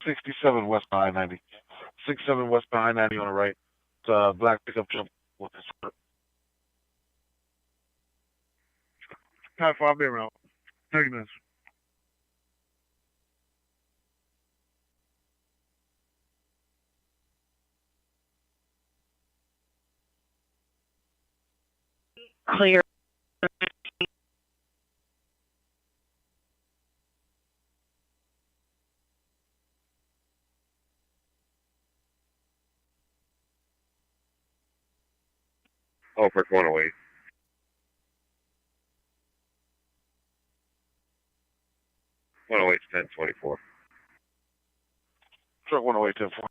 67 west behind 90. 67 west behind 90 on the right. It's a black pickup truck with this. How far I've been around? 30 minutes. Clear. Oh, for 108. 108 1024. Truck 108 10 4.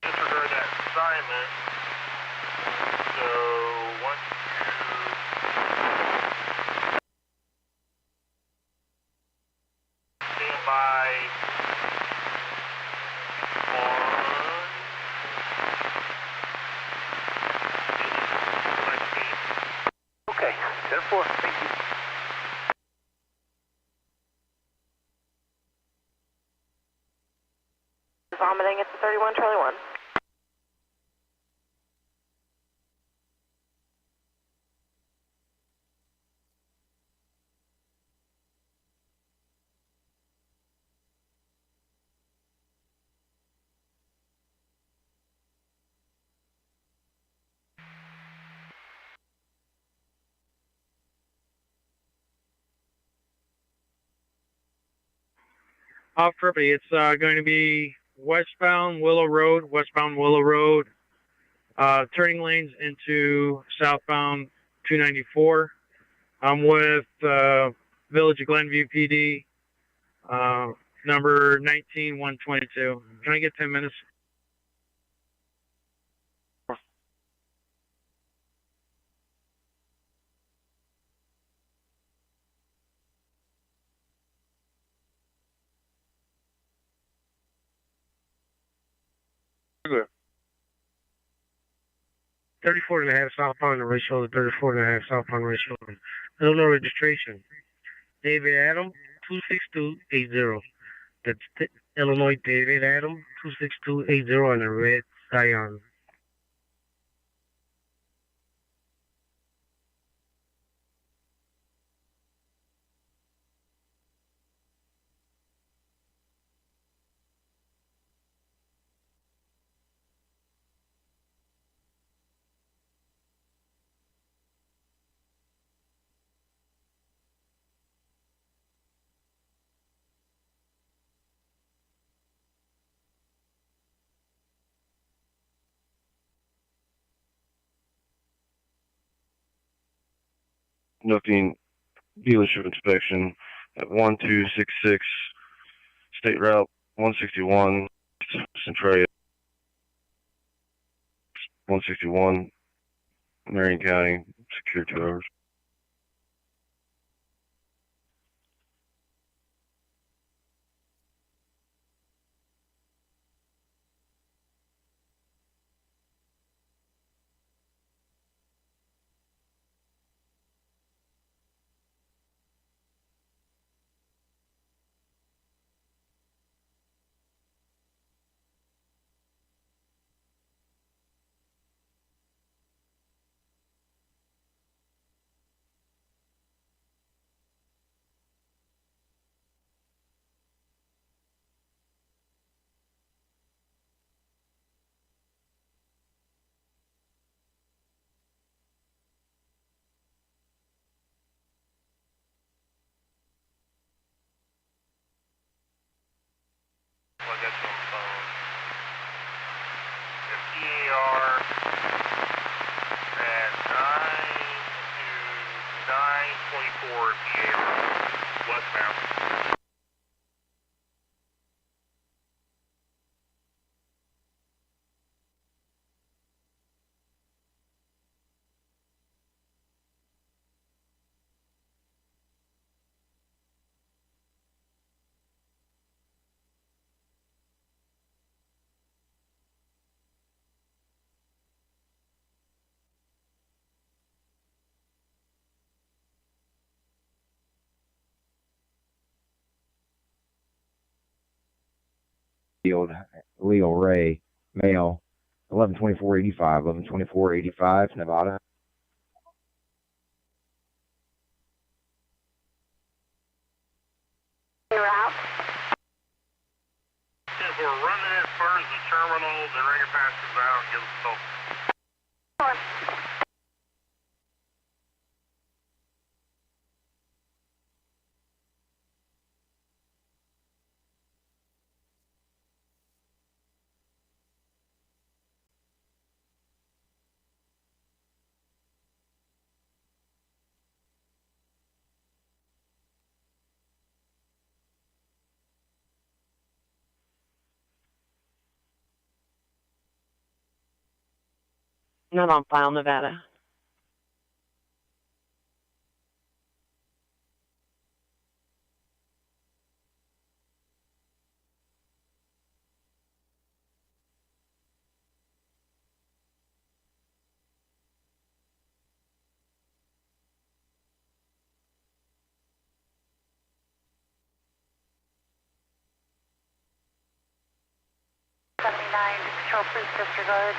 Disregard that assignment. So once you stand by on okay, 10-4, thank you. Vomiting at the 31 Charlie 1. Off Trippy, it's going to be westbound Willow Road, turning lanes into southbound 294. I'm with Village of Glenview PD, number 19122. Can I get 10 minutes? Good. 34 and a half southbound Ray Shoulder, 34 and a half southbound Ray Shoulder. Illinois registration. David Adam, 26280. That's Illinois David Adam, 26280 on the red Scion. Nothing. Dealership inspection at 1266 State Route 161 Centralia 161 Marion County. Secure 2 hours. PA westbound. Field, Leo Ray, male, 112485, 112485, Nevada. You're out. If we're running as far as the terminal, then ring your passengers out and give us a call. Not on file, Nevada. Patrol, please disregard.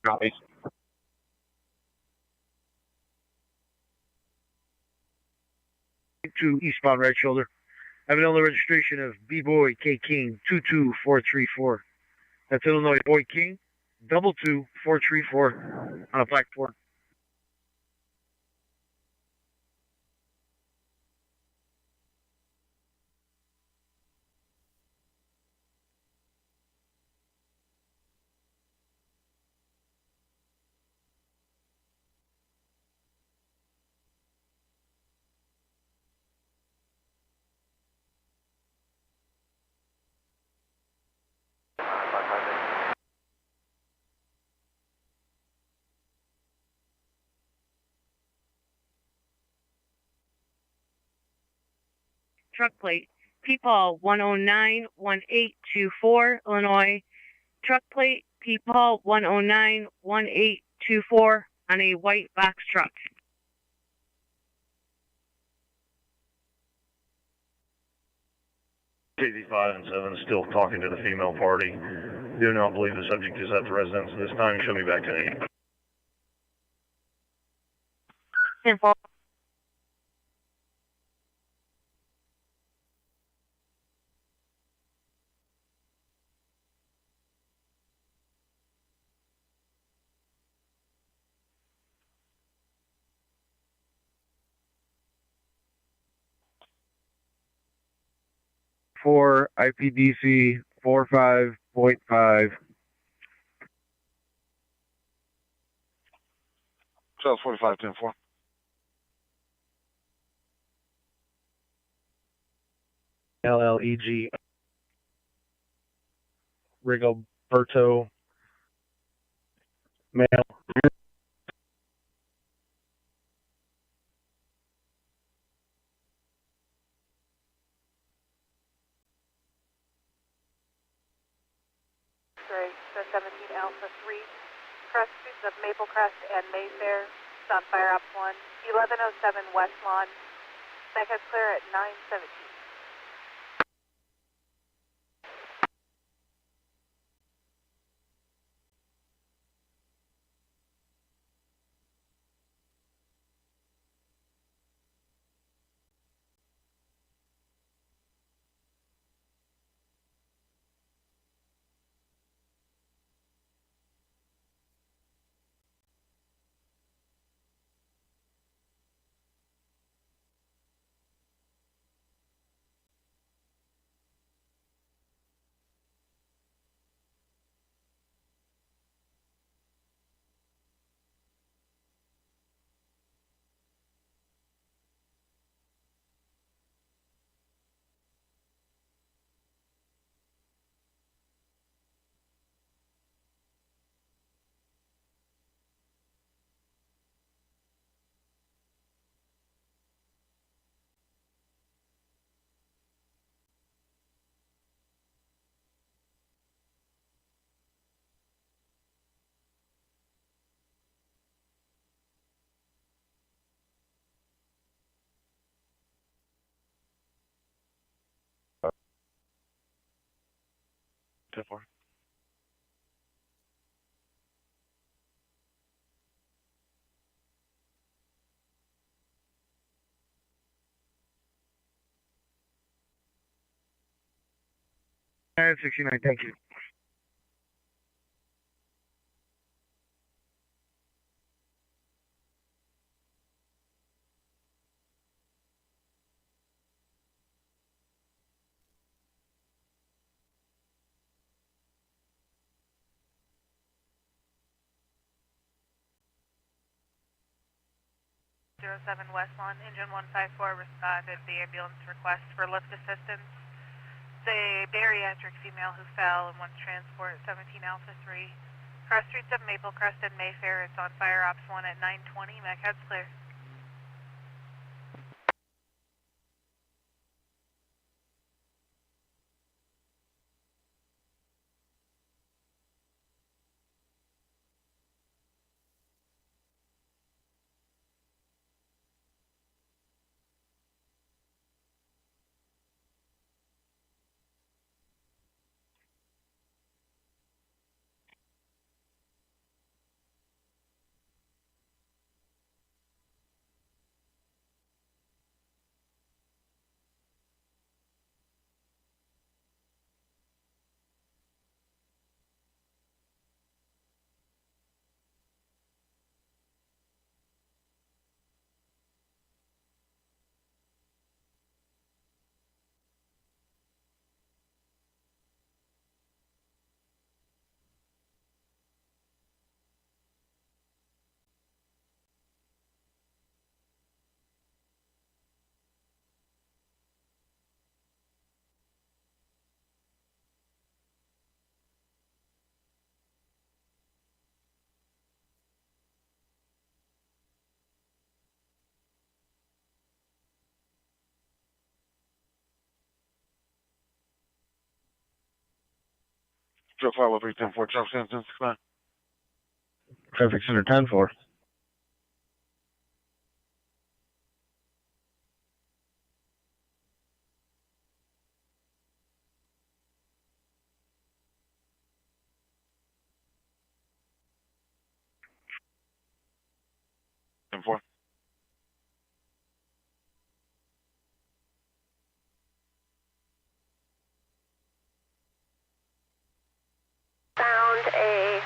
Copy. To eastbound right shoulder. I have an Illinois registration of B-Boy K King 22434. That's Illinois Boy King 22434 on a black Ford. Truck plate, P-Paul 1091824, Illinois. Truck plate, P-Paul 1091824 on a white box truck. 85 and 7 still talking to the female party. Do not believe the subject is at the residence this time. Show me back to me. 10-4. For IPDC 45.5. Charles 45, 10-4. LLEG Rigoberto male. Great. The 17 Alpha 3. Crest streets of Maple Crest and Mayfair. It's on Fire Ops 1. 1107 West Lawn. Back up clear at 917. 10-4. And 69, thank you. Zero 07 West Lawn, engine 154 responded the ambulance request for lift assistance. The bariatric female who fell and wants transport 17 Alpha 3. Cross streets of Maple Crest and Mayfair. It's on fire ops 1 at 920. Head's clear. Truck 503, 10-4, truck 10-69. Traffic Center 10-4. Ten four. Found a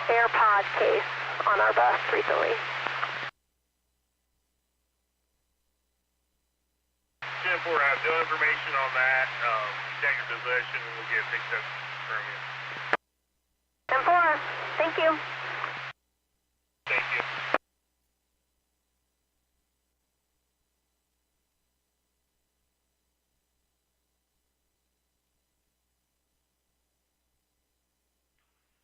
AirPod case on our bus recently. 10-4, I have no information on that. Take your possession and we'll get it picked up from you. 10-4, thank you. Thank you.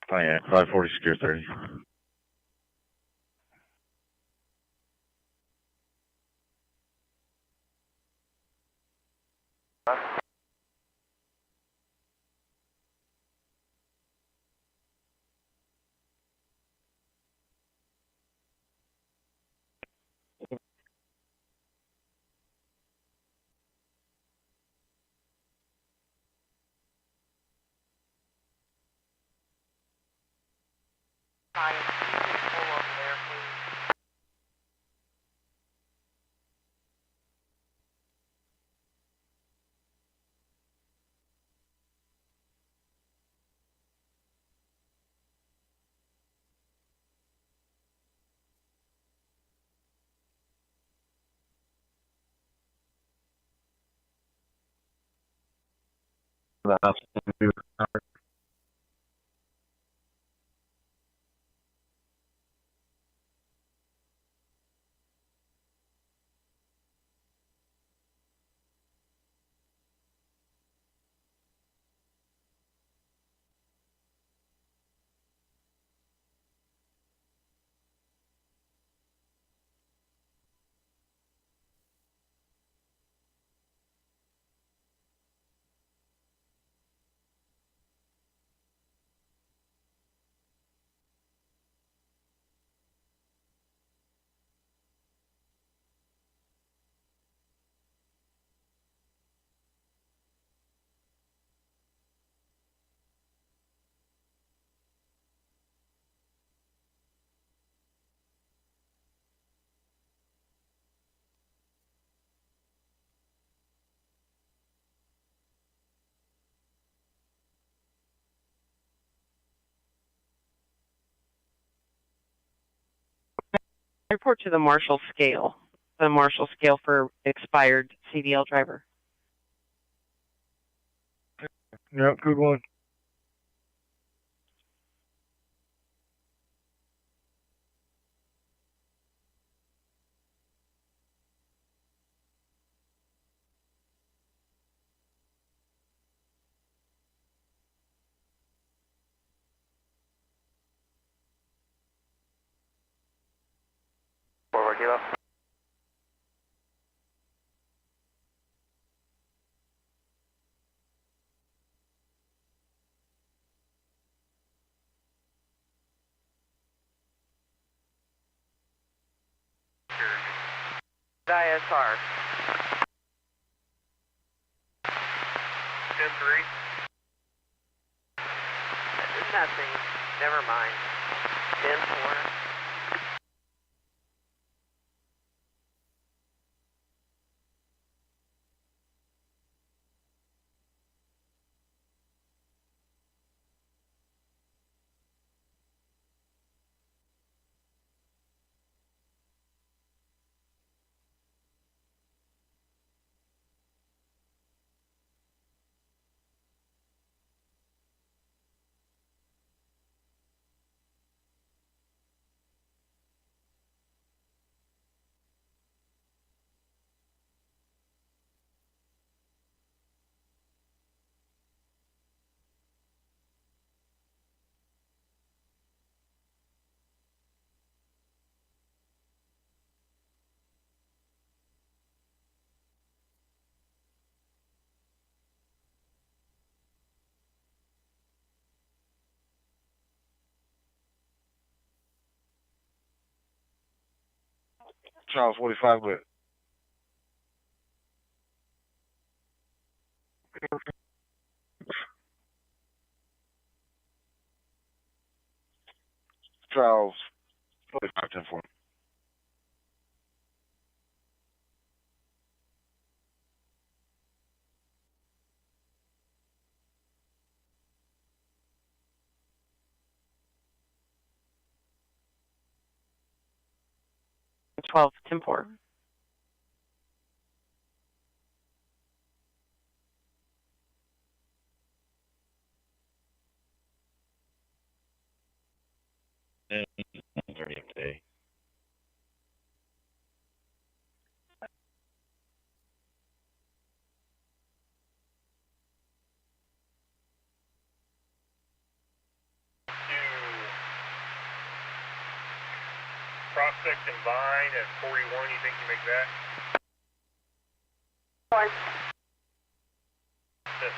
Pontiac 540 Secure 30. Report to the Marshall scale. The Marshall scale for expired CDL driver. Yep, good one. Forward, kilo. ISR. 10-3. Nothing. Never mind. 10-4. Charles 45 with. Charles 45 10-4. $12, 10-4. And 30 today. Prospect and Vine at 41, you think you make that? Fine. Yes.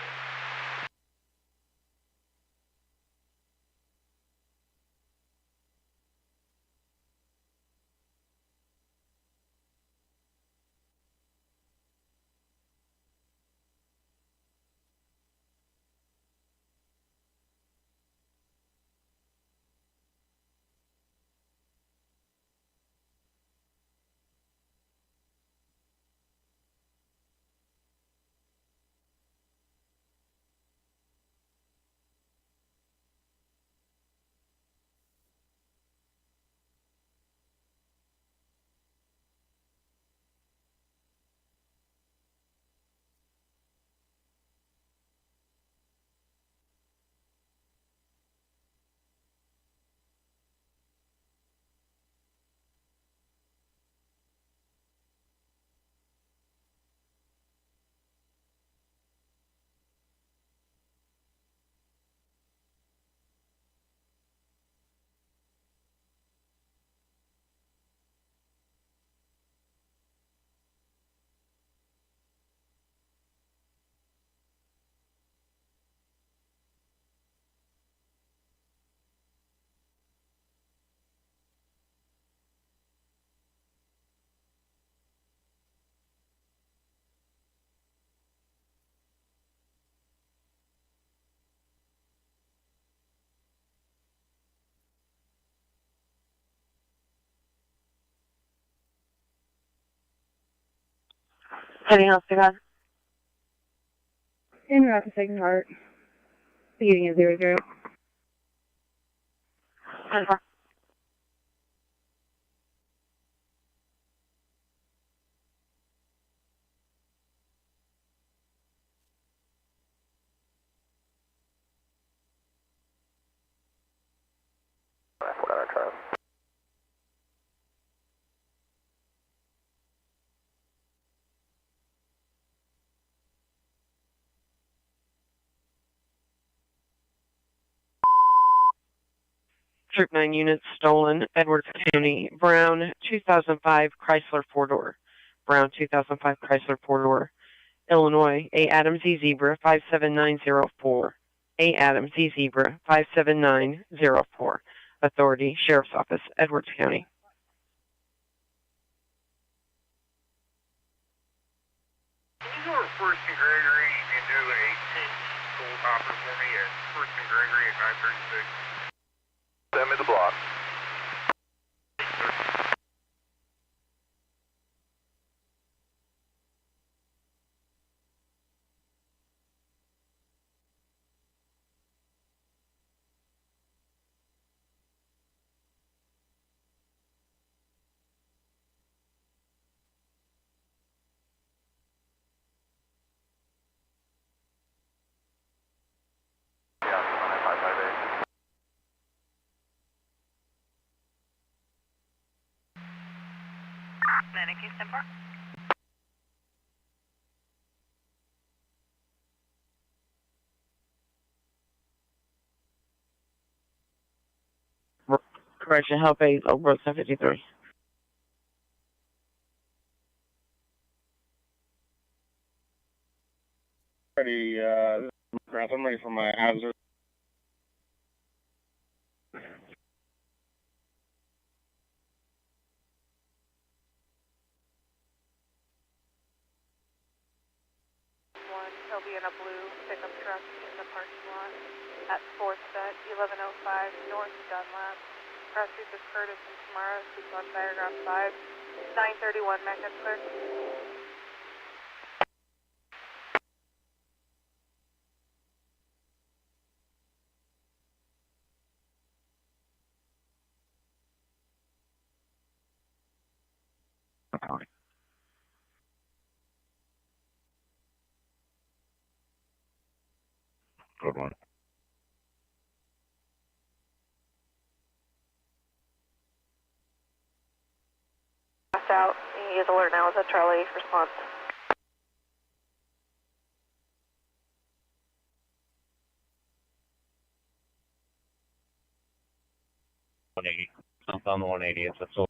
Anything else, God? En route to second heart. Beginning at 00. 10-4. 5. Troop 9 units stolen, Edwards County, Brown 2005 Chrysler 4-door. Brown 2005 Chrysler 4-door. Illinois, A. Adams E. Zebra 57904. A. Adams E. Zebra 57904. Authority, Sheriff's Office, Edwards County. Can you go to First and Gregory and do a 10 gold hopper for me at First and Gregory at 936? Send me the block. Case 10-4. Correction, help A. Road 753. Ready, I'm ready for my hazard. He'll be in a blue pickup truck in the parking lot at 4th set, 1105 North Dunlap. Cross streets of Curtis and Tamara, sleep on diagram 5, 931 Magnet Square. Good one. Passed out. He is alert now as a Charlie response. I'm on the 180. It's a full.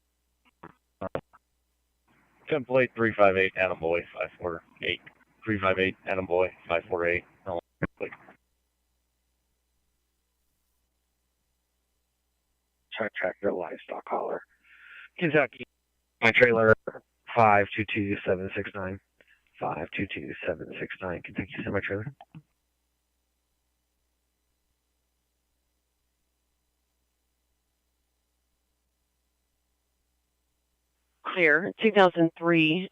Template 358 Adam Boy 548. 358 Adam Boy 548. Track your livestock hauler. Kentucky. My trailer 522769. 522769. Kentucky semi trailer. Clear, 2003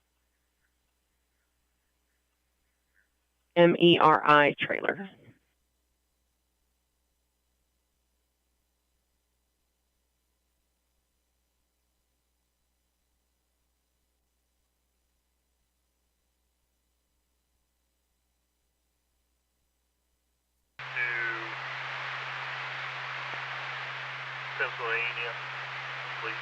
MERI trailer. Pennsylvania, please.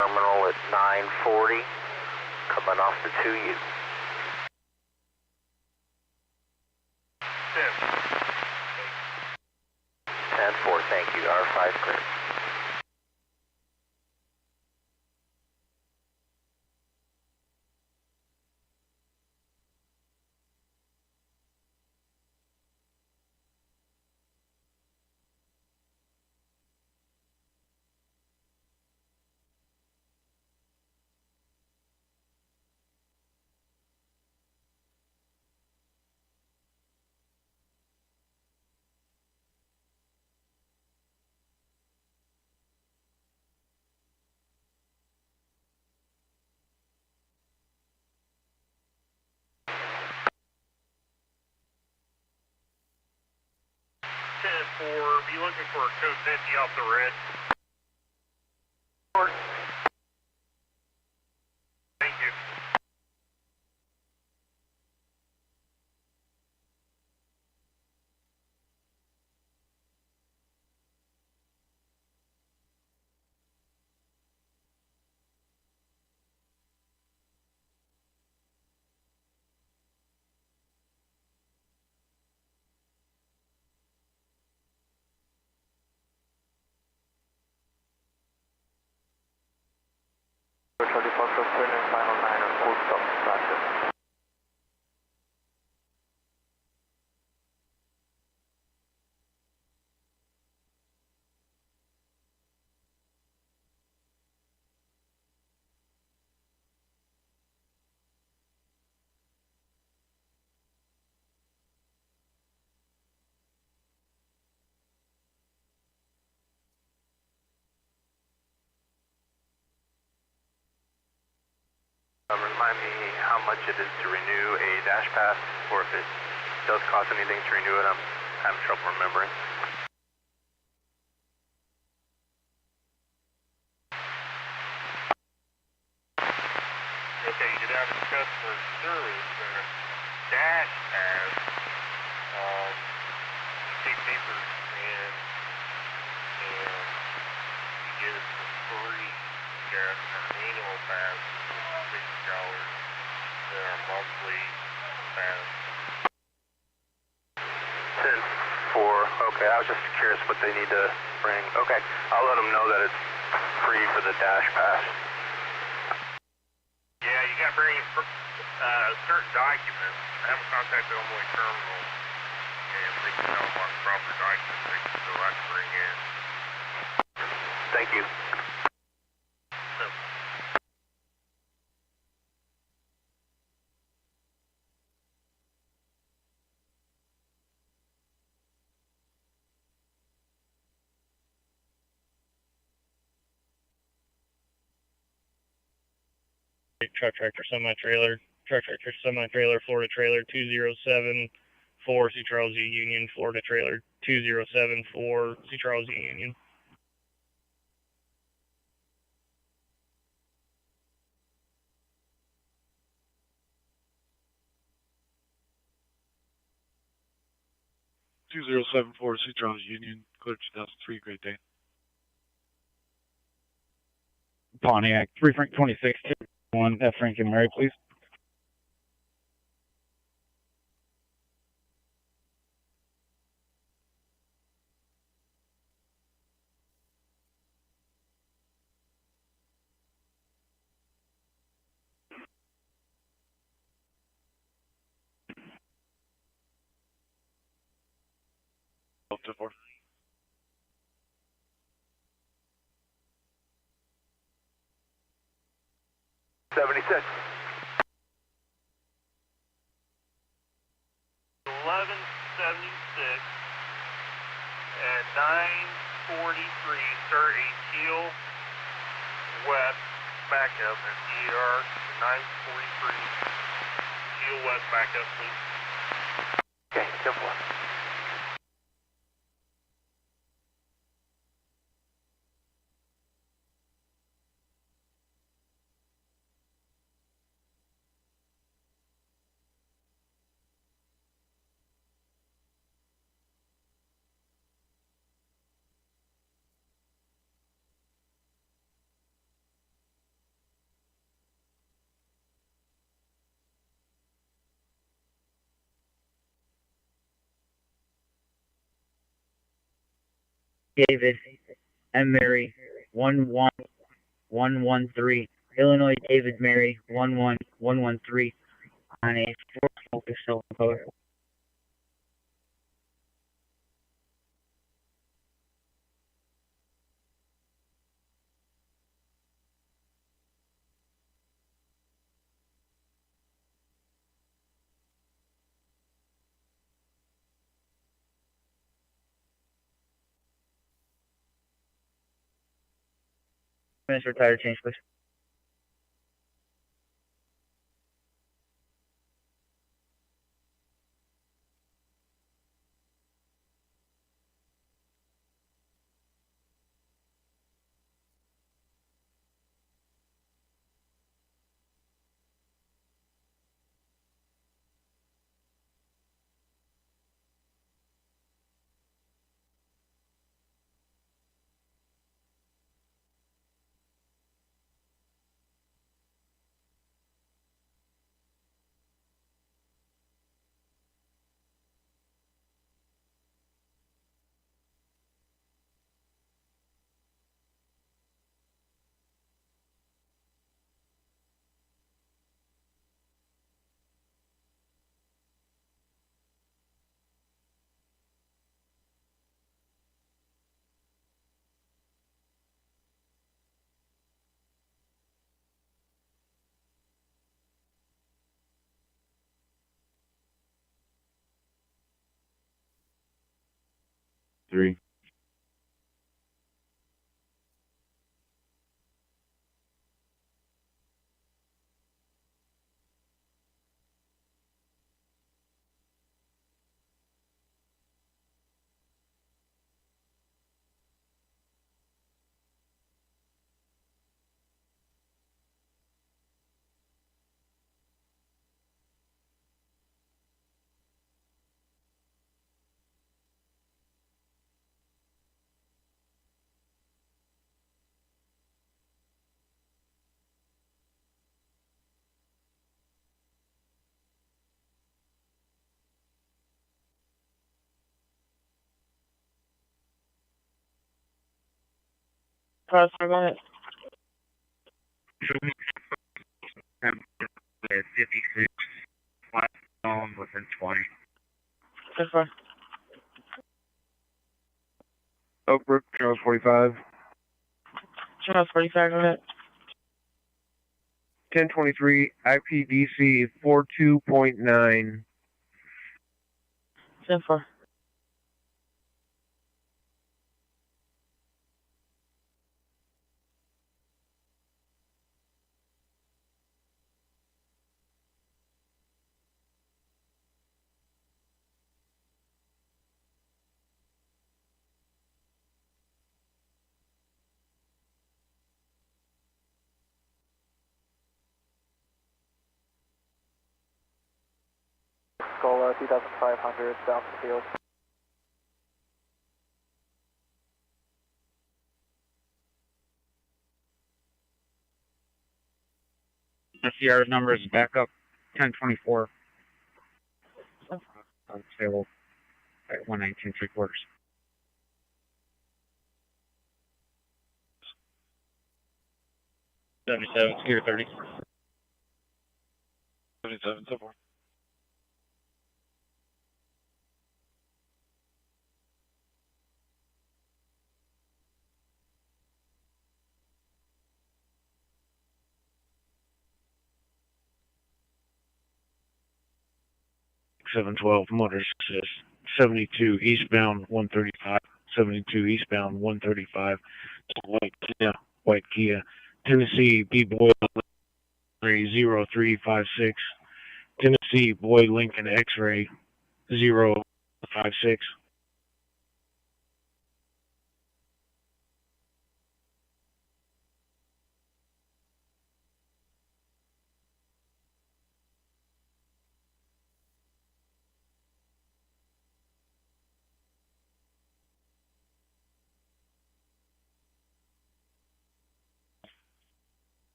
Terminal at 940, coming off the 2U. 10-4, thank you. R5 clear. be looking for code 50 off the red. Thank you. Final 9 or full stop, gotcha. Remind me how much it is to renew a dash pass, or if it does cost anything to renew it. I'm having trouble remembering. Okay, you get down to customer service and a dash pass. You take paper and you get it for free. You got our annual pass, $60, then our monthly pass. 10-4, okay, I was just curious what they need to bring. Okay, I'll let them know that it's free for the dash pass. Yeah, you got to bring certain documents. Have them contact the Illinois terminal, and they can tell them what proper documents they can still have to bring in. Thank you. So, Truck tractor semi-trailer, Florida trailer 2074, C. Charles E. Union, Florida trailer 2074, C. Charles E. Union. Two 2074 C. Charles Union, clear 2003, great day. Pontiac, 3 Frank 26, 1 F. Frank and Mary, please. Delta 4. $76. 1176 at 943, start a teal west backup at ER 943, teal west backup, please. Okay, 10-4. David and Mary 11113. Illinois David Mary 11113 on a 4-focus cell phone. Minister tire change, please. 3. Crossfire, go ahead. 56. 5 zone within 20. That's fine. Oakbrook, Charles 45. Charles 45, go ahead. 1023, IPDC 42.9. 10-4. Skull 2500 south of field. SCR number is back up 1024. Stable at 119 3/4. 77, Secure 30. 77, so far. Seven 12 motors assist. 72 eastbound 135. 72 eastbound 135. White Kia. Tennessee B Boy 0356. Tennessee Boy Lincoln X-ray 056.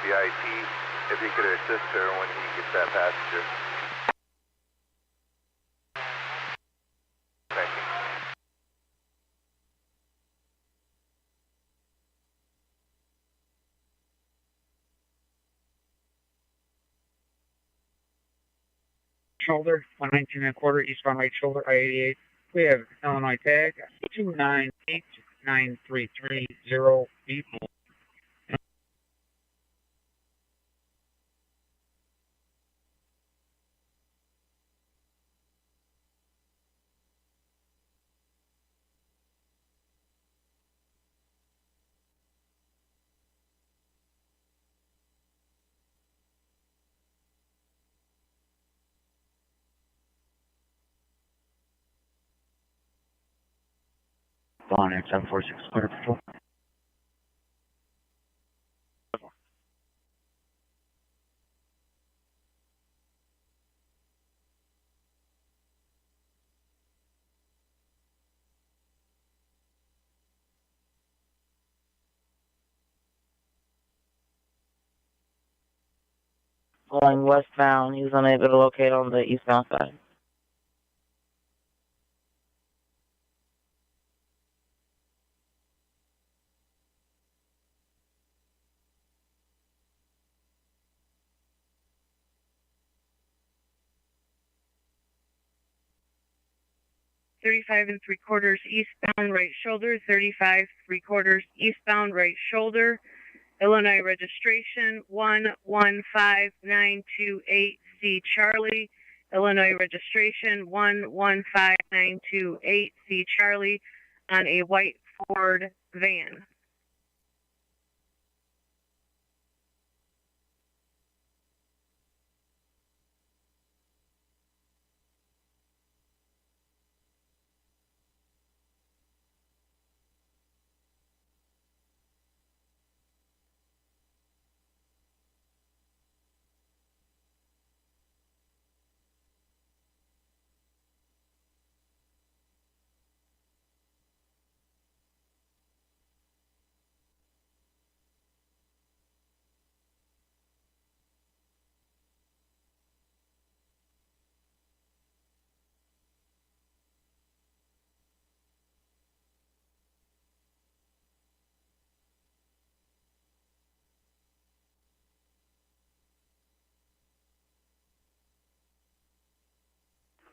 VIP, if you could assist her when he gets that passenger. Thank you. Shoulder 119 1/4 eastbound right shoulder I-88. We have Illinois tag 2989330 B. On at 746 Clear Patrol. Going westbound, he was unable to locate on the eastbound side. Thirty-five and 3/4 eastbound right shoulder, 35 3/4 eastbound right shoulder. Illinois registration 115928C Charlie. Illinois registration 115928C Charlie on a white Ford van.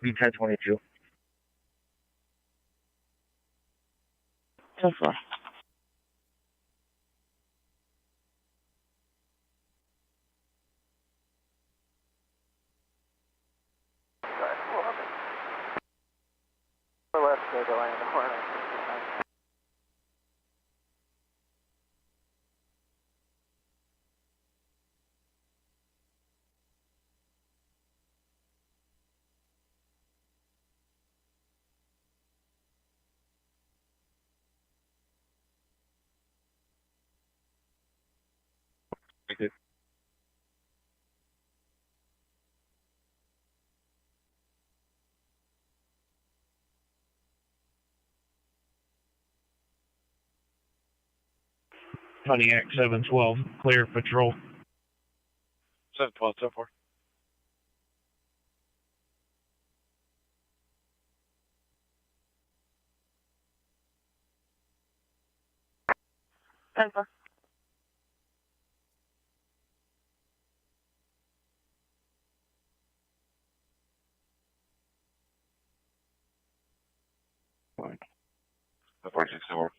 B1022. 10-4. Let's go to land. Thank you. Pontiac 712, clear patrol. 712, 7-4. The 464.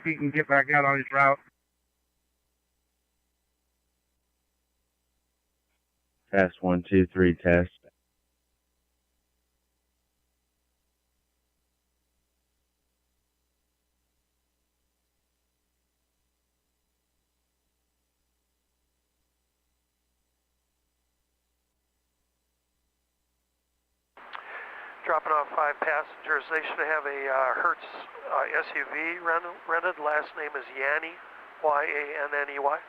He can get back out on his route. Test 1, 2, 3, test. Dropping off 5 passengers. They should have a Hertz SUV rented. Last name is Yanni, Y-A-N-N-E-Y.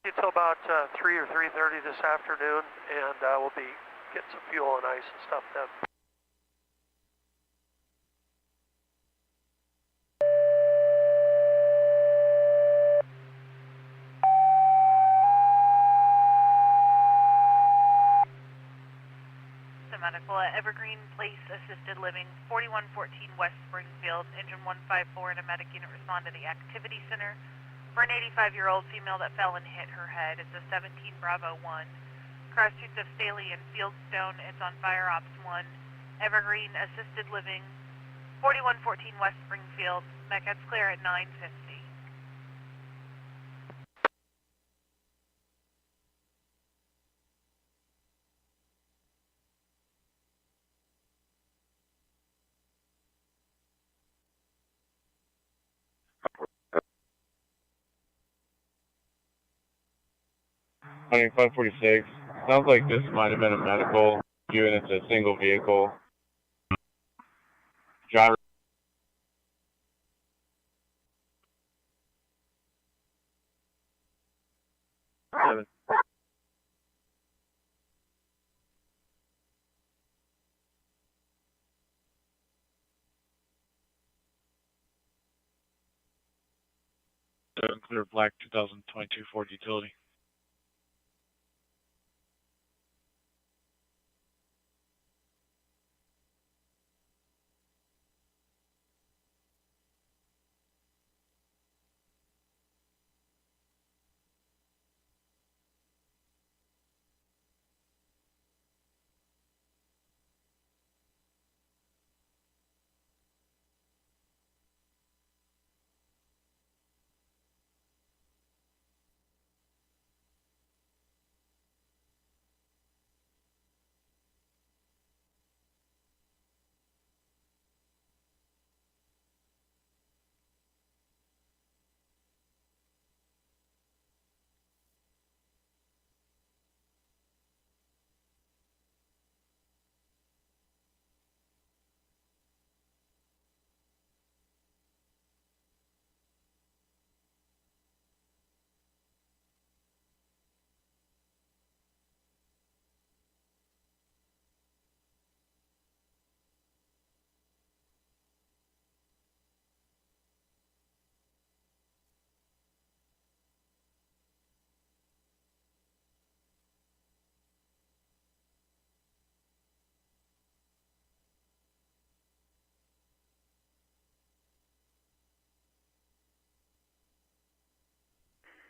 Until about 3 or 3:30 this afternoon, and we'll be getting some fuel and ice and stuff then. The medical at Evergreen Place Assisted Living, 4114 West Springfield, engine 154 and a medic unit respond to the activity center for an 85-year-old female that fell and hit her head. It's a 17 Bravo 1. Cross streets of Staley and Fieldstone. It's on Fire Ops 1. Evergreen Assisted Living, 4114 West Springfield. Mechad's clear at 9:50. I mean, 546. Sounds like this might have been a medical, given it's a single vehicle. Driver. clear black 2022 Ford Utility.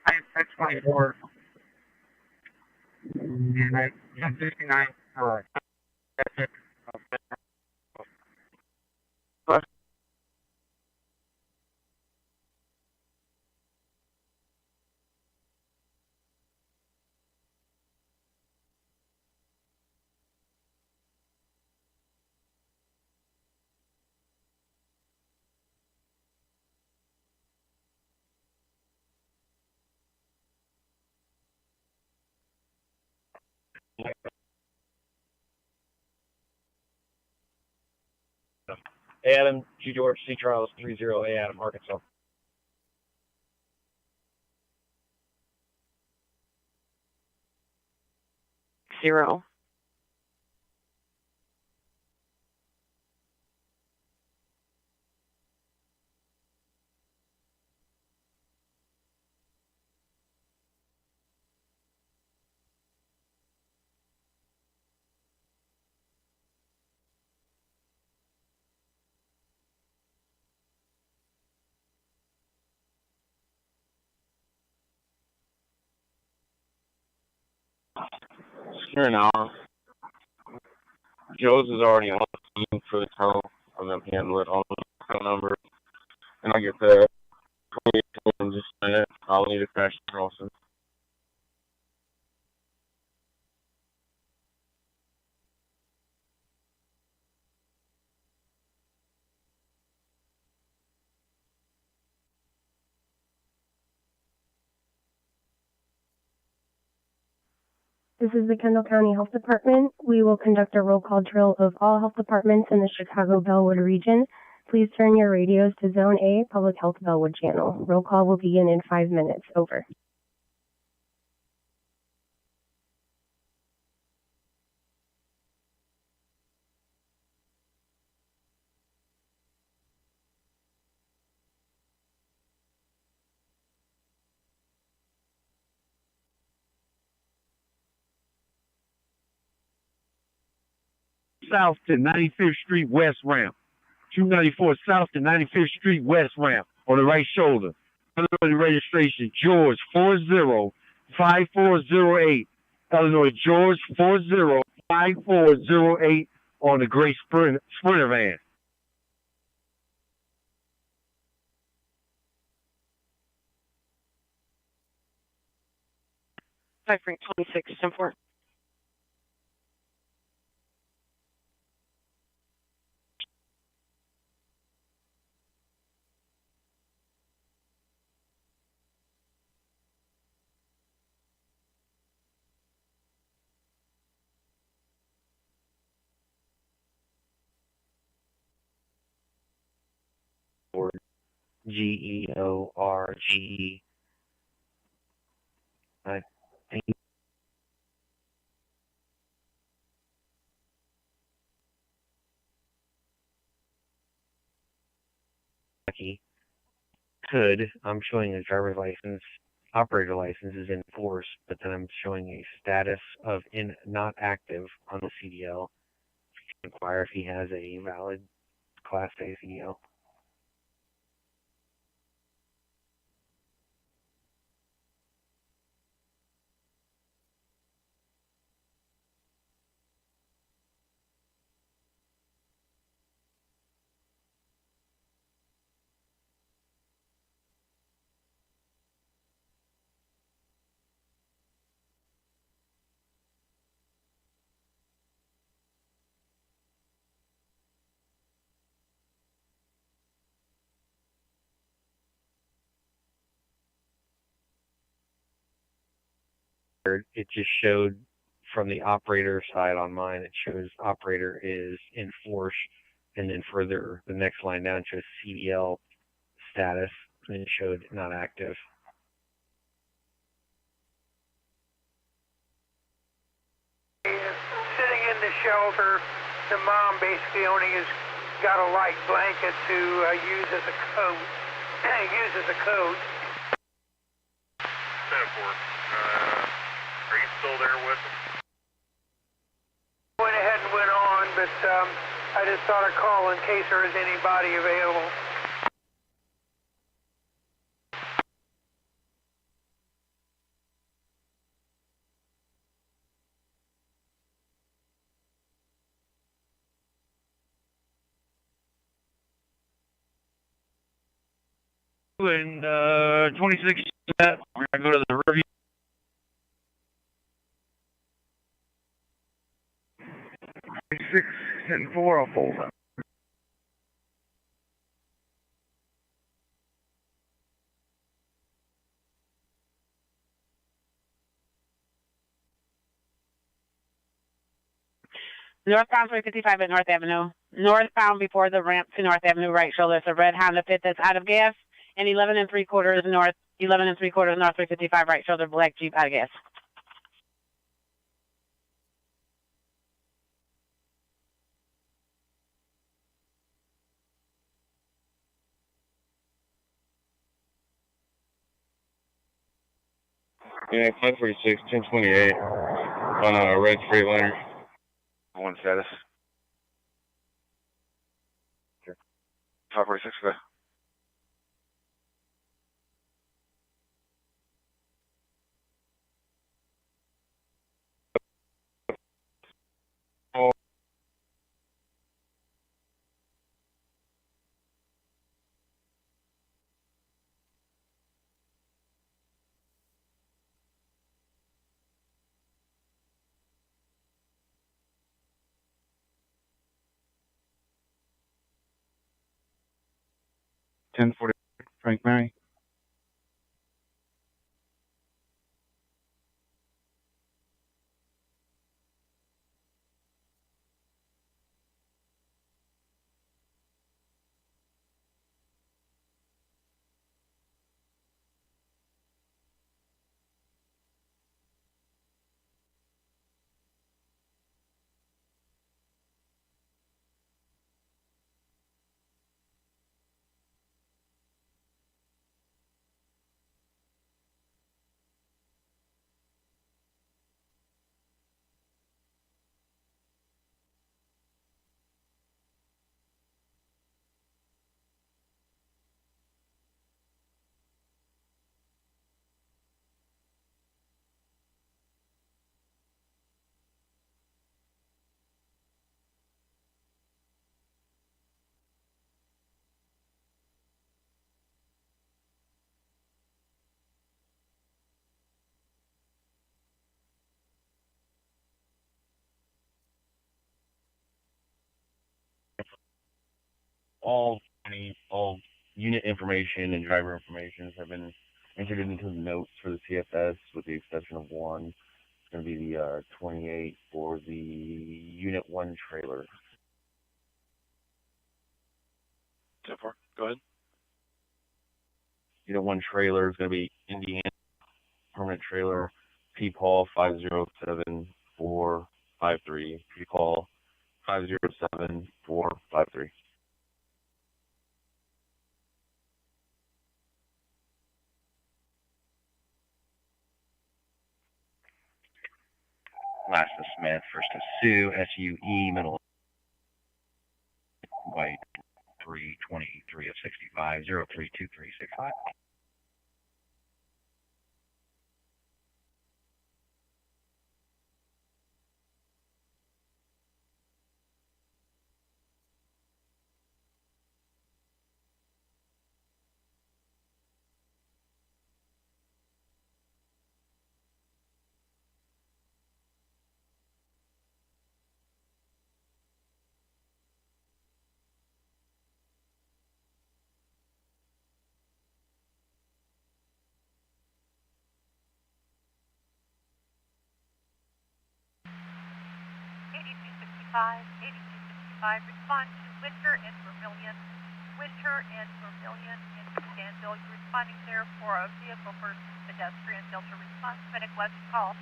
I have 24. And I have 59. That's it. Adam, G. George, C. Charles, 30A Adam, Arkansas. Zero. Here an hour. Joe's is already on the scene for the tow. I'm going to handle it on the phone number. And I'll get the 28 in just a minute. I'll need a crash also. This is the Kendall County Health Department. We will conduct a roll call drill of all health departments in the Chicago-Bellwood region. Please turn your radios to Zone A, Public Health Bellwood Channel. Roll call will begin in 5 minutes. Over. South to 95th Street West ramp. 294 South to 95th Street West ramp on the right shoulder. Illinois registration George 405408. Illinois George 405408 on the gray Sprinter van. 526, 10-4. George. I think could. I'm showing a driver's license, operator license is in force, but then I'm showing a status of not active on the CDL. Inquire if he has a valid Class A CDL. It just showed from the operator side on mine, it shows operator is in force, and then further, the next line down shows CDL status, and it showed not active. Sitting in the shelter, the mom basically only has got a light blanket to use as a coat. Use as a coat. 10-4. Are you still there with them? Went ahead and went on, but I just thought I'd call in case there is anybody available. And 26, we're gonna go to the review. 26 and 4, I'll fold up. Northbound 355 at North Avenue. Northbound before the ramp to North Avenue, right shoulder. It's a red Honda Fit that's out of gas. And 11 3/4 north, 11 3/4 north 355 right shoulder, black Jeep out of gas. Yeah, 546, 1028 on a red Freightliner. One status. 546, go. Frank Mary. All unit information and driver information have been entered into the notes for the CFS, with the exception of one. It's going to be the 28 for the Unit 1 trailer. 10-4, go ahead. Unit 1 trailer is going to be Indiana permanent trailer, P-Paul 507453, P-Paul 507453. last to Smith, first to Sue, SUE, middle white 323 of 65, 032365. Respond to Winter and Vermilion. Winter and Vermilion in Danville. You're responding there for a vehicle versus pedestrian. Delta response. Medic West call.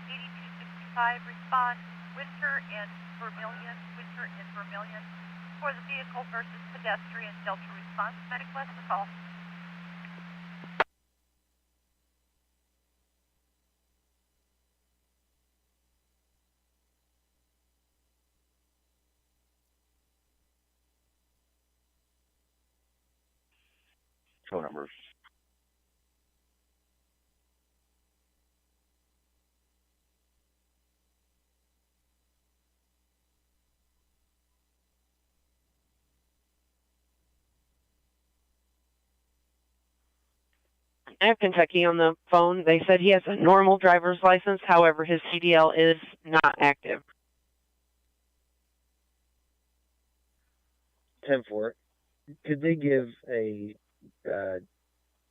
8265. Respond. Winter and Vermilion. Winter and Vermilion for the vehicle versus pedestrian. Delta response. Medic West call. Phone numbers. I have Kentucky on the phone. They said he has a normal driver's license. However, his CDL is not active. 10-4. Could they give a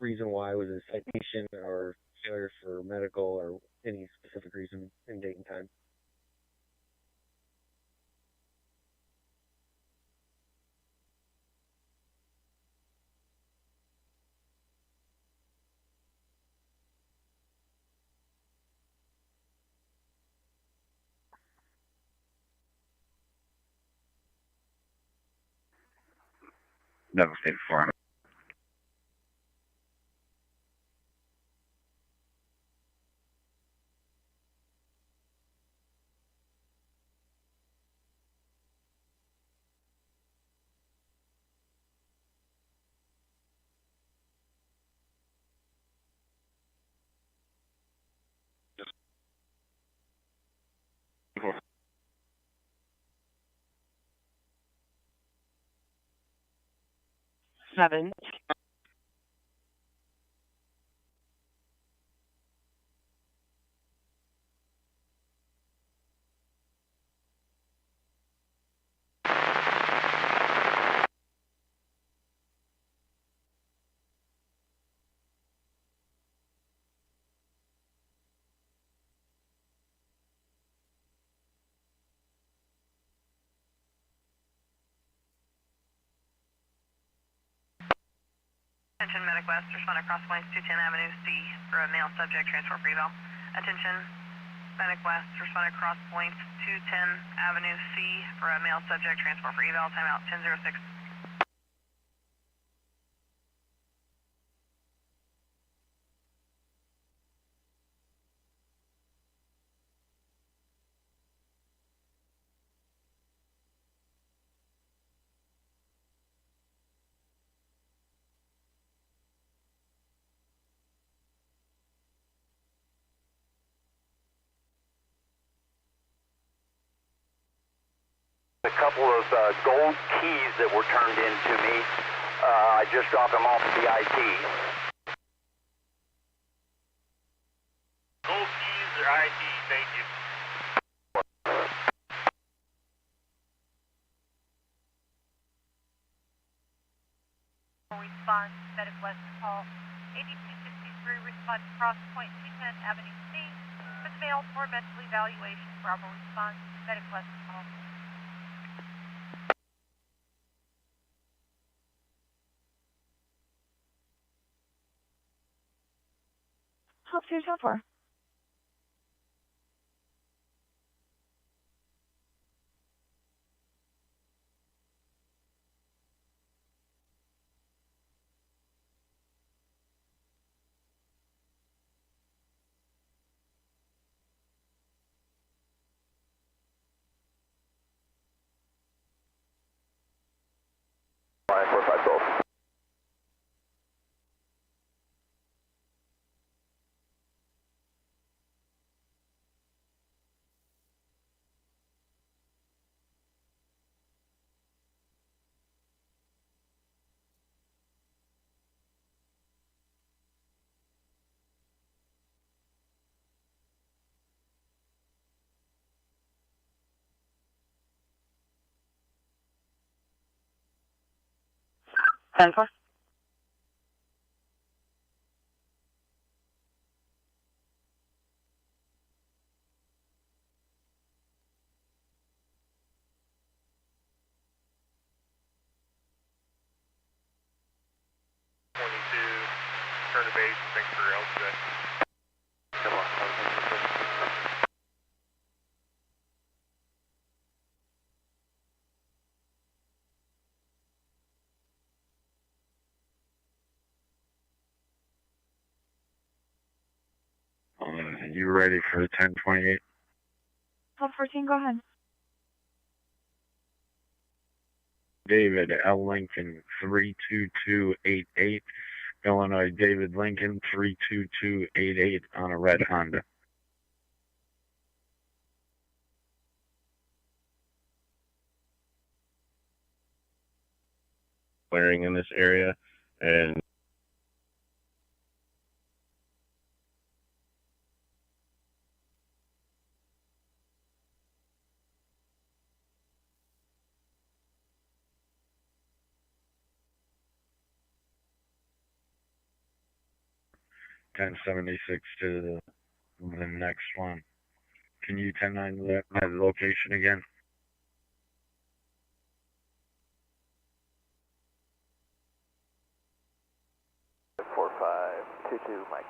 reason why? Was it citation or failure for medical or any specific reason in date and time? Devastated 400. Seven. Attention Medic West, respond across points 210 Avenue C for a male subject transfer for eval. Attention Medic West, respond across points 210 Avenue C for a male subject transfer for eval. Timeout 10:06. A couple of gold keys that were turned in to me. I just dropped them off at the IT. Gold keys or ID, thank you. Response, Medic West call 8263, respond to cross point 210 Avenue C for the male for mental evaluation. Bravo response, Medic West call. Help to 4. 4512. Ten four. Turn to base, thanks for your help today. You ready for the 1028? 1214, go ahead. David L. Lincoln 32288. Illinois David Lincoln 32288 on a red Honda. Clearing in this area, and $10.76 to the next one. Can you 10-9 that location again? Four 522, Mike.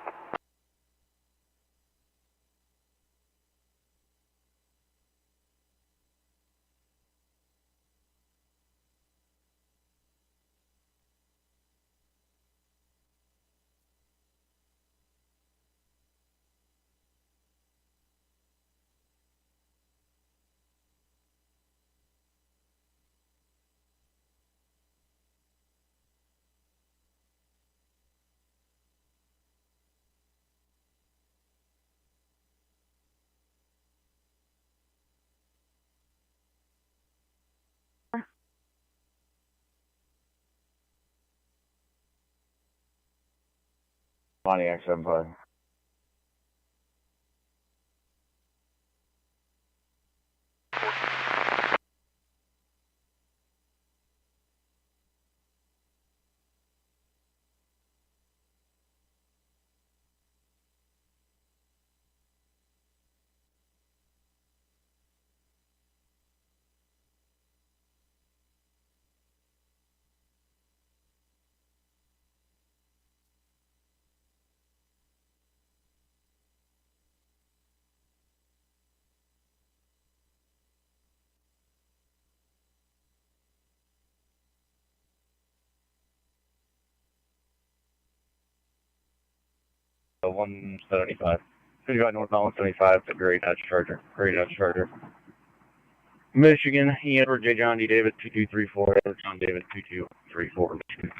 Pontiac 75. So 175. 55 northbound 175, the Gray Dodge Charger. Gray Dodge Charger. Michigan, Edward J. John D. David 2234, Edward John David 2234, Michigan.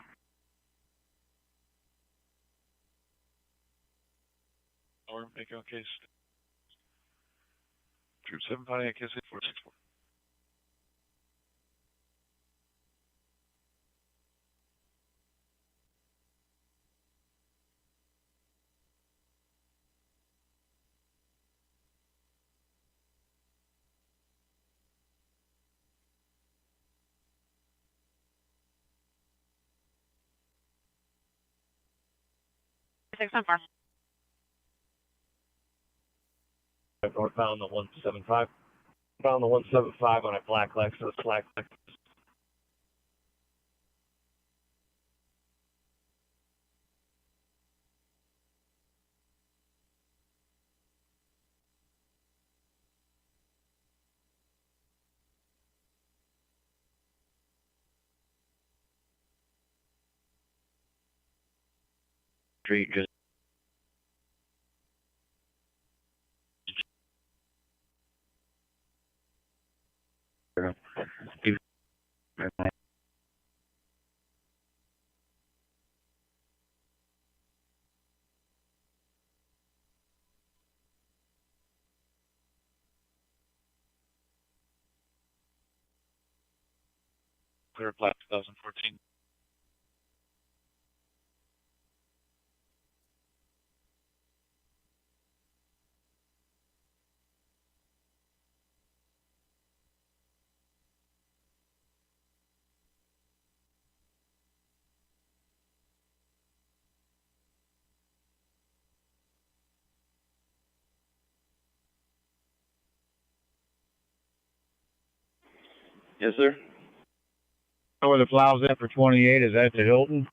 Or make your case. Troop 7 Pontiac case 464. Northbound the 175. Found the 175 on a black Lexus, black Lexus. Street just clear flat 2014. Yes, sir. Where the flowers at for 28? Is that the Hilton?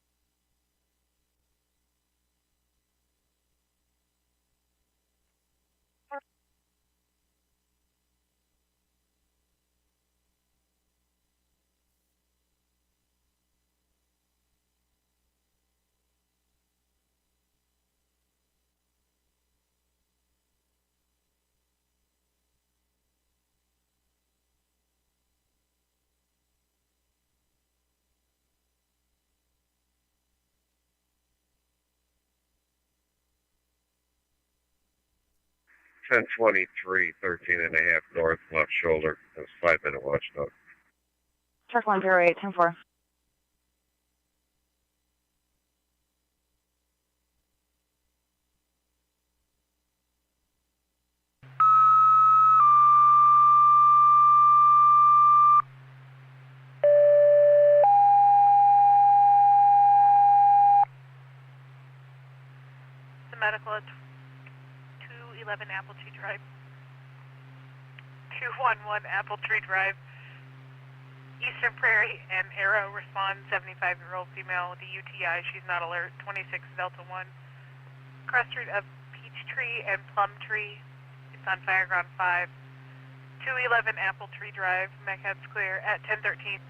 Ten 23, 13.5 north, left shoulder. That's 5-minute watchdog. Truck 108, 10-4. The medical at 211 Apple Tree Drive. 211 Apple Tree Drive. Eastern Prairie and Arrow respond, 75-year-old female with a UTI. She's not alert. 26 Delta 1. Cross street of Peachtree and Plum Tree. It's on Fireground 5. 211 Apple Tree Drive. Mechad's clear at 1013.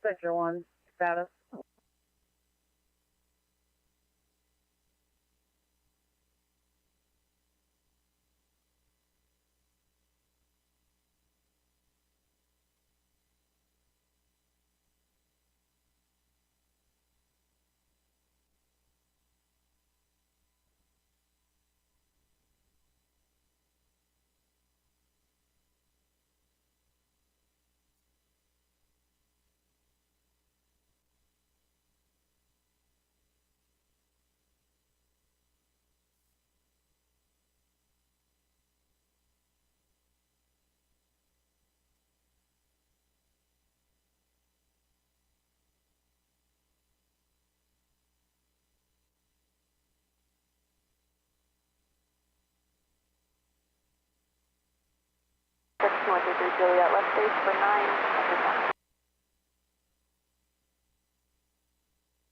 Sector 1, status. Section 133 Juliet, left base for 9.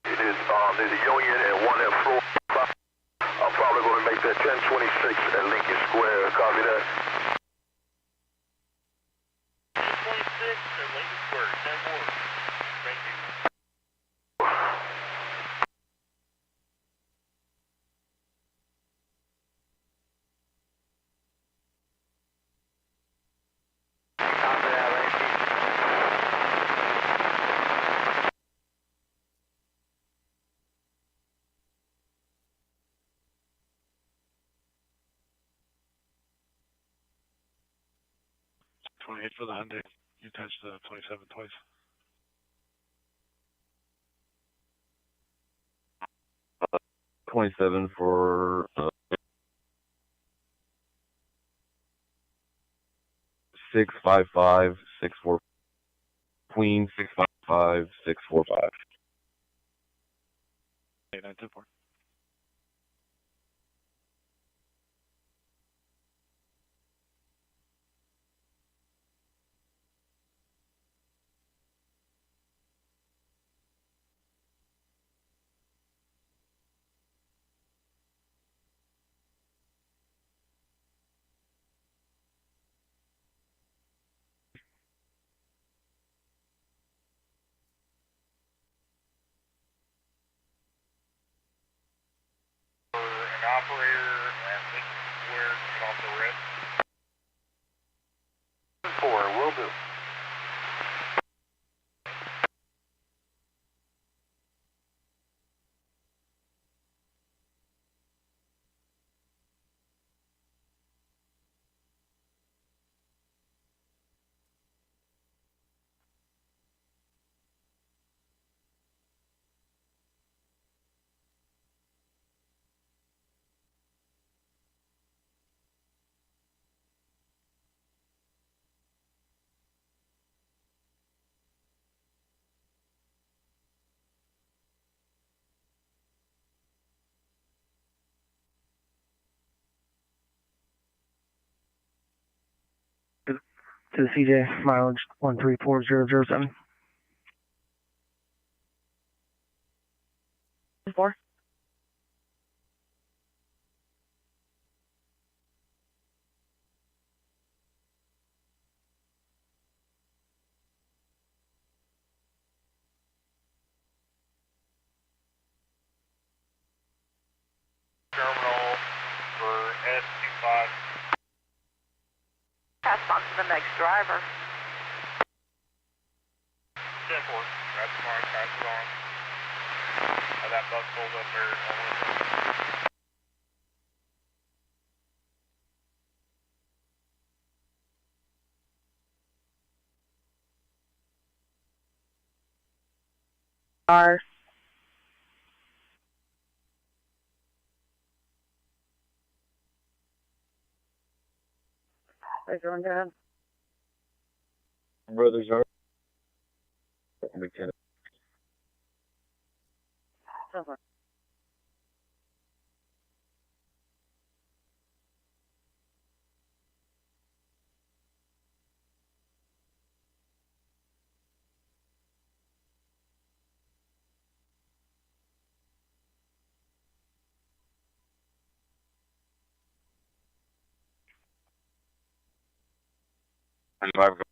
It is, there's a Union and one at floor. I'm probably going to make that 1026 at Lincoln Square. Copy that. 1026 at Lincoln Square, 10-4. Thank you. 28 for the Hyundai. You touched the 27 twice. Uh, 27 for 655-645. Queen 655-645. 8924. For an operator at Lincoln Square, get off the red. 4, will do. To the CJ, mileage 134007. 4. Terminal for S25. Pass on to the next driver. 10-4. That's fine. Pass it on. Have that bus pulled up there. R. Is everyone good? Brothers are. McKenna. Silver. And I've got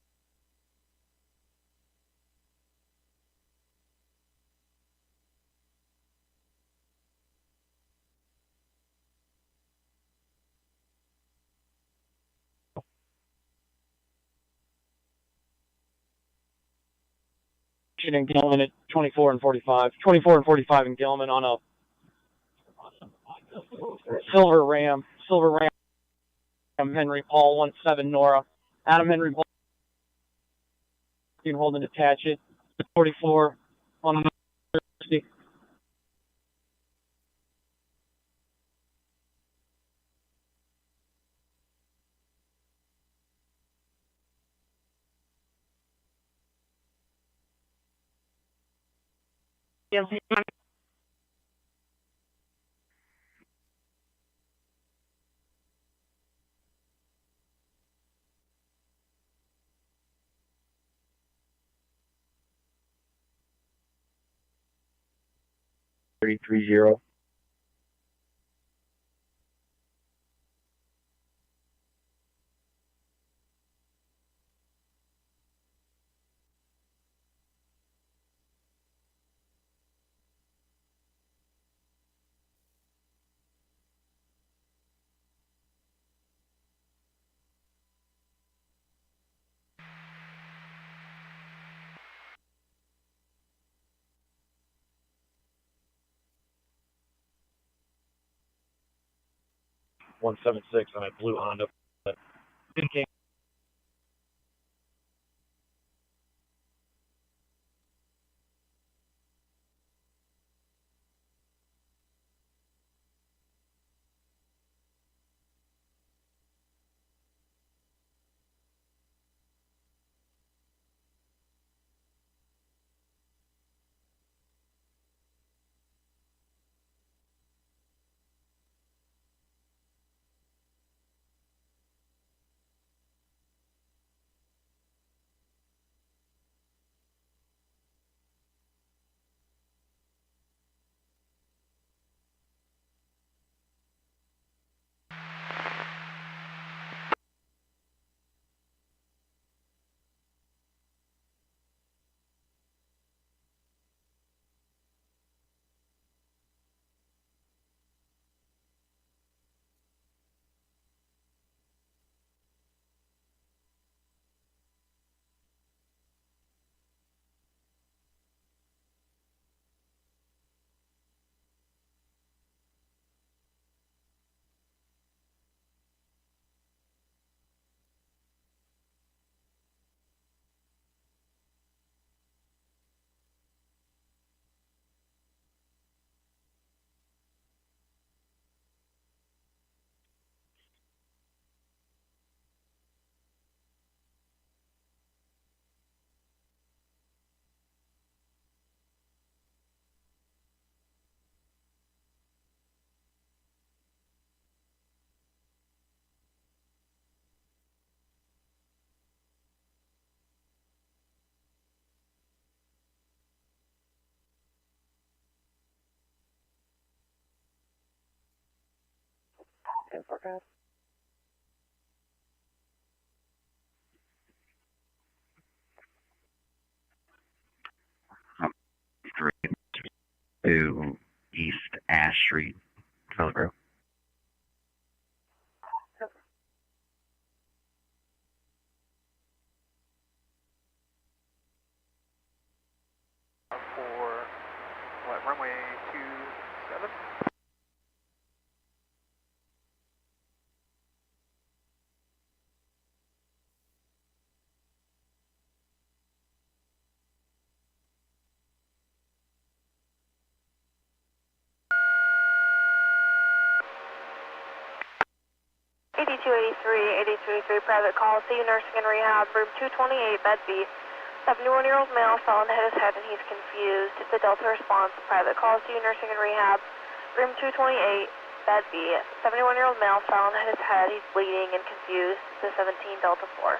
in Gilman at 24 and 45. 24 and 45 in Gilman on a silver Ram. Henry Paul 17 Nora. Adam Henry Paul. You can hold and attach it. 44 on 60. Yes. 330. .176 on a blue Honda. 10-4 pad. To East Ash Street, Philbrook. For what, runway 27? Private call, see you nursing and rehab, room 228, bed B. 71-year-old male fell and hit his head and he's confused. It's a Delta response. Private call, see you nursing and rehab, room 228, bed B. 71-year-old male fell and hit his head. He's bleeding and confused. It's a 17 Delta 4.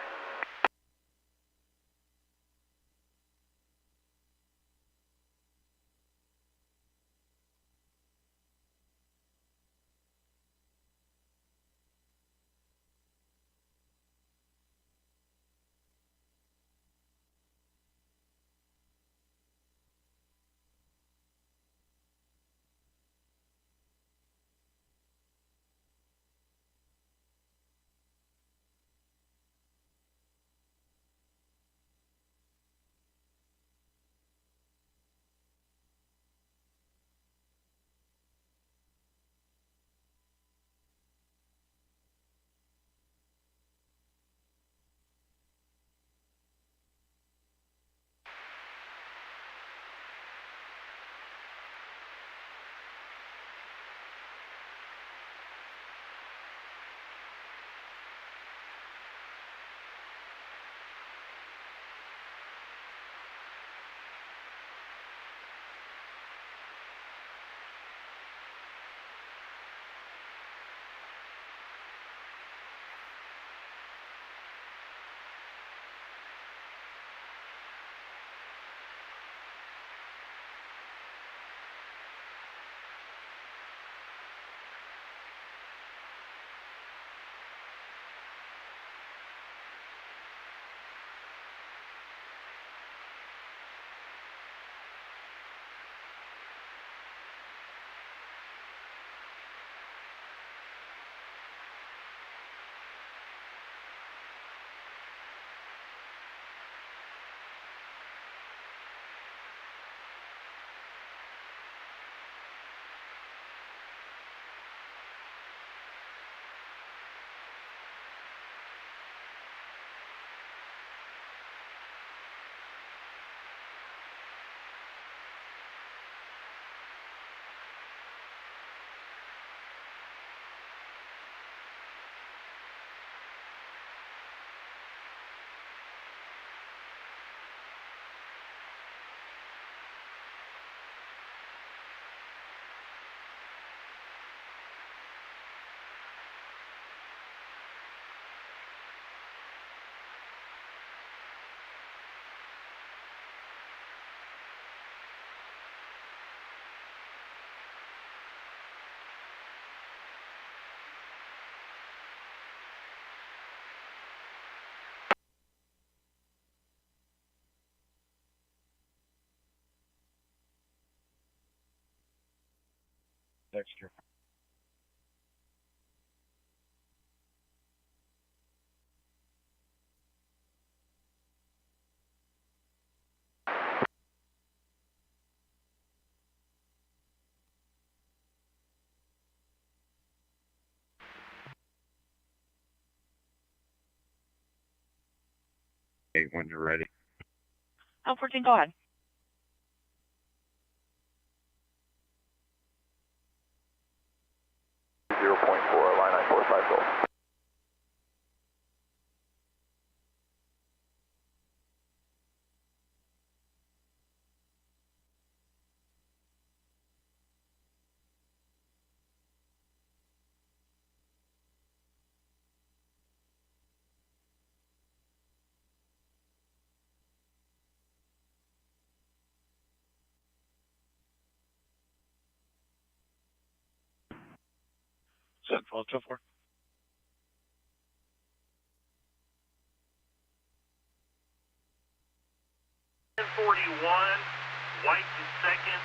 Dexter. Hey, when you're ready. L14, go ahead. line 945 Gold. 10-4. 1041, white in second,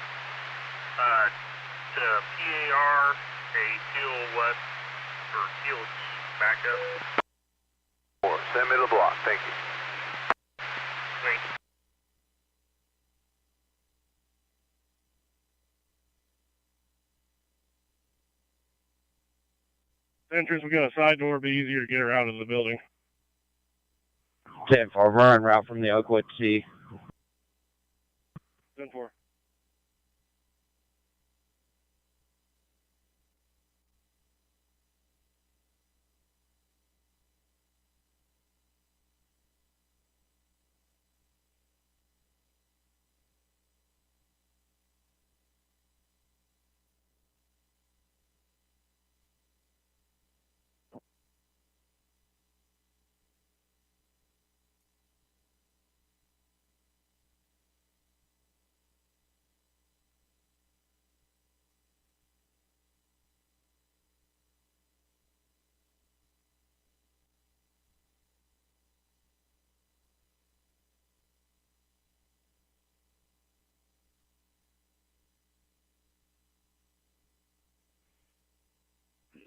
to PAR, a teal west, or teal east backup. 4, send me to the block, thank you. Thank you. Entrance, we got a side door, be easier to get her out of the building. 10-4, we're en route from the Oakwood T. 10-4.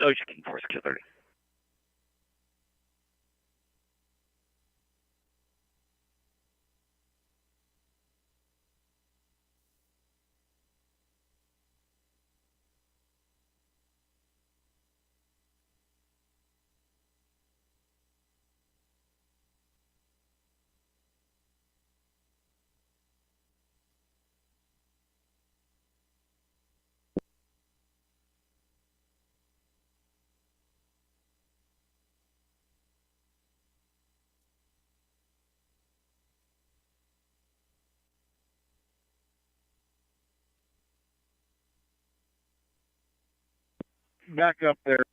Ocean King Force 230. Back up there.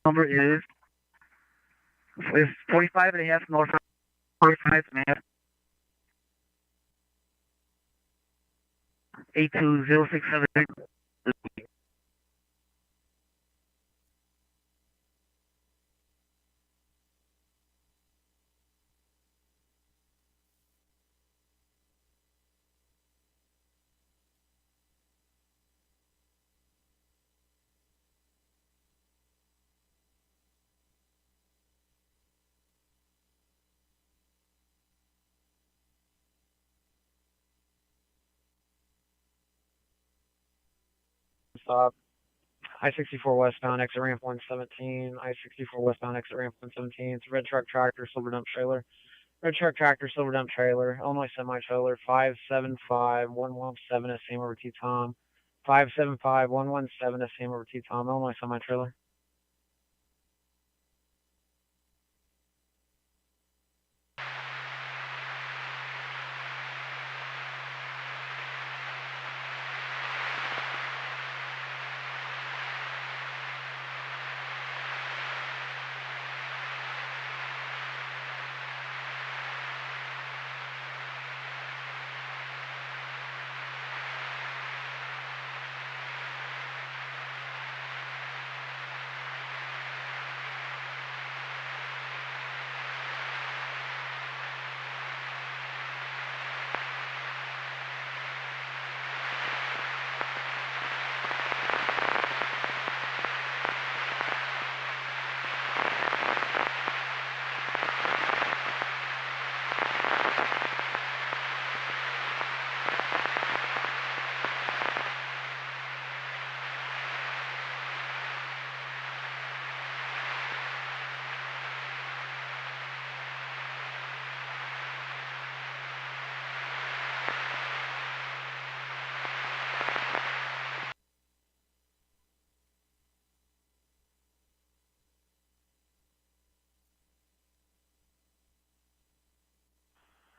Number is 45.5 north, 45.5. 82067. Stop. I-64 westbound, exit ramp 117. I-64 westbound, exit ramp 117. It's a red truck tractor, silver dump trailer. Red truck tractor, silver dump trailer. Illinois semi-trailer, 575-117 same over T Tom. 575-117 same over T Tom. Illinois semi-trailer.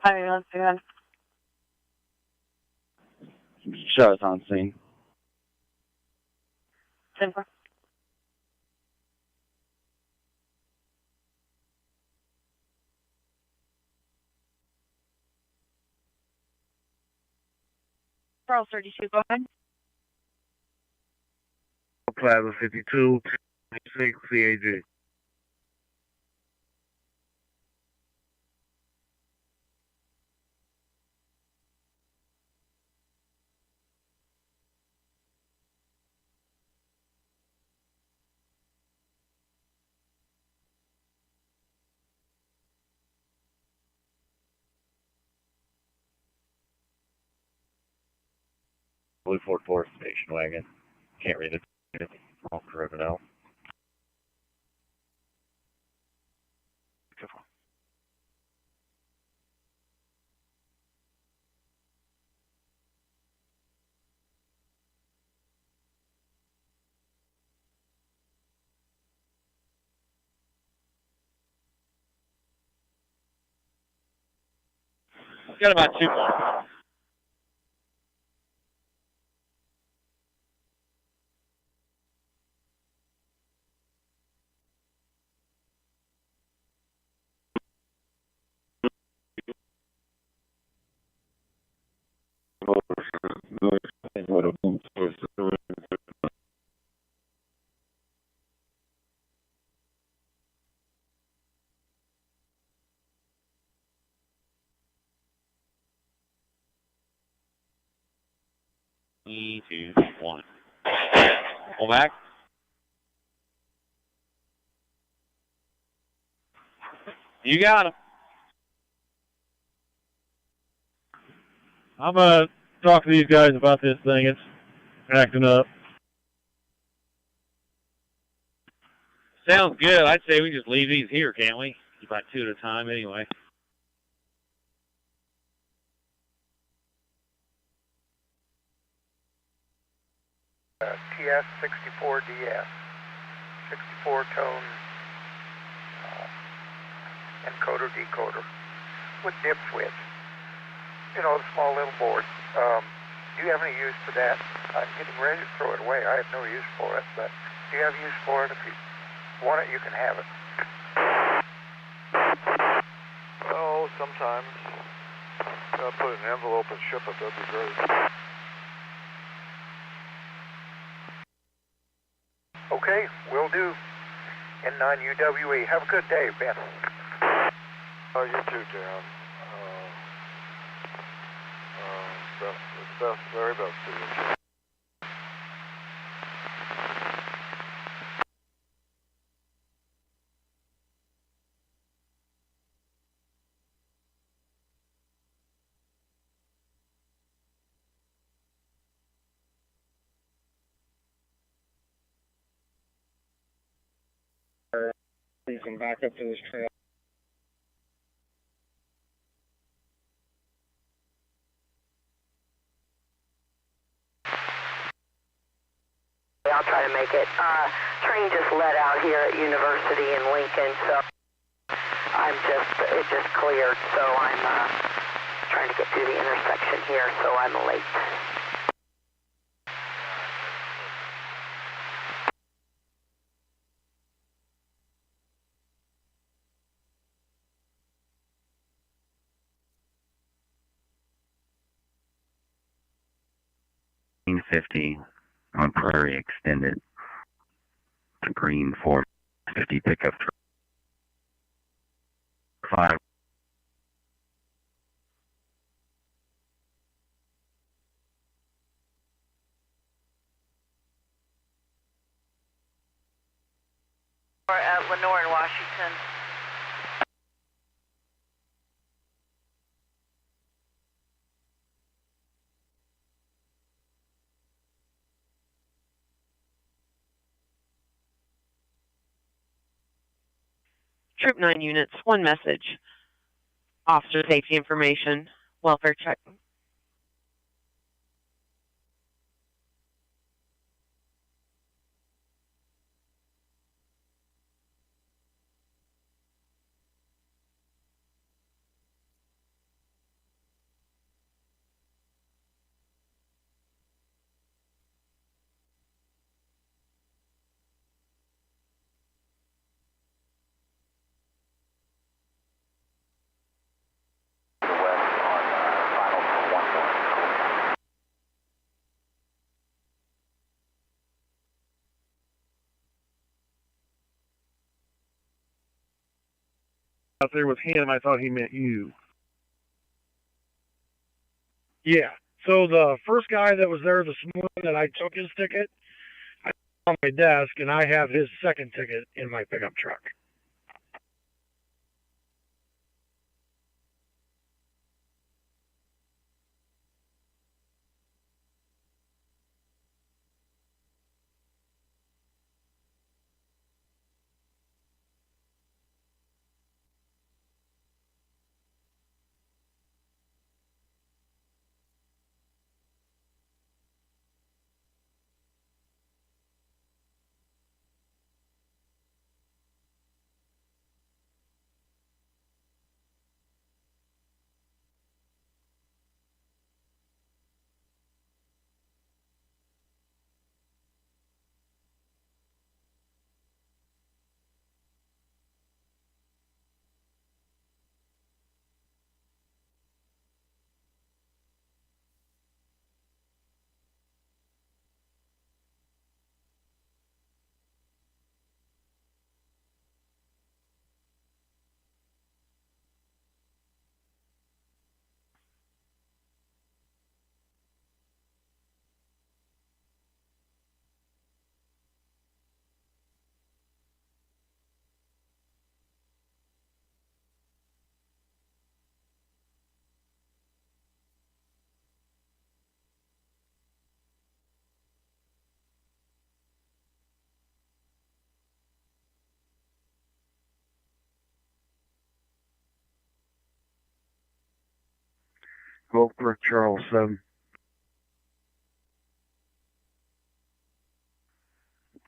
Let's do that. Shots on scene. 10-4. Charles 32, go ahead. Plaza 52, 6 CAG. Blue Ford Forest station wagon. Can't read it. It's all driven out. Got about 2 more. Three, two, one. Pull back. You got him. I'm gonna talk to these guys about this thing. It's acting up. Sounds good. I'd say we just leave these here, can't we? About 2 at a time anyway. TS 64DS, 64 tone encoder decoder with dip switch. You know, the small little board. Do you have any use for that? I'm getting ready to throw it away. I have no use for it, but do you have use for it? If you want it, you can have it. Oh, sometimes. Put it in an envelope and ship it. That'd be great. Okay, will do. N9UWE. Have a good day, Ben. Oh, you too, Dan. Best, very best to you. You can back up to this trail. I'll try to make it. Train just let out here at University in Lincoln, so it just cleared, so I'm trying to get through the intersection here, so I'm late. Green 50 on Prairie Extended. The green 450 pickup truck. 5. Or at Lenore in Washington. Troop 9 units, 1 message. Officer safety information, welfare check. out there with him, I thought he meant you. Yeah. So the first guy that was there this morning that I took his ticket, I on my desk, and I have his second ticket in my pickup truck. Gopher Charles 7.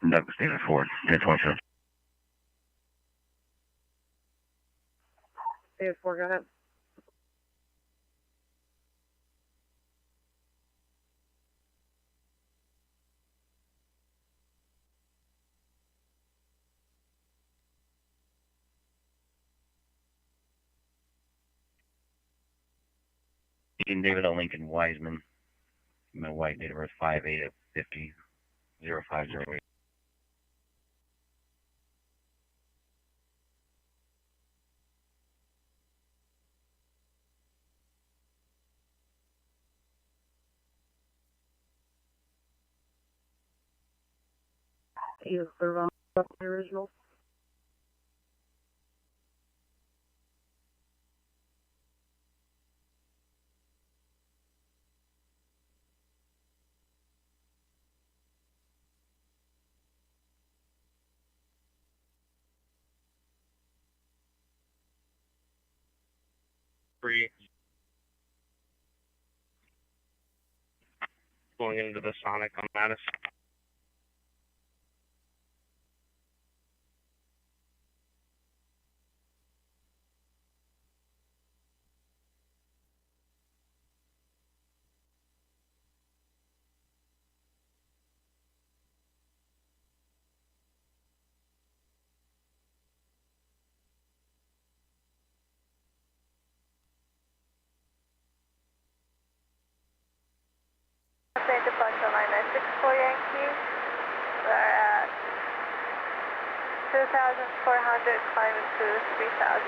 Douglas David Ford, 1027. David Ford, go ahead. Ian David L. Lincoln Wiseman. My white date of birth 5/8 of 50 0508. You serve on the original? Free. Going into the Sonic on Madison. Update departure line 964 Yankee. We're at 2,400, climbing to 3,000.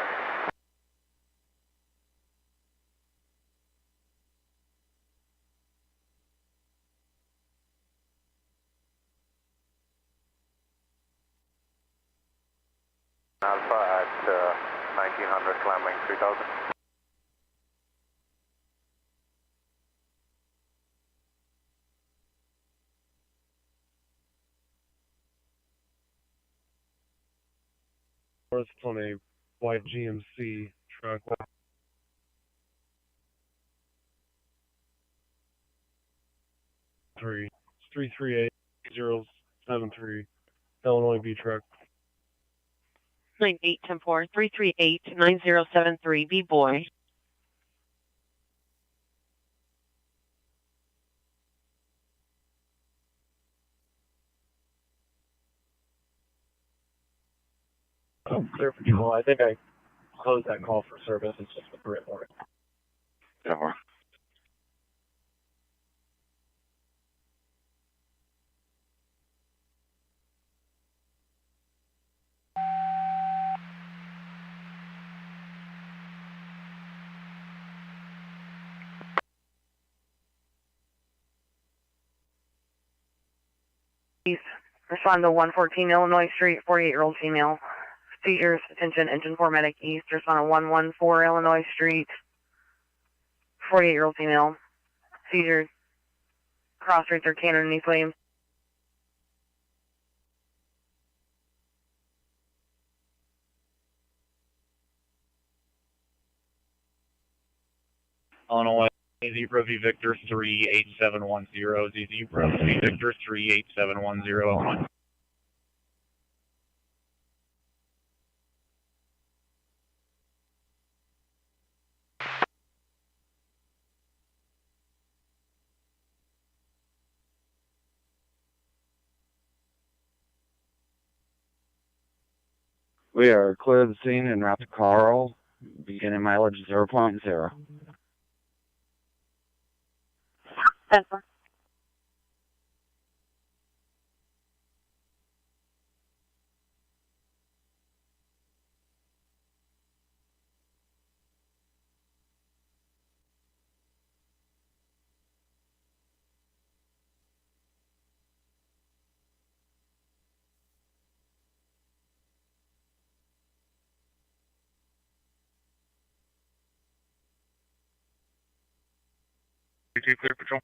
Alpha at 1900, climbing 3000. North on a white GMC truck. 338-073 Illinois B truck. 9810-4, 338-9073, B-Boy. Oh, clear for people. I think I closed that call for service. It's just a grid for it. Over. East. Respond to 114 Illinois Street, 48-year-old female. Seizures, attention, engine 4 medic east. Respond to 114 Illinois Street, 48-year-old female. Seizures, cross streets are Cannon and East Williams. Illinois, Zebra V Victor 38710, Zebra V Victor 38710, Illinois. We are clear of the scene and route to Carl, beginning mileage 0.0. Denver. Two clear patrol.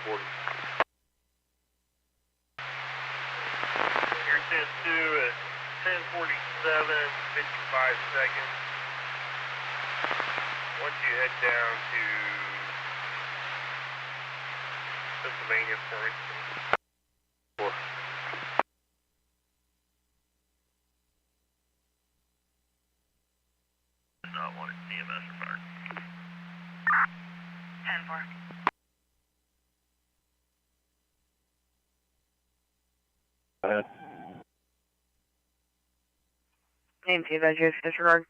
You're 10-2 at 10:47, 55 seconds. Once you head down to Pennsylvania, for instance. Not wanting CMS or fire. 10-4. Go ahead. Name to evacuate disregard.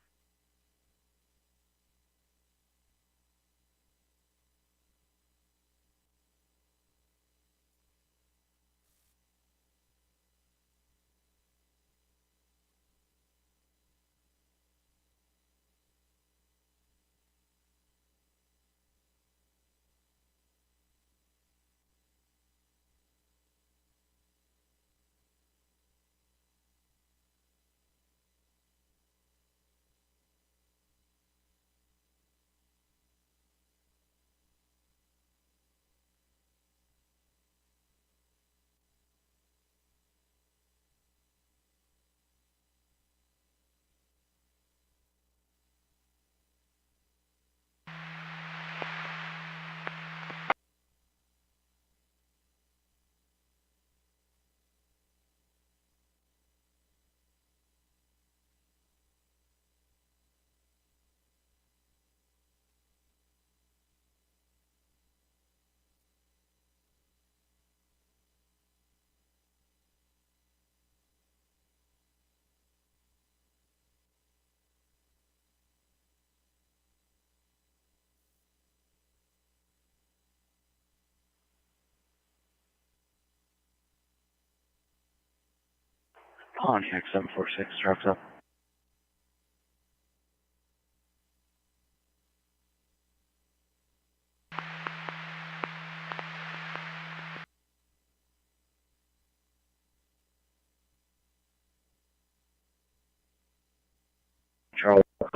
Pontiac 746, drops up.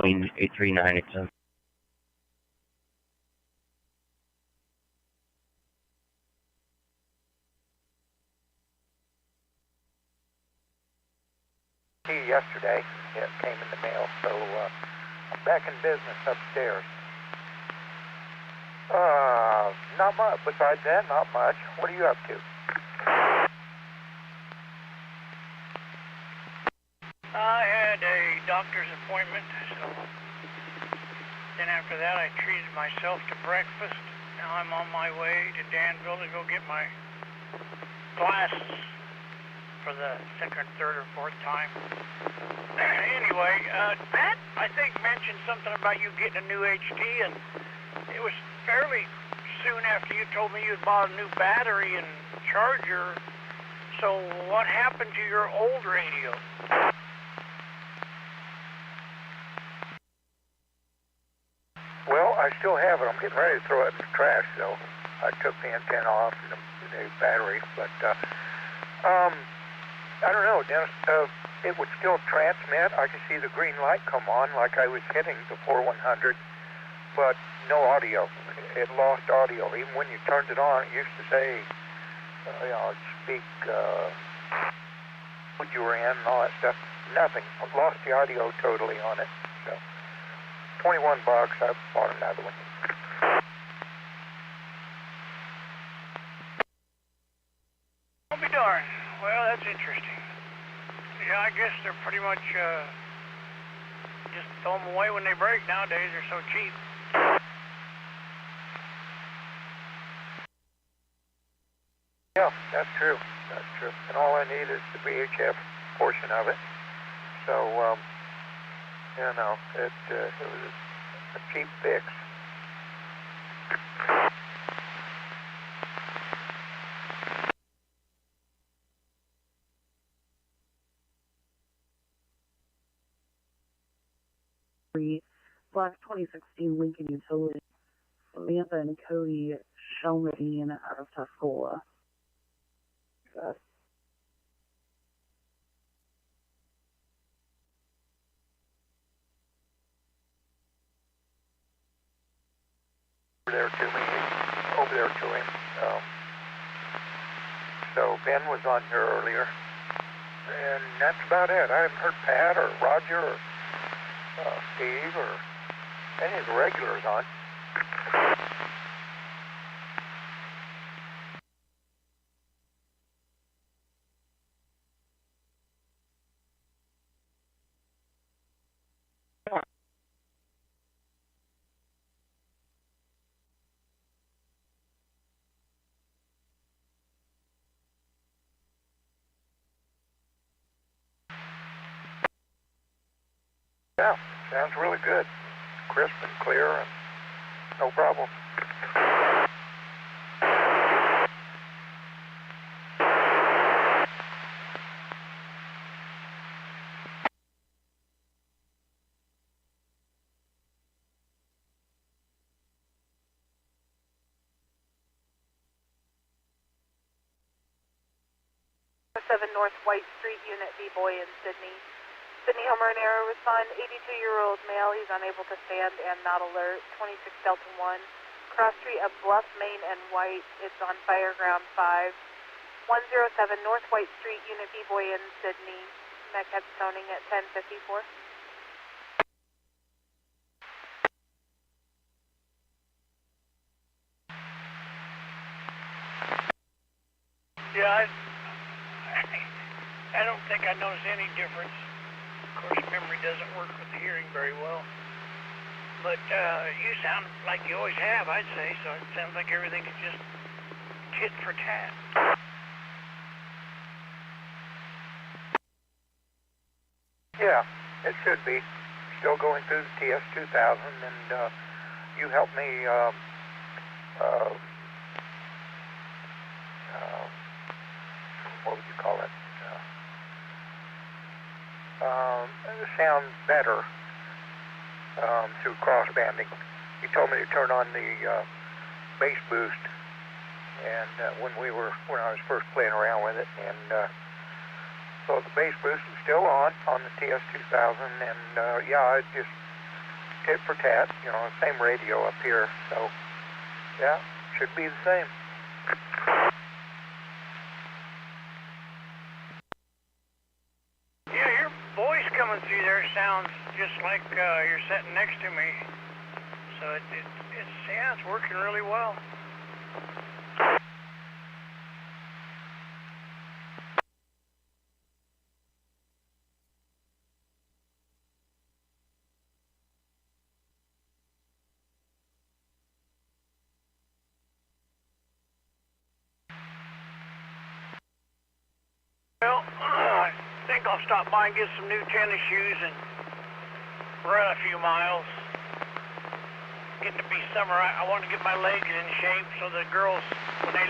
Champaign 83987. Yesterday, it came in the mail, so I'm back in business upstairs. Not much. Besides that, not much. What are you up to? I had a doctor's appointment, so then after that I treated myself to breakfast. Now I'm on my way to Danville to go get my glasses for the second, third, or fourth time. Anyway, Pat, I think, mentioned something about you getting a new HD, and it was fairly soon after you told me you had bought a new battery and charger. So what happened to your old radio? Well, I still have it. I'm getting ready to throw it in the trash, so I took the antenna off and the battery, but I don't know, Dennis. It would still transmit. I could see the green light come on like I was hitting the 4100, but no audio. It lost audio. Even when you turned it on, it used to say, speak what you were in and all that stuff. Nothing. I've lost the audio totally on it. So, $21. I bought another one. I'll be darned. Well, that's interesting. Yeah, I guess they're pretty much just throw them away when they break nowadays. They're so cheap. Yeah, that's true. That's true. And all I need is the VHF portion of it. So, it was a cheap fix. Black 2016 Lincoln Utility. Samantha and Cody Champaign out of Tuscola. Over there to him. So Ben was on here earlier, and that's about it. I haven't heard Pat or Roger or Steve or any of the regulars on. Yeah, sounds really good. Crisp and clear and no problem. North White Street, Unit B-Boy in Sydney. Sydney Homer and Arrow respond, 82-year-old male, he's unable to stand and not alert, 26 Delta 1. Cross Street of Bluff, Main and White, it's on Fireground 5. 107 North White Street, Unit B-Boy in Sydney. Meghead phoning at 1054. Yeah, I don't think I noticed any difference. Of course, memory doesn't work with the hearing very well. But you sound like you always have, I'd say, so it sounds like everything is just tit for tat. Yeah, it should be. Still going through the TS-2000, and you helped me what would you call it? Sound better through cross-banding. You told me to turn on the bass boost, and when I was first playing around with it, and so the bass boost is still on the TS-2000, and yeah, it just tit for tat, you know, same radio up here, so yeah, should be the same. Yeah, your voice coming through there sounds just like you're sitting next to me. So it's working really well. Well, I think I'll stop by and get some new tennis shoes and run a few miles. Getting to be summer, I want to get my legs in shape so the girls, when they,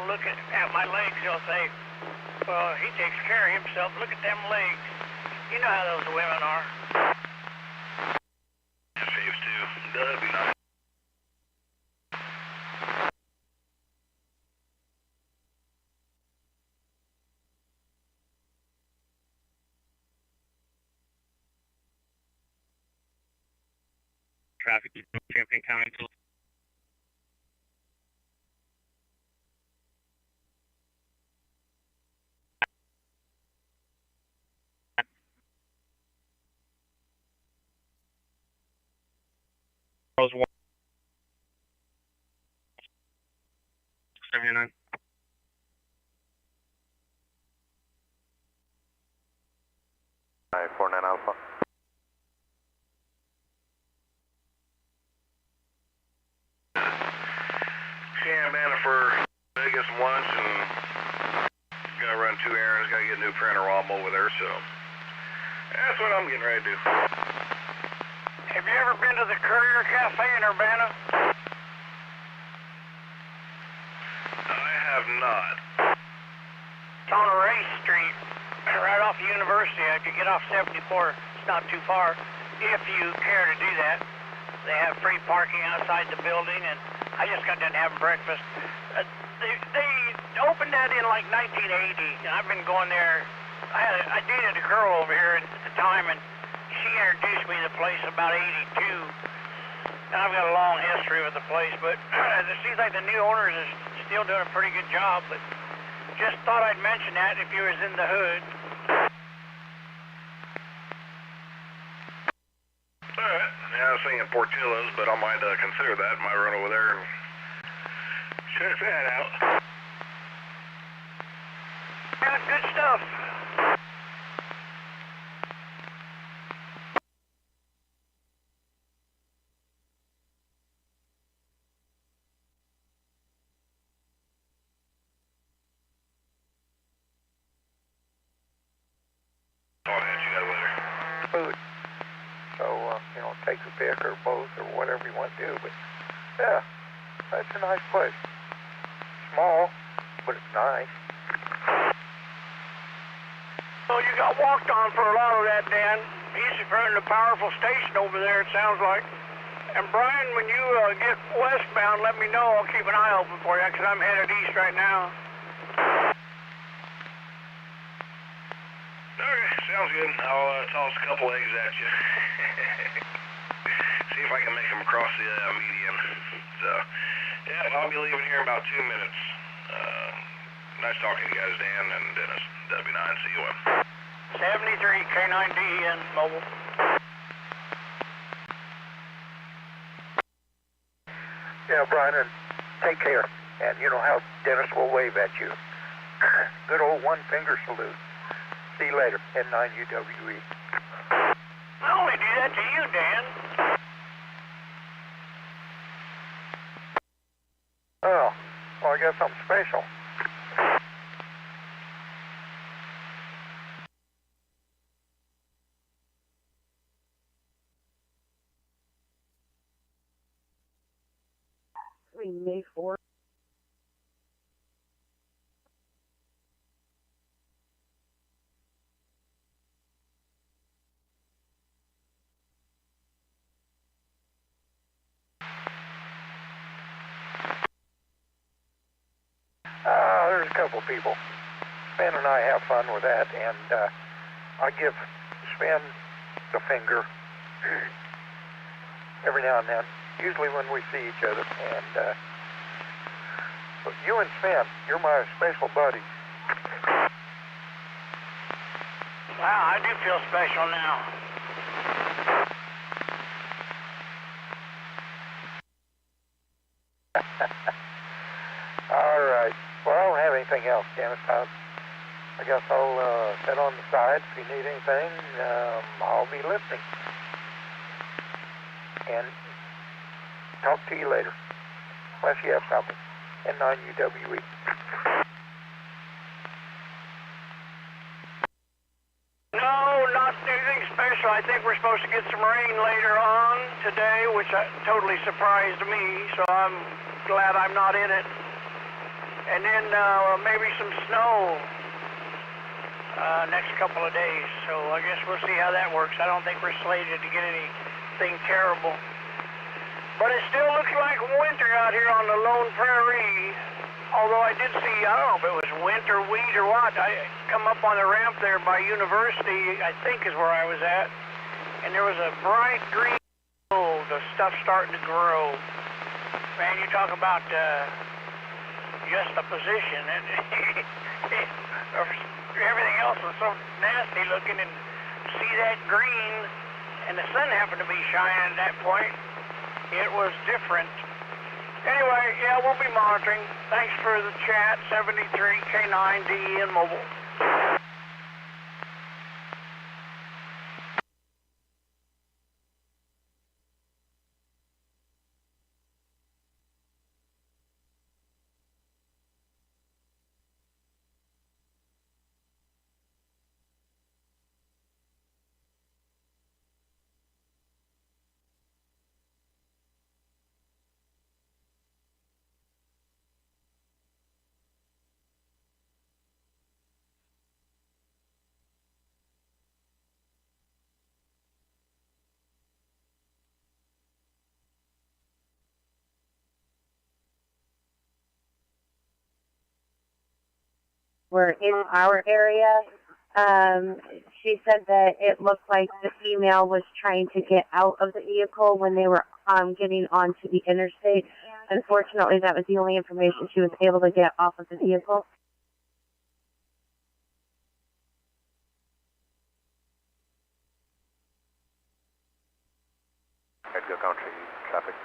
look at my legs, they'll say, well, he takes care of himself. Look at them legs. You know how those women are. Shaves too. That'd be nice. Traffic in Champaign County. Charles 79. All right, 49 Alpha. Yeah, man, for I get some lunch and gotta run 2 errands, gotta get a new printer while I'm over there, so that's what I'm getting ready to do. Have you ever been to the Courier Cafe in Urbana? I have not. It's on Race Street, right off the University. If you get off 74, it's not too far, if you care to do that. They have free parking outside the building, and I just got done having breakfast. They opened that in like 1980, and I've been going there. I dated a girl over here at the time, and she introduced me to the place about 82. And I've got a long history with the place, but it seems like the new owners is still doing a pretty good job. But just thought I'd mention that if you was in the hood. Alright, yeah, I was thinking Portillo's, but I might consider that. Might run over there and check that out. Yeah, good stuff. Food. So, take a pick or both or whatever you want to do. But, yeah, that's a nice place. Small, but it's nice. So you got walked on for a lot of that, Dan. He's running a powerful station over there, it sounds like. And Brian, when you get westbound, let me know. I'll keep an eye open for you, because I'm headed east right now. Okay, sounds good. I'll toss a couple eggs at you. See if I can make them across the median. So, yeah, I'll be leaving here in about 2 minutes. Nice talking to you guys, Dan and Dennis. W9, see you when. 73 K9D in mobile. Yeah, Brian, and take care. And you know how Dennis will wave at you. Good old one-finger salute. See you later, N9UWE. I only do that to you, Dan. Oh, well, I got something special. May 4th. There's a couple people. Sven and I have fun with that, and I give Sven the finger every now and then, usually when we see each other. And but you and Sven, you're my special buddies. Wow, I do feel special now. All right. Well, I don't have anything else, Dennis. I guess I'll sit on the side. If you need anything, I'll be listening. And talk to you later. Unless you have something. N9UWE. No, not anything special. I think we're supposed to get some rain later on today, which totally surprised me, so I'm glad I'm not in it. And then maybe some snow next couple of days, so I guess we'll see how that works. I don't think we're slated to get anything terrible. But it still looks like winter out here on the Lone Prairie. Although I did see, I don't know if it was winter wheat or what. I come up on the ramp there by University, I think is where I was at. And there was a bright green field of stuff starting to grow. Man, you talk about just the position. And everything else was so nasty looking, and see that green, and the sun happened to be shining at that point. It was different. Anyway, yeah, we'll be monitoring. Thanks for the chat, 73K9DE and mobile. Were in our area. She said that it looked like the female was trying to get out of the vehicle when they were getting onto the interstate. Unfortunately, that was the only information she was able to get off of the vehicle. Edgar Country traffic.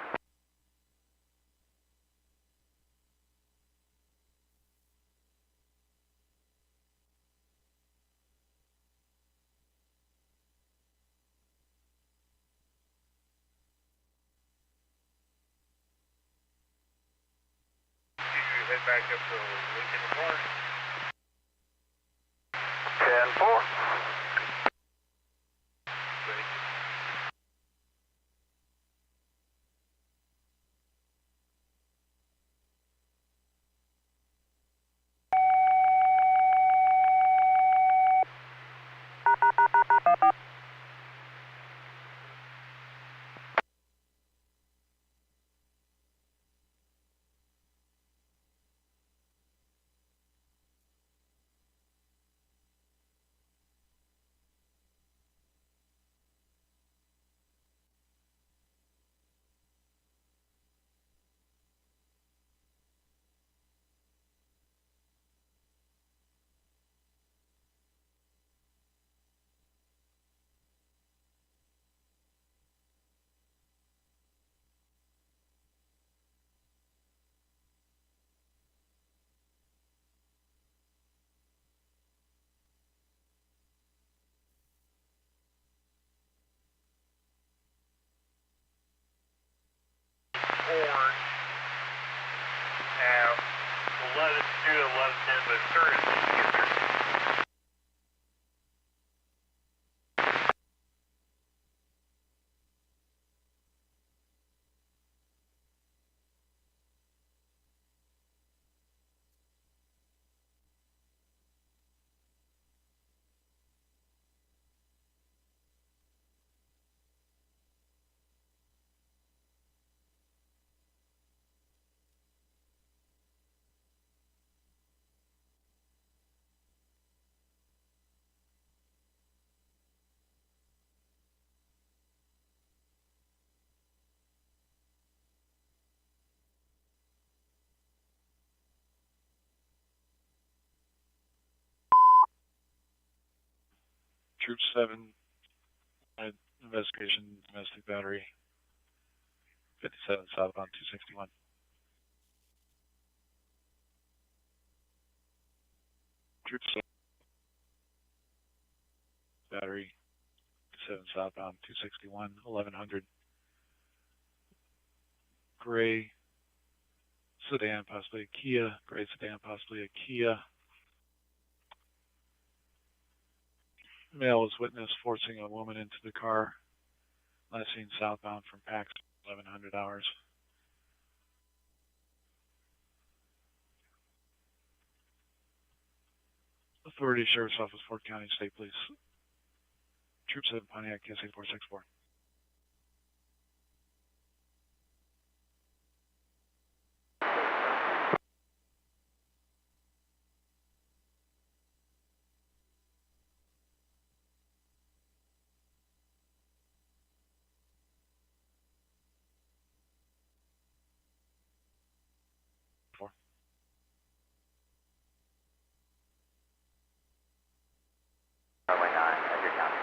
Head back up to Lincoln Park. 10-4. Horn. Now, we'll let it do 1110, but currently, Troop 7, investigation, domestic battery, 57 southbound 261. Troop 7, battery, 7 southbound 261, 1100. Gray sedan, possibly a Kia. Gray sedan, possibly a Kia. Male was witnessed forcing a woman into the car. Last seen southbound from PAX, 1100 hours. Authority, Sheriff's Office, Fort County, State Police. Troop 7, Pontiac, KSA 464. Runway 9, at your county.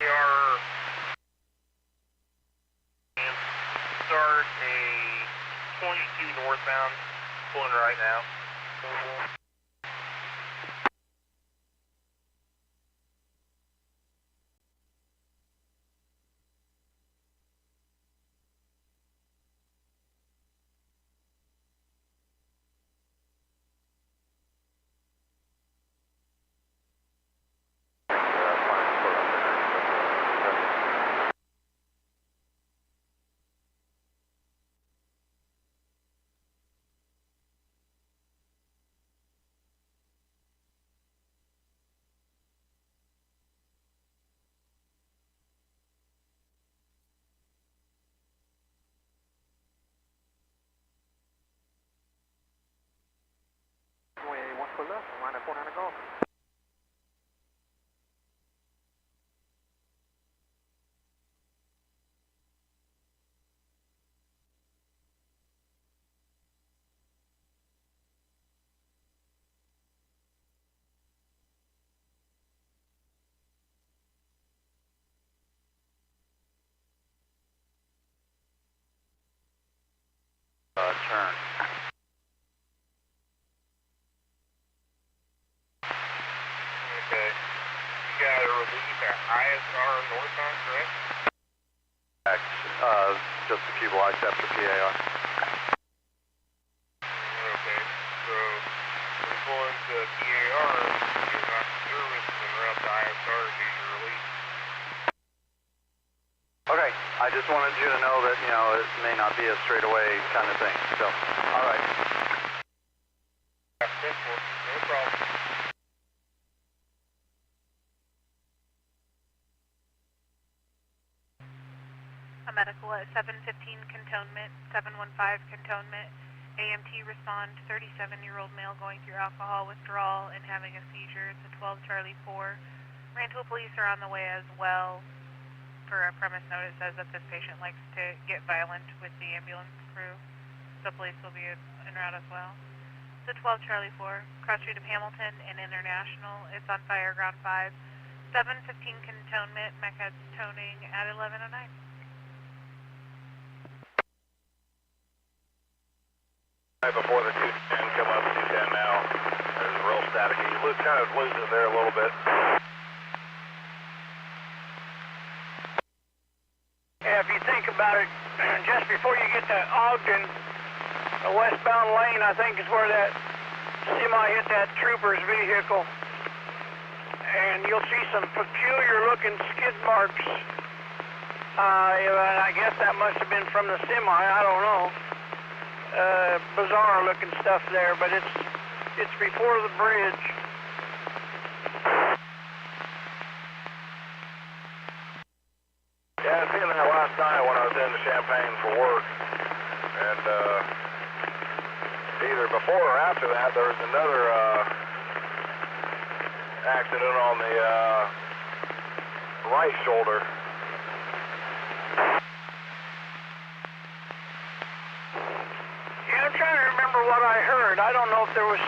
We are and start a 22 northbound, pulling right now. One foot left, line at 400 golf. Turn. Okay. You got a relief at ISR northbound, correct? Just a few blocks after PAR. Okay. So, when you pull into PAR, you're not service and route to ISR to do your relief. Okay, I just wanted you to know that, you know, it may not be a straightaway kind of thing, so, alright. No problem. A medical at 715 Cantonment, 715 Cantonment. AMT respond, 37-year-old male going through alcohol withdrawal and having a seizure. It's a 12 Charlie 4. Rantoul police are on the way as well. For a premise note, it says that this patient likes to get violent with the ambulance crew. So police will be en route as well. So 12 Charlie 4, cross street of Hamilton and International. It's on fire, ground 5. 715 Cantonment, Mechad's toning at 11:09. Right before the 210, come up 210 now. There's a real static. You kind of lose it there a little bit. Yeah, if you think about it, just before you get to Ogden, the westbound lane, I think, is where that semi hit that trooper's vehicle. And you'll see some peculiar-looking skid marks. I guess that must have been from the semi, I don't know. Bizarre-looking stuff there, but it's before the bridge. Yeah, I seen that last night when I was in the Champaign for work, and either before or after that, there was another accident on the right shoulder. Yeah, I'm trying to remember what I heard. I don't know if there was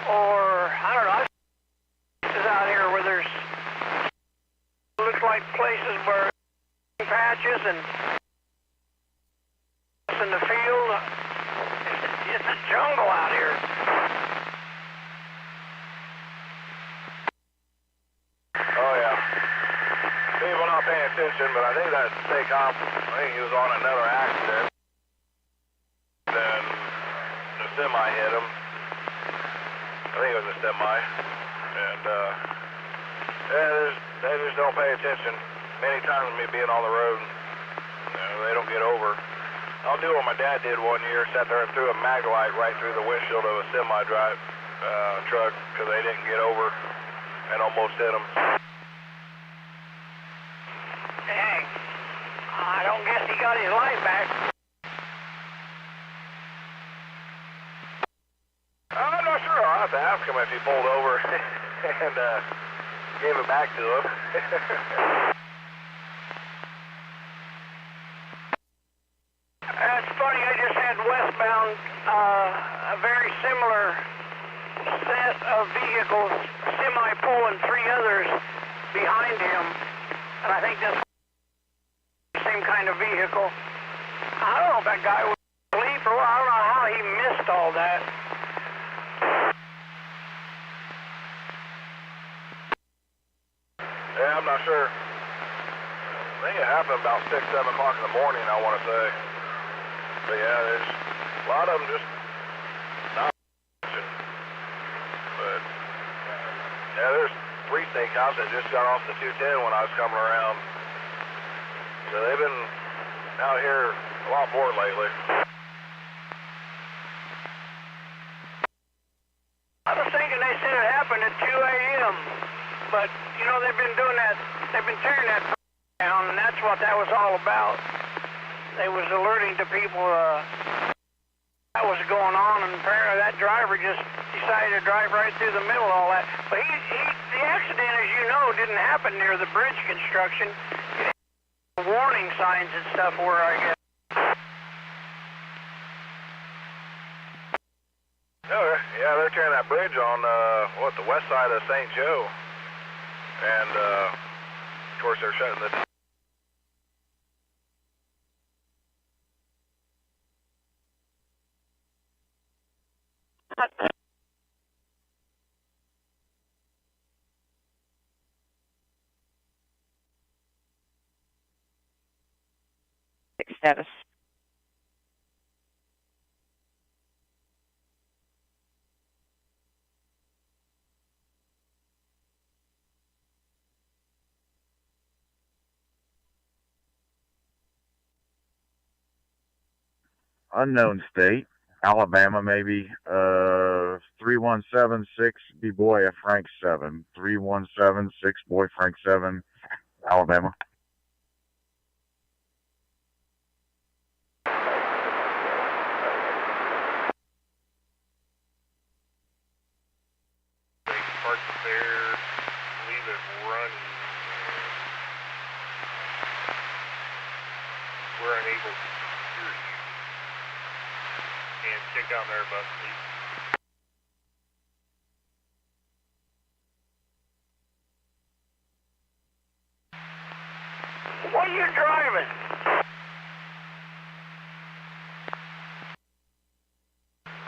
or I don't know. Places out here where there's looks like places where patches and in the field. It's a jungle out here. Oh yeah. People not paying attention, but I think that state cop, I think he was on another accident. Then the semi hit him. I think it was a semi. And they just don't pay attention. Many times me being on the road, they don't get over. I'll do what my dad did one year, sat there and threw a maglite right through the windshield of a semi-drive truck because they didn't get over and almost hit them. Dang. I don't guess he got his life back. I'm not sure. I'll have to ask him if he pulled over and gave it back to him. That's funny. I just had westbound a very similar set of vehicles, semi pulling three others behind him, and I think that's the same kind of vehicle. I don't know if that guy was asleep or what. I don't know how he missed all that. Yeah, I'm not sure. I think it happened about 6, 7 o'clock in the morning, I want to say. But yeah, there's a lot of them just not watching. But yeah, there's 3 state cops that just got off the 210 when I was coming around. So they've been out here a lot more lately. I was thinking they said it happened at 2 a.m., but you know they've been doing that. They've been tearing that down, and that's what that was all about. They was alerting to people that was going on, and apparently that driver just decided to drive right through the middle of all that. But the accident, as you know, didn't happen near the bridge construction. It had warning signs and stuff were, I guess. No, yeah, they're tearing that bridge on the west side of St. Joe, and of course they're shutting the. Status. Unknown state. Alabama, maybe. 3176 B boy Frank 7. 3176 boy Frank 7. Alabama. Parked there, leave it running. We're unable to hear you. And check down there, bus, please. What are you driving?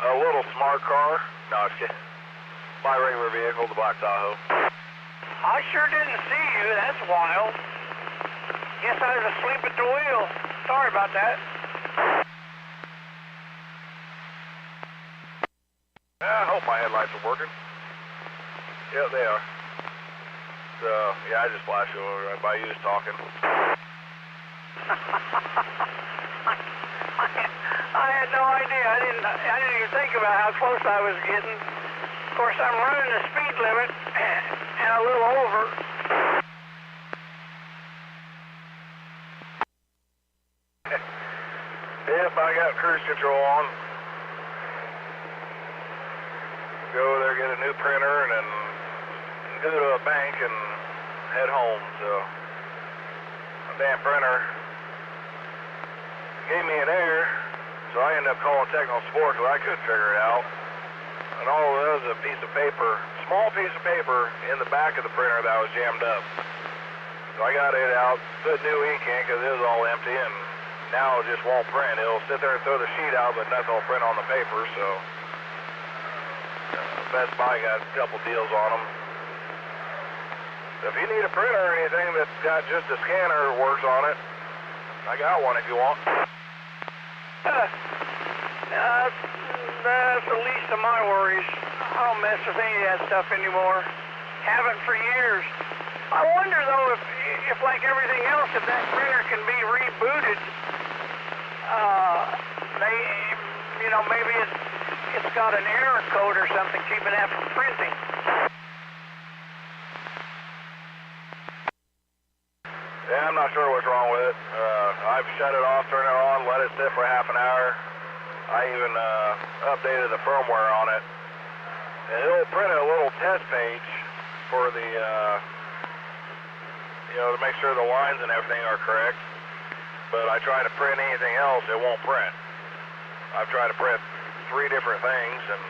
A little smart car. No, it's just my regular vehicle, the Black Tahoe. I sure didn't see you. That's wild. Guess I was asleep at the wheel. Sorry about that. I hope my headlights are working. Yeah, they are. So, yeah, I just flashed over right by you just talking. I had no idea. I didn't even think about how close I was getting. Of course, I'm running the speed limit and a little over. I got cruise control on. Go over there, get a new printer, and then go to a bank and head home. So, a damn printer gave me an error, so I ended up calling Technical Support because I couldn't figure it out. And all it was a piece of paper, small piece of paper in the back of the printer that was jammed up. So I got it out, put new ink in because it was all empty, and now it just won't print. It'll sit there and throw the sheet out, but nothing will print on the paper. So Best Buy got a couple deals on them. If you need a printer or anything that's got just a scanner that works on it, I got one if you want. That's the least of my worries. I don't mess with any of that stuff anymore. Haven't for years. I wonder though if like everything else, if that printer can be rebooted. Maybe it's got an error code or something keeping that from printing. Yeah, I'm not sure what's wrong with it. I've shut it off, turned it on, let it sit for half an hour. I even updated the firmware on it. And it'll print a little test page for the, to make sure the lines and everything are correct. But I try to print anything else, it won't print. I've tried to print 3 different things, and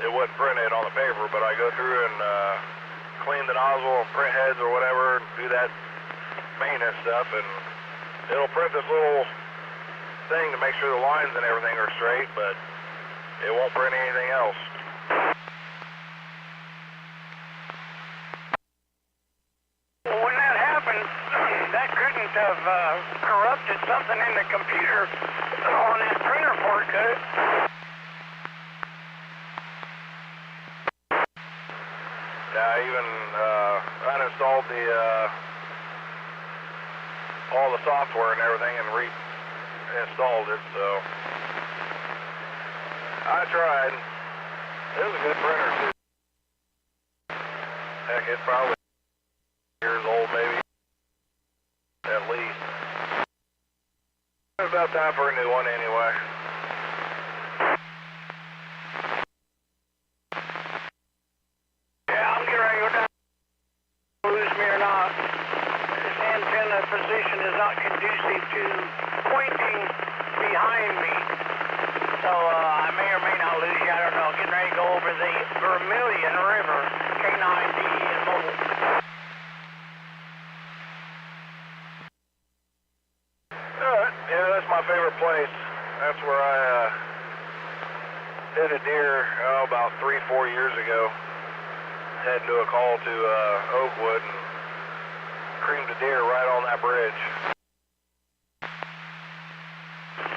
it wouldn't print it on the paper, but I go through and clean the nozzle and print heads or whatever, and do that maintenance stuff, and it'll print this little thing to make sure the lines and everything are straight, but it won't print anything else. Well, when that happened, that couldn't have corrupted something in the computer on that printer port, could it? Yeah, I even uninstalled all the software and everything and reinstalled it, so I tried. It was a good printer, too. Heck, it's probably years old, maybe, at least. It's about time for a new one anyway. Yeah, I'm getting ready to go down. Lose me or not. This antenna position is not conducive to pointing behind me. So I may or may not lose you. I don't know. Getting ready to go over the Vermilion River, K9D in mobile. Yeah, that's my favorite place. That's where I hit a deer about 3-4 years ago. Heading to a call to Oakwood and creamed a deer right on that bridge.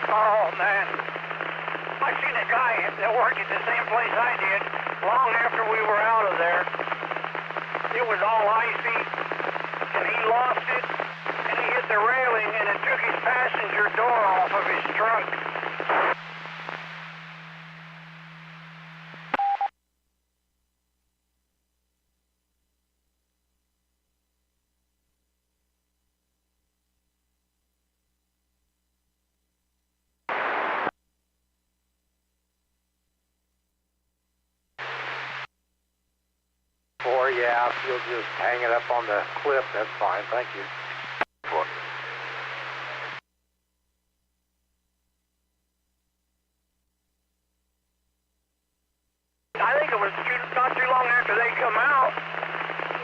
Oh, man. I seen a guy that worked at the same place I did long after we were out of there. It was all icy, and he lost it, and he hit the railing, and it took his passenger door off of his truck. Or, yeah, if you'll just hang it up on the clip, that's fine. Thank you. I think it was not too long after they come out.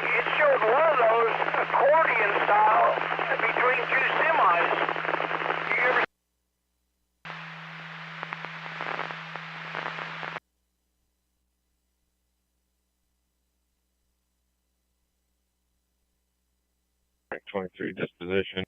It showed one of those accordion style between 2 semis. You ever? Track 23 disposition.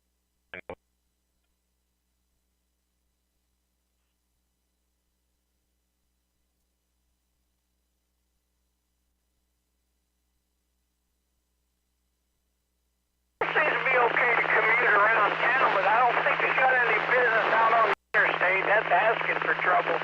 Seems to be okay to commute around town, but I don't think he's got any business out on the interstate. That's asking for trouble.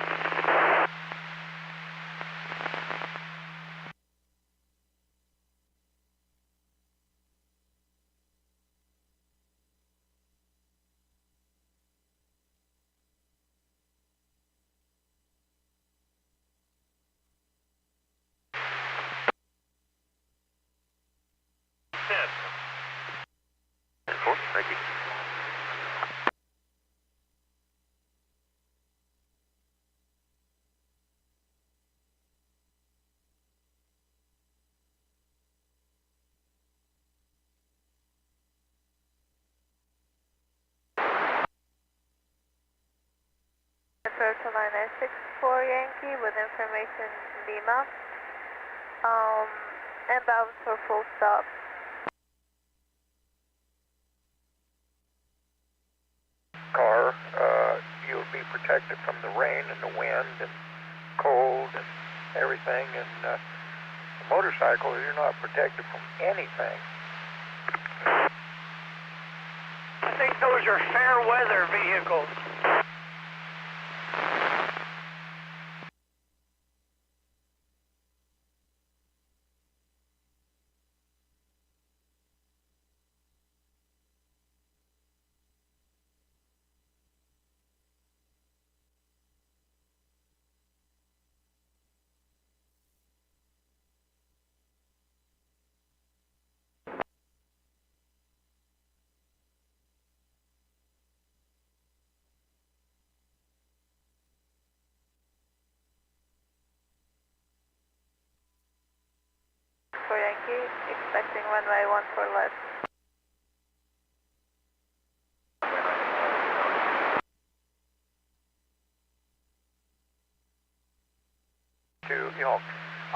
approach to line 964 Yankee with information Lima. Inbound for full stop. Car, you'll be protected from the rain and the wind and cold and everything, and the motorcycle, you're not protected from anything. I think those are fair weather vehicles. For Yankee, expecting runway 14 left.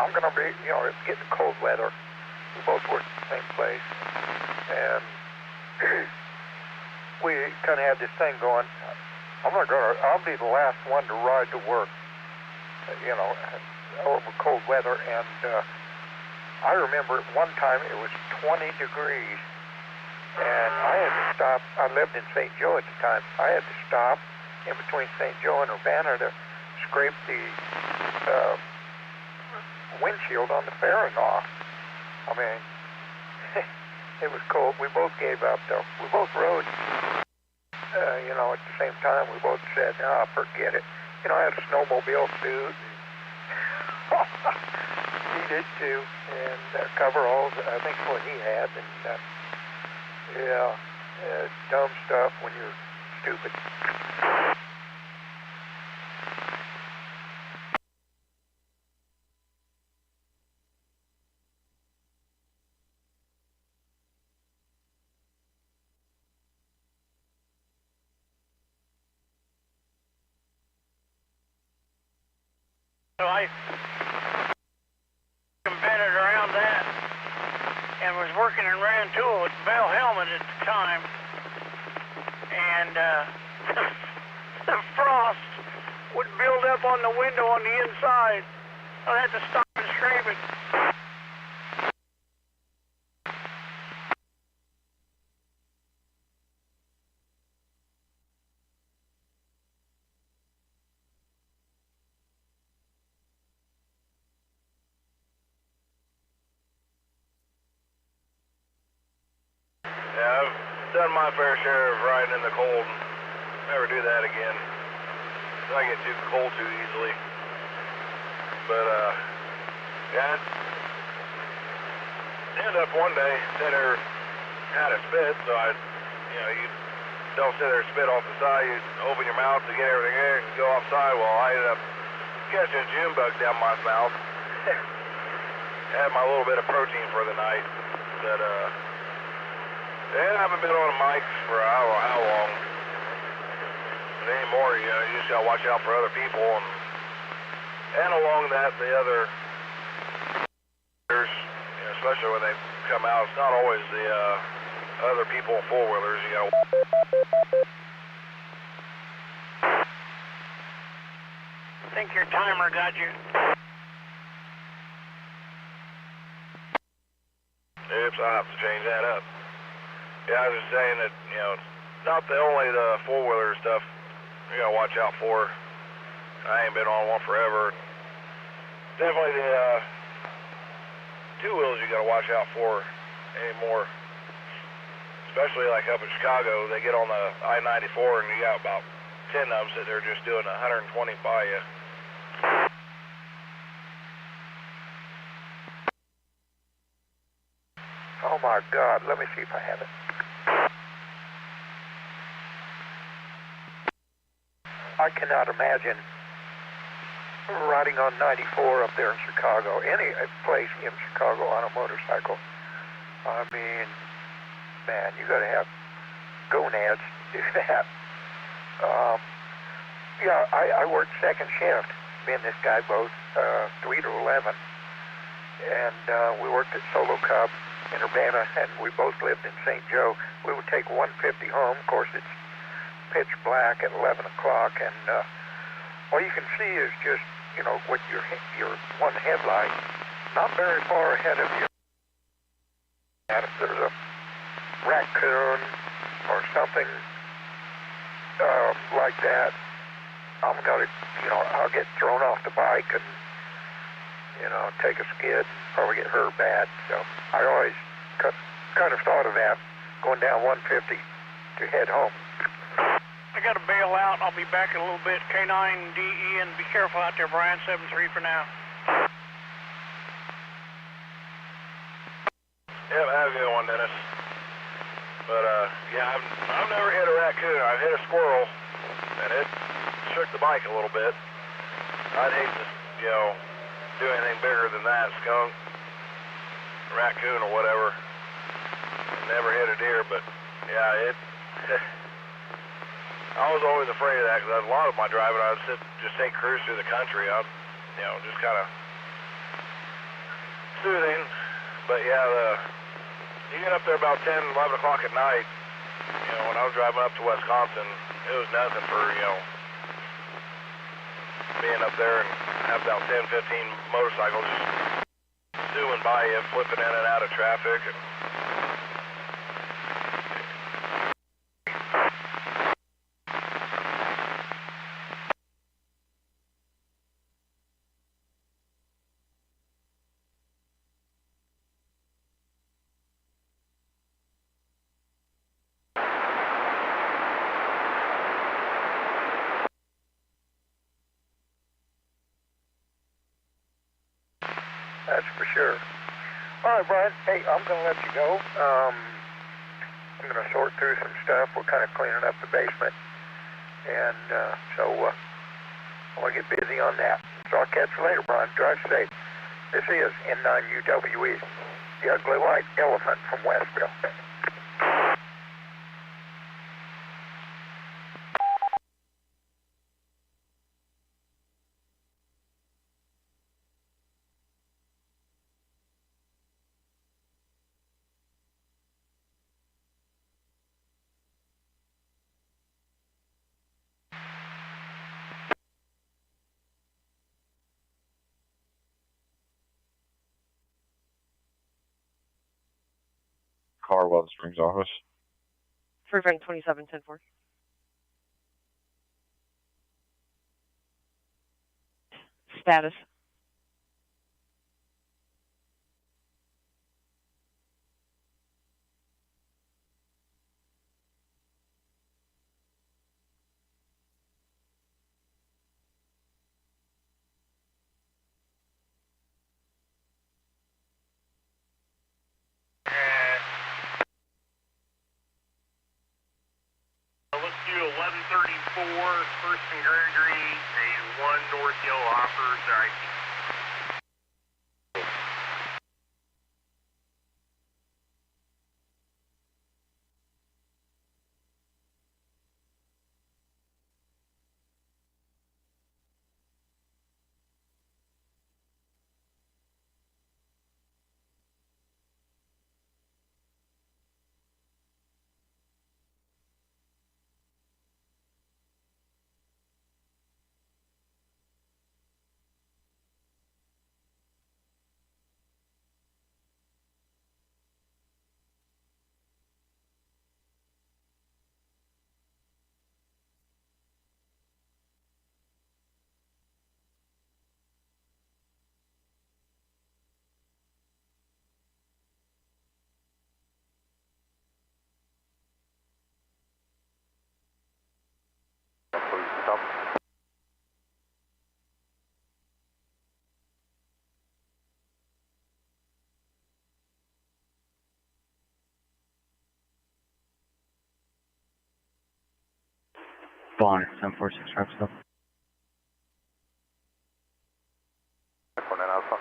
I'm going to be, it's getting cold weather. We both work at the same place. And we kind of had this thing going. I'll be the last one to ride to work, over cold weather. And I remember at one time it was 20 degrees. And I had to stop. I lived in St. Joe at the time. I had to stop in between St. Joe and Urbana to scrape the windshield on the fairing off. I mean, it was cold. We both gave up, though. We both rode, at the same time. We both said, "No, forget it." I had a snowmobile suit. He did too, and coveralls. I think is what he had, and dumb stuff when you're stupid. So I embedded around that and was working in Rantoul with Bell Helmet at the time. And the frost would build up on the window on the inside. I'd have to stop and scrape it. Yeah, I've done my fair share of riding in the cold. Never do that again. I get too cold too easily. But, yeah, end up one day, sit there, had a spit, so you don't sit there and spit off the side, you open your mouth to get everything in and go offside. Well, I ended up catching a June bug down my mouth. Had my little bit of protein for the night. But, I haven't been on a mic for I don't know how long. But anymore, you just gotta watch out for other people, and along that, the other, especially when they come out, it's not always the other people in four-wheelers. You gotta. I think your timer got you. Oops, I'll have to change that up. Yeah, I was just saying that, not only the four-wheeler stuff you gotta watch out for. I ain't been on one forever. Definitely the two-wheels you gotta watch out for anymore. Especially like up in Chicago, they get on the I-94 and you got about 10 of them sitting there just doing 120 by you. Oh my God, let me see if I have it. I cannot imagine riding on 94 up there in Chicago, any place in Chicago on a motorcycle. I mean, man, you gotta have gonads to do that. Yeah, I worked second shift. Me and this guy both, 3 to 11. And we worked at Solo Cub in Urbana, and we both lived in St. Joe. We would take 150 home. Of course, it's pitch black at 11 o'clock, and all you can see is just, you know, with your one headlight, not very far ahead of you. And if there's a raccoon or something like that, I'm gonna, you know, I'll get thrown off the bike and, you know, take a skid and probably get hurt bad. So I always kind of thought of that, going down 150 to head home. I got to bail out. I'll be back in a little bit. K9DE, and be careful out there, Brian. 7-3 for now. Yep, have a good one, Dennis. But, yeah, I've never hit a raccoon. I've hit a squirrel, and it shook the bike a little bit. I'd hate to, you know, do anything bigger than that. Skunk, raccoon, or whatever. Never hit a deer, but, yeah, it... I was always afraid of that, because a lot of my driving, I would just take cruise through the country. I'd, you know, just kind of soothing. But yeah, you get up there about 10, 11 o'clock at night. You know, when I was driving up to Wisconsin, it was nothing for, you know, being up there and have about 10, 15 motorcycles just zooming by you, flipping in and out of traffic. And That's for sure. All right, Brian. Hey, I'm going to let you go. I'm going to sort through some stuff. We're kind of cleaning up the basement. And so I want to get busy on that. So I'll catch you later, Brian. Drive safe. This is N9UWE, the ugly white elephant from Westville. Car Welding Springs office. Free Frank 27-10-4. Status. Let's do 1134, First and Gregory, a 1 North Yellow offers IP. Bonnet, 746 Rapsville. Alpha.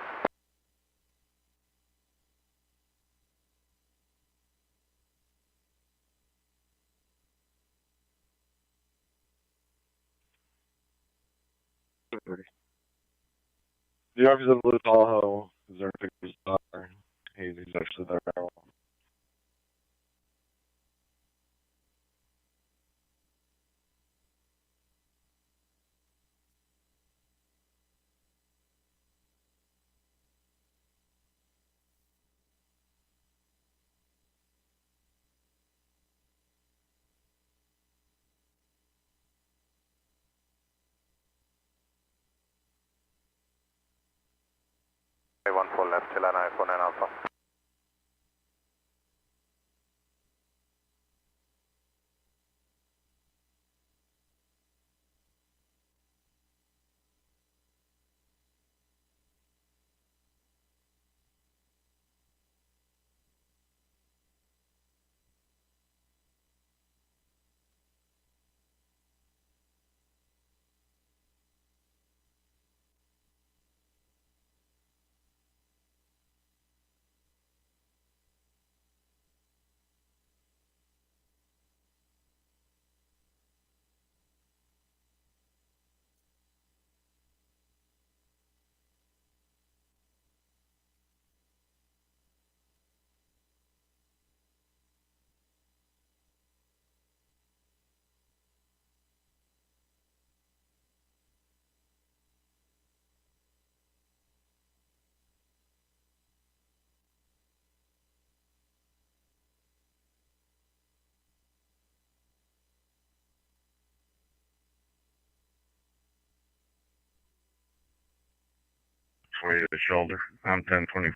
The officer of Blue Tahoe, is there a picture star? He's actually there now. One full left, till an iPhone and Alpha. Way to the shoulder. I'm 1024.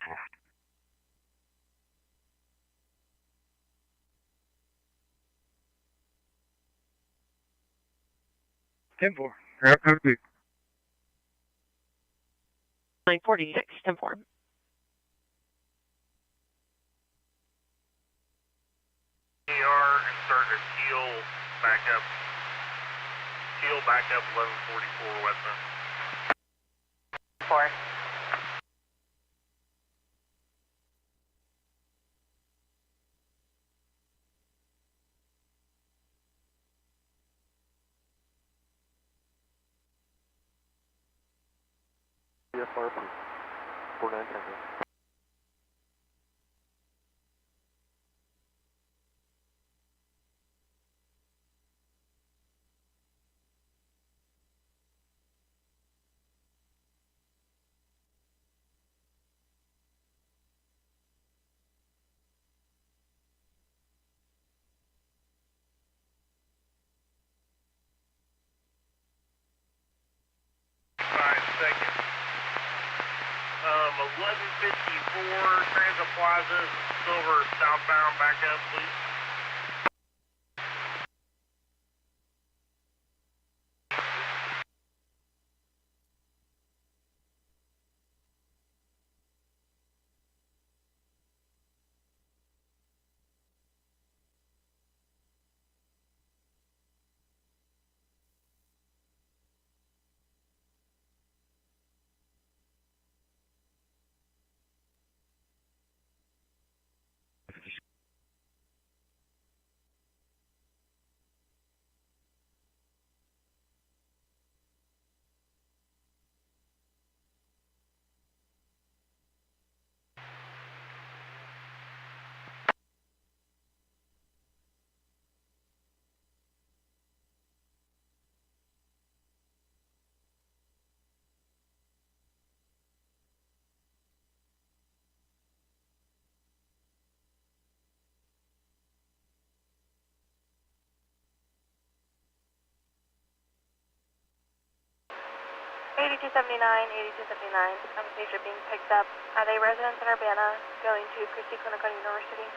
Ten four. Yep, that's good. 946, 10-4. And starting to teal back up 1144 Western. 4. CFRP, 4910. Seconds. 1154 Transit Plaza, Silver southbound, back up, please. Eighty-two 79, 8279. I'm patient being picked up at a residence in Urbana going to Christie Clinical University.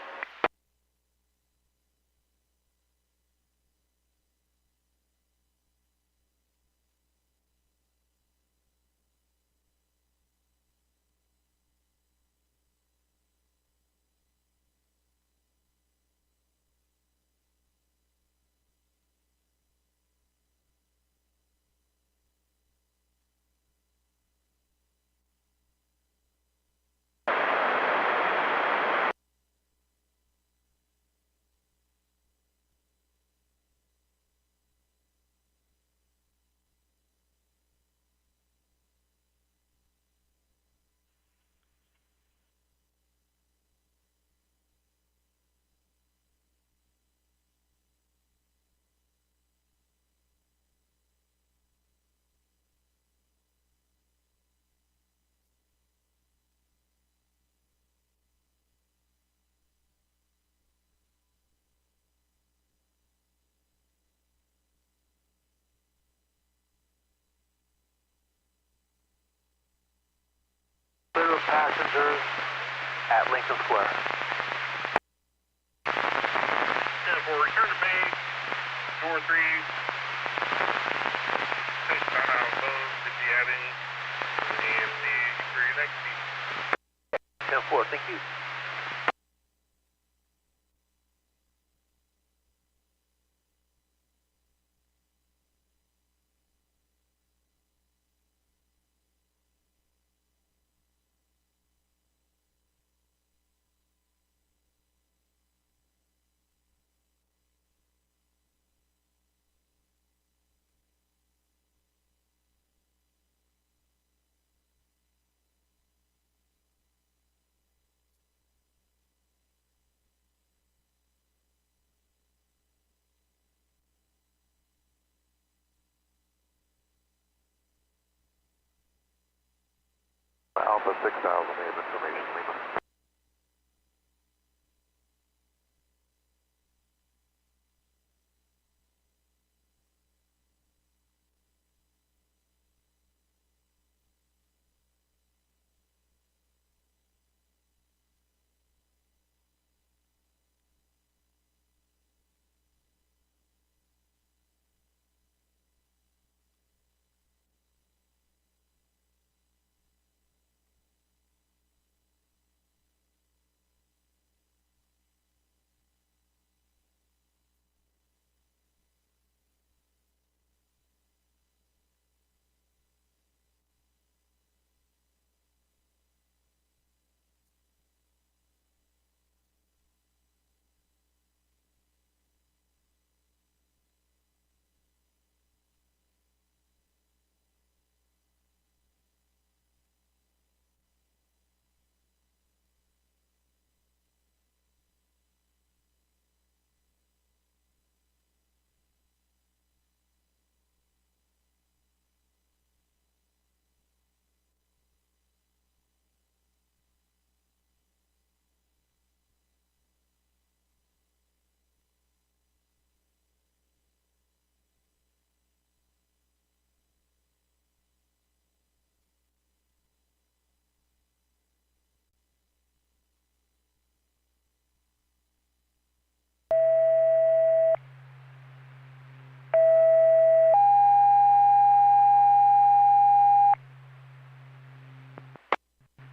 Clear of passengers at Lincoln Square. 10-4, return to base. Door 3. Station on out phone, city heading. And the crew next seat. 10-4, thank you. Alpha 6000, we have information, Lima.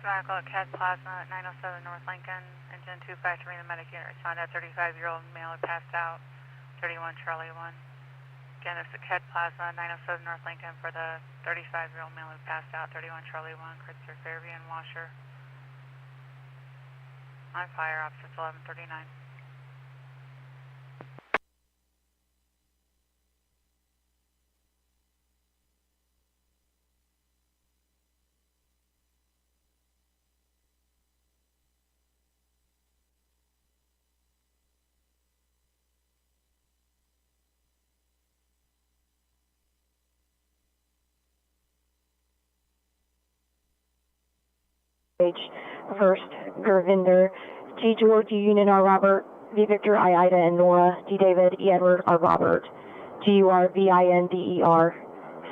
Vehicle at CAD Plaza at 907 North Lincoln, engine 253 in the medic unit. Respond that 35-year-old male had passed out, 31 Charlie 1. Again, it's at CAD Plaza, 907 North Lincoln for the 35-year-old male who passed out, 31 Charlie 1, Kritzer, Fairview, and Washer. On fire, officers 1139. First, Gurvinder, G. George, U. Union, R. Robert, V. Victor, I. Ida, and Nora, D. David, E. Edward, R. Robert, G-U-R-V-I-N-D-E-R,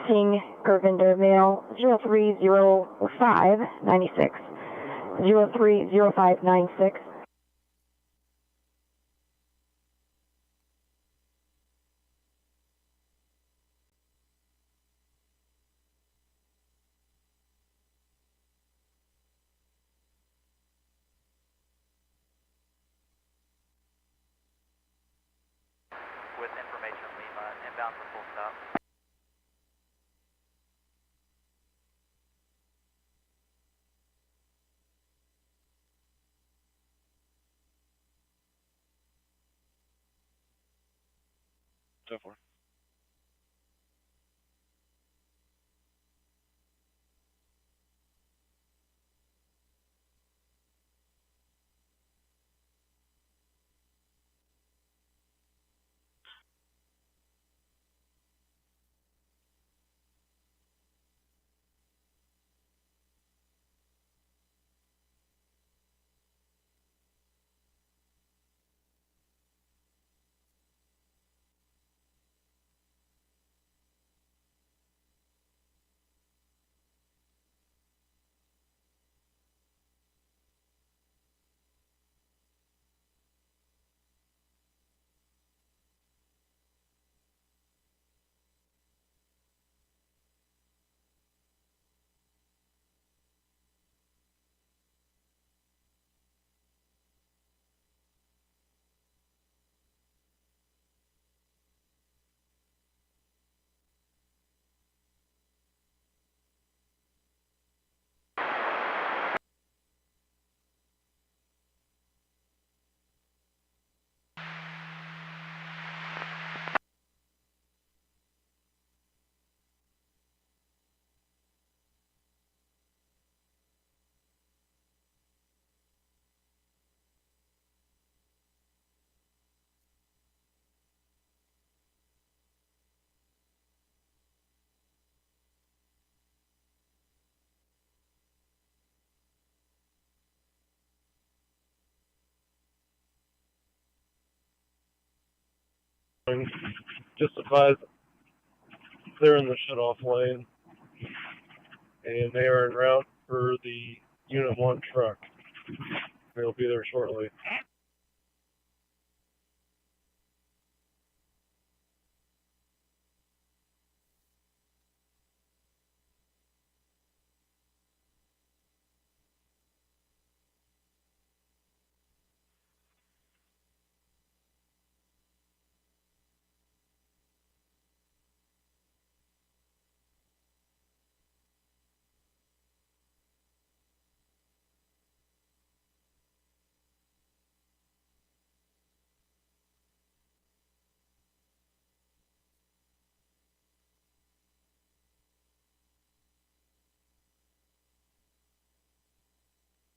Singh, Gurvinder, male, 030596, 030596. With information, Lima, inbound for full stop. So forth. Just advised they're in the shut-off lane, and they are en route for the Unit 1 truck. They'll be there shortly.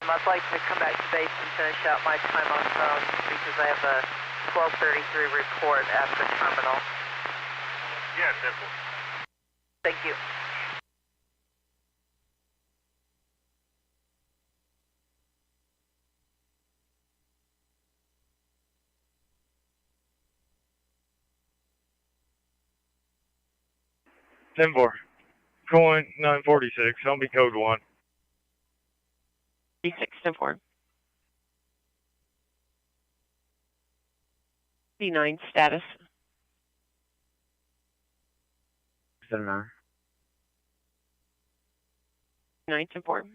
I'd like to come back to base and finish out my time on phone because I have a 12:33 report at the terminal. Yeah, simple. Thank you. Ten four. Going 946. I'll be code 1. 36-4. D9 status. 79. 9-4.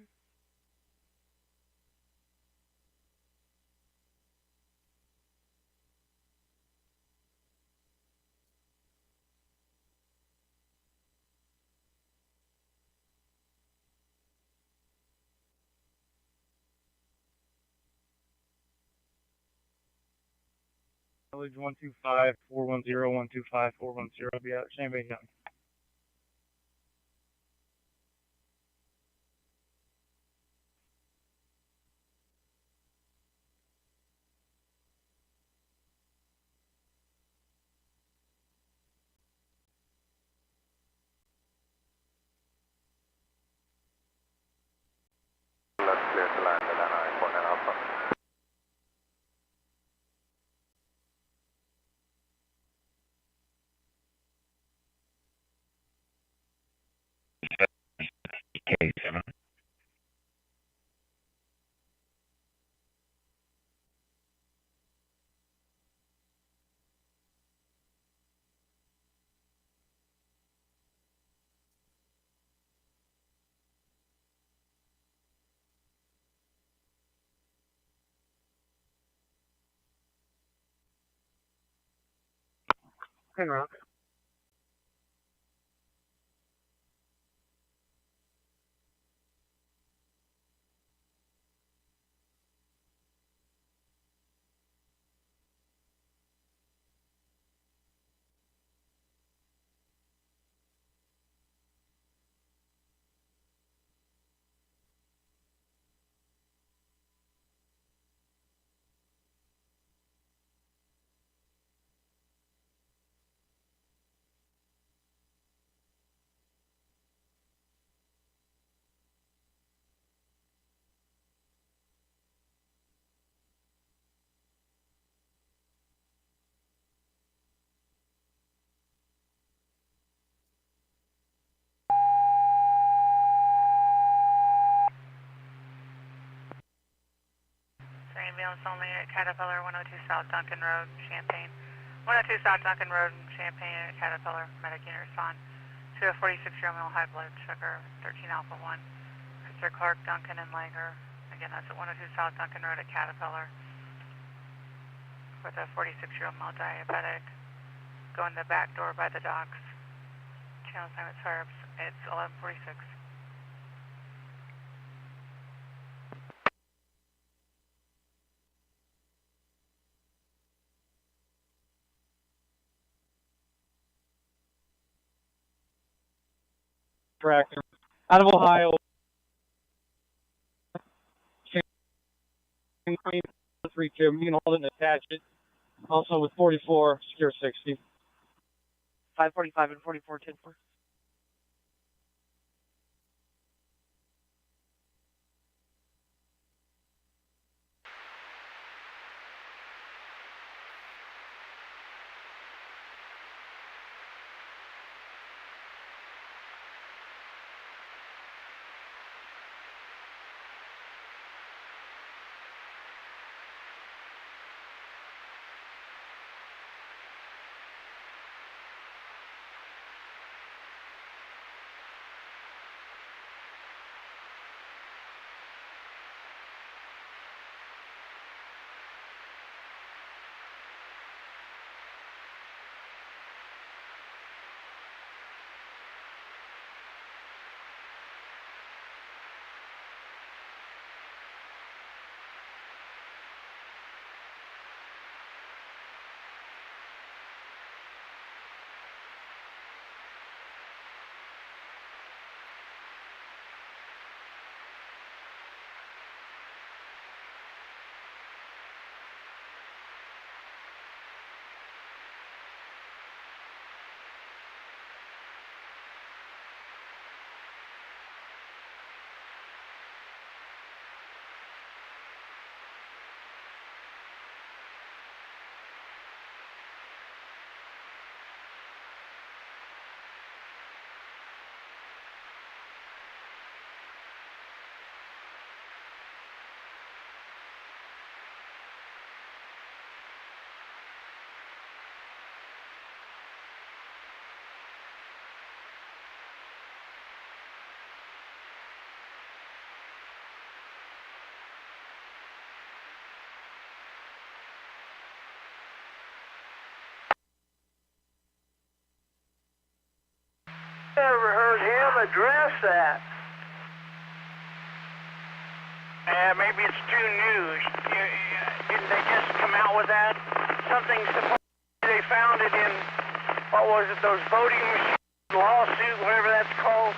Village 125 410 125 410. I'll be out at Champaign County. Let's clear to land and then I report an alpha. K7. Hey, Rock. Ambulance only at Caterpillar, 102 South Duncan Road, Champaign. 102 South Duncan Road, Champaign at Caterpillar, medic unit respond to a 46-year-old male high blood sugar, 13 alpha 1. Mr. Clark, Duncan, and Langer. Again, that's at 102 South Duncan Road at Caterpillar with a 46-year-old male diabetic. Go in the back door by the docks. Channel assignment SARPs. It's 1146. Tractor. Out of Ohio. Champaign 32. You can hold it and attach it. Also with 44, secure 60. 545 and 44, 10-4. Never heard him address that. Maybe it's too new. Didn't they just come out with that? Something supposedly they found it in, what was it, those voting machines, lawsuit, whatever that's called.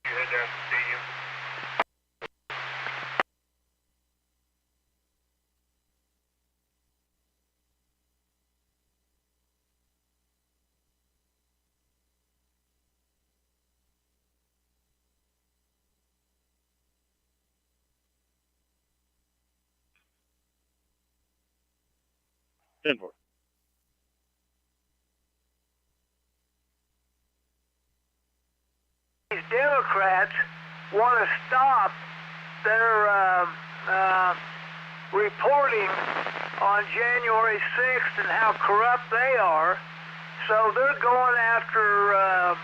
You head down to the stadium. Denver. These Democrats want to stop their reporting on January 6th and how corrupt they are. So they're going after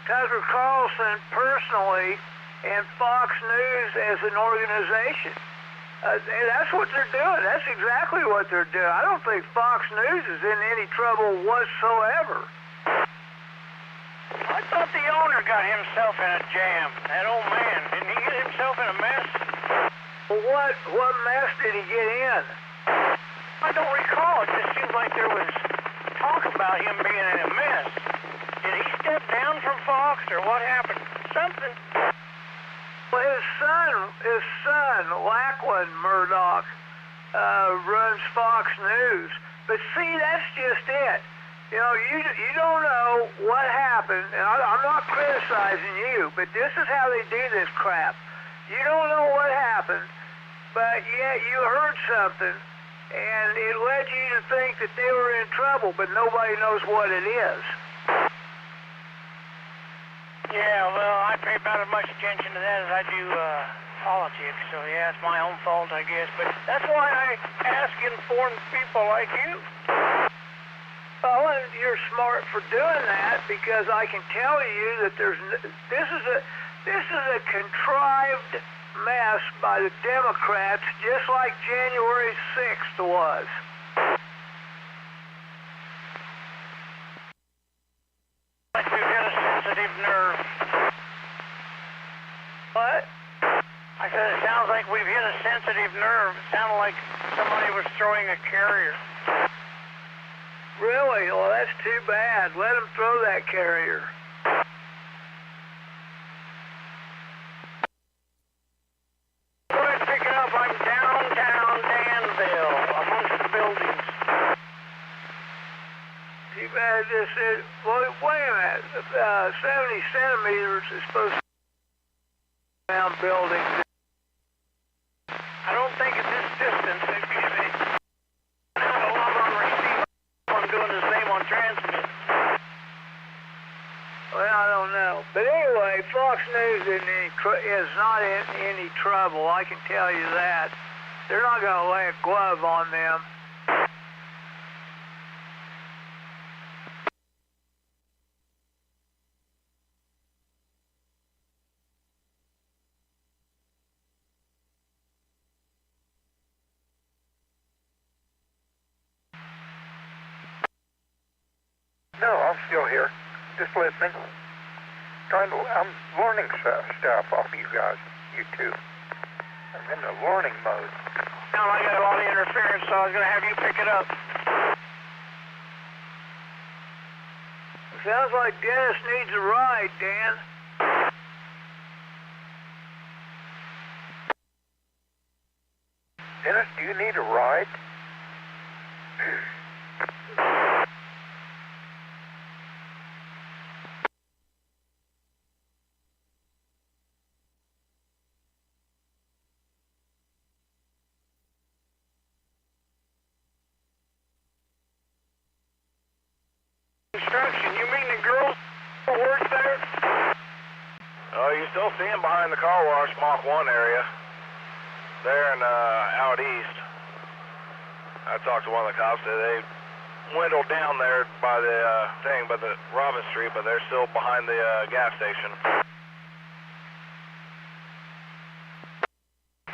Tucker Carlson personally and Fox News as an organization. And that's what they're doing. That's exactly what they're doing. I don't think Fox News is in any trouble whatsoever. I thought the owner got himself in a jam. That old man, didn't he get himself in a mess? Well, what mess did he get in? I don't recall. It just seems like there was talk about him being in a mess. Did he step down from Fox, or what happened? Something. Well, his son, Lachlan Murdoch, runs Fox News. But see, that's just it. You know, you don't know what happened, and I'm not criticizing you, but this is how they do this crap. You don't know what happened, but yet you heard something, and it led you to think that they were in trouble, but nobody knows what it is. Yeah, well, I pay about as much attention to that as I do politics, so yeah, it's my own fault, I guess. But that's why I ask informed people like you. Well, and you're smart for doing that, because I can tell you that this is a contrived mess by the Democrats, just like January 6th was. Like we've hit a sensitive nerve. What? I said it sounds like we've hit a sensitive nerve. It sounded like somebody was throwing a carrier. Really? Well, that's too bad. Let them throw that carrier. Go ahead and pick it up. I'm downtown Danville, amongst the buildings. Too bad this is... Well, wait a minute. 70 centimeters is supposed to be around buildings. I don't think at this distance it'd be doing the same on transmit. Well, I don't know. But anyway, Fox News is not in any trouble, I can tell you that. They're not going to lay a glove on them. No, I'm still here, just listening. I'm learning stuff off of you guys, you two. I'm in the learning mode. Now I got a lot of interference, so I was going to have you pick it up. Sounds like Dennis needs a ride, Dan. Dennis, do you need a ride? Construction, you mean the girls who work there? You still see him behind the car wash, Mach 1 area. There and out east. I talked to one of the cops. They dwindled down there by the thing, by the Robin Street, but they're still behind the gas station.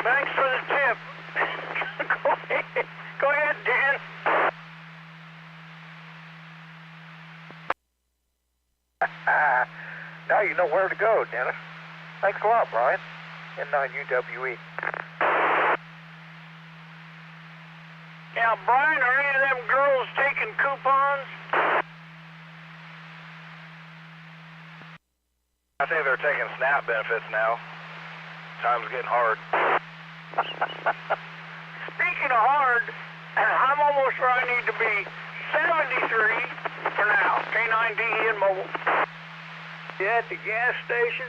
Thanks for the tip. Go ahead, Dan. Now you know where to go, Dennis. Thanks a lot, Brian. N9UWE. Yeah, Brian, are any of them girls taking coupons? I think they're taking SNAP benefits now. Time's getting hard. Speaking of hard, I'm almost where I need to be. 73 for now. K9DE and mobile. You at the gas station?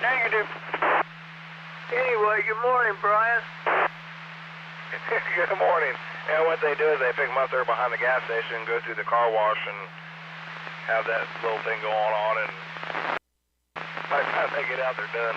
Negative. Anyway, good morning, Brian. Good morning. And what they do is they pick them up there behind the gas station, go through the car wash, and have that little thing going on, and by the time they get out, they're done.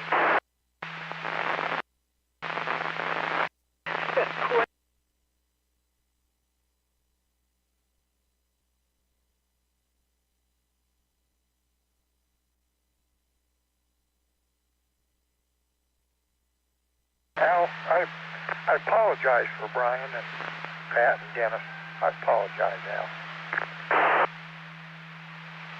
Al, I apologize for Brian and Pat and Dennis. I apologize, Al.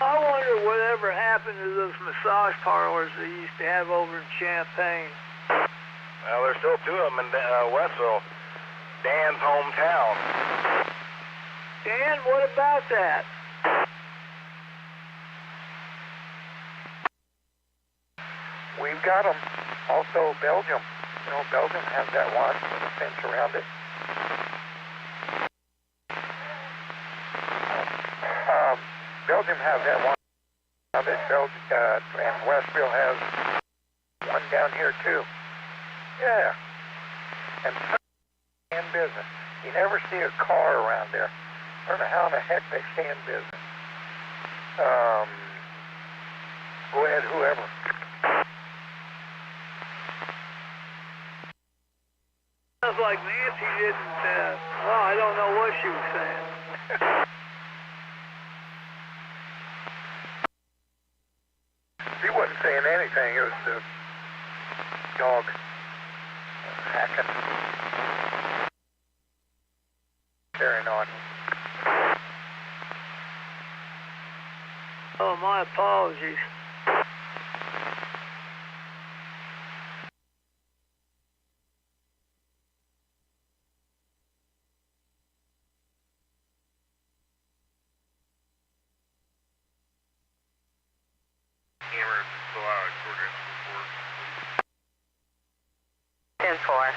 I wonder whatever happened to those massage parlors they used to have over in Champaign. Well, there's still two of them in Westville. Dan's hometown. Dan, what about that? We've got them. Also, Belgium. You know, Belgium has that one with a fence around it. Belgium has that one around it. And Westville has one down here, too. Yeah. And stay in business. You never see a car around there. I don't know how in the heck they stay in business. Go ahead, whoever. Sounds like Nancy didn't, well, I don't know what she was saying. She wasn't saying anything. It was the dog hacking. Carrying on. Oh, my apologies. Cameras still out of coordinates report. 10-4.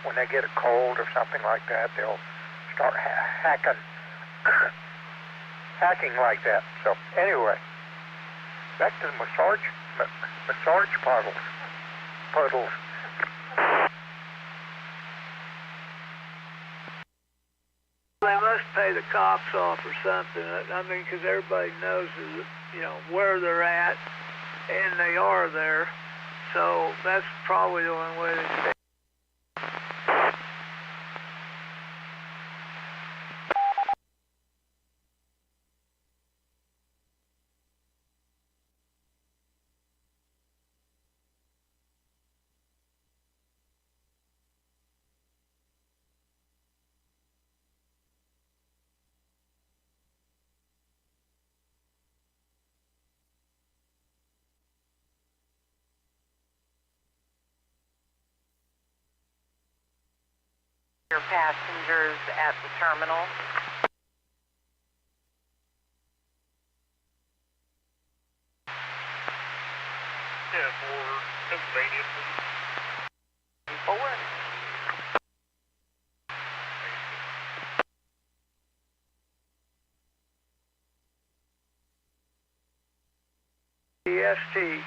When they get a cold or something like that, they'll start hacking like that. So anyway, back to the massage puddles. They must pay the cops off or something. I mean, because everybody knows, you know, where they're at, and they are there. So that's probably the only way they stay. Your passengers at the terminal. Yeah, for Pennsylvania, please. Forward. EST.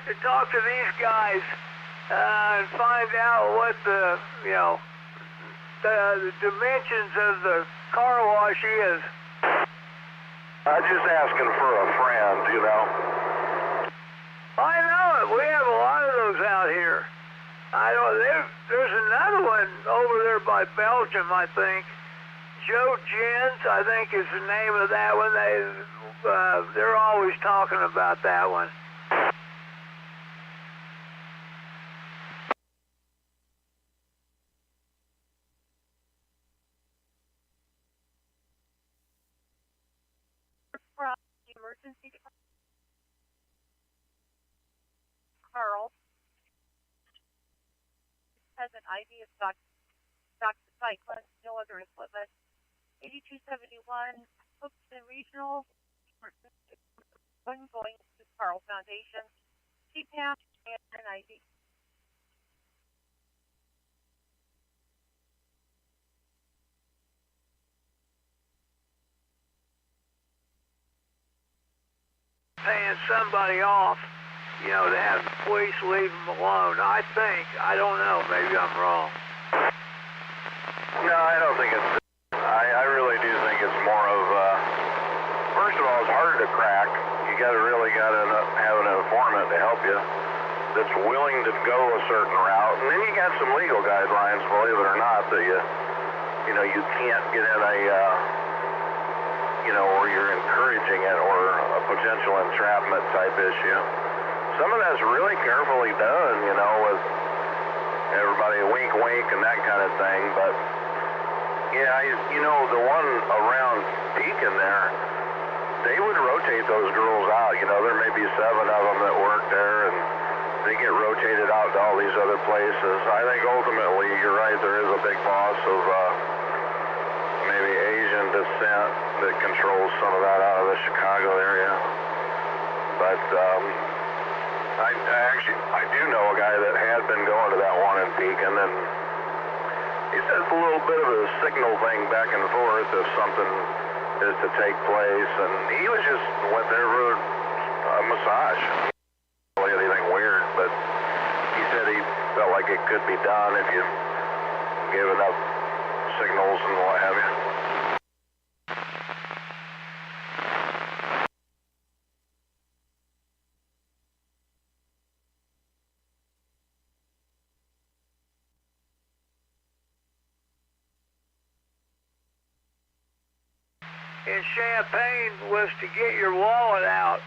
have to talk to these guys and find out what the dimensions of the car wash is. I'm just asking for a friend, you know. I know it. We have a lot of those out here. I know there's another one over there by Belgium, I think. Joe Jens, I think is the name of that one. They're always talking about that one. Emergency Carl has an IV of doxycycline, no other equipment. 8271 Houston Regional, one going to Carl Foundation, CPAP and an IV. Paying somebody off, to have the police leave them alone. I think. I don't know. Maybe I'm wrong. No, I don't think it's... I really do think it's more of... first of all, it's harder to crack. You really got to have an informant to help you that's willing to go a certain route. And then you got some legal guidelines, believe it or not, that you can't get in a... where you're encouraging it or a potential entrapment type issue. Some of that's really carefully done, with everybody wink wink and that kind of thing, but the one around Beacon there, they would rotate those girls out. There may be 7 of them that work there and they get rotated out to all these other places. I think ultimately, you're right, there is a big boss of maybe Asian descent that controls some of that out of the Chicago area. But I do know a guy that had been going to that one in Beacon, and he said it's a little bit of a signal thing back and forth if something is to take place, and he was just went there for a massage. Not really anything weird, but he said he felt like it could be done if you gave enough signals and what have you. In Champaign was to get your wallet out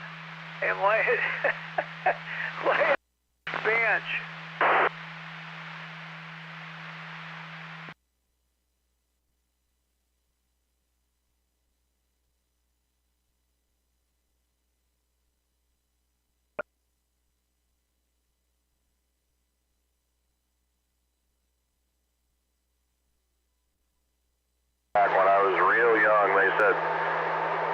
and lay it on the bench. Back when I was real young, they said,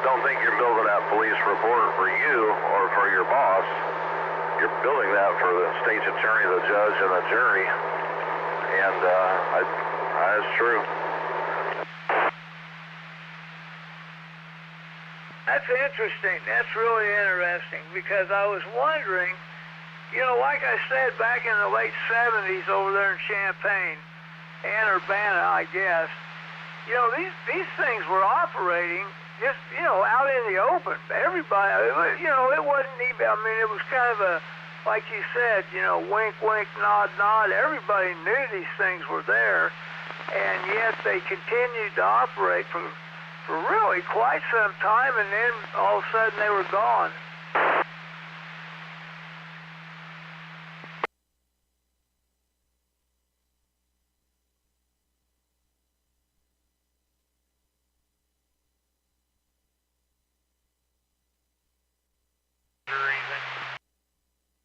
don't think you're building that police report for you or for your boss. You're building that for the state's attorney, the judge, and the jury. And that's true. That's interesting. That's really interesting because I was wondering, like I said, back in the late 70s over there in Champaign and Urbana, I guess, these things were operating just, out in the open. Everybody, it wasn't even, it was kind of a, like you said, wink, wink, nod, nod. Everybody knew these things were there, and yet they continued to operate for really quite some time, and then all of a sudden they were gone.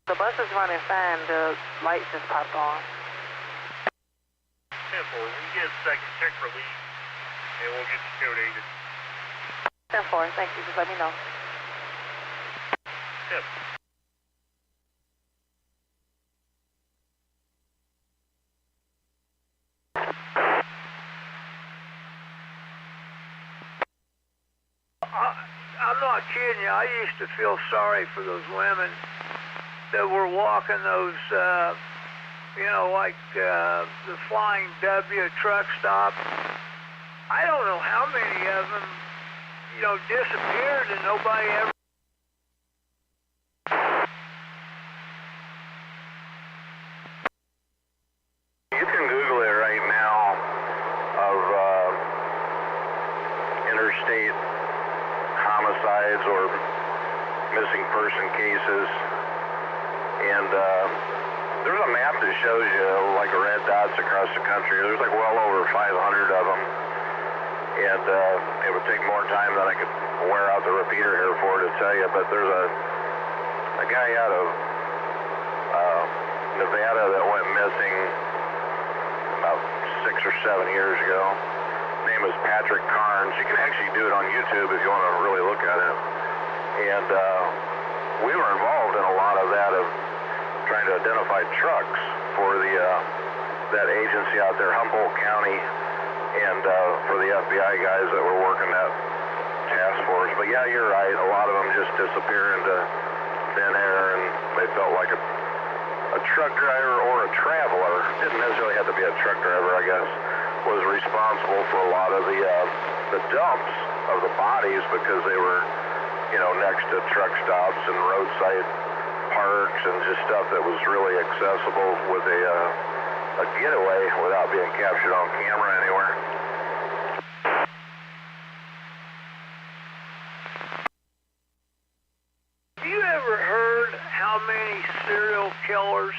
The bus is running fine. The lights just popped on. 10-4, we get a second, check for lead, and we'll get you code 10-4, thank you. Just let me know. Yep. I'm not kidding you. I used to feel sorry for those women that were walking those, like the Flying W truck stop. I don't know how many of them, disappeared and nobody ever. You can Google it right now of interstate homicides or missing person cases, and there's a map that shows you like red dots across the country. There's like well over 500 of them, and it would take more time than I could wear out the repeater here for to tell you, but there's a guy out of Nevada that went missing about 6 or 7 years ago. His name is Patrick Carnes. You can actually do it on YouTube if you want to really look at it. And we were involved in a lot of that, of trying to identify trucks for the that agency out there, Humboldt County, and for the FBI guys that were working that task force. But yeah, you're right. A lot of them just disappear into thin air, and they felt like a truck driver or a traveler, didn't necessarily have to be a truck driver, I guess, was responsible for a lot of the dumps of the bodies, because they were, next to truck stops and roadside parks and just stuff that was really accessible with a getaway without being captured on camera anywhere. Have you ever heard how many serial killers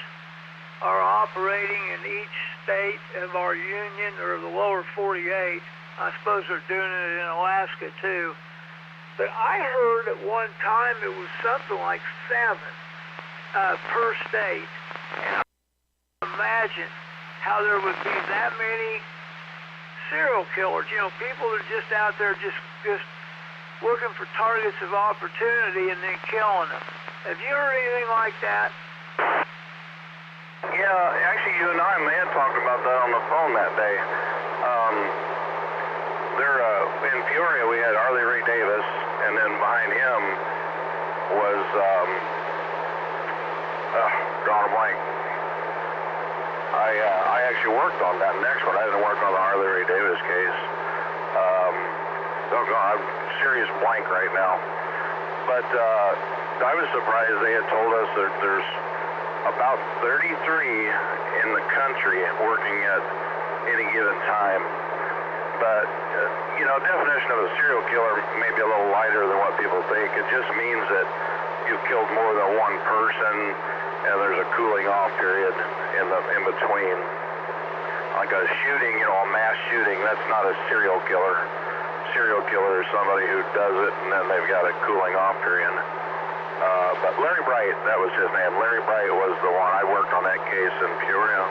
are operating in each state of our union, or the lower 48? I suppose they're doing it in Alaska too. But I heard at one time it was something like 7 per state. And I imagine how there would be that many serial killers. People that are just out there just looking for targets of opportunity and then killing them. Have you heard anything like that? Yeah, actually you and I may have talked about that on the phone that day. In Peoria we had Arlie Ray Davis, and then behind him was, drawing a blank. I actually worked on that next one. I didn't work on the Arlie Ray Davis case. I'm serious blank right now. But I was surprised they had told us that there's about 33 in the country working at any given time. But, definition of a serial killer may be a little lighter than what people think. It just means that you've killed more than one person, and there's a cooling off period in between. Like a shooting, a mass shooting, that's not a serial killer. Serial killer is somebody who does it, and then they've got a cooling off period. But Larry Bright, that was his name. Larry Bright was the one. I worked on that case in Peoria.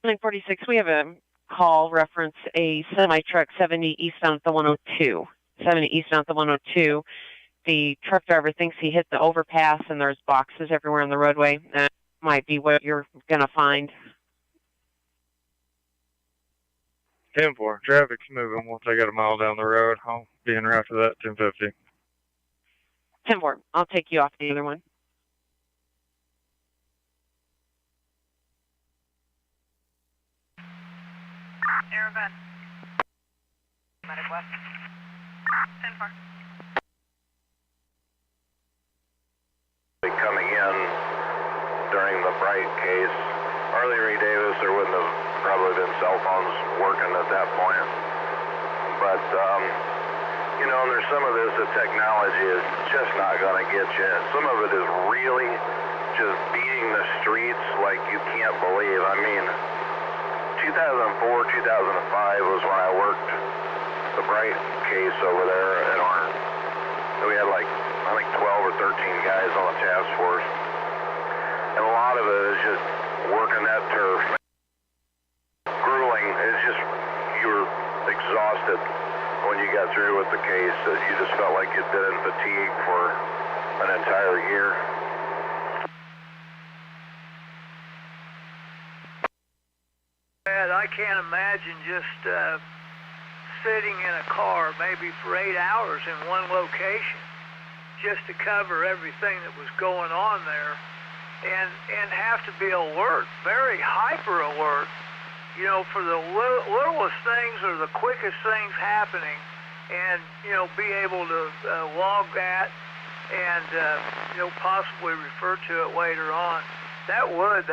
Line 46, we have a call reference a semi-truck 70 eastbound at the 102. 70 eastbound at the 102. The truck driver thinks he hit the overpass and there's boxes everywhere on the roadway. That might be what you're going to find. 10-4. Traffic's moving. We'll take it a mile down the road. I'll be in route for that 1050. 10-4. I'll take you off the other one. Aerogun. Medic West. 10-4. Coming in during the Bright case, Arlie Ray Davis, there wouldn't have probably been cell phones working at that point. But, and there's some of this that technology is just not going to get you. Some of it is really just beating the streets like you can't believe. I mean, 2004, 2005 was when I worked the Bright case over there at Orange. We had I think 12 or 13 guys on the task force. And a lot of it is just working that turf. Grueling. It's just, you were exhausted when you got through with the case. You just felt like you'd been in fatigue for an entire year. I can't imagine just sitting in a car maybe for 8 hours in one location just to cover everything that was going on there and have to be alert, very hyper alert, you know, for the littlest things or the quickest things happening, and, you know, be able to log that and, you know, possibly refer to it later on. That would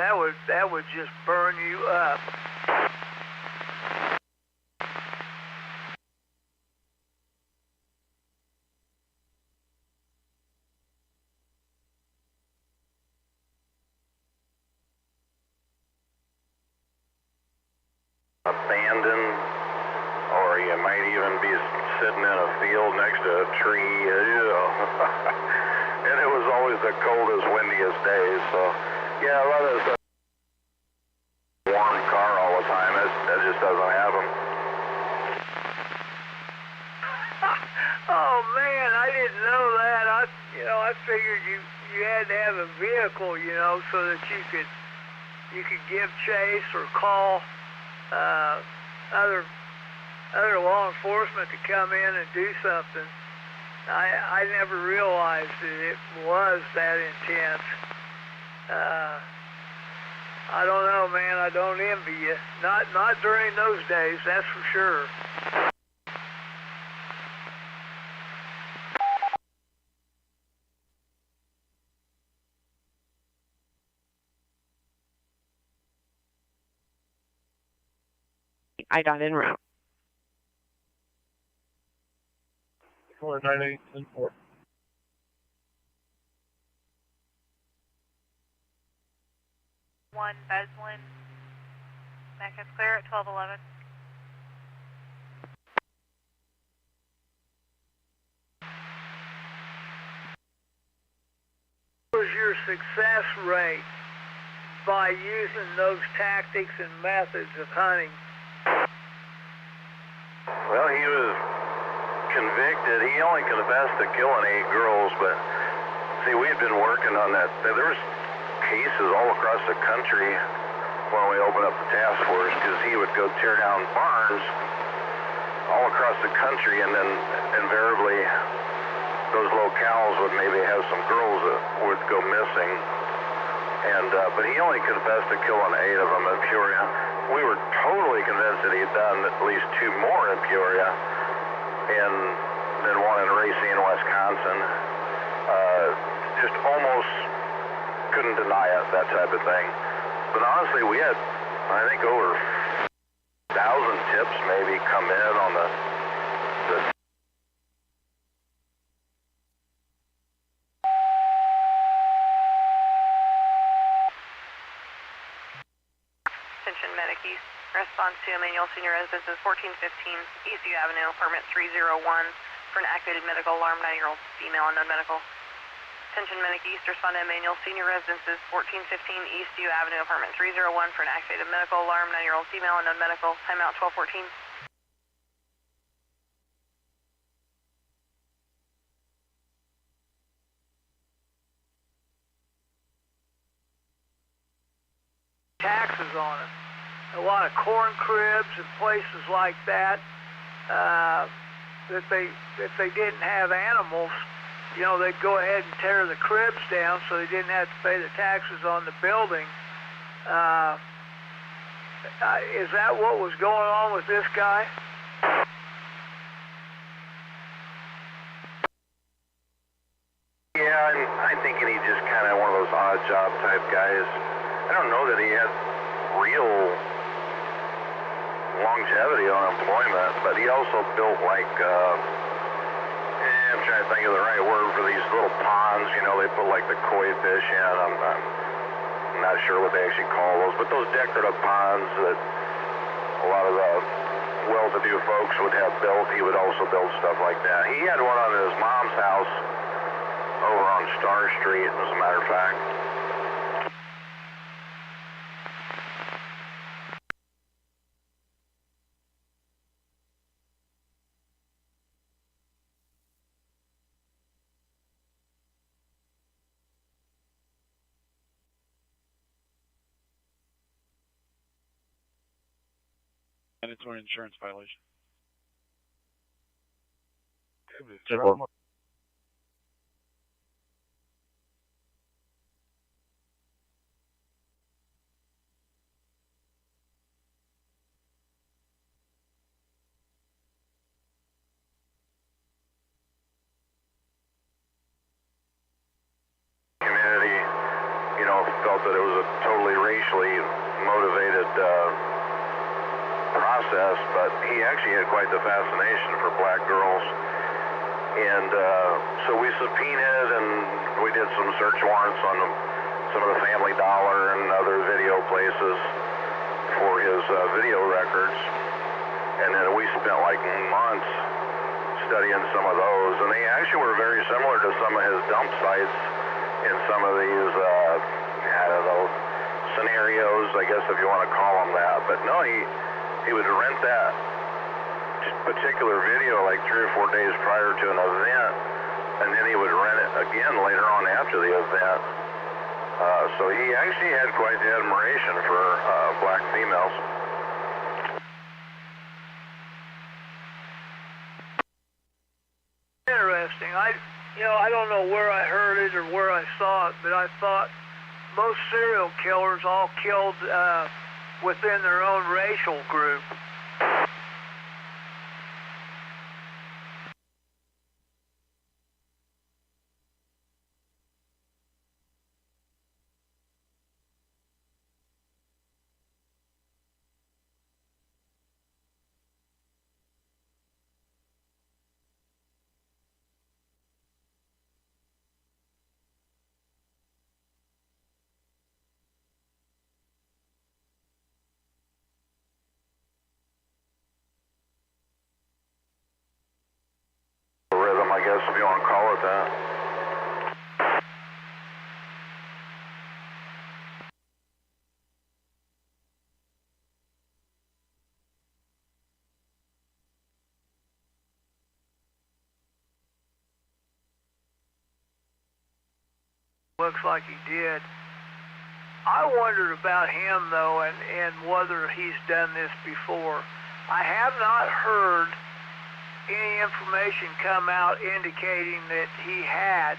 just burn you up. Abandoned, or you might even be sitting in a field next to a tree, you know. And it was always the coldest, windiest days, so yeah, a lot of this warm car all the time, that just doesn't happen. Oh man, I didn't know that. I figured you had to have a vehicle, you know, so that you could give chase or call other law enforcement to come in and do something. I never realized that it was that intense. I don't know, man. I don't envy you. Not during those days, that's for sure. IDOT en route. 498-10-4. One Beslin. Mecca's clear at 1211. What was your success rate by using those tactics and methods of hunting? Well, he was convicted. He only confessed to killing 8 girls, but see, we'd been working on that. There was cases all across the country when we opened up the task force, because he would go tear down barns all across the country, and then invariably those locales would maybe have some girls that would go missing. And but he only confessed to killing 8 of them in Peoria. We were totally convinced that he'd done at least 2 more in Peoria, and then one in Racine, Wisconsin. Just almost couldn't deny it, that type of thing. But honestly, we had, I think, over 1,000 tips maybe come in on the Attention Medic East. Response to Emmanuel Senior Residences 1415 Eastview Avenue, permit 301 for an activated medical alarm, 9-year-old female unknown medical. Attention Medic East, respond to Emmanuel Senior Residences 1415 Eastview Avenue, apartment 301 for an activated medical alarm, 9-year-old female unknown medical. Timeout 1214. Taxes on it. A lot of corn cribs and places like that. If they didn't have animals, you know, they'd go ahead and tear the cribs down so they didn't have to pay the taxes on the building. Is that what was going on with this guy? Yeah, I'm thinking he's just kind of one of those odd job type guys. I don't know that he had real longevity on employment, but he also built like, I'm trying to think of the right word for these little ponds, you know, they put like the koi fish in. I'm not sure what they actually call those, but those decorative ponds that a lot of the well-to-do folks would have built, he would also build stuff like that. He had one on his mom's house over on Star Street, as a matter of fact. Mandatory insurance violation. 10-4. Community, felt that it was a totally racially motivated process, but he actually had quite the fascination for black girls. And so we subpoenaed and we did some search warrants on some of the Family Dollar and other video places for his video records. And then we spent like months studying some of those. And they actually were very similar to some of his dump sites in some of these, scenarios, I guess if you want to call them that. But no, he would rent that particular video like 3 or 4 days prior to an event, and then he would rent it again later on after the event. So he actually had quite the admiration for black females. Interesting. I don't know where I heard it or where I saw it, but I thought most serial killers all killed within their own racial group. Rhythm, I guess, if you want to call it that. Looks like he did. I wondered about him, though, and whether he's done this before. I have not heard any information come out indicating that he had,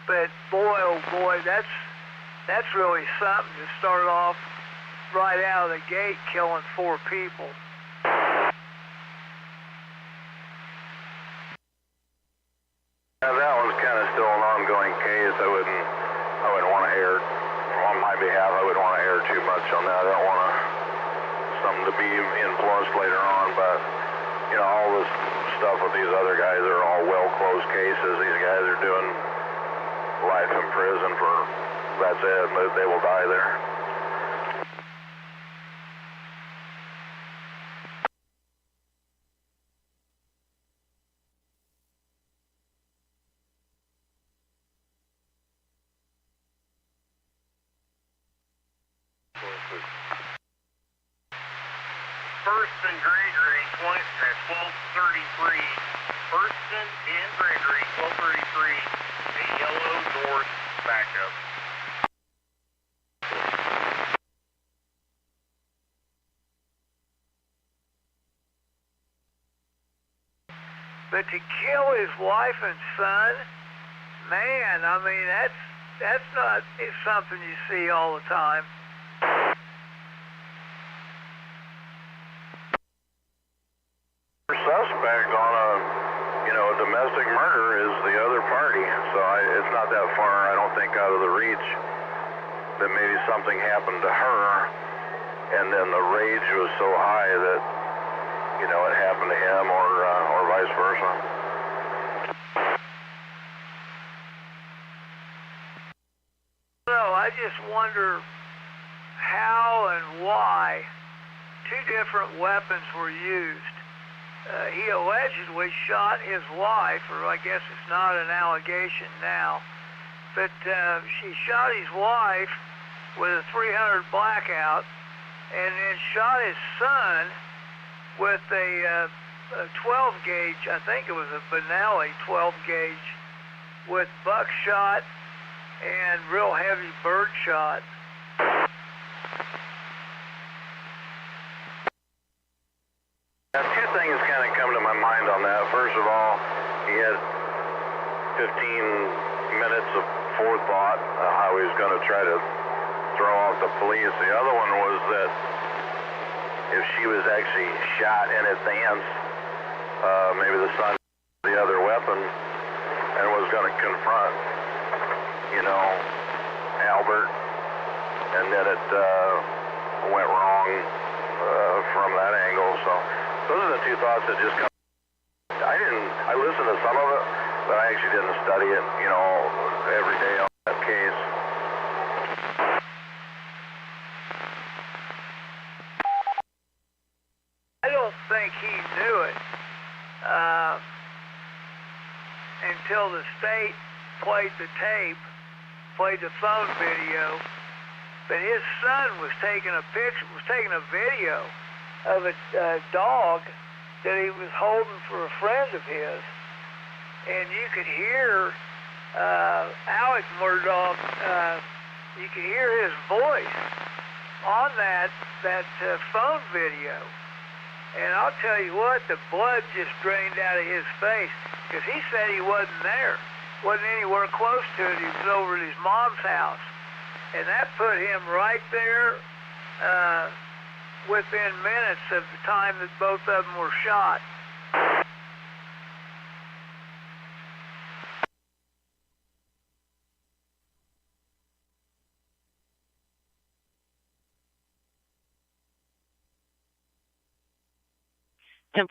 but boy, oh boy, that's really something to start off right out of the gate killing 4 people. Yeah, that one's kind of still an ongoing case. I wouldn't want to air on my behalf. I wouldn't want to air too much on that. I don't want something to be influenced later on. But all this stuff with these other guys are all well-closed cases. These guys are doing life in prison for that's it. They will die there. First and Gregory, 1233. First and Gregory, 1233. A yellow north backup. But to kill his wife and son, man, I mean, that's not something you see all the time. Suspect on a domestic murder is the other party, so it's not that far, I don't think, out of the reach that maybe something happened to her, and then the rage was so high that it happened to him or vice versa. No, I just wonder how and why 2 different weapons were used. He allegedly shot his wife, or I guess it's not an allegation now, but she shot his wife with a 300 blackout, and then shot his son with a 12 gauge, I think it was a Benelli 12 gauge, with buckshot and real heavy bird shot. Two things kind of come to my mind on that. First of all, he had 15 minutes of forethought how he was going to try to throw off the police. The other one was that if she was actually shot in advance, maybe the son had the other weapon and was going to confront, you know, Albert, and then it went wrong from that angle. So those are the two thoughts that just come. I listened to some of it, but I actually didn't study it, you know, every day on that case. I don't think he knew it until the state played the tape, played the phone video. But his son was taking a picture, was taking a video of a dog that he was holding for a friend of his, and you could hear Alec Murdoch. You could hear his voice on that phone video. And I'll tell you what, the blood just drained out of his face because he said he wasn't there, wasn't anywhere close to it. He was over at his mom's house. And that put him right there within minutes of the time that both of them were shot.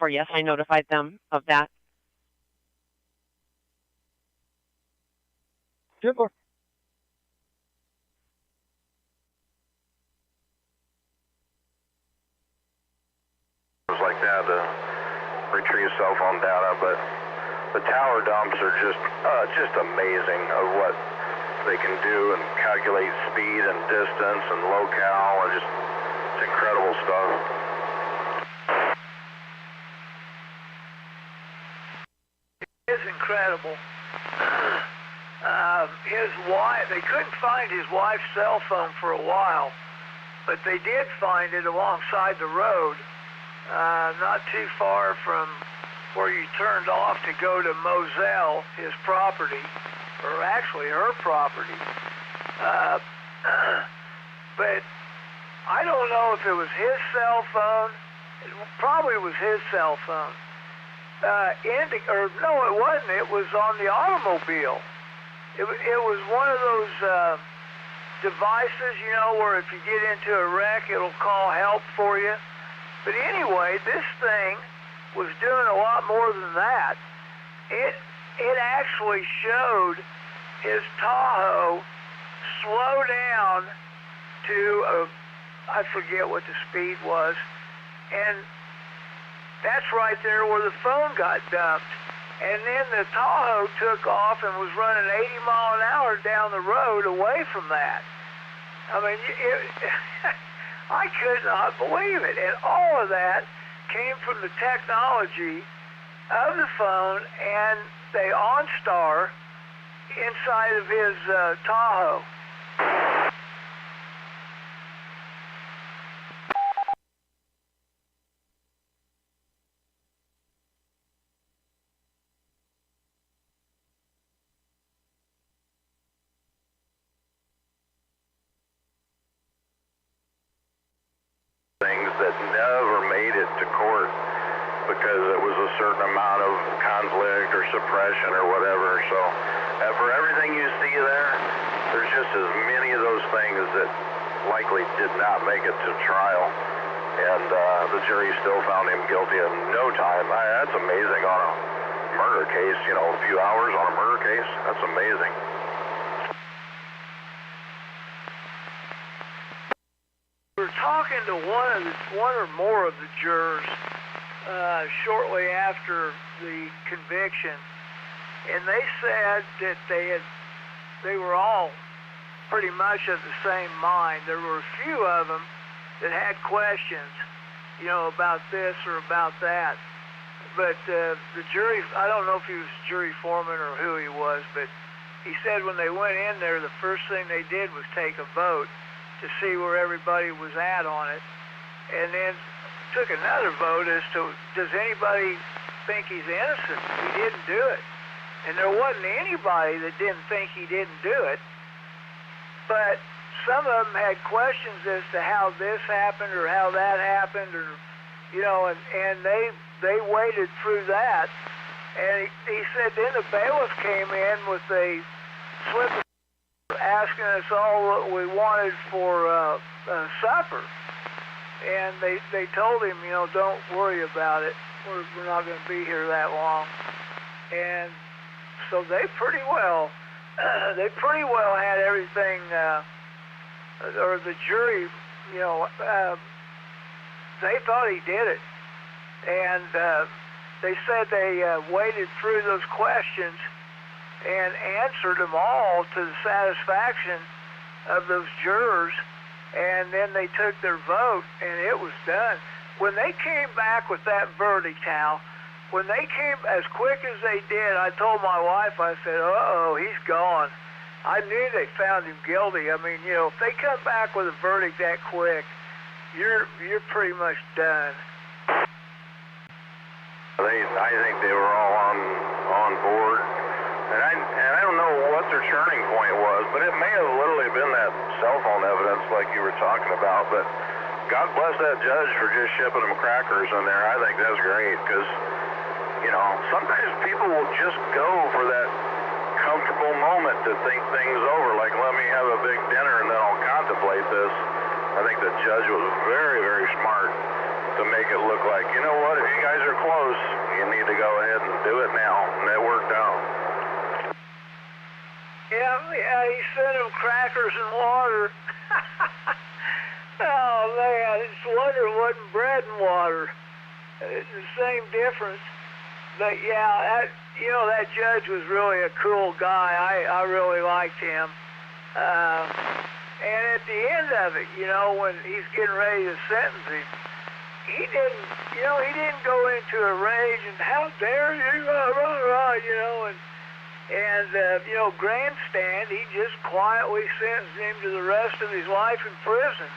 Yes, I notified them of that. 10-4. Like that to retrieve cell phone data, but the tower dumps are just amazing of what they can do and calculate speed and distance and locale, and just it's incredible stuff. It's incredible. His wife, they couldn't find his wife's cell phone for a while, but they did find it alongside the road, not too far from where you turned off to go to Moselle, his property, or actually her property. But I don't know if it was his cell phone. It probably was his cell phone. No, it wasn't. It was on the automobile. It was one of those devices, you know, where if you get into a wreck, it'll call help for you. But anyway, this thing was doing a lot more than that. It actually showed his Tahoe slow down to I forget what the speed was, and that's right there where the phone got dumped. And then the Tahoe took off and was running 80 mile an hour down the road away from that. I mean, I could not believe it. And all of that came from the technology of the phone and the OnStar inside of his Tahoe. Things that never made it to court because it was a certain amount of conflict or suppression or whatever. So for everything you see there, there's just as many of those things that likely did not make it to trial. And the jury still found him guilty in no time. That's amazing on a murder case, you know, a few hours on a murder case. That's amazing. We were talking to one or more of the jurors shortly after the conviction, and they said that they were all pretty much of the same mind. There were a few of them that had questions, you know, about this or about that. But the jury, I don't know if he was jury foreman or who he was, but he said when they went in there, the first thing they did was take a vote to see where everybody was at on it. And then took another vote as to, does anybody think he's innocent? He didn't do it. And there wasn't anybody that didn't think he didn't do it. But some of them had questions as to how this happened or how that happened, or, you know, and they waded through that. And he said then the bailiff came in with a slip of asking us all what we wanted for supper. And they told him, you know, don't worry about it. We're not going to be here that long. And so they pretty well had everything, or the jury, you know, they thought he did it. And they said they waded through those questions and answered them all to the satisfaction of those jurors, and then they took their vote, and it was done. When they came back with that verdict, Hal, when they came as quick as they did, I told my wife, I said, uh-oh, he's gone. I knew they found him guilty. I mean, you know, if they come back with a verdict that quick, you're pretty much done. I think they were all on board, and I don't know what their turning point was, but it may have literally been that cell phone evidence like you were talking about. But God bless that judge for just shipping them crackers in there. I think that's great, because you know, sometimes people will just go for that comfortable moment to think things over, like, let me have a big dinner and then I'll contemplate this. I think the judge was very, very smart to make it look like, you know what, if you guys are close, you need to go ahead and do it now, and it worked out. Yeah, he sent him crackers and water. Oh, man, it's a wonder it wasn't bread and water. It's the same difference. But, yeah, you know, that judge was really a cool guy. I really liked him. And at the end of it, you know, when he's getting ready to sentence him, he didn't go into a rage and how dare you, you know, and you know, grandstand. He just quietly sentenced him to the rest of his life in prison.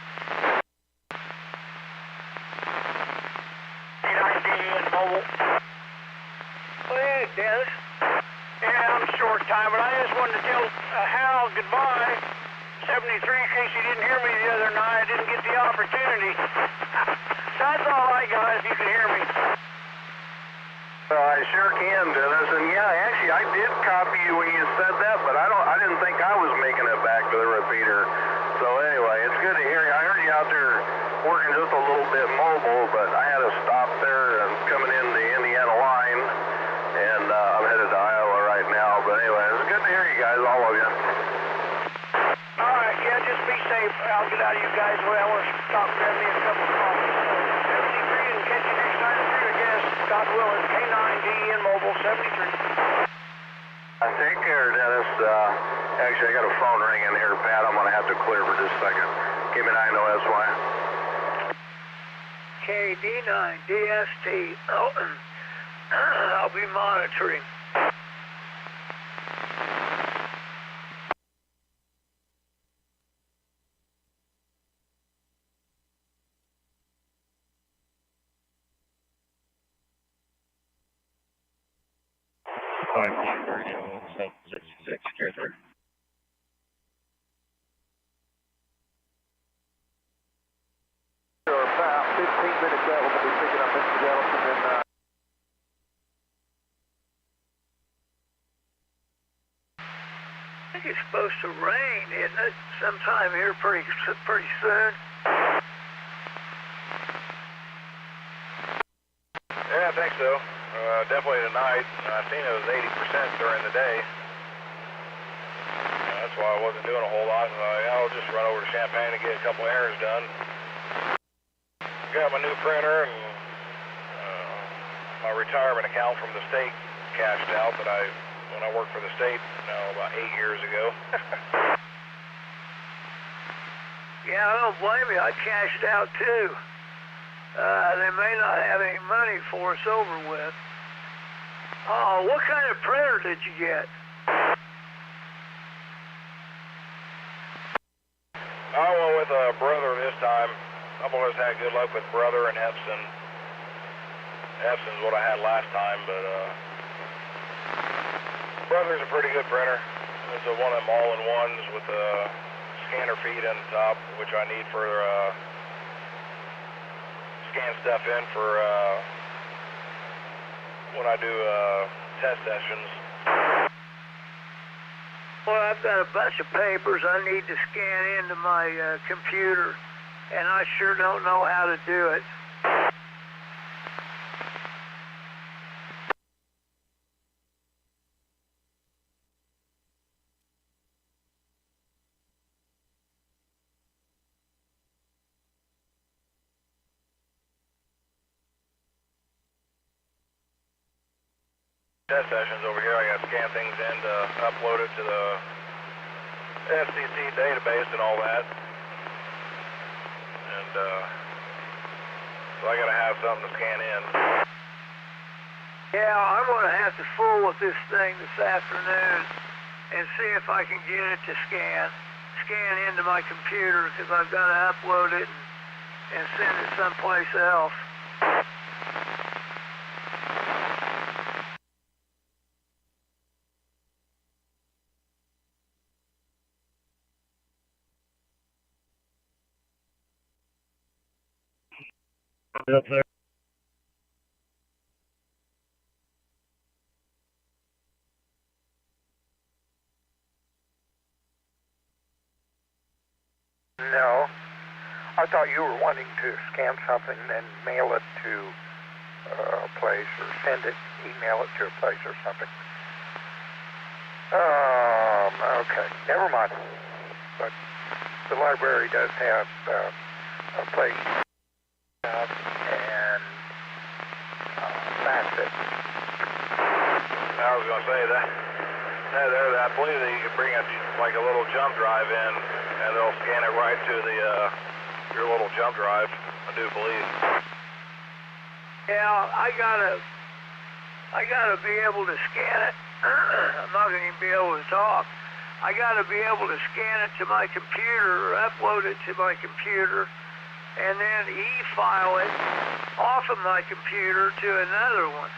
Go ahead, Dennis. Yeah, I'm short time, but I just wanted to tell Hal goodbye. 73, in case you didn't hear me the other night, I didn't get the opportunity. That's all right, guys, if you can hear me. I sure can, Dennis. And yeah, actually, I did copy you when you said that, but I didn't think I was making it back to the repeater. So anyway, it's good to hear you. I heard you out there working just a little bit mobile, but I had to stop there and coming in the Indiana line, and I'm headed to Iowa right now. But anyway, it's good to hear you guys, all of you. All right, yeah, just be safe. I'll get out of you guys' way. I want to stop and grab me a cup of coffee. 73, and catch you next time through, I guess. God willing. K9D in mobile, 73. Take care, Dennis. Actually, I got a phone ringing here, Pat. I'm going to have to clear for just a second. Keep an eye on OSY. KD9DST. Oh, I'll be monitoring. About 15 minutes out, we're going to be picking up Mr. Yellowson and I think it's supposed to rain, isn't it? Sometime here pretty soon. yeah, I think so. Definitely tonight. I seen it was 80% during the day. That's why I wasn't doing a whole lot. I'll just run over to Champaign and get a couple errands done. Got my new printer and my retirement account from the state cashed out that when I worked for the state about 8 years ago. Yeah, I don't blame you. I cashed out too. They may not have any money for us over with. Oh, what kind of printer did you get? I went with a brother this time. I'm I've always had good luck with Brother and Epson. Epson's what I had last time, but Brother's a pretty good printer. It's one of them all-in-ones with a scanner feed on the top, which I need for scan stuff in for when I do test sessions. Well, I've got a bunch of papers I need to scan into my computer, and I sure don't know how to do it. Test sessions over here, I got to scan things in to upload it to the FCC database and all that. And so I got to have something to scan in. Yeah, I'm going to have to fool with this thing this afternoon and see if I can get it to scan into my computer, because I've got to upload it and send it someplace else. Up there. No. I thought you were wanting to scan something and then mail it to a place, or send it, email it to a place or something. Okay, never mind. But the library does have a place and that's it. I was going to say that. I believe that you can bring like a little jump drive in, and they'll scan it right to the your little jump drive. I do believe. Yeah, I gotta be able to scan it. I'm not going to even be able to talk. I gotta be able to scan it to my computer, or upload it to my computer, and then e-file it off of my computer to another one.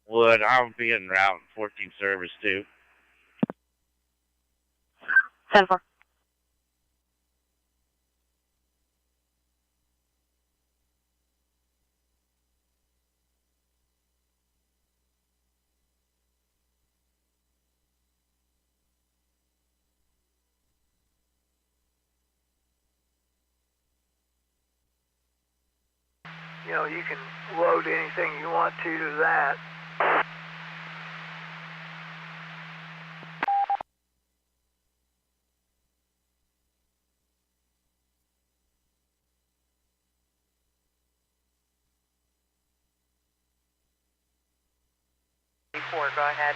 Would I'll be in route 14 service too. 10-4. You know, you can load anything you want to that. Before, go ahead.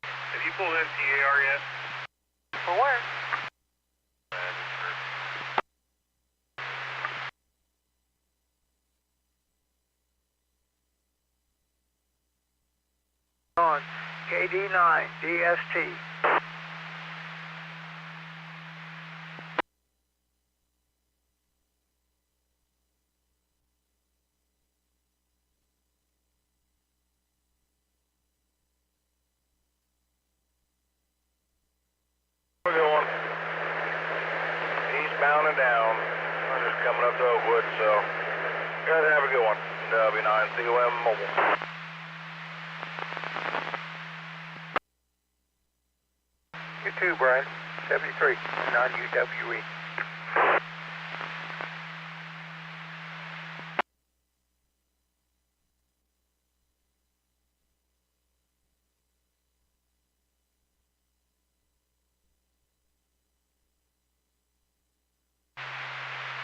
Have you pulled MTAR yet? For work. On KD9 DST. We're going eastbound and down. I'm just coming up to Oakwood, so you guys have a good one. W9 COM Mobile. You too, Brian. 73, non-UWE.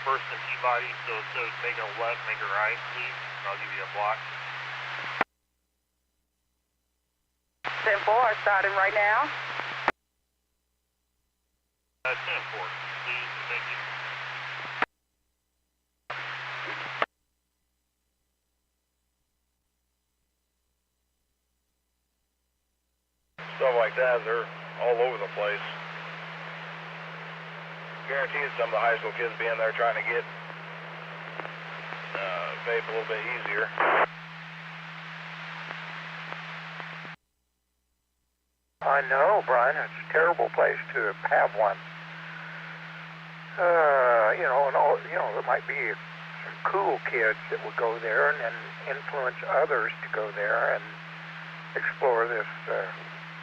First and T-body, so instead of making a left, make a right, please. I'll give you a block. 10-4, starting right now. 10-4, please, and thank you. them like that, they're all over the place. Guaranteed some of the high school kids being there trying to get vape a little bit easier. I know, Brian. It's a terrible place to have one. There might be some cool kids that would go there and then influence others to go there and explore this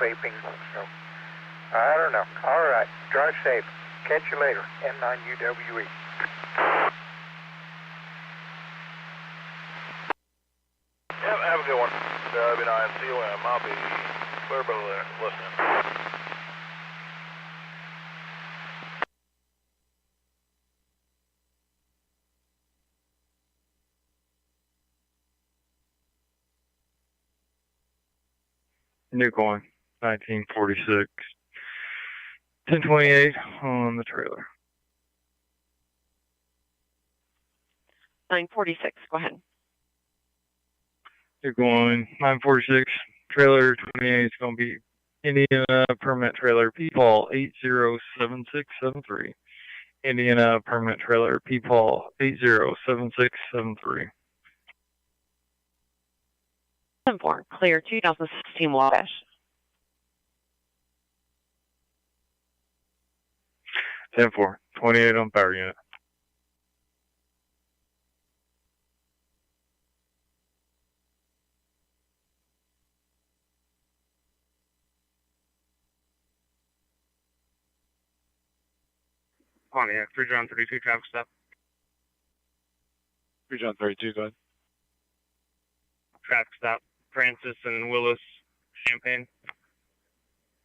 vaping. So, I don't know. All right. Drive safe. Catch you later. N9UWE. Have a good one. W9 COM. I'll be clear about listening. New coin, 1946. 1028 on the trailer. 946, go ahead. New coin, 946. Trailer 28 is going to be Indiana permanent trailer P-Paul 807673. Indiana permanent trailer P-Paul 807673. 10-4, clear 2016 Wabash. 10-4, 28 on power unit. Pontiac, 3 John 32, traffic stop. 3 John 32, go ahead. Traffic stop. Francis and Willis, Champaign.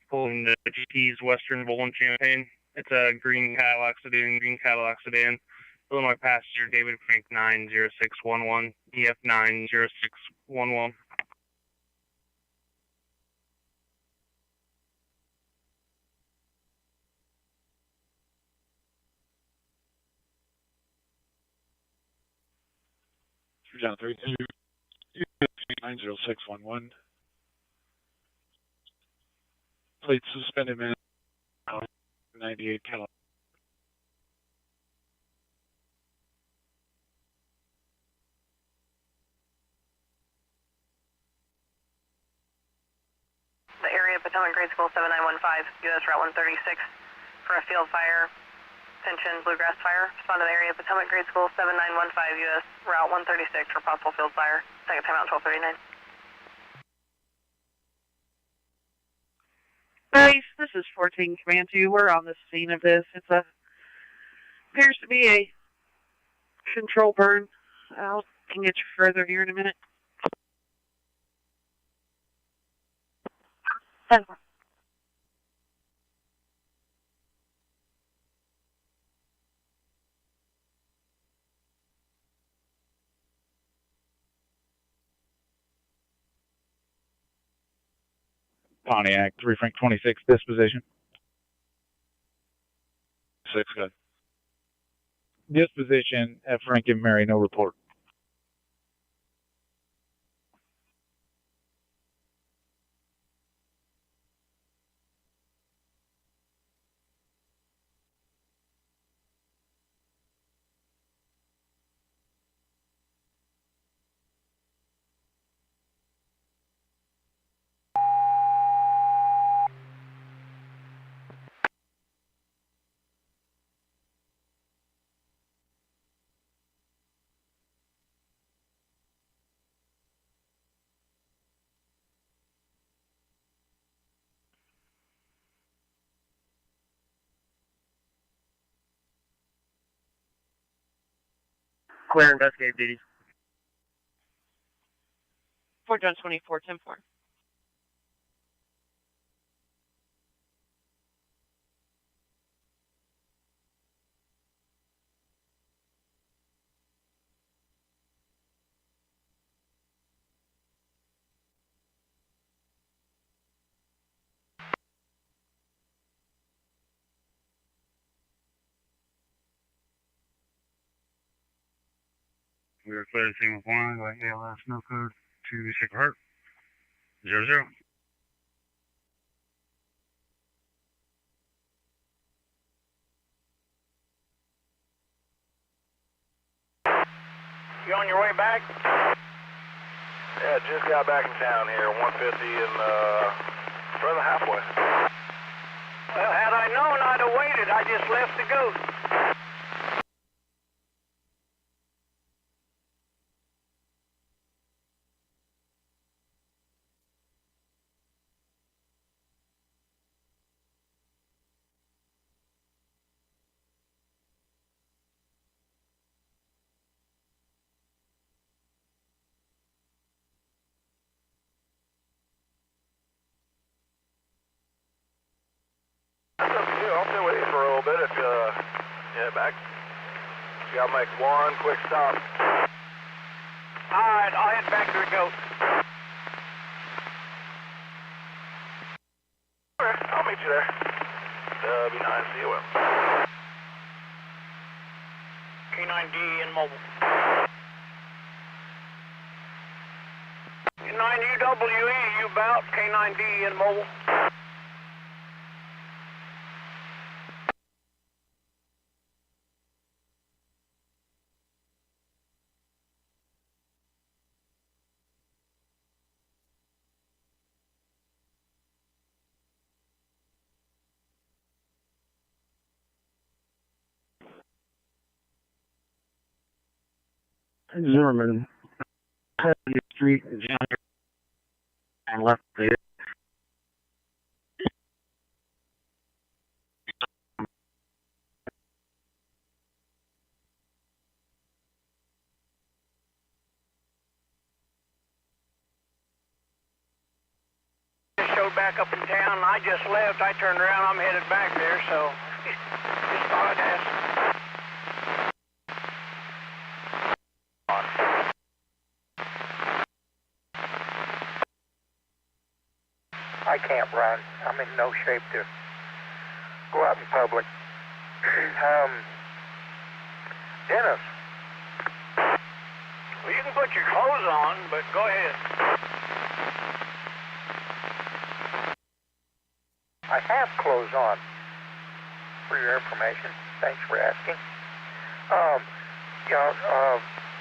Pulling the GT's Western Bowl in Champaign. It's a green Cadillac sedan. Illinois passenger David Frank 90611, EF 90611. John 32, 90611. Plate suspended man, 98 Cadillac. The area Potomac Grade School 7915, U.S. Route 136 for a field fire. Attention, bluegrass fire. Respond to the area Potomac Grade School 7915, U.S. Route 136 for possible field fire. Second timeout 1239. Base, this is 14 Command 2. We're on the scene of this. Appears to be a control burn. I can get you further here in a minute. 10-4. Pontiac, 3 Frank 26, disposition. 6, good. Disposition at Frank and Mary, no report. Clear investigative duties. 4 John 24, 10-4. We are clear to scene with 1, like ALS, no code, 2 Sacred Heart, 00. You on your way back? Yeah, just got back in town here, 150 and further halfway. Well, had I known, I'd have waited. I just left the goat. That's up to you. I'll stay with you for a little bit if you head back. You gotta make one quick stop. Alright, I'll head back to the goat. Okay, I'll meet you there. Be nice. See you well. K9D in mobile. 9UWE, you about? K9D in mobile. Zimmerman, the street, John, and left there. Showed back up in town, and I just left. I turned around, I'm headed back there, so just thought I'd ask. I can't run. I'm in no shape to go out in public. Dennis. Well, you can put your clothes on, but go ahead. I have clothes on, for your information. Thanks for asking.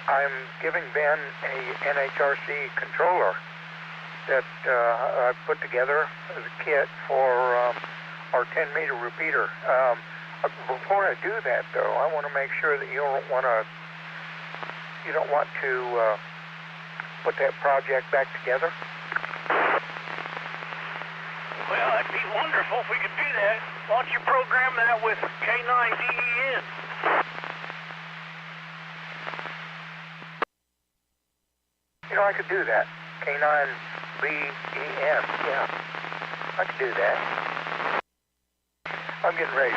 I'm giving Ben a NHRC controller that I put together as a kit for our 10-meter repeater. Before I do that, though, I want to make sure that you don't want to put that project back together. Well, that'd be wonderful if we could do that. Why don't you program that with K9DEN? You know, I could do that. K9BEN, yeah. I could do that. I'm getting ready.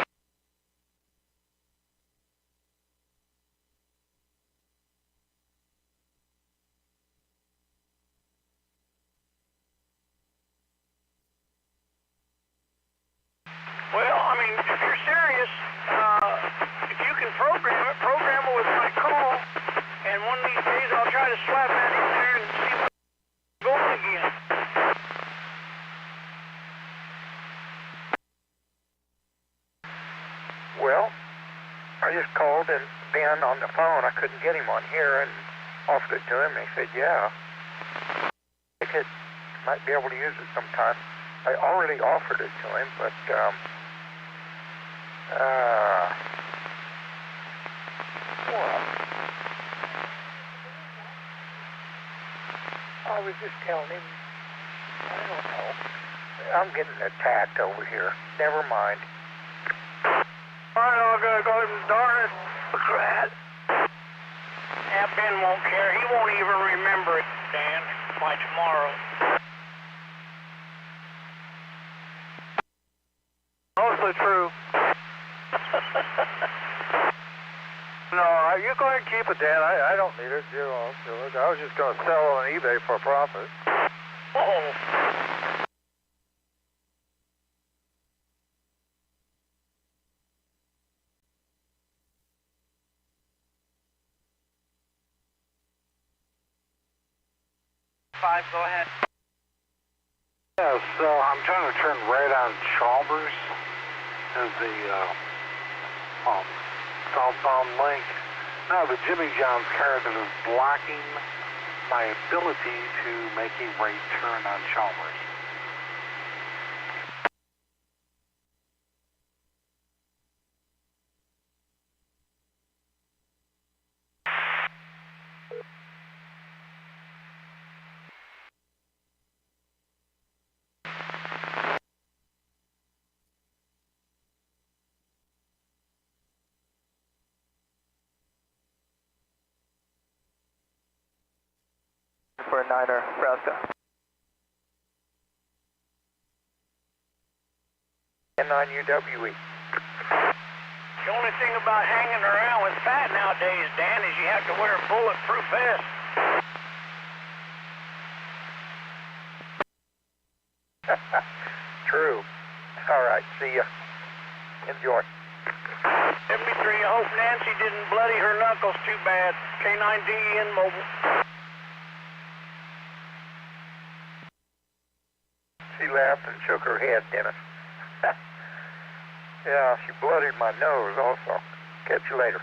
Well, I mean, if you're serious, if you can program it with my call, and one of these days I'll try to slap that in there and see if it's going again. Well, I just called and Ben on the phone. I couldn't get him on here and offered it to him. And he said, yeah. I might be able to use it sometime. I already offered it to him, but well, I was just telling him, I don't know. I'm getting attacked over here. Never mind. Alright, I'm gonna go ahead and darn it. Crap. Yeah, Ben won't care. He won't even remember it, Dan, by tomorrow. Mostly true. No, you go ahead and keep it, Dan. I don't need it. You know, I was just going to sell it on eBay for a profit. Oh. Five, go ahead. Yes, I'm trying to turn right on Chalmers as the southbound link. No, the Jimmy John's car that is blocking my ability to make a right turn on Chalmers. For 9er, Nebraska. And on UWE. The only thing about hanging around with Pat nowadays, Dan, is you have to wear a bulletproof vest. True. All right, see ya. Enjoy. 73, I hope Nancy didn't bloody her knuckles too bad. K9DEN mobile. She laughed and shook her head, Dennis. Yeah, she bloodied my nose also. Catch you later.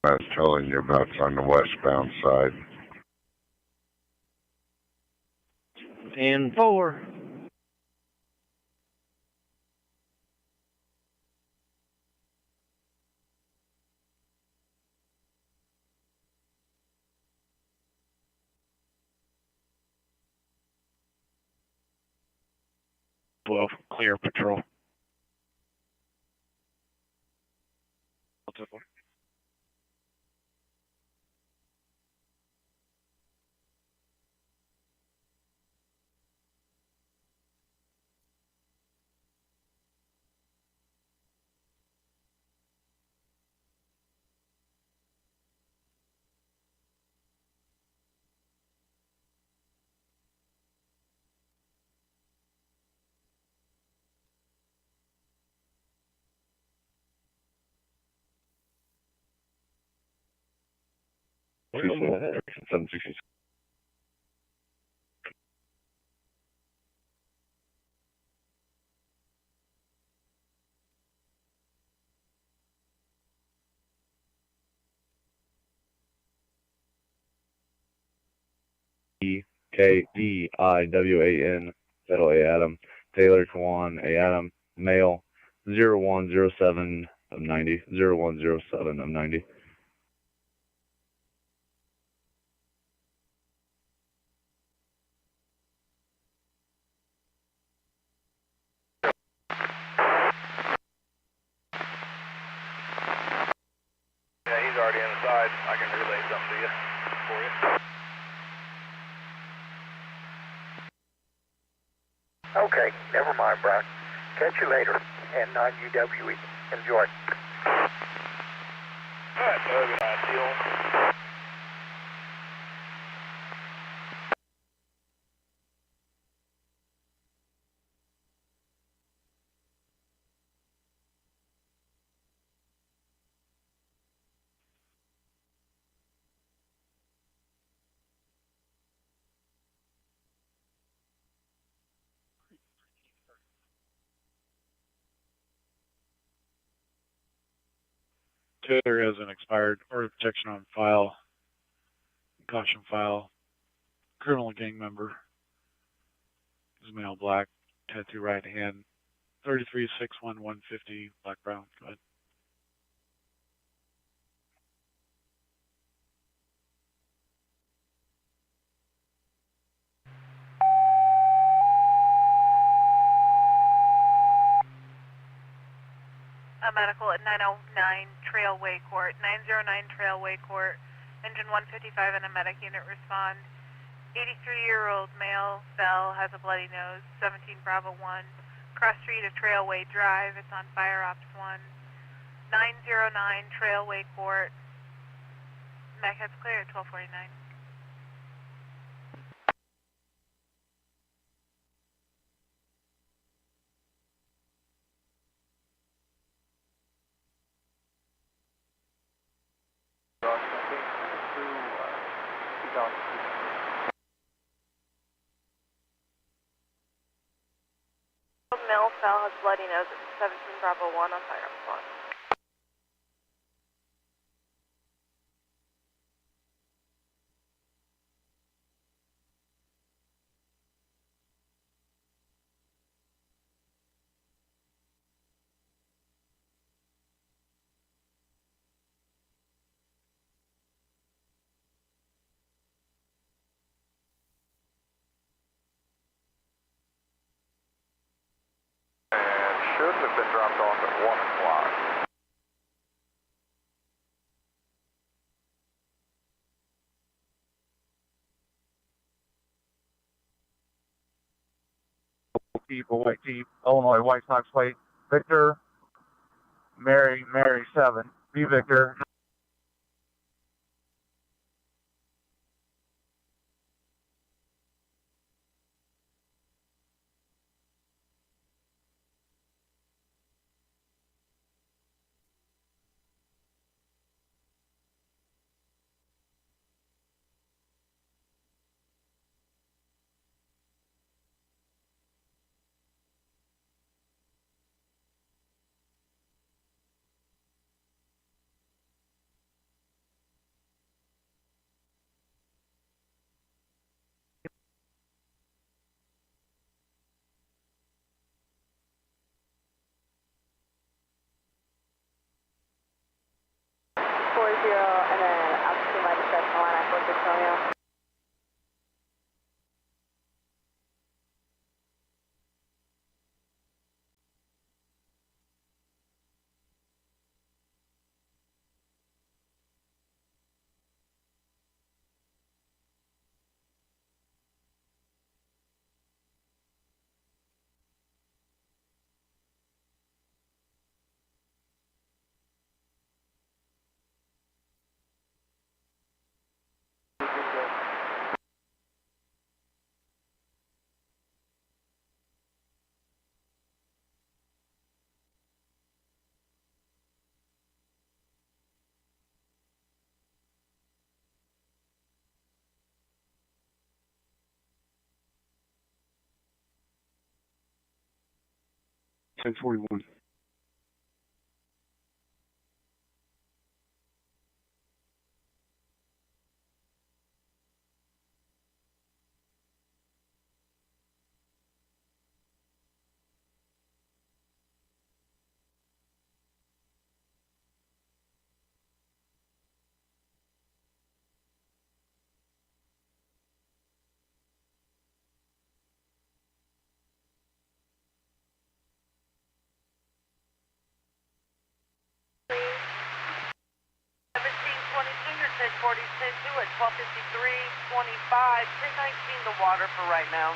I was telling you about on the westbound side. 10-4. Well, clear patrol. Wait a minute. 766. Keiwan, Federal A Adam, Taylor Kwan A Adam, male, 0107 of 90, 0107 of 90. Yeah, he's already inside. I can relay something to you for you. Okay, never mind, Brian. Catch you later. And on UWE. Enjoy. Alright, Doug and I deal. Taylor has an expired order of protection on file, caution file, criminal gang member. Is male, black, tattoo right hand, 33-61150, black brown. Go ahead. A medical at 909 Trailway Court, 909 Trailway Court, engine 155 and a medic unit respond. 83-year-old male, fell, has a bloody nose, 17 Bravo 1, Cross Street to Trailway Drive. It's on Fire Ops 1. 909 Trailway Court. Backhead's clear at 1249. Mill cell has bloody nose at 17 Bravo 1 on Fire Ops 1. And should have been dropped off at 1 o'clock. Keep a white keep. Illinois White Sox plate. Victor. Mary 7. B Victor. And then altitude minus 7 line, Fort Victoria. Ten 41. Interstate 42 at 1253.25, 1019 the water for right now.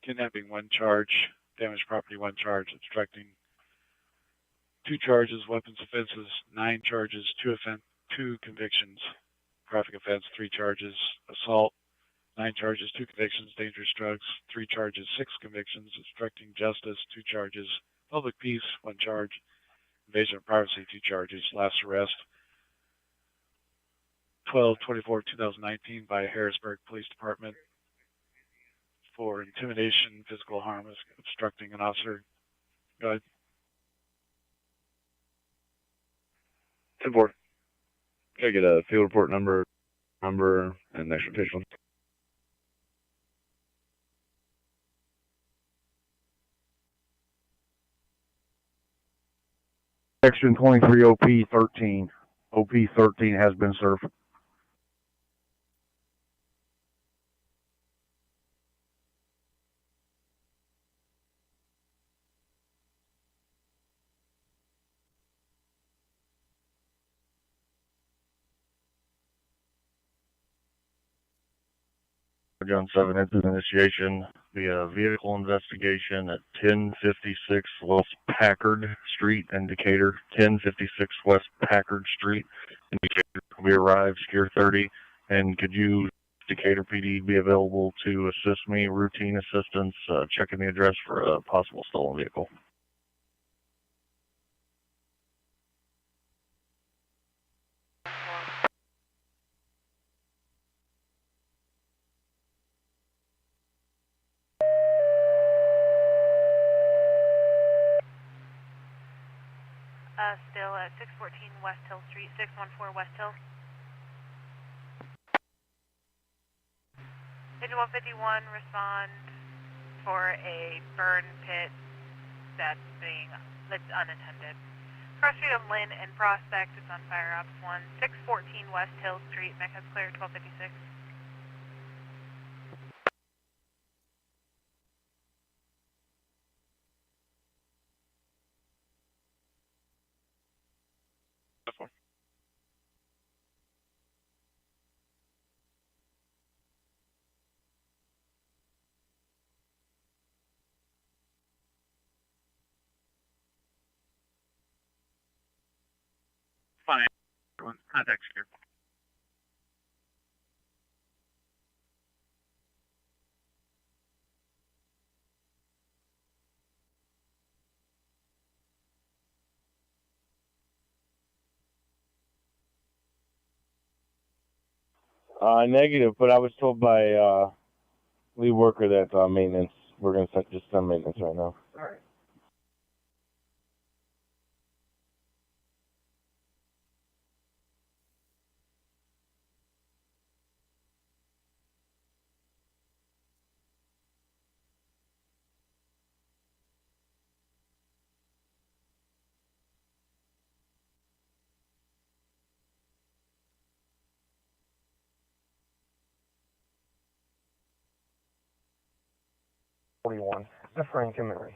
Kidnapping, 1 charge. Damaged property, 1 charge. Obstructing, 2 charges. Weapons offenses, 9 charges. 2 convictions. Traffic offense, 3 charges. Assault, 9 charges. 2 convictions. Dangerous drugs, 3 charges. 6 convictions. Obstructing justice, 2 charges. Public peace, 1 charge. Invasion of privacy, 2 charges. Last arrest, 12/24/2019 by Harrisburg Police Department for intimidation, physical harm, obstructing an officer. Go ahead. 10-4. Can I get a field report number, and extra pitch one? Section 23 OP13. OP13 has been served. Gun 7 into initiation via vehicle investigation at 1056 West Packard Street, indicator 1056 West Packard Street, indicator. We arrived, secure 30, and could you, Decatur PD, be available to assist me, routine assistance, checking the address for a possible stolen vehicle? Still at 614 West Hill Street, 614 West Hill. Engine 151, respond for a burn pit that's unattended. Cross Street of Lynn and Prospect, it's on Fire Ops 1. 614 West Hill Street, Mecca's clear, 1256. Fine. Contact secure. Negative, but I was told by lead worker that maintenance, we're going to just send maintenance right now. All right. The Frank and Mary.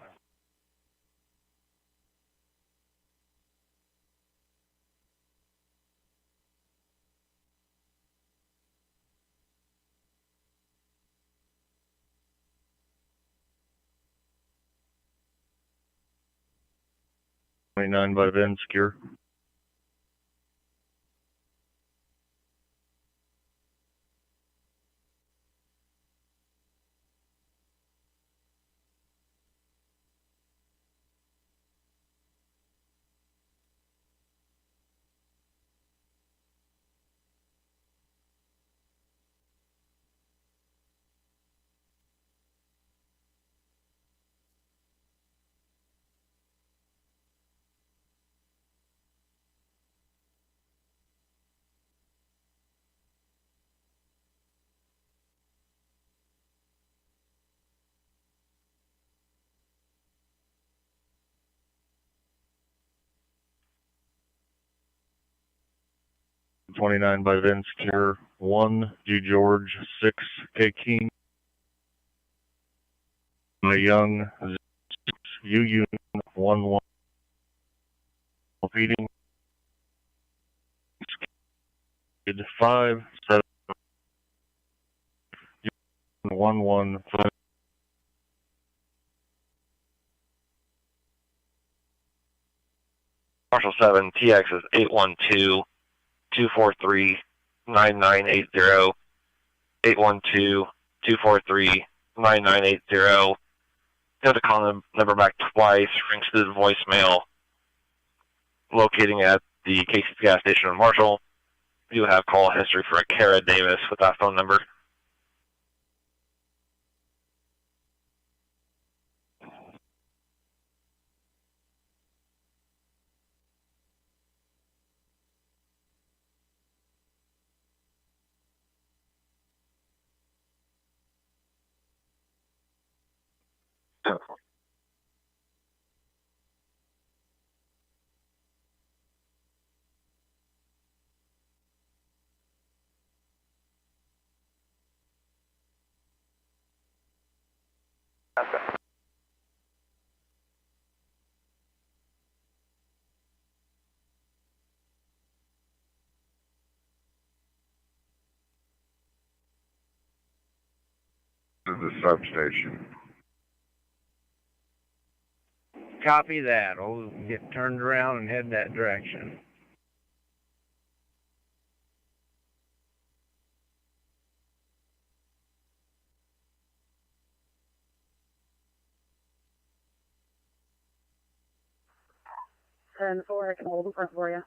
Nine by Vin, secure. .29 by Vin, secure. 1 G George 6 K King. Young U Union 1-1 feeding. 5 7 1-1 5. Marshall 7, TX is 812-243-9980. 812-243-9980. You have to call the number back twice, rings through the voicemail, locating at the Casey's gas station in Marshall. You have call history for a Kara Davis with that phone number. To the substation. Copy that. We'll get turned around and head that direction. And 4, I can hold in front for you.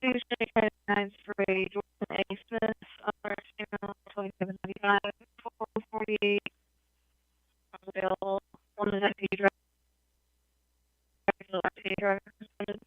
Tuesday, 9-3, Jordan A. Smith, email 2795, 448, available, 1 FP driver, suspended.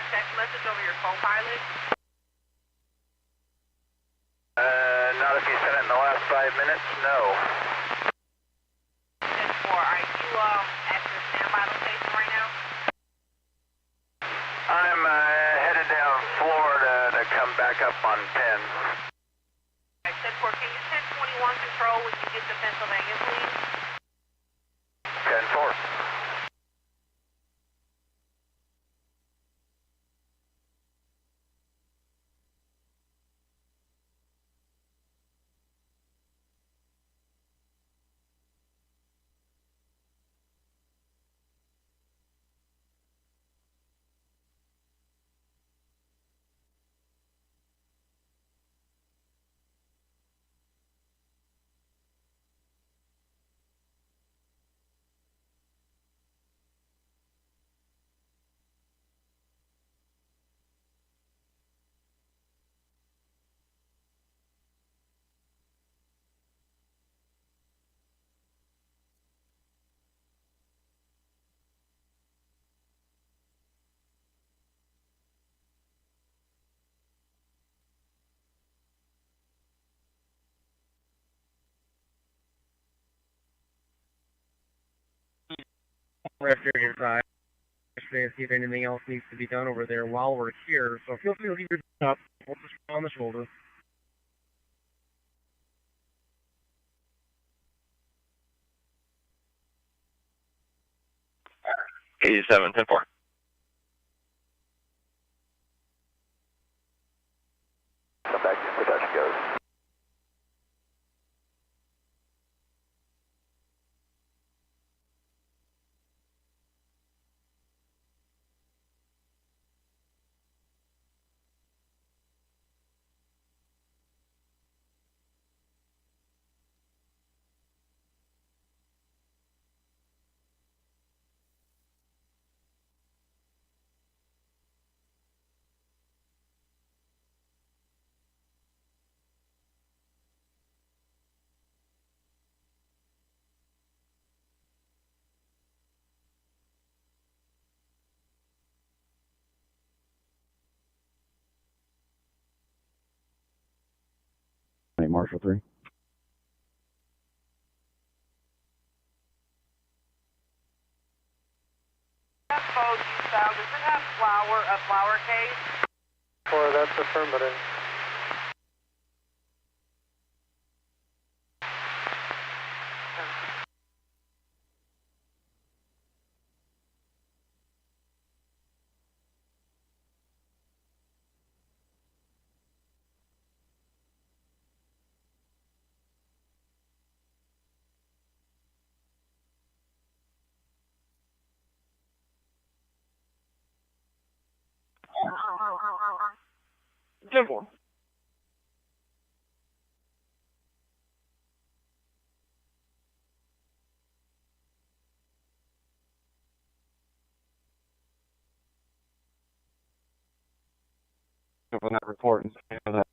Text message over your phone pilot? Not if you sent it in the last 5 minutes, no. 10-4, are you at the standby location right now? I'm headed down Florida to come back up on 10. Alright, 10-4, can you 1021 control when you get to Pennsylvania, please? 10-4. Restoration 5. To see if anything else needs to be done over there while we're here. So feel free to leave your up. We'll just on the shoulder. KD7, 10-4. Come back to production goes. Marshall 3. That phone you found, does it have a flower case? That's affirmative. Simple. On that report and say that.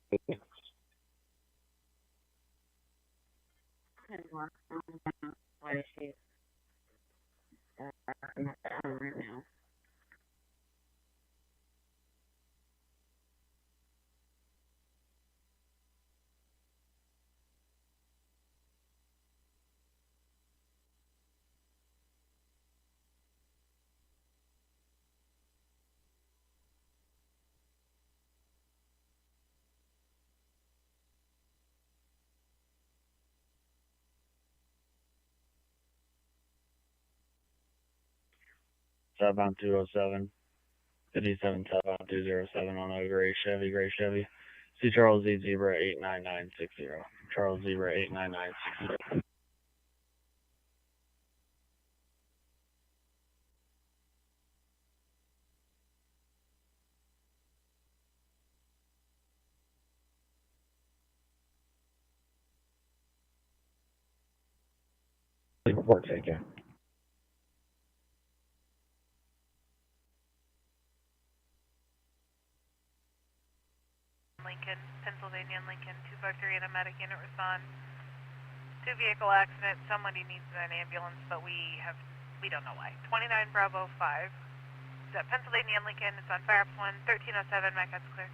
Southbound 207, 57 southbound 207 on a gray Chevy. See Charles Z Zebra 89960. Charles Zebra 89960. Report taken. Lincoln, Pennsylvania and Lincoln, 253 and a medic unit respond. 2-vehicle accident, somebody needs an ambulance, but we don't know why. 29 Bravo 5. Is that Pennsylvania and Lincoln? It's on Fire Ops 1, 1307, MACAT's clear.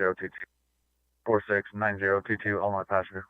Zero 22 469022, all my passenger.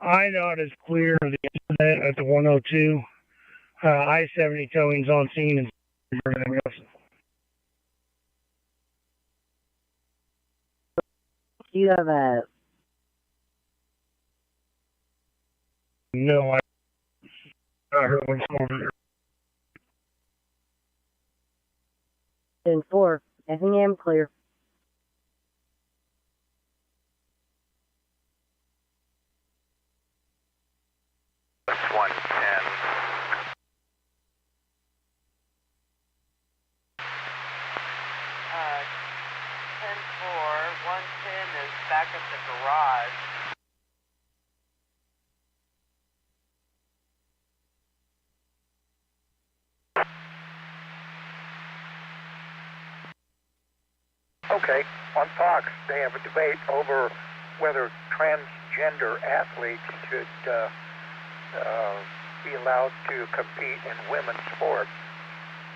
IDOT is clear of the incident at the 102. I-70 towing's on scene and everything else. You have a... No, I heard one over there. 10-4, Effingham clear. That's 110. 110 is back at the garage. Okay, on Fox, they have a debate over whether transgender athletes should be allowed to compete in women's sports.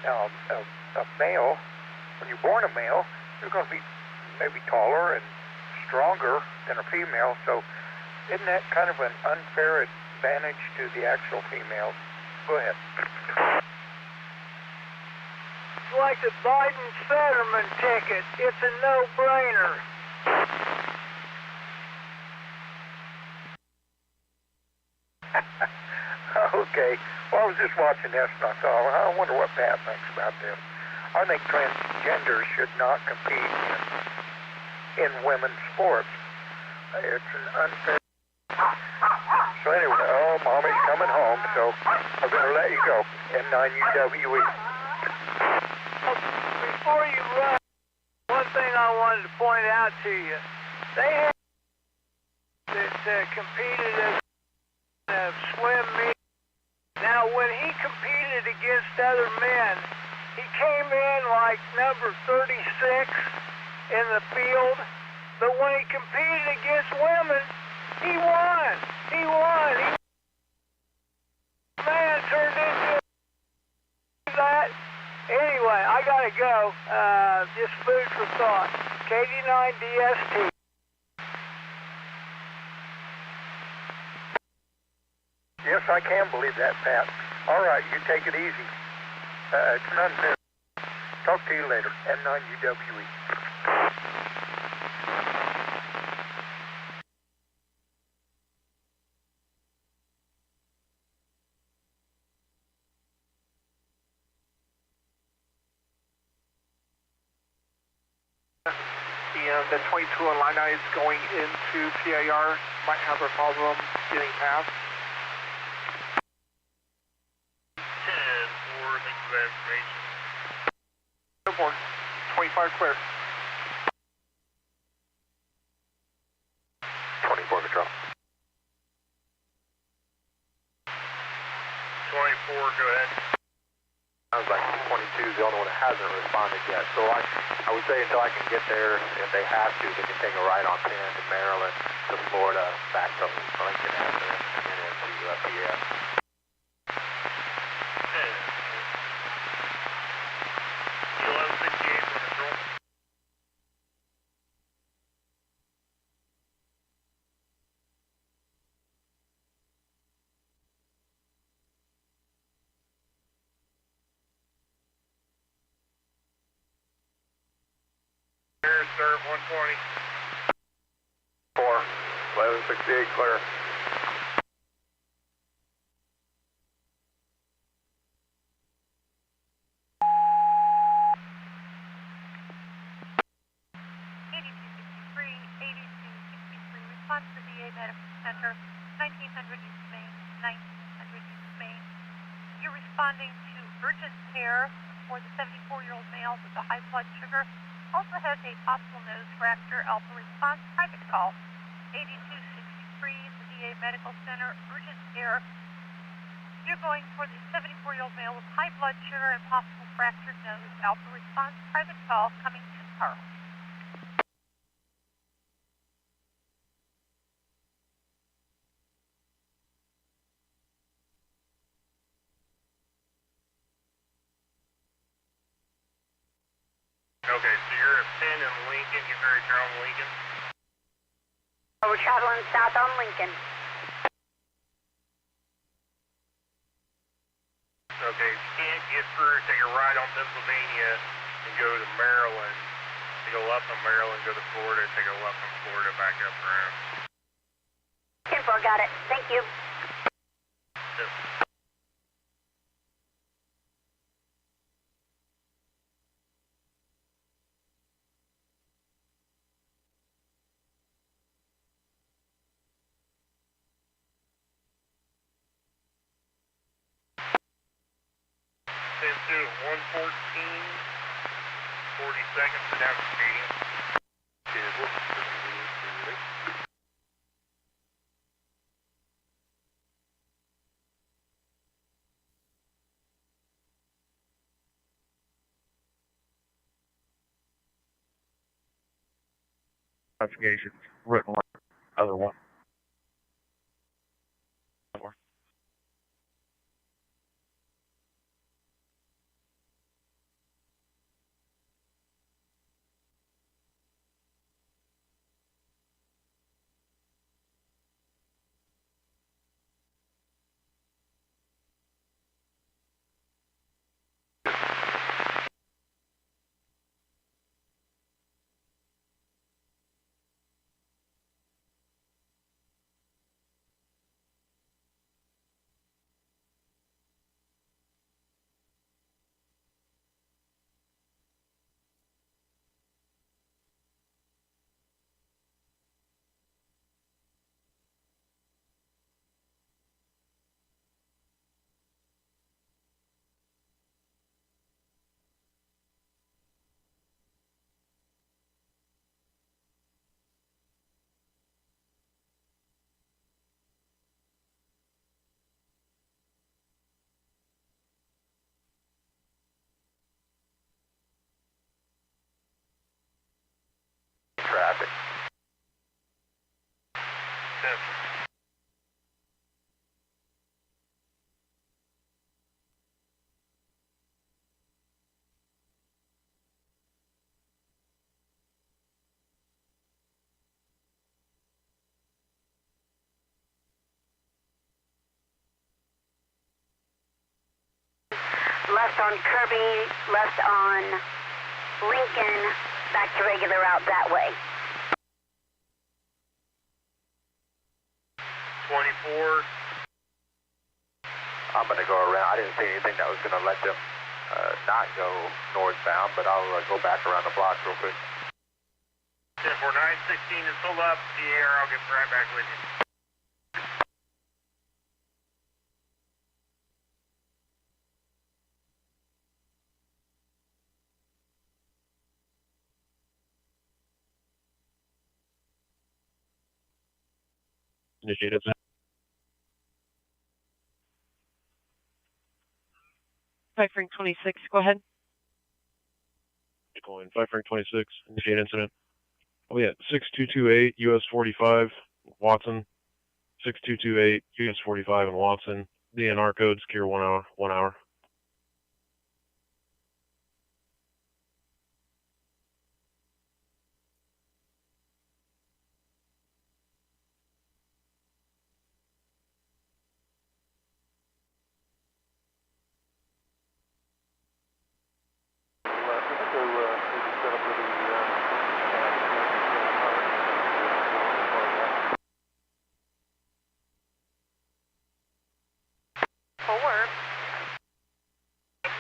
Now, a male, when you're born a male, you're going to be maybe taller and stronger than a female, so isn't that kind of an unfair advantage to the actual females? Go ahead. It's like the Biden-Fetterman ticket. It's a no-brainer. okay. Well, I was just watching this and I thought, well, I wonder what Pat thinks about this. I think transgenders should not compete in women's sports. It's an unfair. So anyway, oh, Mommy's coming home, so I'm going to let you go. N9UWE. Before you run, one thing I wanted to point out to you. They had that competed in a swim meet. Now, when he competed against other men, he came in like number 36 in the field, but when he competed against women, he won. He won. Man turned into that. Anyway, I gotta go. Just food for thought. KD9DST. Yes, I can believe that, Pat. All right, you take it easy. It's an unfair. Talk to you later. N9UWE. The 22 Illini is going into PAR. Might have a problem getting past. 10-4, thank you for that information. Airborne, 25 clear. 24 control. 24, go ahead. Sounds like 22 is the only one that hasn't responded yet. So I would say until I can get there, if they have to, they can take a ride on 10 to Maryland, to Florida, back to Lincoln Avenue, and then into PF. 1168 for control. Start 120. 4, 1168 clear. Response to VA Medical Center, 1900 East Main, 1900 East Main. You're responding to urgent care for the 74-year-old male with a high blood sugar. Also has a possible nose fracture. Alpha response, private call, 8263, the VA Medical Center, urgent care. You're going for the 74-year-old male with high blood sugar and possible fractured nose. Alpha response, private call, coming to Carl. Okay, so you're at 10 in Lincoln, getting ready to turn on Lincoln. We're traveling south on Lincoln. Okay, if you can't get through, take a ride on Pennsylvania and go to Maryland. Take a left on Maryland, go to Florida, take a left on Florida, back up around. 10-4, got it. Thank you. Yep. Into 114, 40 seconds to down the stadium. Investigations, written letter, other one. Left on Kirby, left on Lincoln, back to regular route that way. 24. I'm going to go around. I didn't see anything that was going to let them not go northbound, but I'll go back around the block real quick. 10-4, 916 is still up. The air, I'll get right back with you. Initiated. 5 Frank 26, go ahead. Going 5 Frank 26, initiate incident. Oh yeah, 6228 US 45 Watson. 6228 US 45 in Watson. DNR code secure 1 hour. 1 hour.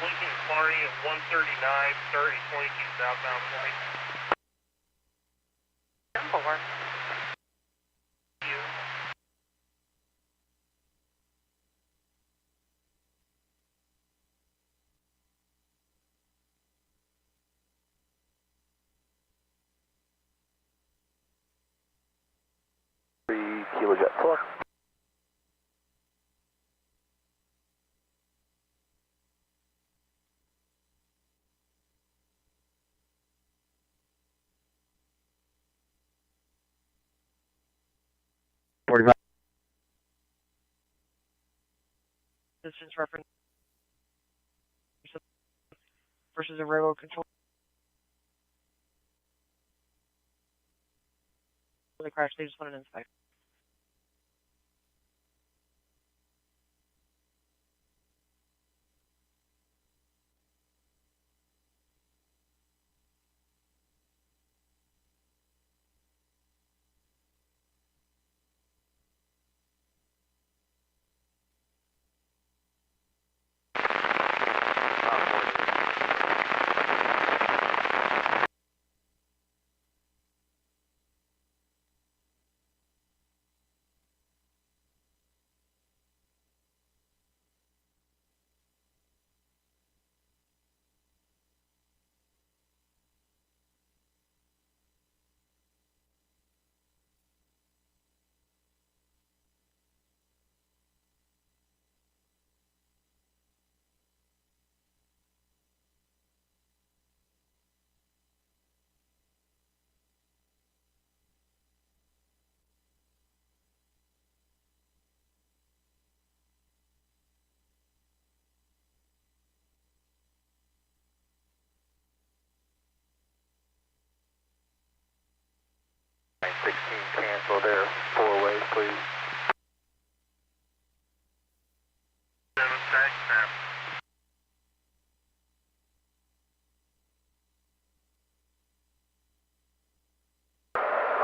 Lincoln Clarny at 139, 3022 southbound for me. 4. Kilo Jet 4. Distance reference versus a railroad control. The crash, they just want an inspect. Cancel there, 4 ways, please. 7 tax snap.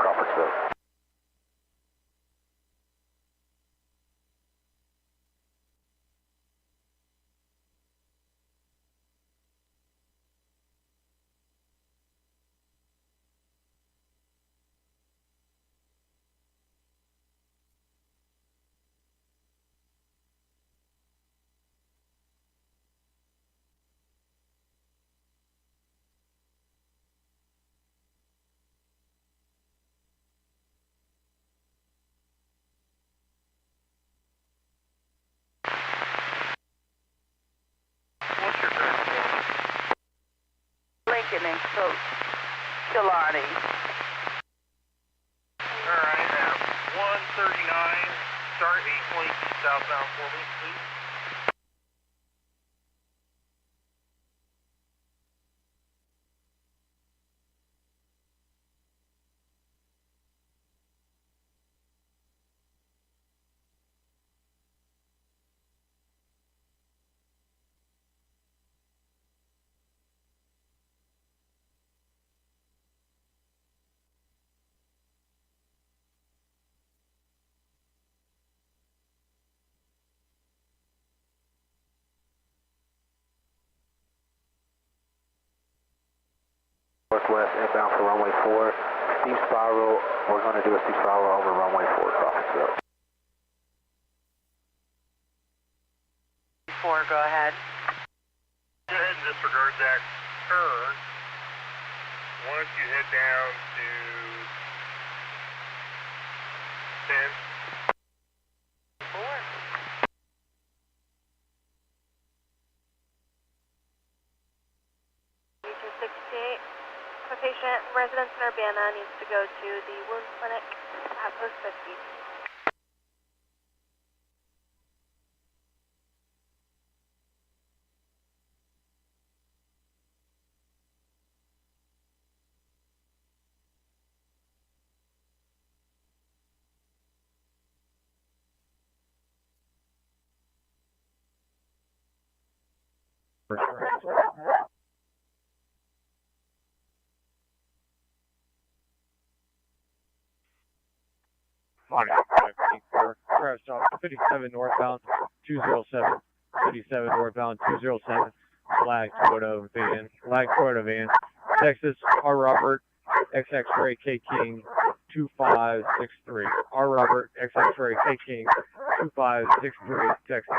Crawfordsville. Lincoln and Killarney. Alright, now, 1 start 822 southbound for me, please. Northwest inbound for runway 4. Steep spiral. We're going to do a steep spiral over runway 4 crossing. So. 4, go ahead. Go ahead and disregard that turn. Once you head down to 10. 4. Region 68. The patient, residence in Urbana, needs to go to the wound clinic at post 50. Money, 584, crash off 57 northbound, 207, 57 northbound, 207, lag Toyota van, Texas, R. Robert, XX-Ray K. King, 2563, R. Robert, XX-Ray K. King, 2563, Texas.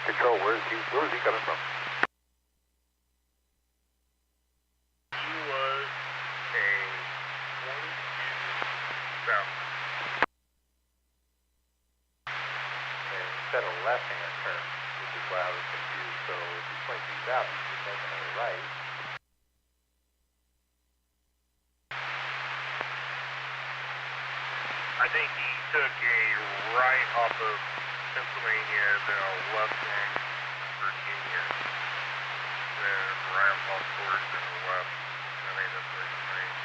Control, where is he coming from? He was a 22 south. And he said a left-hand turn, which is why I was confused. So if he's 22 south, he's just making a right. I think he took a right off of Pennsylvania, then a left on Virginia, then right on Falls Forest, then a left. I think that's what he's saying.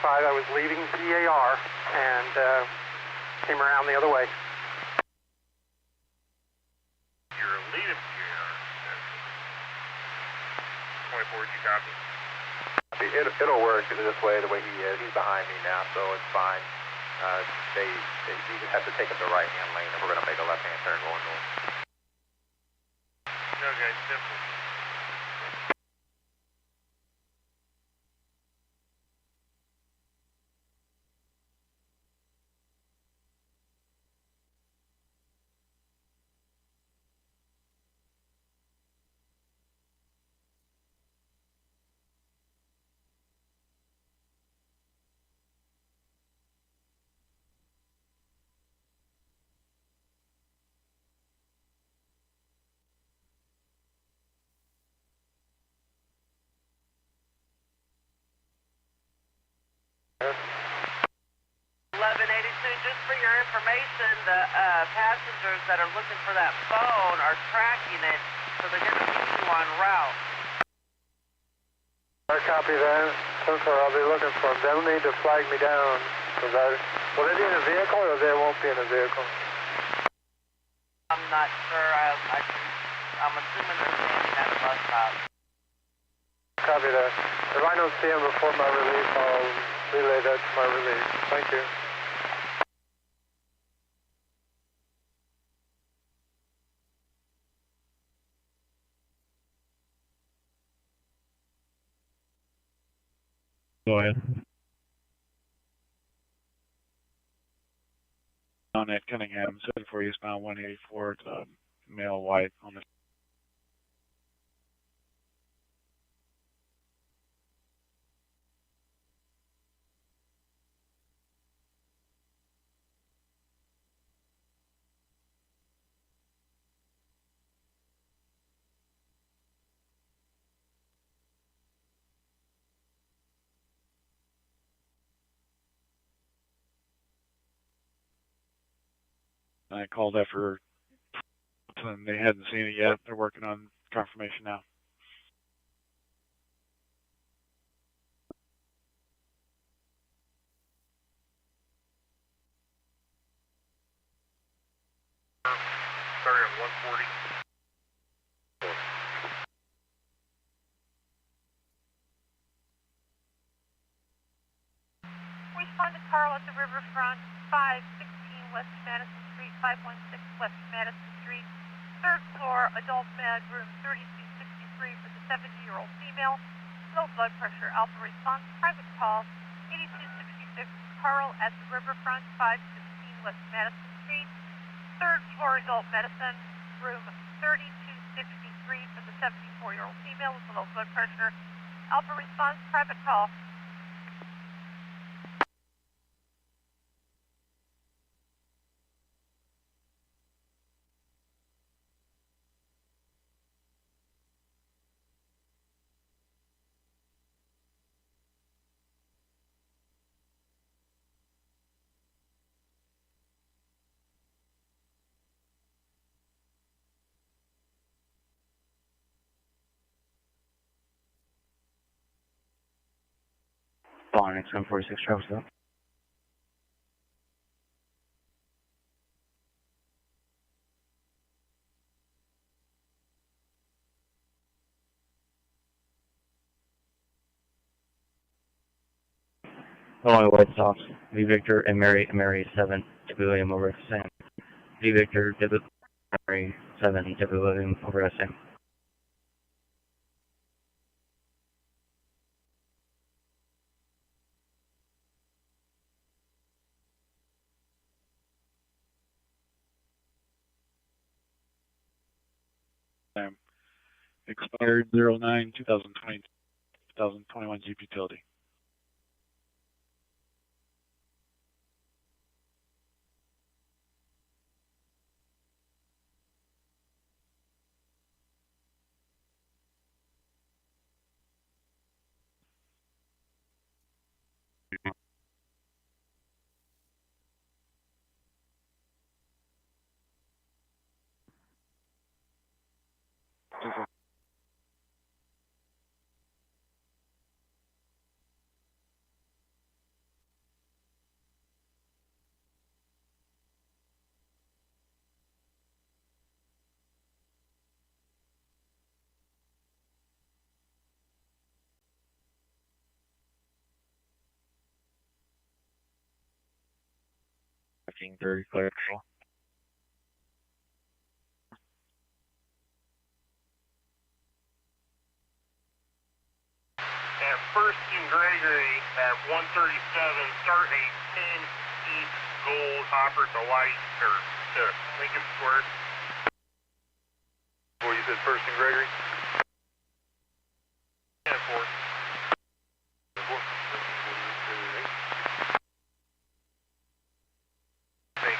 10-5, I was leaving PAR and came around the other way. You're leaving PAR. 24, you copy? It'll work this way, the way he is. He's behind me now, so it's fine. You just have to take up the right-hand lane, and we're going to make a left-hand turn going north. Okay, simple. Just for your information, the passengers that are looking for that phone are tracking it, so they're going to keep you on route. I copy that. So I'll be looking for them. They'll need to flag me down. Will they be in a vehicle or they won't be in a vehicle? I'm not sure. I'm assuming they're standing at a bus stop. Copy that. If I don't see them before my release, I'll relay that to my release. Thank you. Go ahead. On at Cunningham, 74 eastbound 184, male white on the I called after, and they hadn't seen it yet. They're working on confirmation now. Starting at 140. Respond to Carl at the riverfront, 516 West Madison Street, 516 West Madison Street, 3rd floor, adult med, room 3263 for the 70-year-old female, low blood pressure, alpha response, private call, 8266 Carl at the riverfront, 516 West Madison Street, 3rd floor, adult medicine, room 3263 for the 74-year-old female with low blood pressure, alpha response, private call. Bonnex 146 travels up. Illinois White Sox, V Victor and Mary 7, W. William over Sam. V Victor, W. Mary 7, W. William over Sam. Expired 09/2020, 2021 Jeep Utility. Very clear. At First and Gregory at 137, start a 10 East Gold Hopper to Light, or to Lincoln Square. Well, you said First and Gregory? Yeah, 4. Thanks.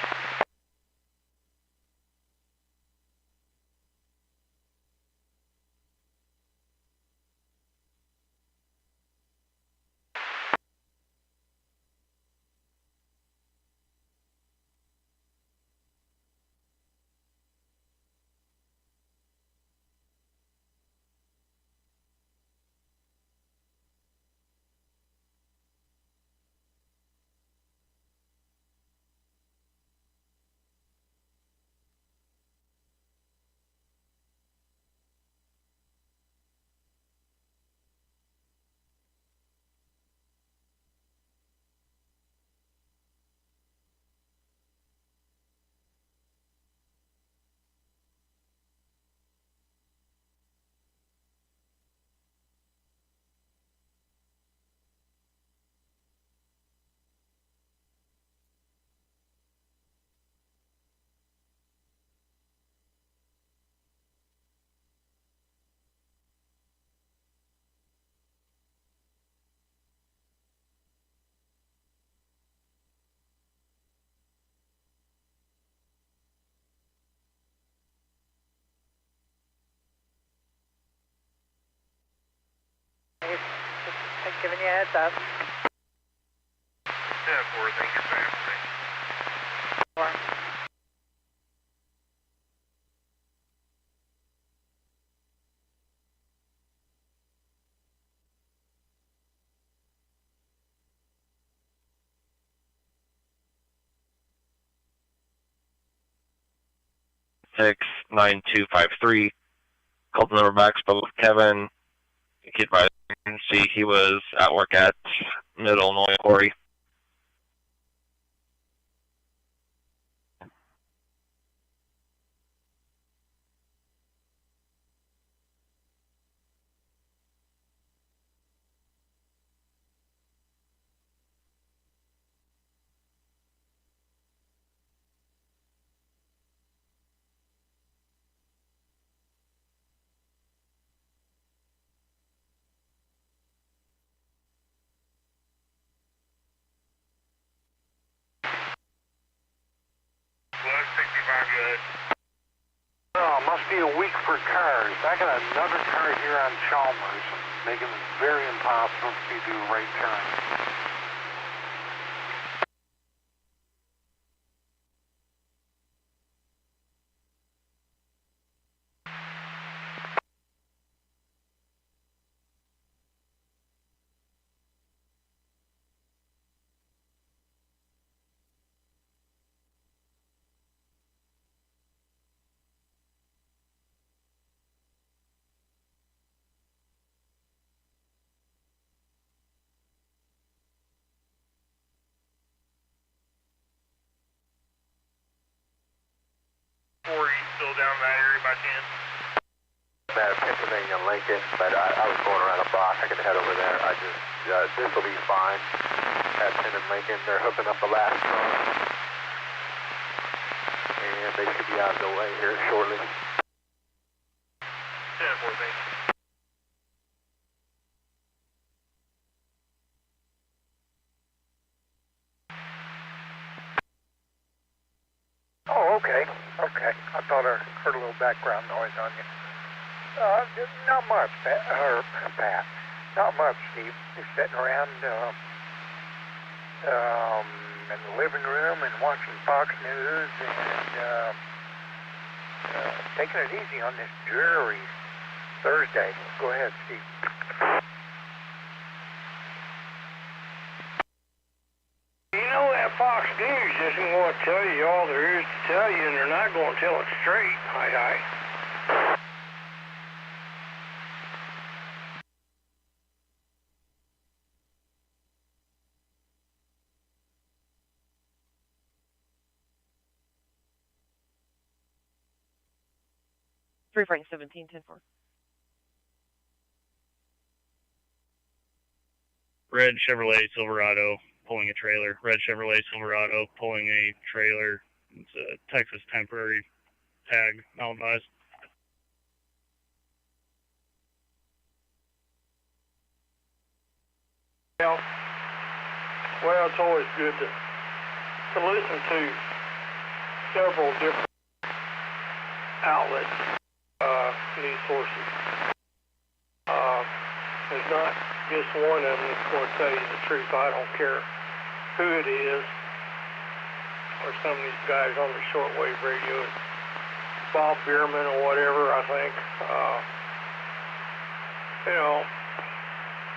Just giving you a heads up. Yeah, 4, thank you, Sam. Four. 9253. Called the number back, spoke with Kevin. He advised me he was at work at Mid-Illinois Quarry. Oh, must be a week for cars. I got another car here on Chalmers, making it very impossible for me to do a right turn. Still down that area by chance? That Pennsylvania Lincoln, but I was going around a block. I could head over there. This will be fine. At Penn and Lincoln, they're hooking up the last truck. And they should be out of the way here shortly. 10-4, thank you. Oh, okay. Okay. I thought I heard a little background noise on you. Not much, Pat. Not much, Steve. Just sitting around in the living room and watching Fox News and taking it easy on this dreary Thursday. Go ahead, Steve. You know that Fox News isn't going to tell you all there is to tell you, and they're not going to tell it straight. Hi. 3 Frank 17, 10-4. Red Chevrolet Silverado pulling a trailer. Red Chevrolet Silverado pulling a trailer. It's a Texas temporary tag, malvised. Well, it's always good to listen to several different outlets, news sources. There's not just one of them that's going to tell you the truth. I don't care who it is, or some of these guys on the shortwave radio, Bob Bierman or whatever, I think.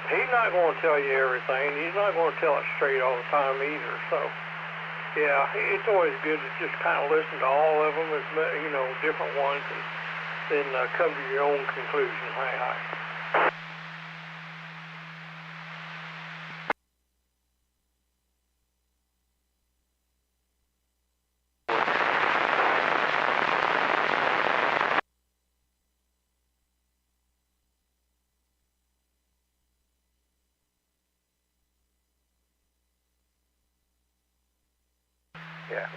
He's not going to tell you everything. He's not going to tell it straight all the time either. So, yeah, it's always good to just kind of listen to all of them, different ones, and then come to your own conclusion. Hi. Yeah.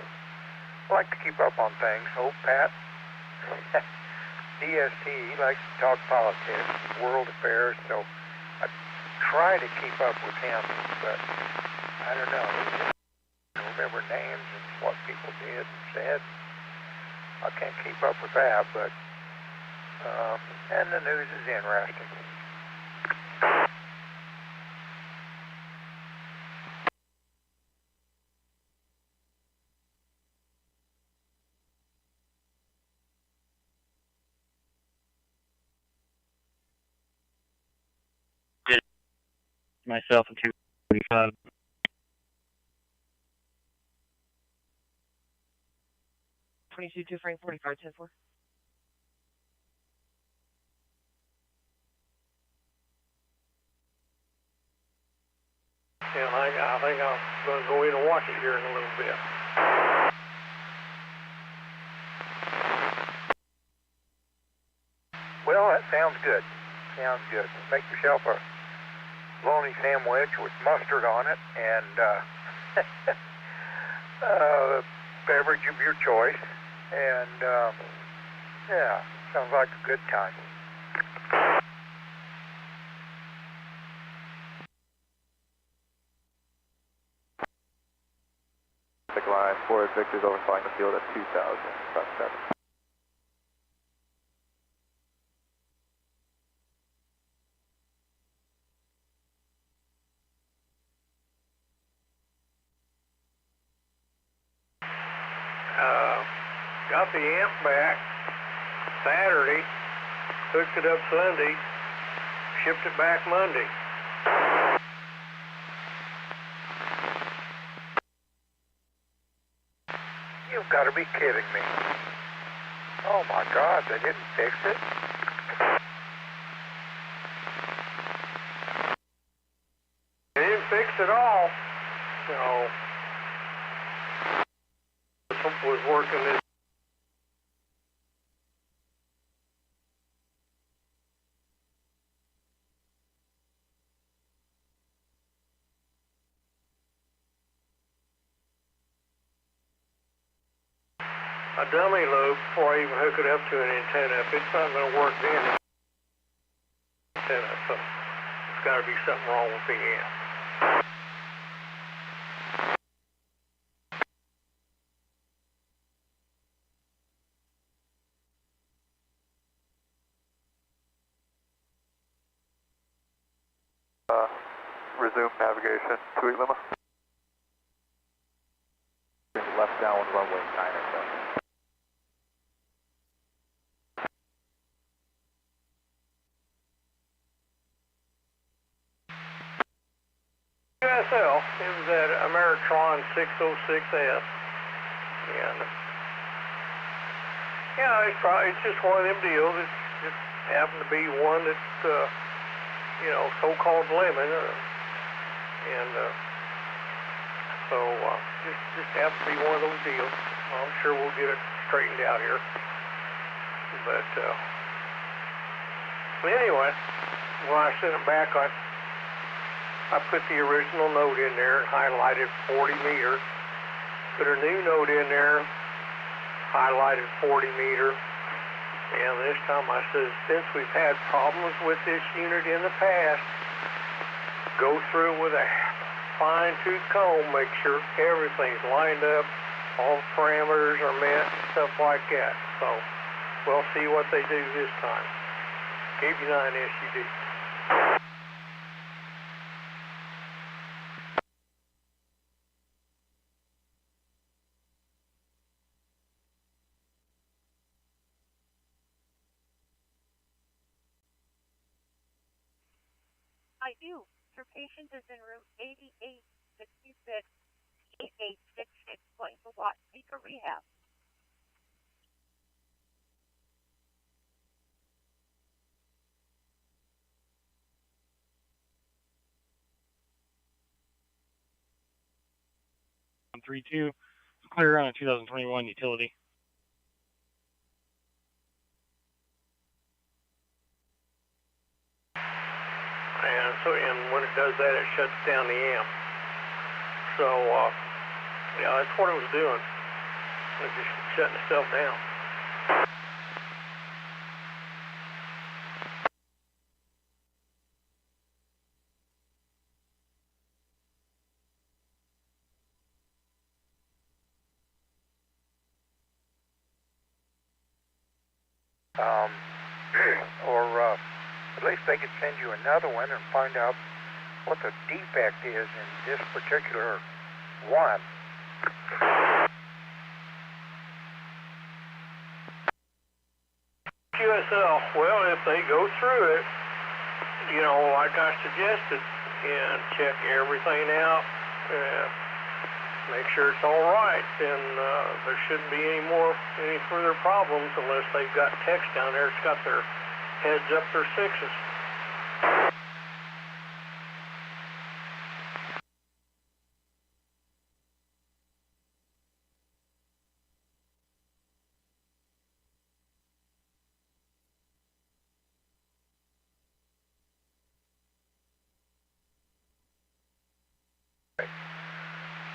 I like to keep up on things. Oh, Pat. DST, he likes to talk politics, world affairs, so I try to keep up with him, but I don't know. I remember names and what people did and said. I can't keep up with that, but and the news is interesting. Myself and 245. 22 Frank 45-10-4. And I think I'm going to go in and watch it here in a little bit. Well, that sounds good. Sounds good. Make yourself a bologna sandwich with mustard on it and beverage of your choice. And yeah, sounds like a good time. Line 4 Victor's overflying the field at 2000, about 7. Got the amp back Saturday, hooked it up Sunday, shipped it back Monday. You've got to be kidding me. Oh my God, they didn't fix it? They didn't fix it all. So, was working this. A dummy loop before I even hook it up to an antenna. If it's not going to work then, antenna, so there's got to be something wrong with the amp. Resume navigation, 28 Lima. Left down runway 9 or so. USL, it was at Ameritron 606S. And, yeah, it's just one of them deals. It just happened to be one that, you know, so-called lemon. So just happens to be one of those deals. I'm sure we'll get it straightened out here. But anyway, when I sent it back, I put the original note in there and highlighted 40 meters. Put a new note in there, highlighted 40 meters. And this time I said, since we've had problems with this unit in the past, go through with a fine-tooth comb, make sure everything's lined up, all the parameters are met, stuff like that. So we'll see what they do this time. KB9 SUD. I do. Your patient is in room 8866, 8866, going to Watt Speaker Rehab. On 3-2, clear on a 2021 utility. And when it does that, it shuts down the amp. So, yeah, that's what it was doing. It was just shutting itself down. Or at least they could send you another one and find out what the defect is in this particular one. QSL, well, if they go through it, you know, like I suggested, and check everything out, make sure it's all right, and there shouldn't be any further problems unless they've got text down there. It's got their heads up their sixes.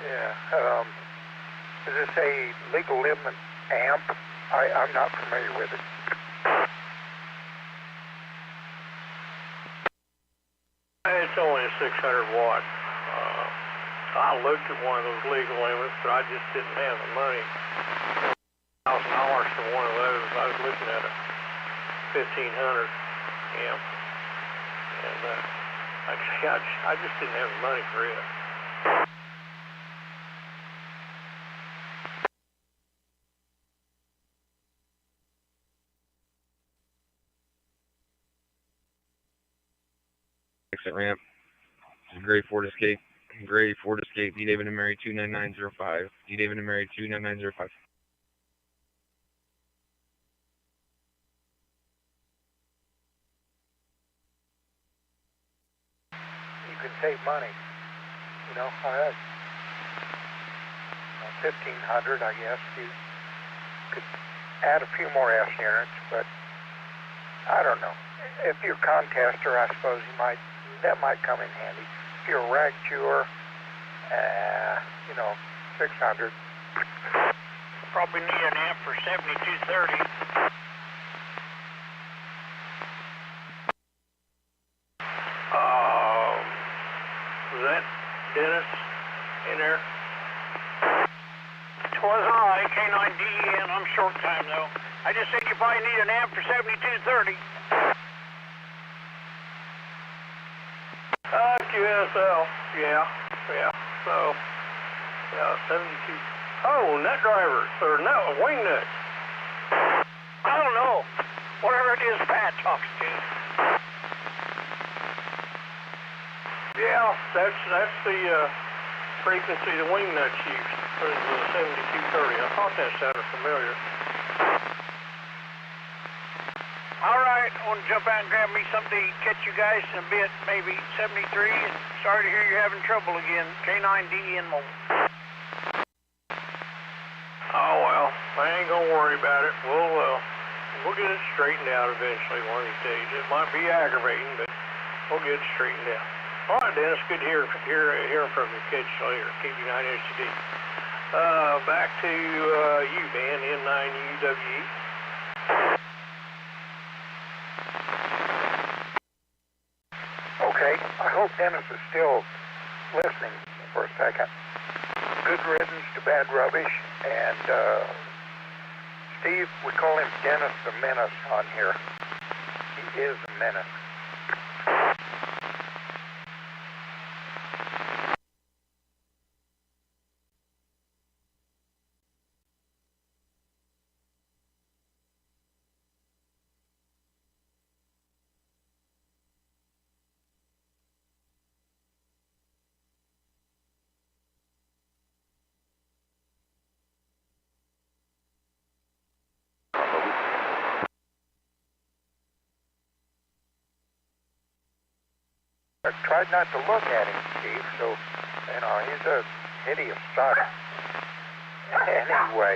Yeah. Is this a legal limit amp? I'm not familiar with it. It's only a 600 watt. I looked at one of those legal limits, but I just didn't have the money. $1,000 for one of those. I was looking at a 1500 amp, and like I say, I just didn't have the money for it. Exit ramp. Gray Ford Escape. Gray Ford Escape. D. David and Mary 29905. D. David and Mary 29905. You can save money. You know, 1,500, I guess. You could add a few more S units, but I don't know. If you're a contester, I suppose that might come in handy. If you're a rag chewer, 600. Probably need an amp for 7230. Was that Dennis in there? Wasn't I, K9DEN. I'm short time though. I just said you probably need an amp for 7230. QSL. Yeah. So, 72. Oh, nut drivers, or wing nuts. I don't know. Whatever it is Pat talks to. Yeah, that's the frequency the wing nuts use for the 7230. I thought that sounded familiar. All right, I want to jump out and grab me something to catch you guys in a bit, maybe 73. Sorry to hear you're having trouble again. K9DEN mobile. Oh well, I ain't gonna worry about it. We'll get it straightened out eventually one of these days. It might be aggravating, but we'll get it straightened out. All right, Dennis, good to hear from you. Catch you later. KB9STD. Back to you, man. N9UWE. Okay, I hope Dennis is still listening for a second. Good riddance to bad rubbish, and Steve, we call him Dennis the Menace on here. He is a menace. I tried not to look at him, Steve, so, he's a hideous sight. Anyway,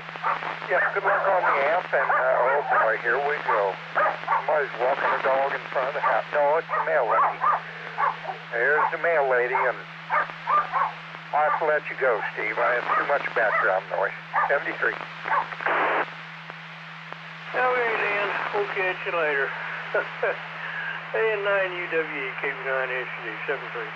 yeah, good luck on the amp, and, oh boy, here we go. Somebody's walking a dog in front of the house. No, it's the mail lady. There's the mail lady, and I'll have to let you go, Steve. I have too much background noise. 73. Okay, Dan. We'll catch you later. N9UWE, KB9STD, 73.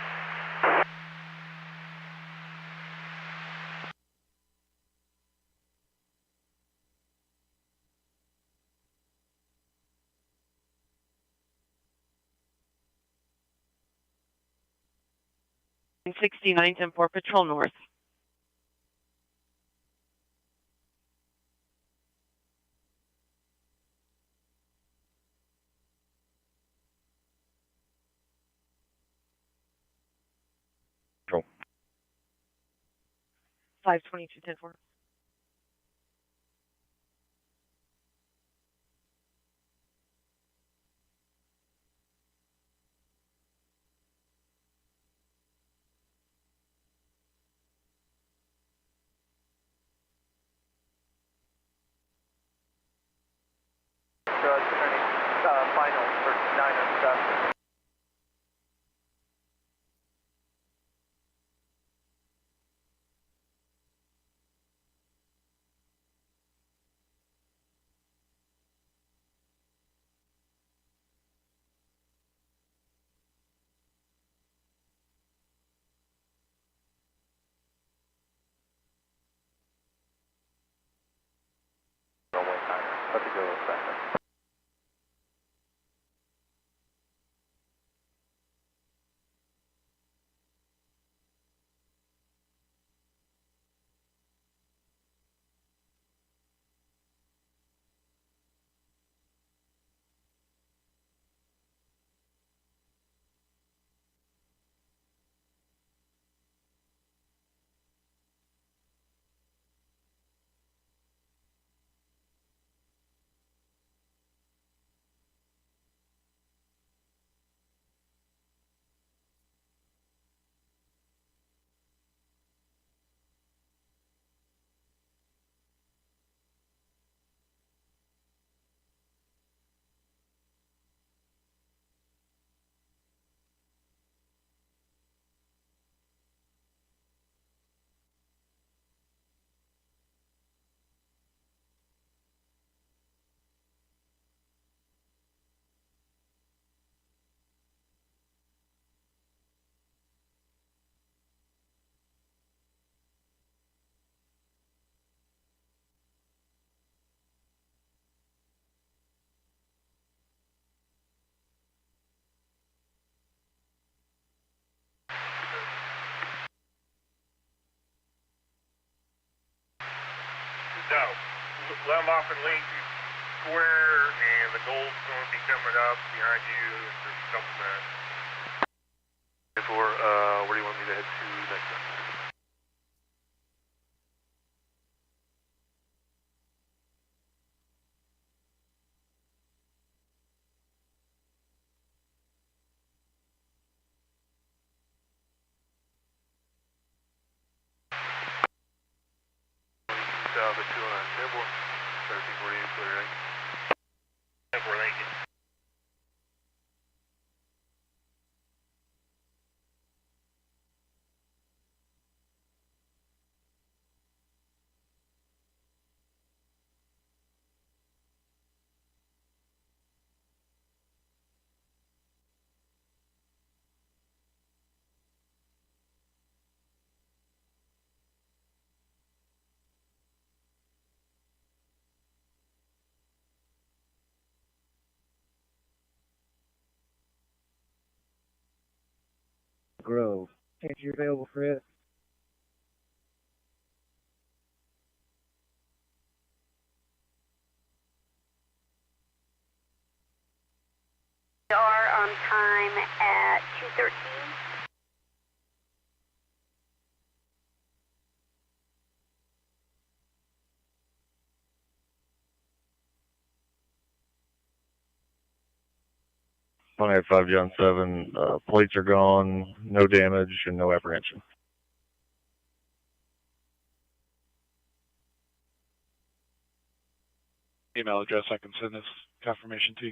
And 69 10-4 Patrol North. 522-10-4. Final for 907. Let it go a second. No. Let them off in Lincoln Square, and the gold's going to be coming up behind you in just a couple minutes. Where do you want me to head to next? South of 209 Temple, 1348, clear, right? Temple, Lincoln. Grove. If you're available for it. We are on time at 2:13. Pontiac 5 John 7, plates are gone, no damage, and no apprehension. Email address I can send this confirmation to.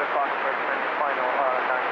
o'clock in Richmond, final 9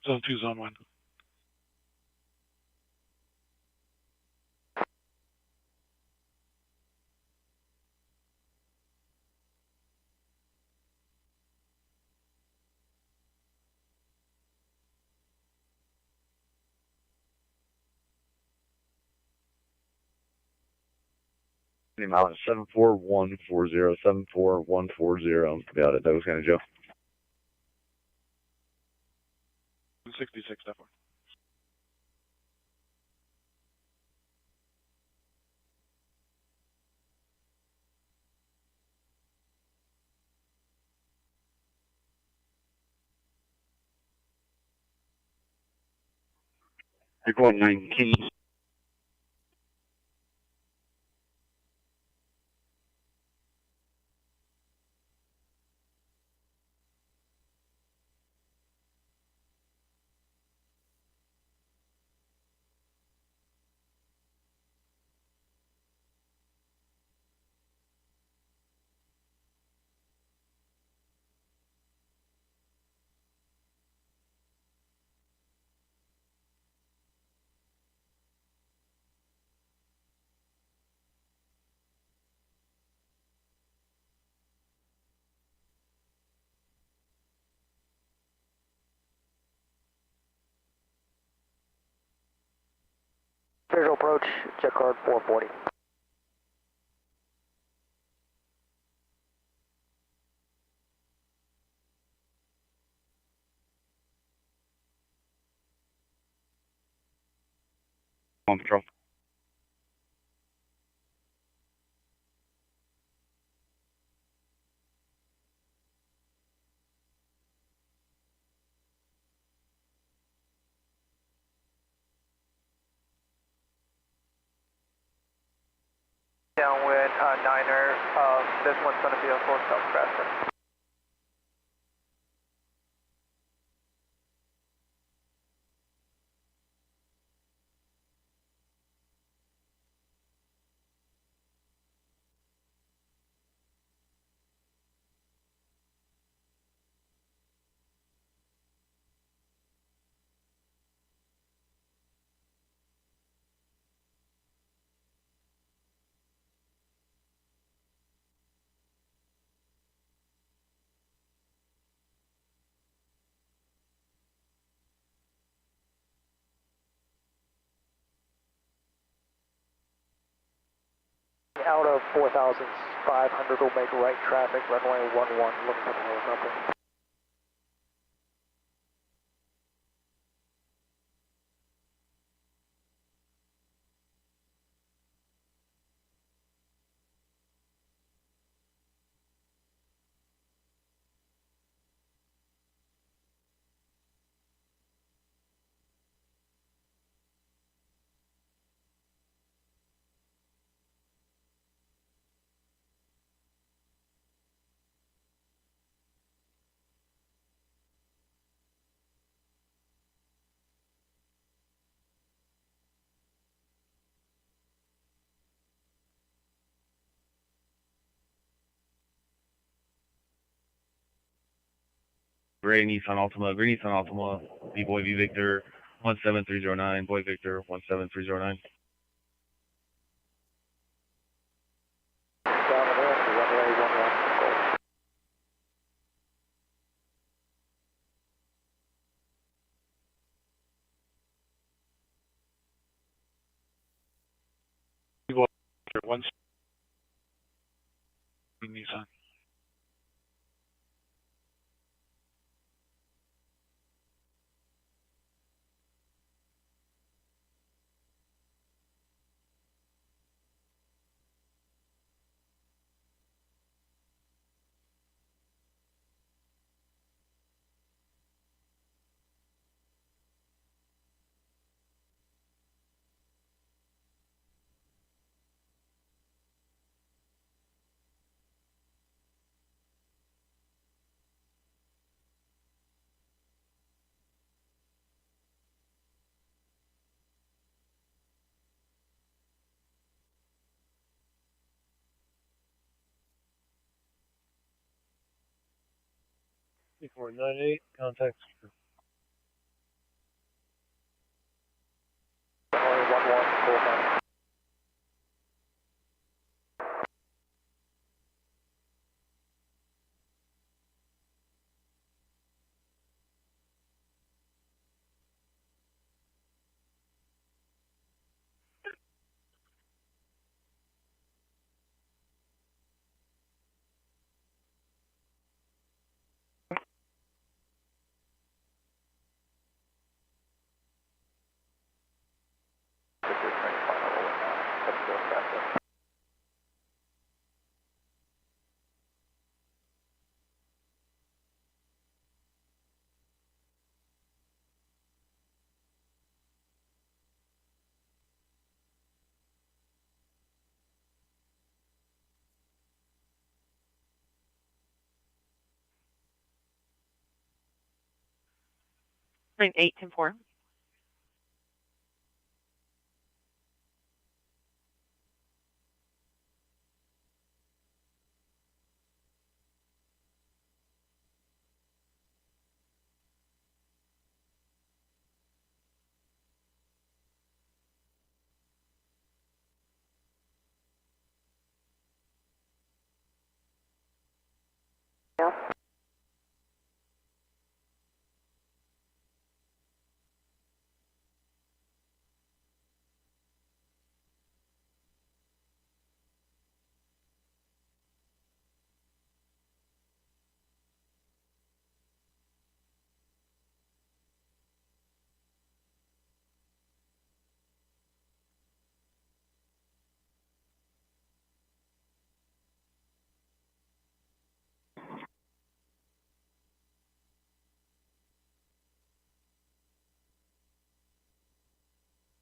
Zone 2, Zone 1. Amount 74140, 74140. Got it. Douglas County Joe. 66, that one. You're going 19. Visual approach, check card 440. On patrol. Downwind, Niner, this one's going to be a full self-crescent. Out of 4,500 will make right traffic, runway 11, looking for the helicopter. Gray Nissan Altima, B-Boy V Victor 17309, Boy Victor 17309. Down and in, runway 11, One Nissan. 3498, contact secure. Only 1-1, full time. Train 8-4.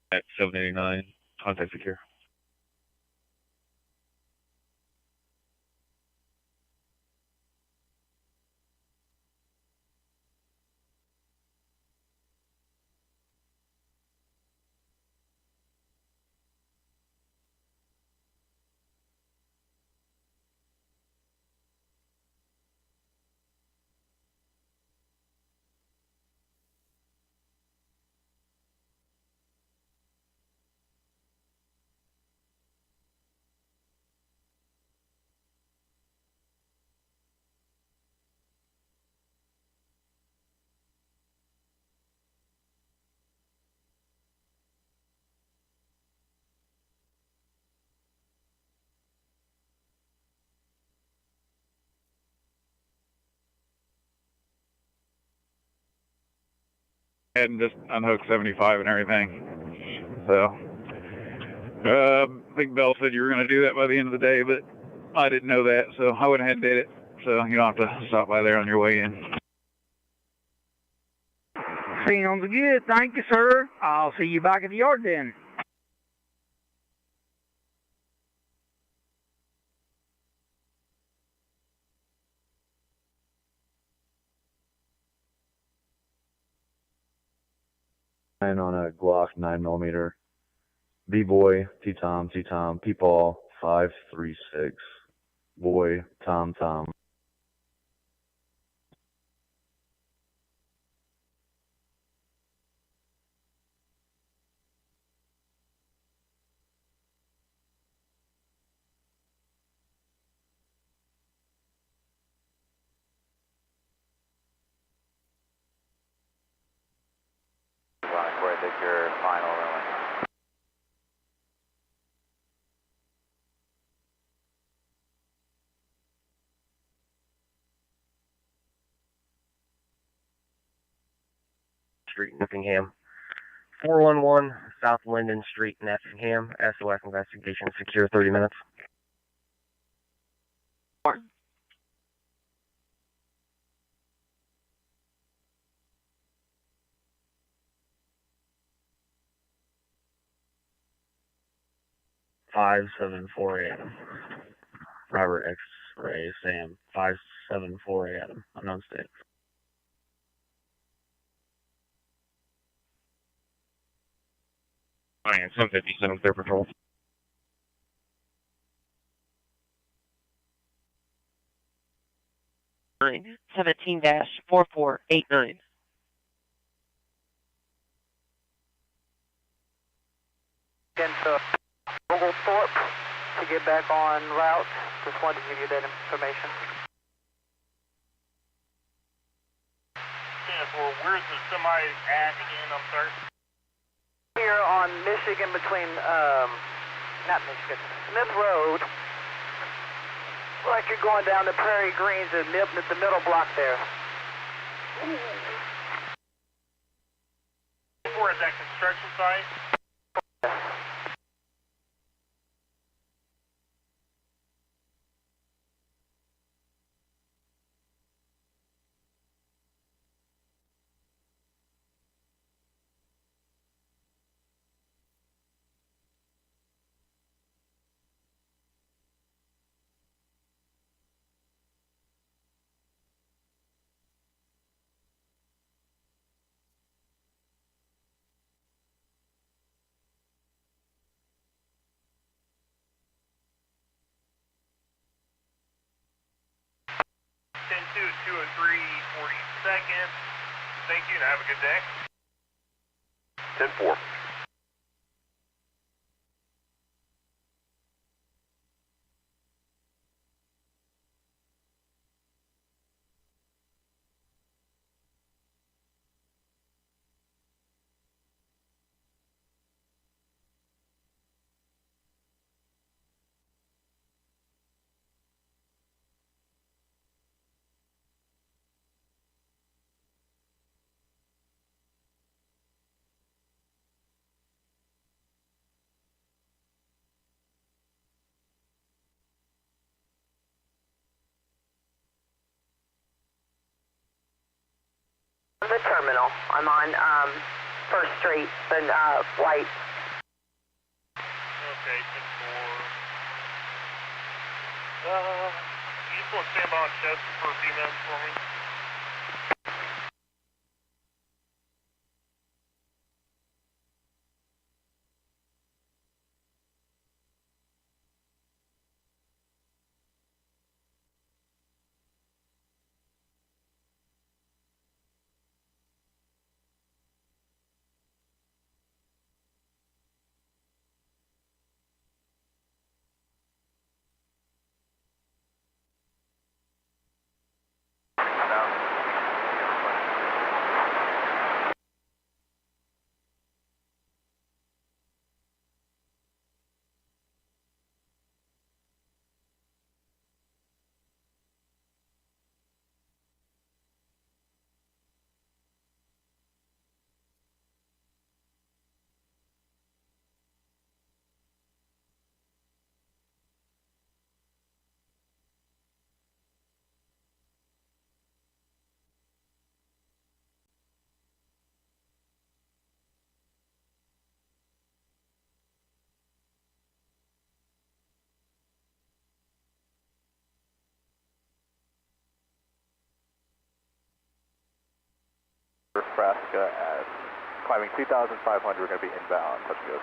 At 789, contact secure. And just unhook 75 and everything. So, Big Bell said you were going to do that by the end of the day, but I didn't know that, so I went ahead and did it. So you don't have to stop by there on your way in. Sounds good. Thank you, sir. I'll see you back at the yard then. On a Glock 9mm. B-Boy, T-Tom, T-Tom, P-Paul, 536. Boy, Tom, Tom. Where I did your final ruling. Street in Effingham. 411 South Linden Street in Effingham. SOS investigation secure 30 minutes. 574 Adam. Robert X-ray Sam. 574 Adam. Unknown state. Ryan, 757 clear patrol. line 17-4489. Into Oglethorpe to get back on route. Just wanted to give you that information. Where's the semi at again? I'm sorry. Here on Michigan between, not Michigan, Smith Road. Like you're going down to Prairie Greens at the middle block there. Where is that construction site? Thank you and have a good day. 10-4. The terminal. I'm on 1st Street and White. Okay, 10-4. You just want to stand by on chest for a few minutes for me? Nebraska at climbing 2,500. We're going to be inbound. Touch goes.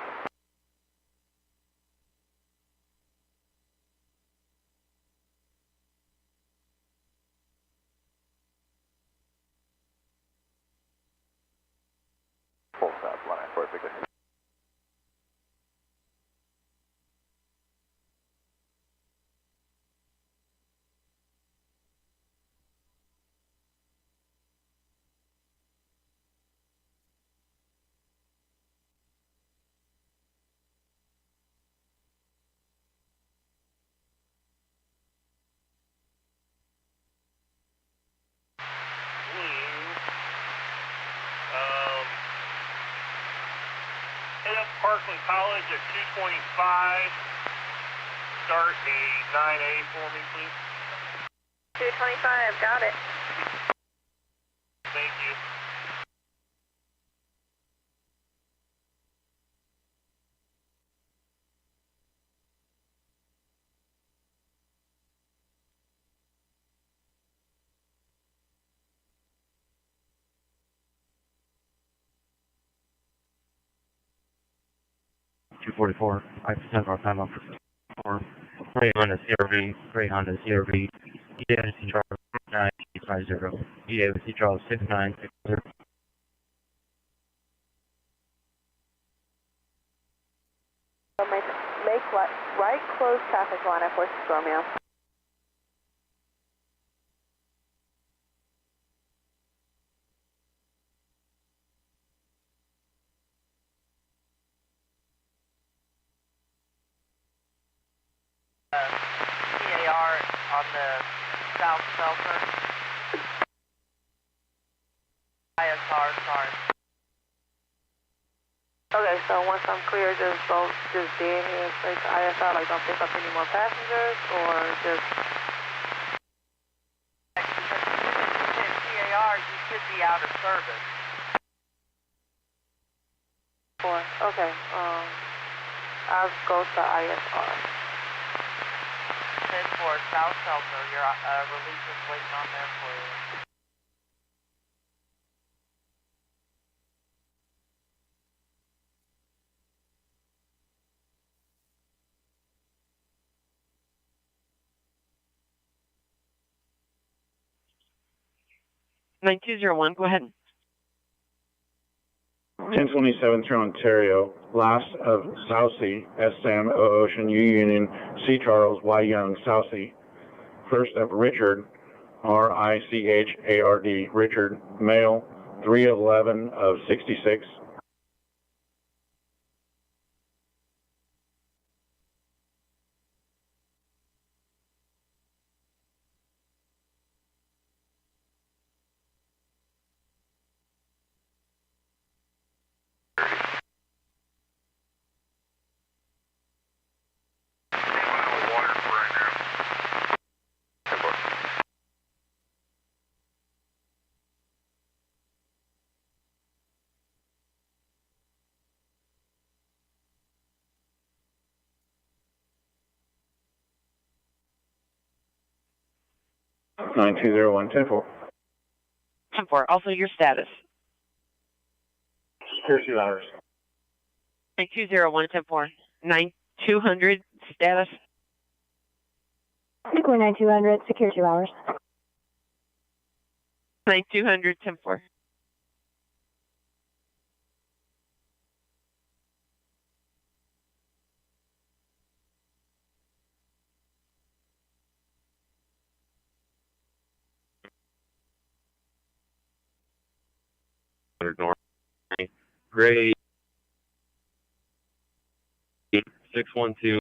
Full stop, line perfectly. Head up Parkland College at 225. Start a 9A for me, please. 225, got it. Thank you. $244. I sent our time up for Honda CRV, Honda CRV. Yeah, driver 9, 6950. EA with C Charles 6960. Make right close traffic line at Fort Romeo. PAR on the south shelter. ISR, sorry. Okay, so once I'm clear, just be in here and say to ISR, like don't pick up any more passengers, or just... PAR, you should be out of service. Okay, I'll go to ISR. 10-4, south shelter, your release is waiting on there for you. Go ahead. 1027 through Ontario, last of Southsea, SM, O Ocean, U Union, C Charles, Y Young, Southsea. First of Richard, RICHARD, Richard, male, 3 of 11 of 66. Nine two zero one 10-4. 10-4. Also your status. Secure 2 hours. 9201 10-4. 9200 status. Equal 9200, secure 2 hours. 9200 10-4. North. Gray 612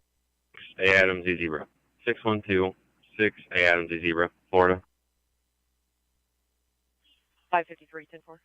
A Adams Z Zebra. 612 6 A Adams Z Zebra, Florida. 553 10-4.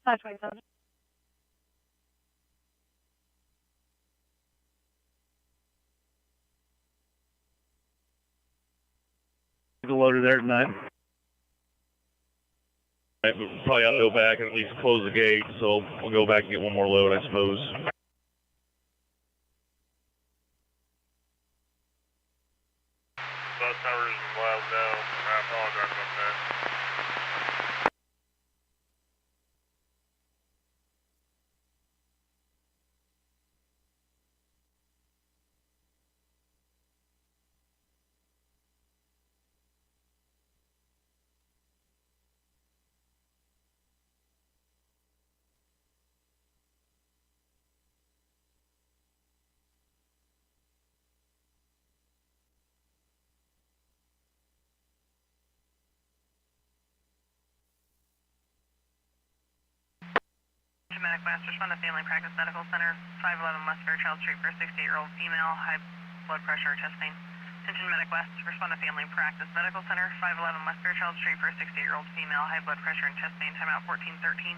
Five 27. Loaded there tonight. Right, but we'll probably ought to go back and at least close the gate, so we'll go back and get one more load, I suppose. Bus numbers is loud now. I apologize about that. Medic West, respond to Family Practice Medical Center, 511 West Fairchild Street for a 68-year-old female, high blood pressure, chest pain. Attention Medic West, respond to Family Practice Medical Center, 511 West Fairchild Street for a 68-year-old female, high blood pressure and chest pain, timeout 1413.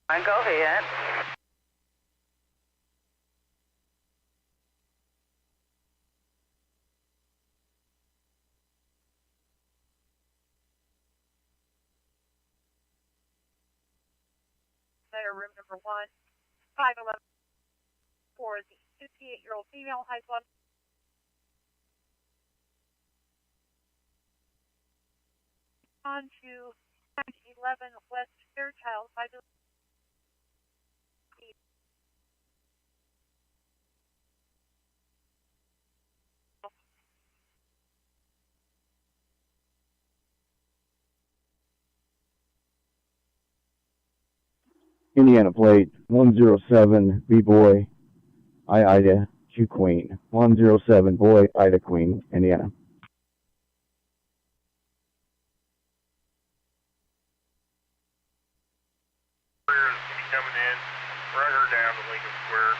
Go ahead. Center room number 1, 511 for the 58-year-old female, high blood. On to 11 West Fairchild, 5. Indiana plate 107 B boy I Ida Q Queen 107 boy Ida Queen Indiana. Coming in, run her down to Lincoln Square.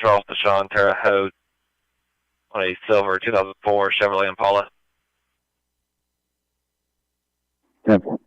Charles Deshawn, Terre Haute, on a silver 2004 Chevrolet Impala. 10-4.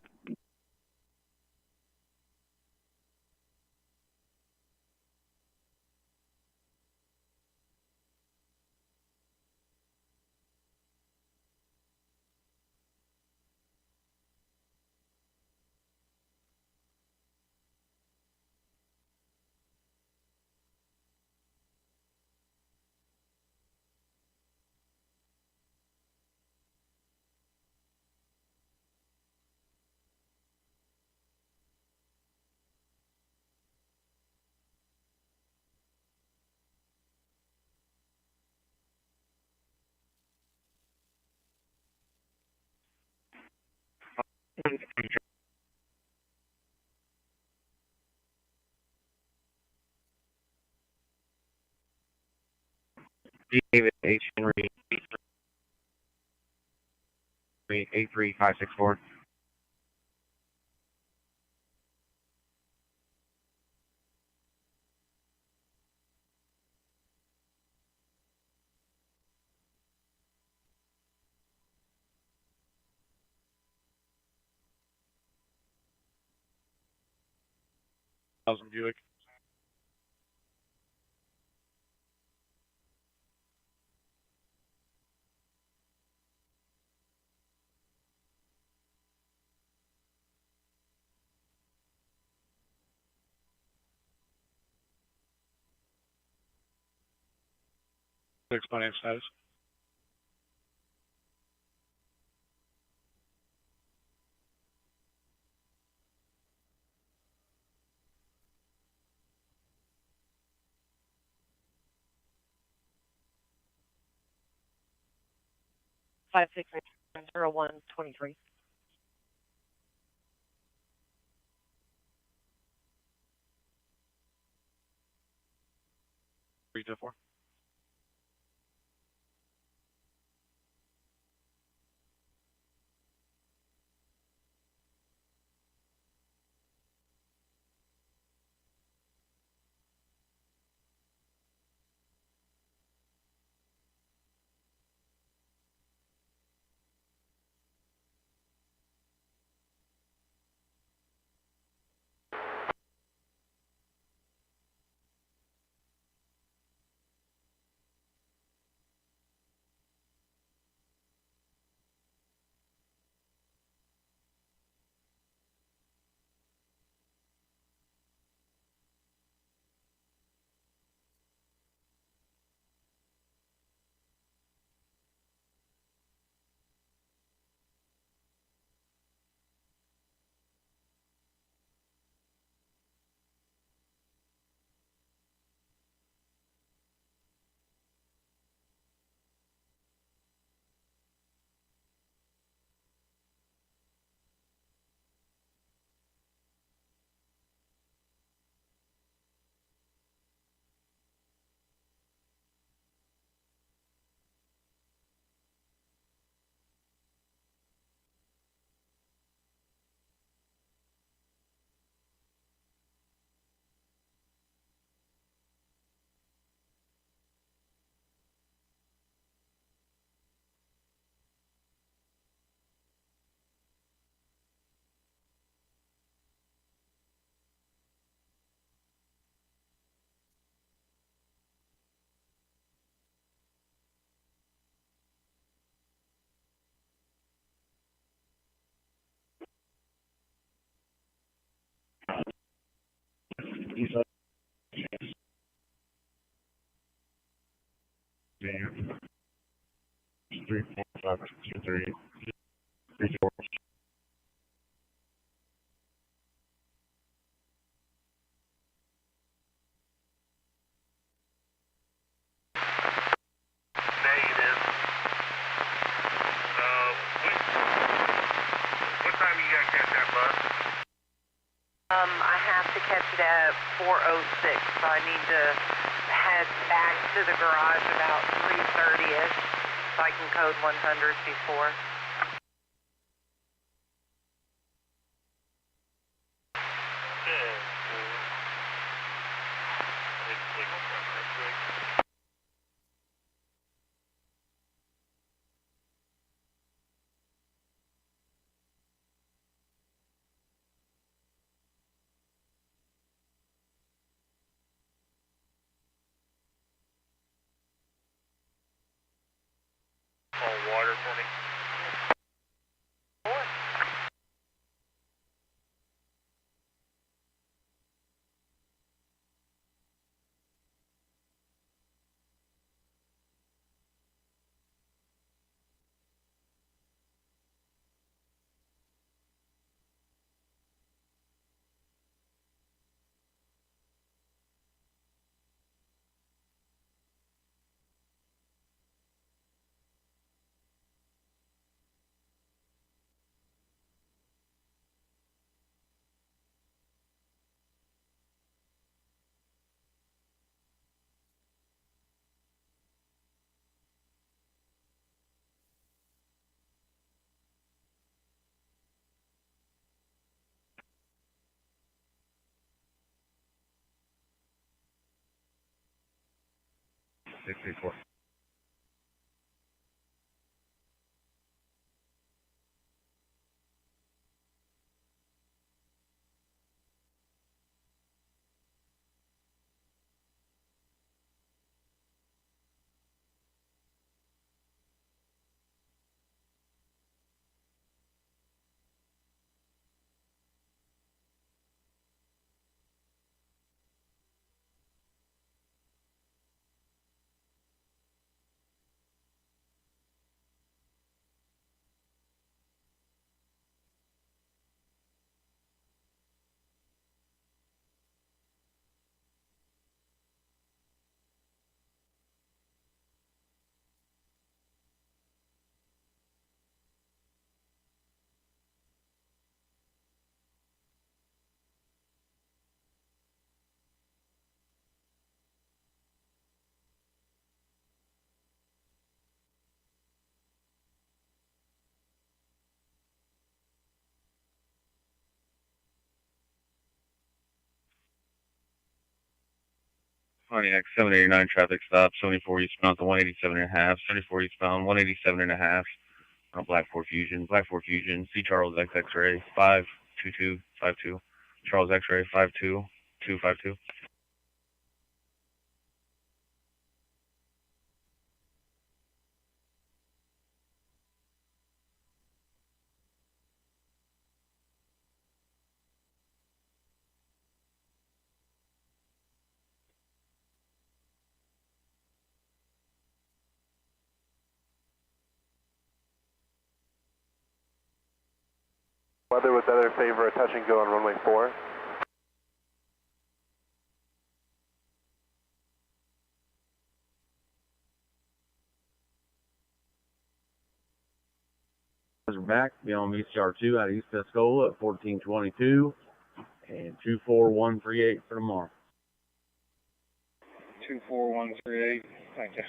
David H. Henry, 83564. Buick. Explain status. Five 60123. Three to four. East side. 34523 34. Negative. What time you gotta catch that bus? I have to catch it at 4:06, so I need to head back to the garage about 3:30ish, so I can code 100 before. Water for me. $64. Pontiac 789 traffic stop, 74 eastbound to 187.5, 74 eastbound, 187.5 on Black 4 Fusion, C Charles X-Ray 52252, Charles X-Ray 52252. Weather would better favor a touch and go on runway 4. We're back beyond VCR2 out of East Pescola at 1422 and 24138 for tomorrow. 24138. Thank you.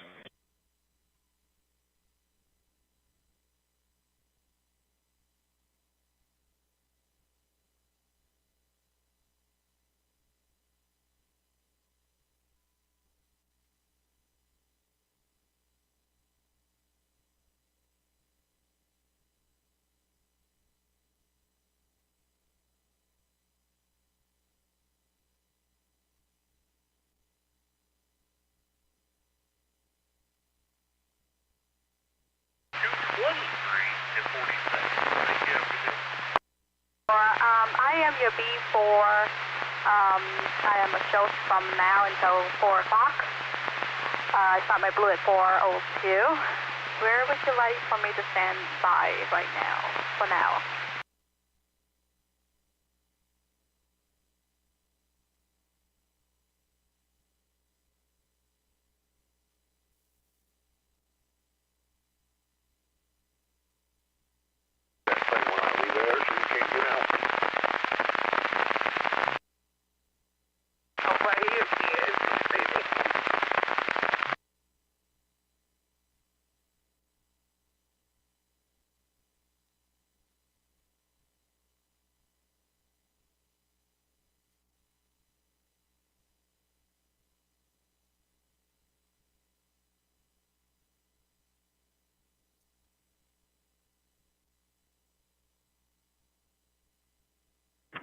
I am your B4 I am a show from now until 4 o'clock. I start my blue at 4:02. Where would you like for me to stand by right now, for now?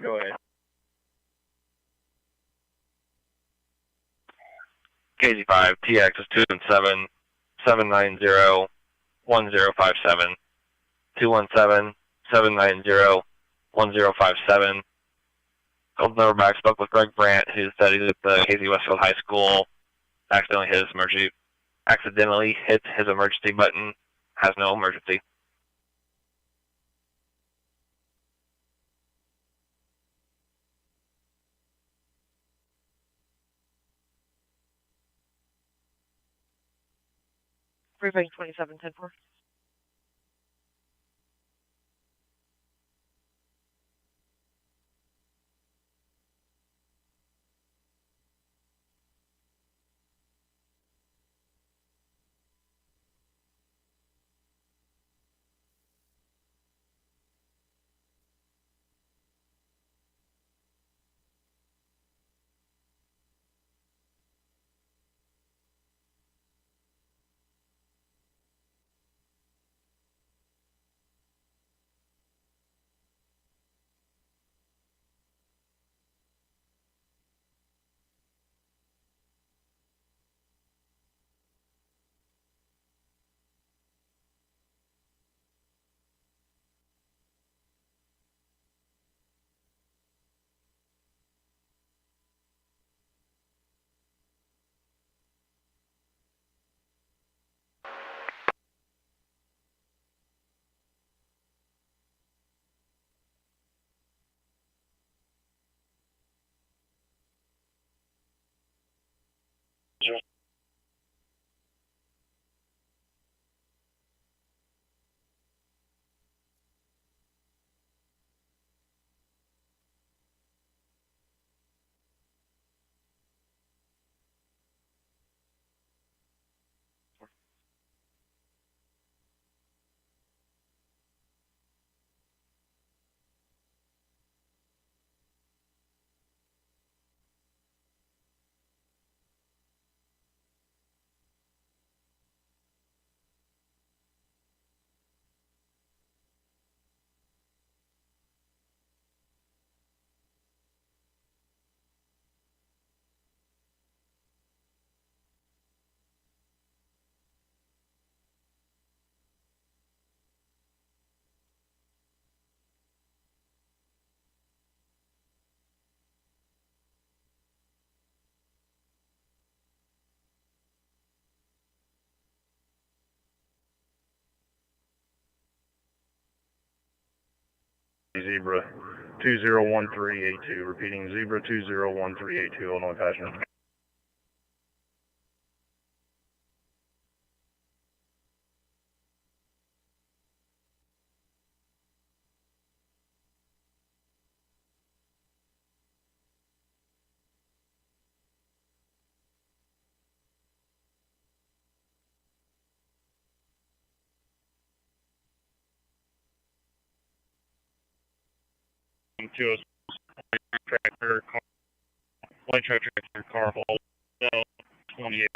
Go ahead. KZ5, TX is 217 790 1057. 217 790 1057. Golden Overback spoke with Greg Brandt, who studies at the KZ Westfield High School. Accidentally hit his emergency button. Has no emergency. Briefing 2710-4. Zebra 201382, repeating Zebra 201382, Illinois passenger. To a tractor, light truck tractor, car haul, 28.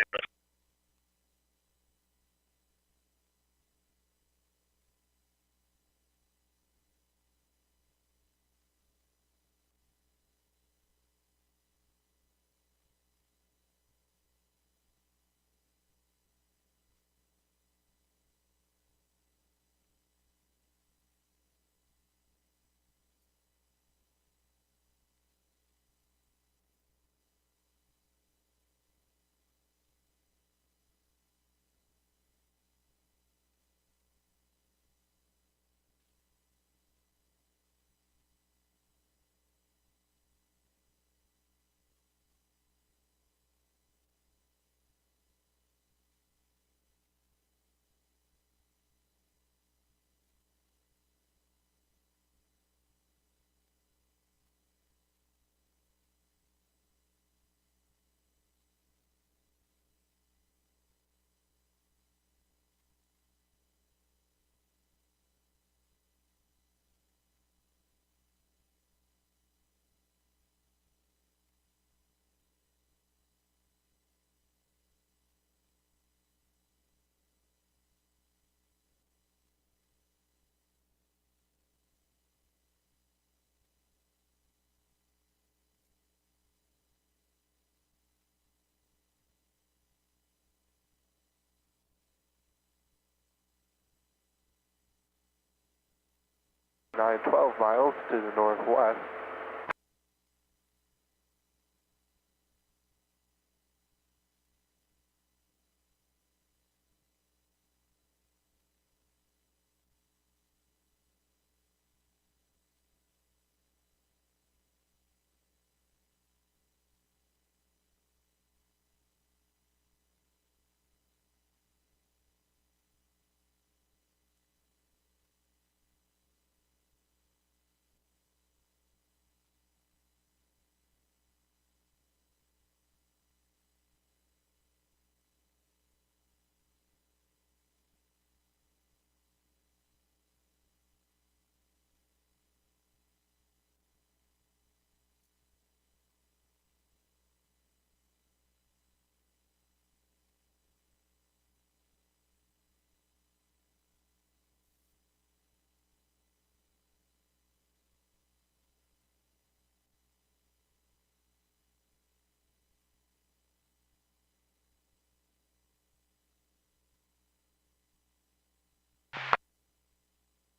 912 miles to the northwest.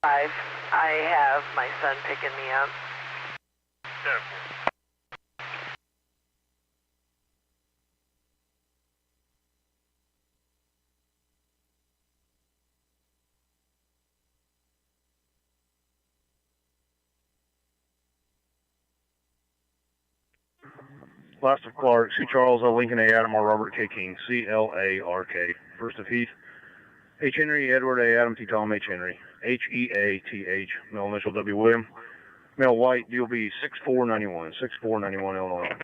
I have my son picking me up. Last of Clark, C. Charles, O. Lincoln, A. Adam, R. Robert, K. King, C-L-A-R-K. First of Heath, H. Henry, Edward, A. Adam, T. Tom, H. Henry. H-E-A-T-H, male initial W. William. Male white, DOB 6491, 6491, Illinois.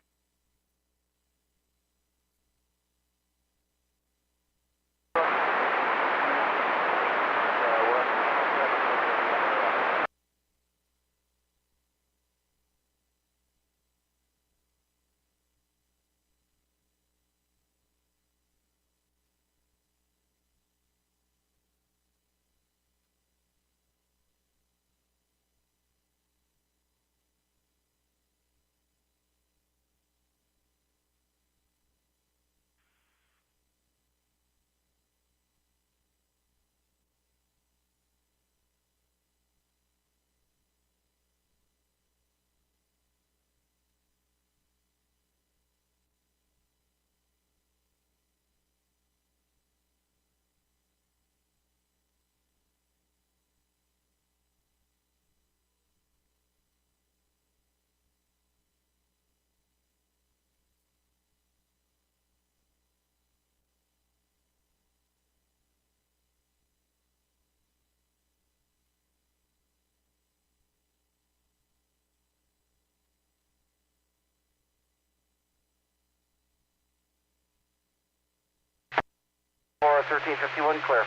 For 1351, clear.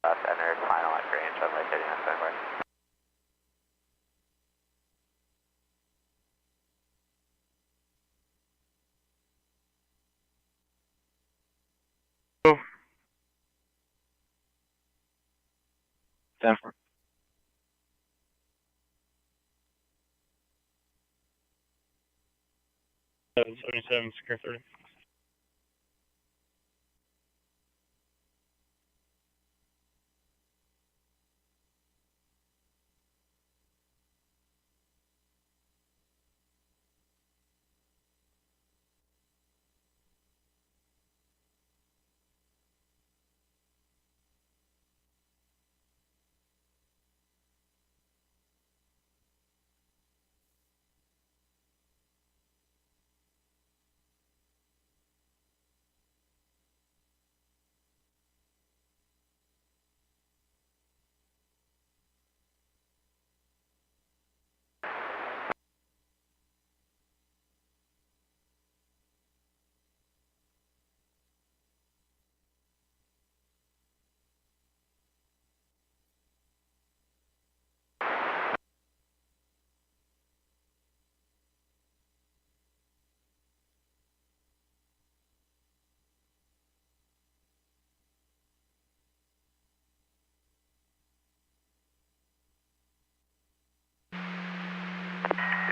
And there's final at Grange, runway 39 standby. Stanford. Seven 77, secure 30.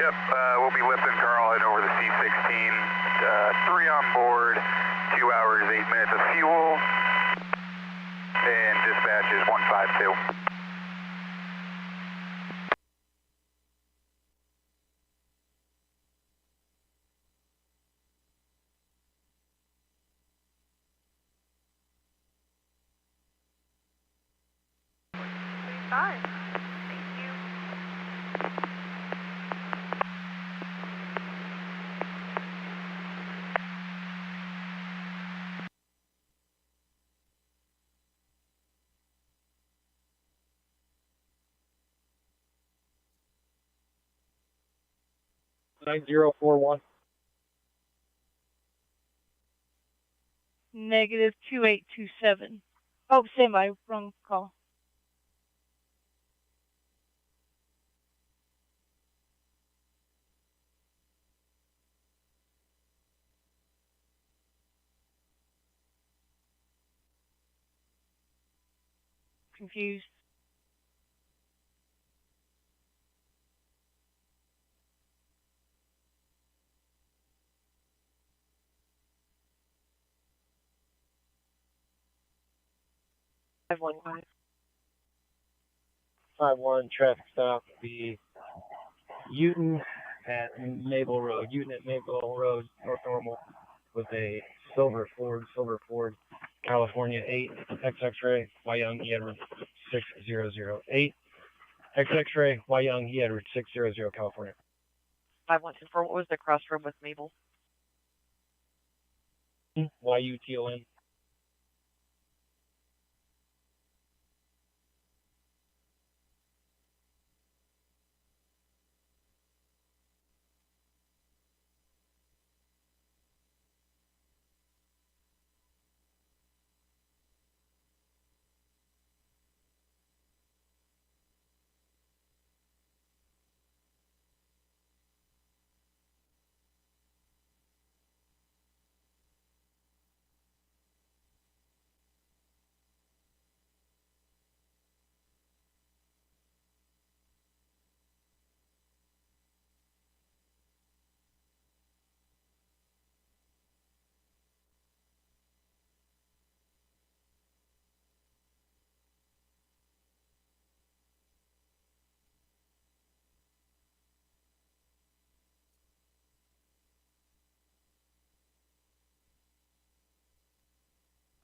Yep, we'll be lifting Carl heading over the C-16. 3 on board, 2 hours, 8 minutes of fuel. And dispatch is 152. Fine. Thank you. 9041. Negative 2827. Oh, stand by. Wrong call. Confused. Five one five. 5-1 traffic stop would be Uton at Maple Road. Uton at Maple Road, North Normal, with a silver Ford, California 8, XX-ray, Y Young E Edward 6008. XX-ray, Y Young E Edward 600, California. 5124. What was the crossroad with Mabel? YUTON.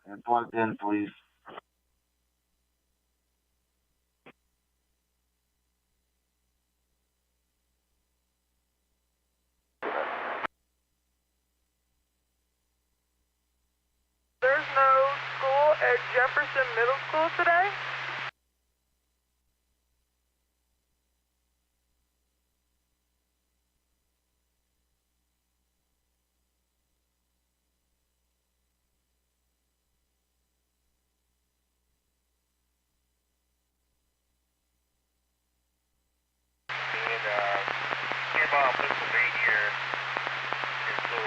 And plugged in, please. There's no school at Jefferson Middle School today? Nearby Pennsylvania until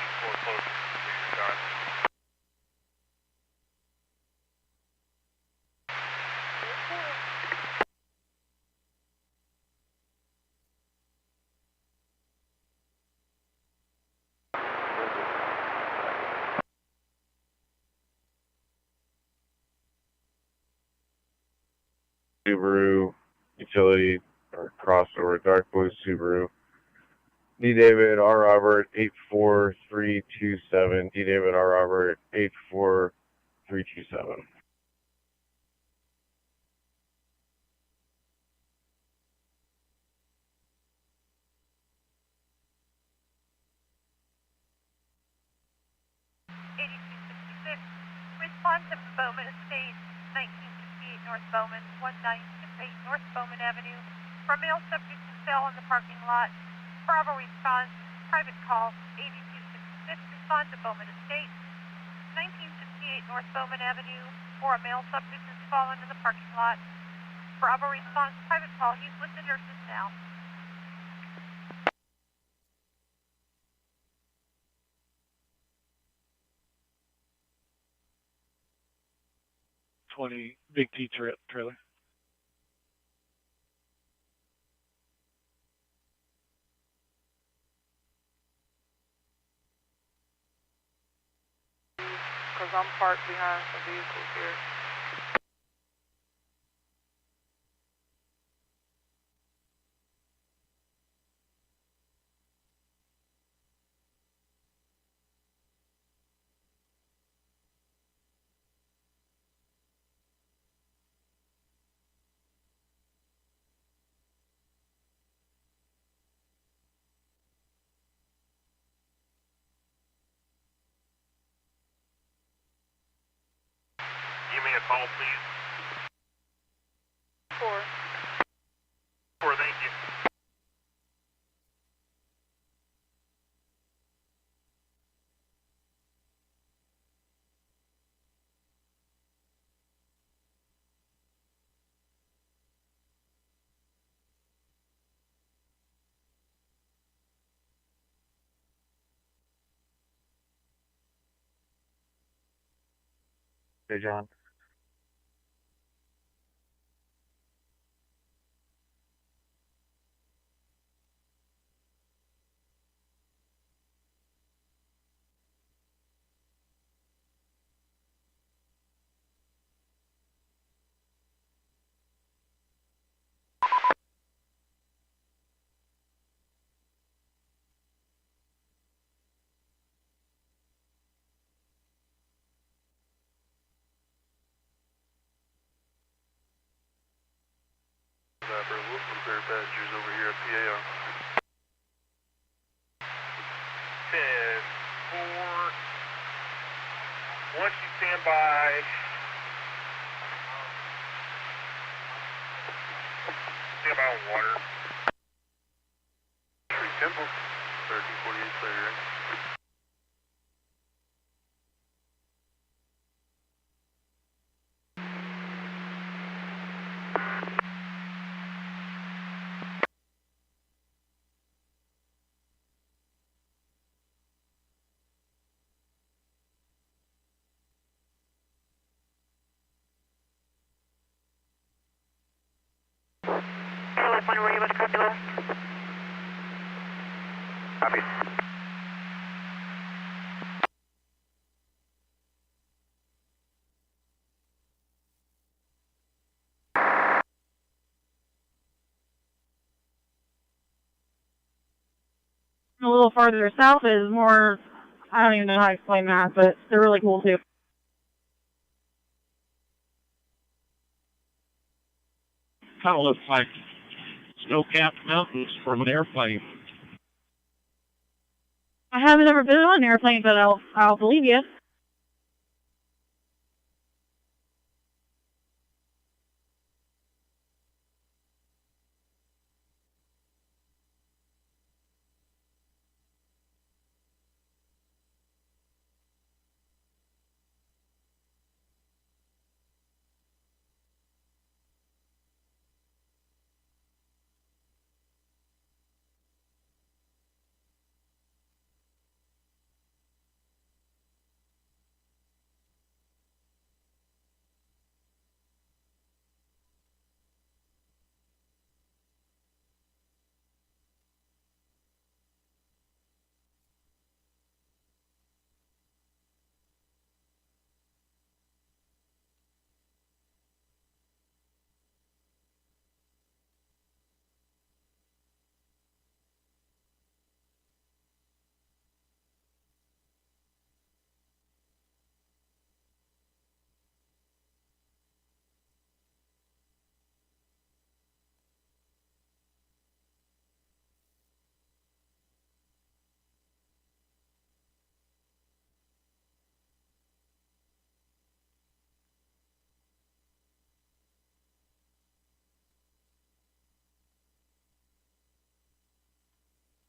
before close to your time. Subaru utility or crossover, dark blue Subaru. D. David R. Robert 84327. D. David R. Robert 84327. Respond to Bowman Estates, 1958 North Bowman, 1968 North Bowman Avenue. For male subject to cell in the parking lot. Bravo response, private call, 8266. Respond to Bowman Estates, 1968 North Bowman Avenue. For a male subject has fallen in the parking lot. Bravo response, private call. He's with the nurses now. 20 Big T trailer. because I'm parked behind some vehicles here. Give me a call, please. 4. 4, thank you. Hey, John. Repair passengers over here at PAR. 10-4. Once you stand by, on water. Temple, 1348 clear, right? Were you able to copy last? Copy. A little farther south is more, I don't even know how to explain that, but they're really cool too. Kind of looks like snow-capped mountains from an airplane. I haven't ever been on an airplane, but I'll believe you.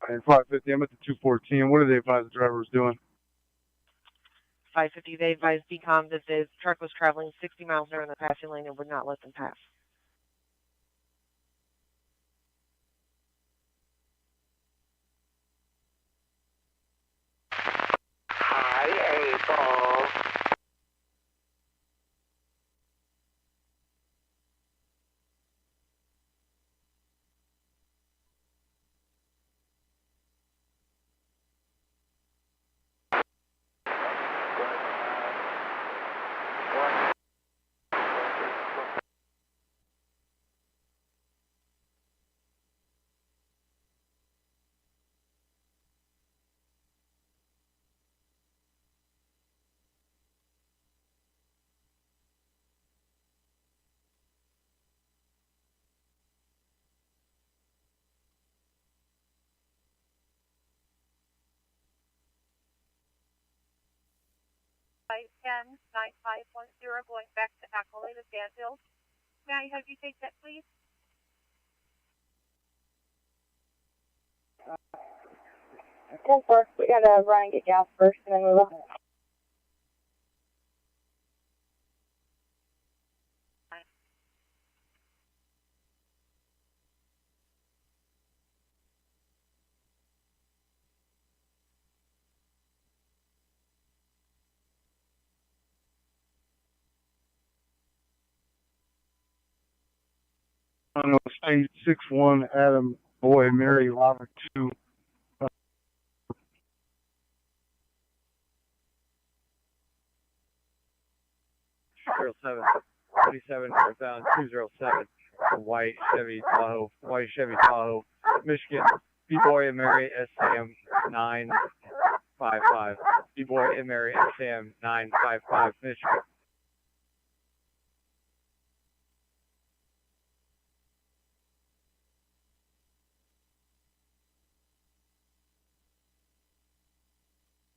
And 550, I'm at the 214. What did they advise the driver was doing? 550, they advised DCOM that the truck was traveling 60 miles an hour in the passing lane and would not let them pass. Hi, April. 510-9510 going back to Accolade of Danville. May I have you take that, please? Ten four. We gotta run and get gas first and then move on. State 61 Adam Boy Mary Lava 2. 07 27 northbound 207. White Chevy Tahoe, Michigan. B-Boy and Mary SAM 955. B-Boy and Mary SAM 955, Michigan.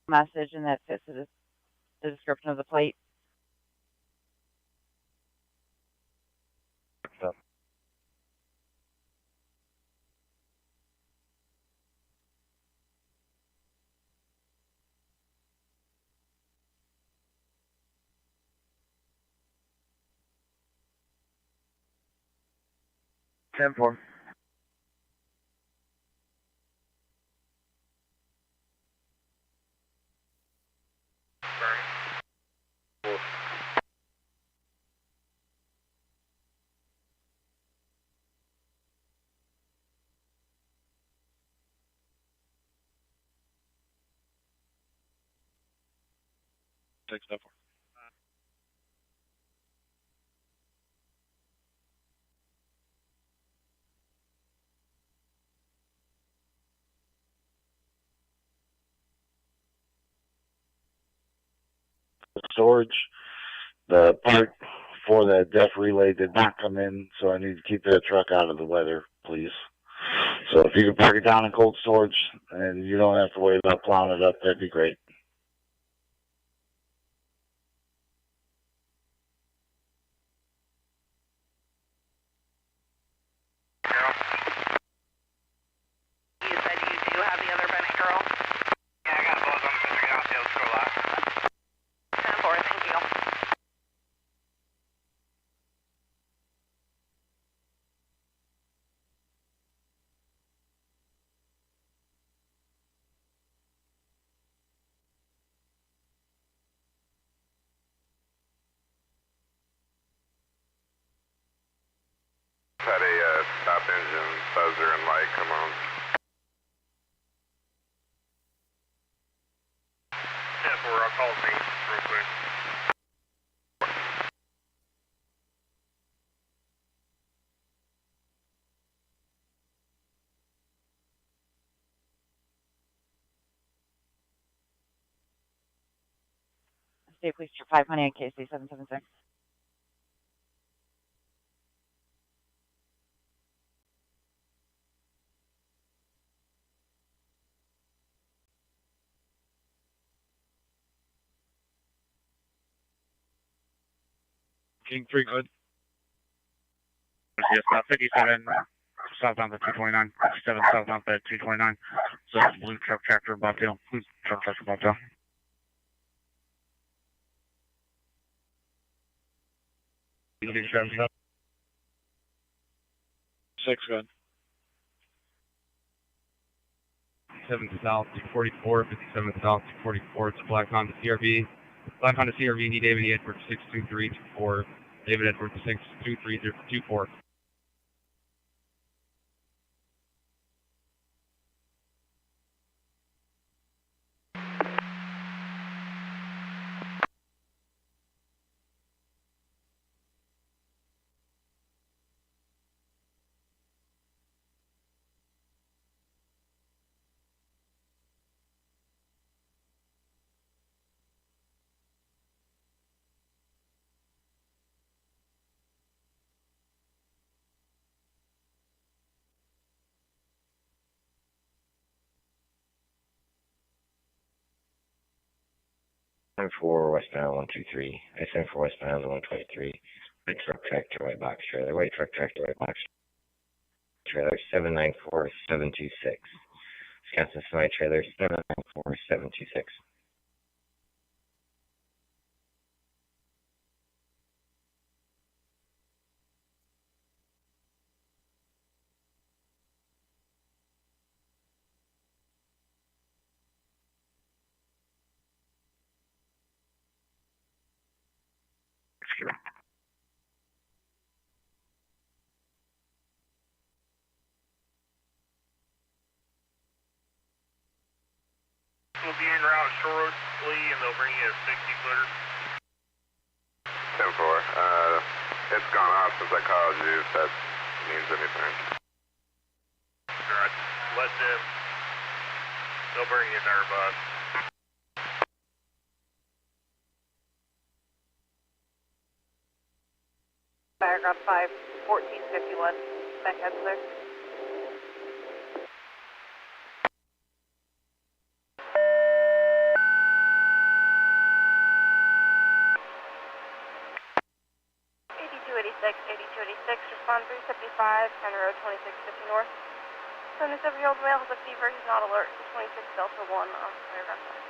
Message and that fits the description of the plate. So. Ten four. Six up. Storage. The part for the DEF relay did not come in, so I need to keep that truck out of the weather, please. So if you could park it down in cold storage and you don't have to worry about plowing it up, that'd be great. You said you do have the other Bennett girl? Yeah, I got both on the figuring out sales go lot. 10-4, thank you. Had a stop engine buzzer and light come on. 10-4, I'll call me real quick. State Police Chief 500 and KC 776. King 3, good. Yes, 57 southbound at 229. 57 southbound at 229. So blue truck tractor Bobtail. Blue truck tractor Bobtail. Six, good. 7 south 244, 57 south 244. It's a black Honda CRV. Black Honda CRV, David Edwards 62324. David Edwards 62324. 10-4 westbound 123. I-74 westbound 123. White truck tractor, white box trailer. White truck tractor, white box trailer 794726. Wisconsin semi trailer 794726. We'll be en route shortly, and they'll bring you a 60-footer. 10-4. It's gone off since I called you, if that means anything. Sure, I let them. They'll bring you there, bud. Paragraph 5, 1451. Back up there. Respond 375, County Road 2650 North. So, this 7-year-old male has a fever. He's not alert. 26 Delta 1 on paragraph 5.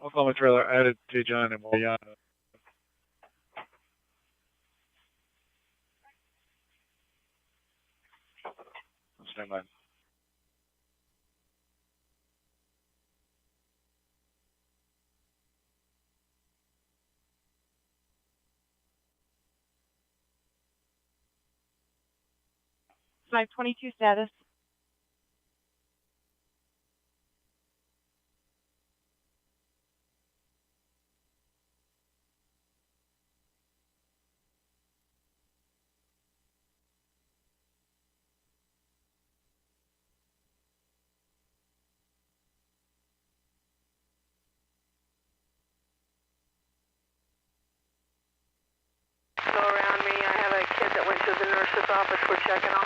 Oklahoma trailer added to John and Wayana. Stand by. Flight 22 status. Go around me. I have a kid that went to the nurse's office. We're checking on.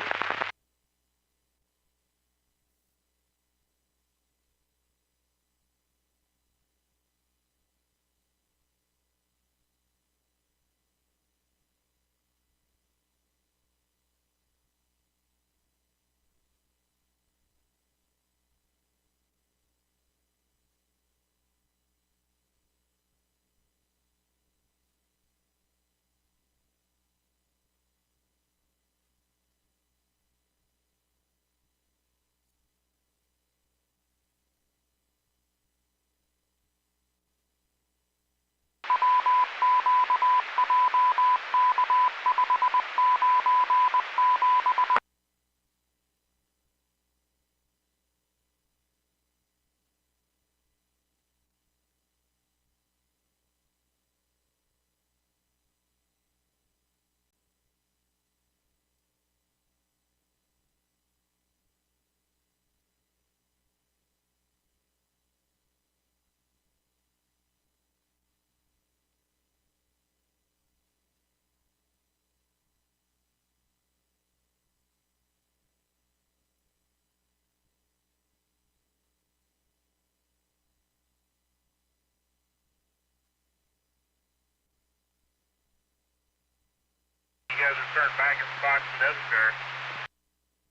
You guys are starting back at Fox and Edinburgh.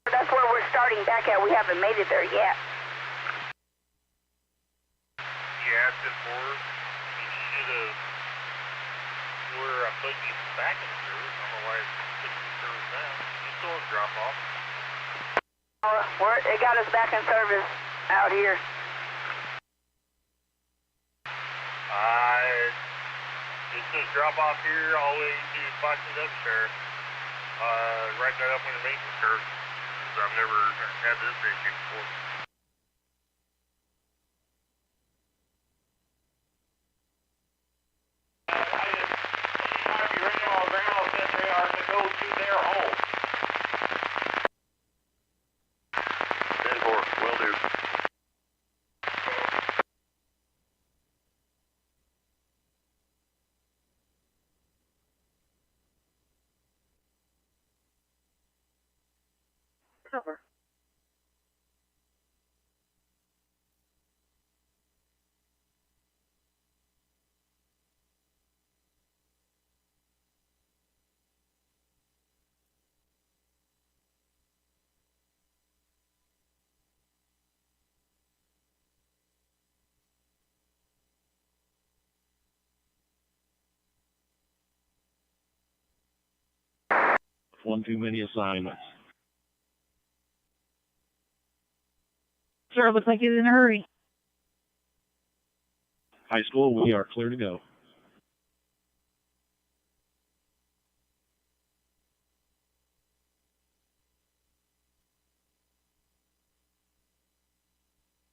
That's where we're starting back at. We haven't made it there yet. You asked it for, you should have, where I put you back in service. I don't know why it's putting you in service now. You still in drop off. It got us back in service out here. It says drop off here all the way to Fox and Edinburgh. Write that up on your maintenance curve, because I've never had this issue before. Over. One too many assignments. Sir, looks like he's in a hurry. High school, we are clear to go.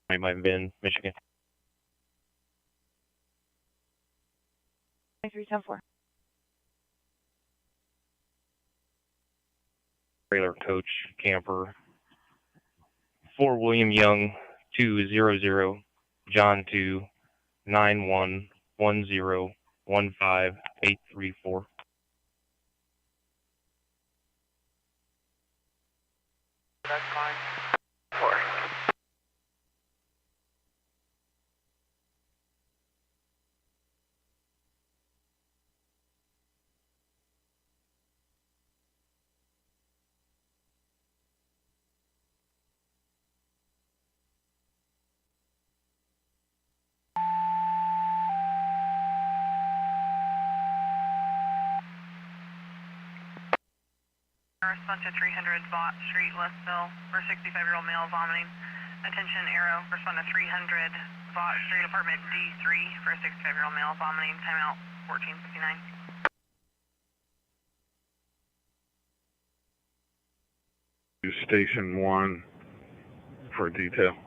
Might Bend, Michigan. 374. Trailer coach camper. 4 William Young 200 John 2 911015 834. That's fine. 4. Response to 300 Bott Street, Westville, for 65-year-old male vomiting. Attention, Arrow. Respond to 300 Bott Street, apartment D3, for a 65-year-old male vomiting. Timeout 14:59. Station 1 for detail.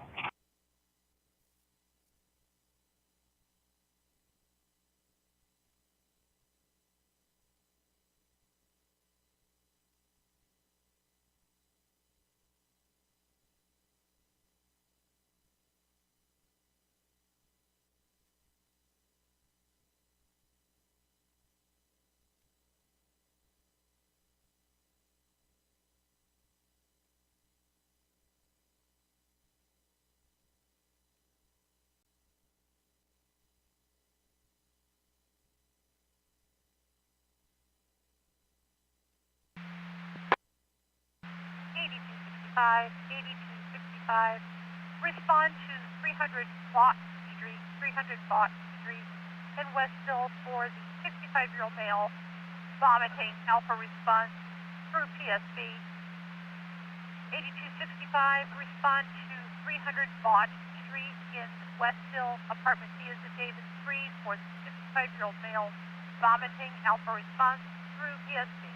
Respond to 300 Bott Street in Westville for the 65-year-old male vomiting. Alpha response through PSB. 8265, respond to 300 Bott Street in Westville, apartment D as in David 3 for the 65-year-old male vomiting. Alpha response through PSB.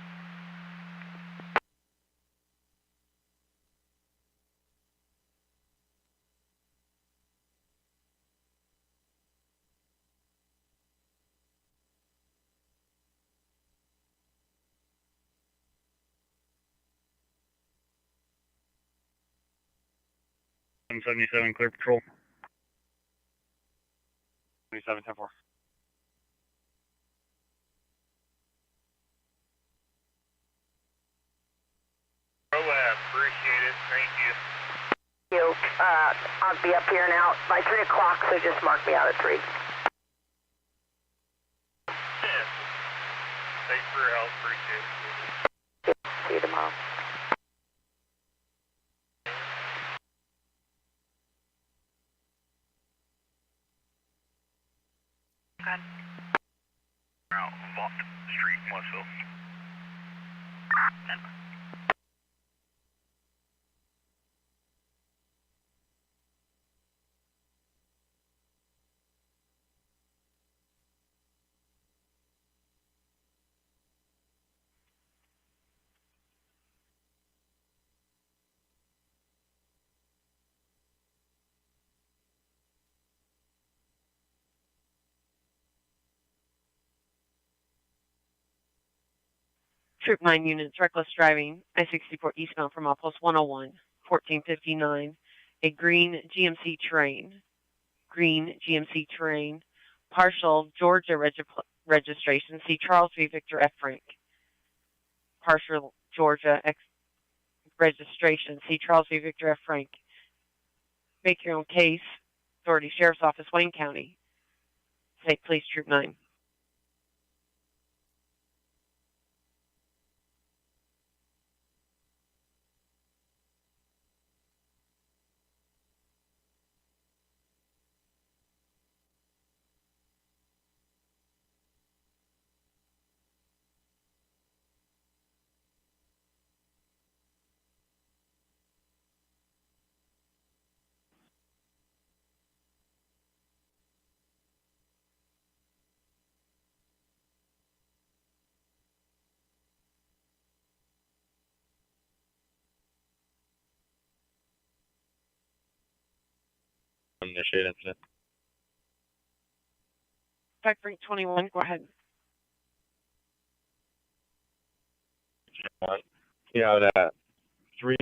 $77 clear patrol. 27-10-4. Appreciate it. Thank you. I'll be up here now by 3 o'clock, so just mark me out at 3. Yeah. Thanks for your help. Appreciate it. See you tomorrow. Good. Out Bott Street, Westville. 10. Troop 9 units, reckless driving, I-64 eastbound from outpost 101, 1459, a green GMC terrain, partial Georgia registration, see Charles V. Victor F. Frank. Partial Georgia registration. C. Charles V. Victor F. Frank. Make your own case. Authority Sheriff's Office, Wayne County. State Police Troop 9. Initiate incident. 5 Frank 21, go ahead. Yeah, that 3.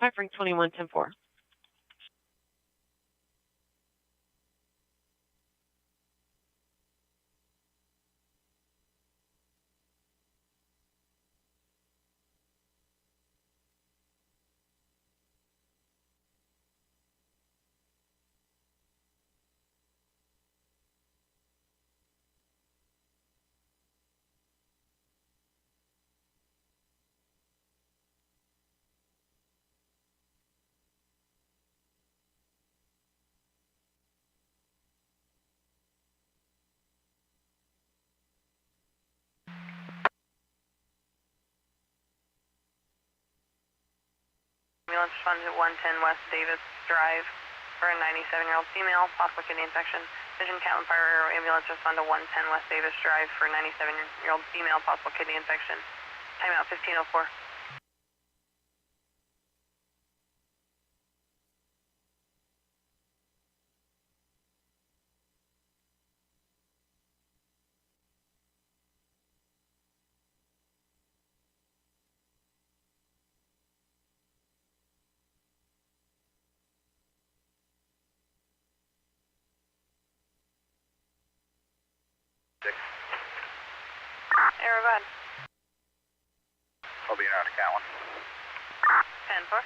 5 Frank 21, 10-4. Ambulance responded to 110 West Davis Drive for a 97-year-old female, possible kidney infection. Vision Catlin Fire Ambulance responded to 110 West Davis Drive for a 97-year-old female, possible kidney infection. Timeout 1504. Aerobud. I'll be out to Cowan. 10-4.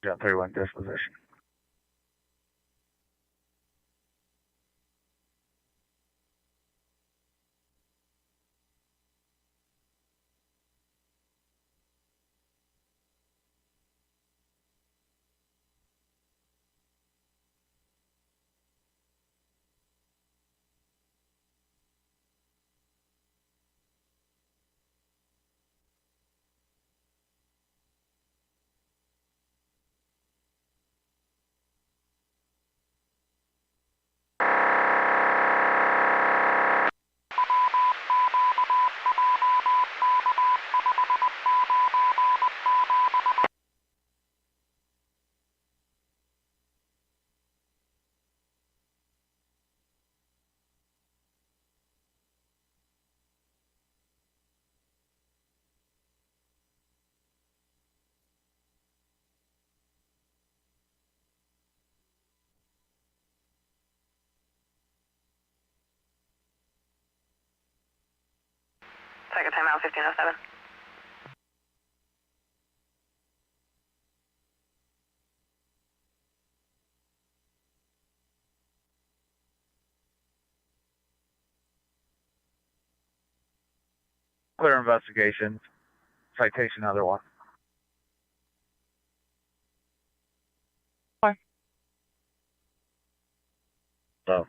Got 31 disposition. Second time out, 1507. Clear investigation. Citation other one. So.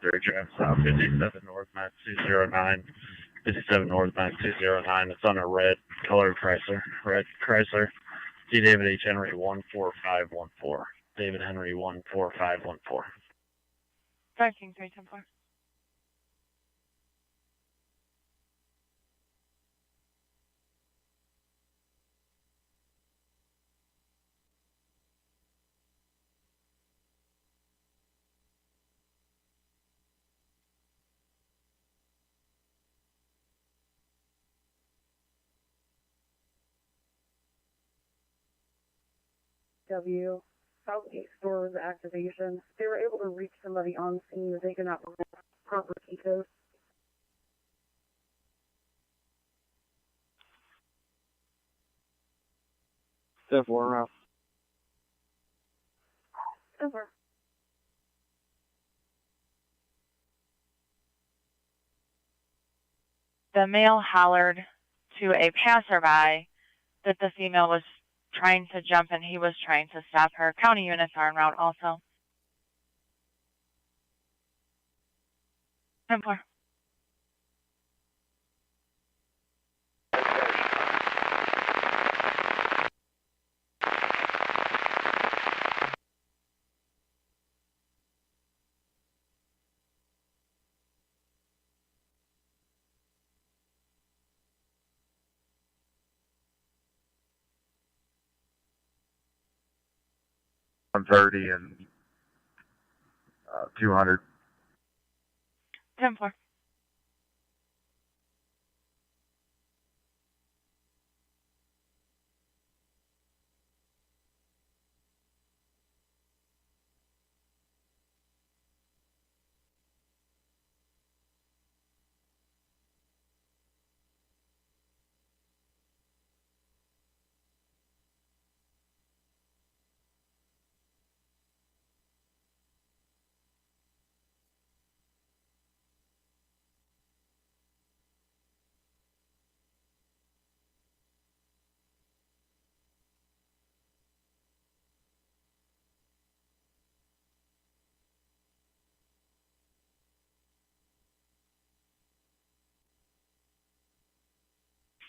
Third drive south 57 north max 209. 57 north max 209. It's on a red colored Chrysler. Red Chrysler. C. David H. Henry 14514. David Henry 14514. Drive King 310. W. Southgate Stores activation. They were able to reach somebody on scene. They cannot provide proper key code. Step 4 route. Over. The male hollered to a passerby that the female was trying to jump and he was trying to stop her. County units are en route also. 10-4. One 30 and 200. 10-4.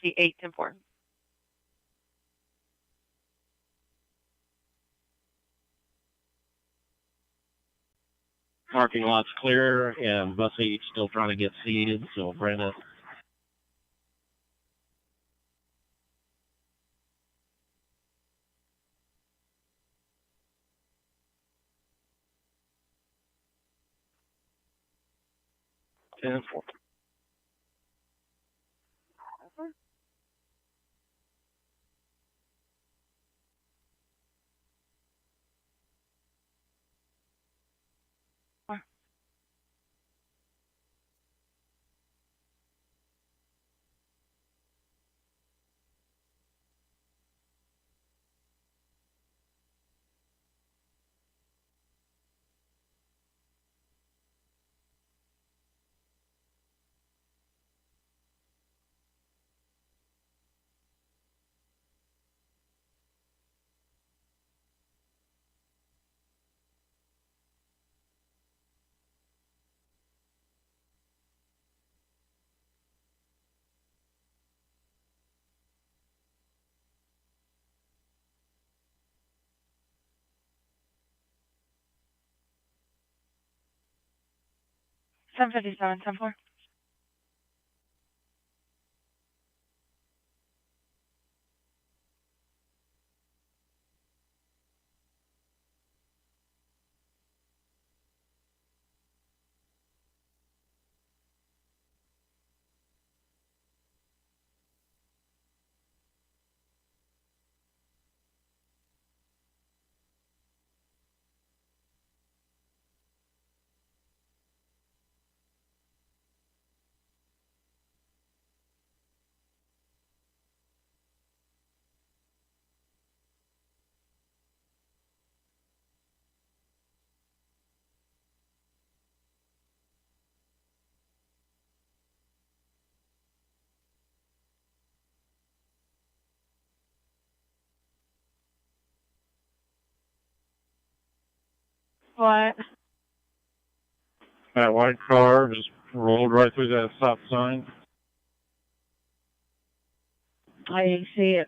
C8 10-4. Parking lot's clear, and bus 8 still trying to get seated, so Brenda. And 4. $757, 10-4. What? That white car just rolled right through that stop sign. I didn't see it.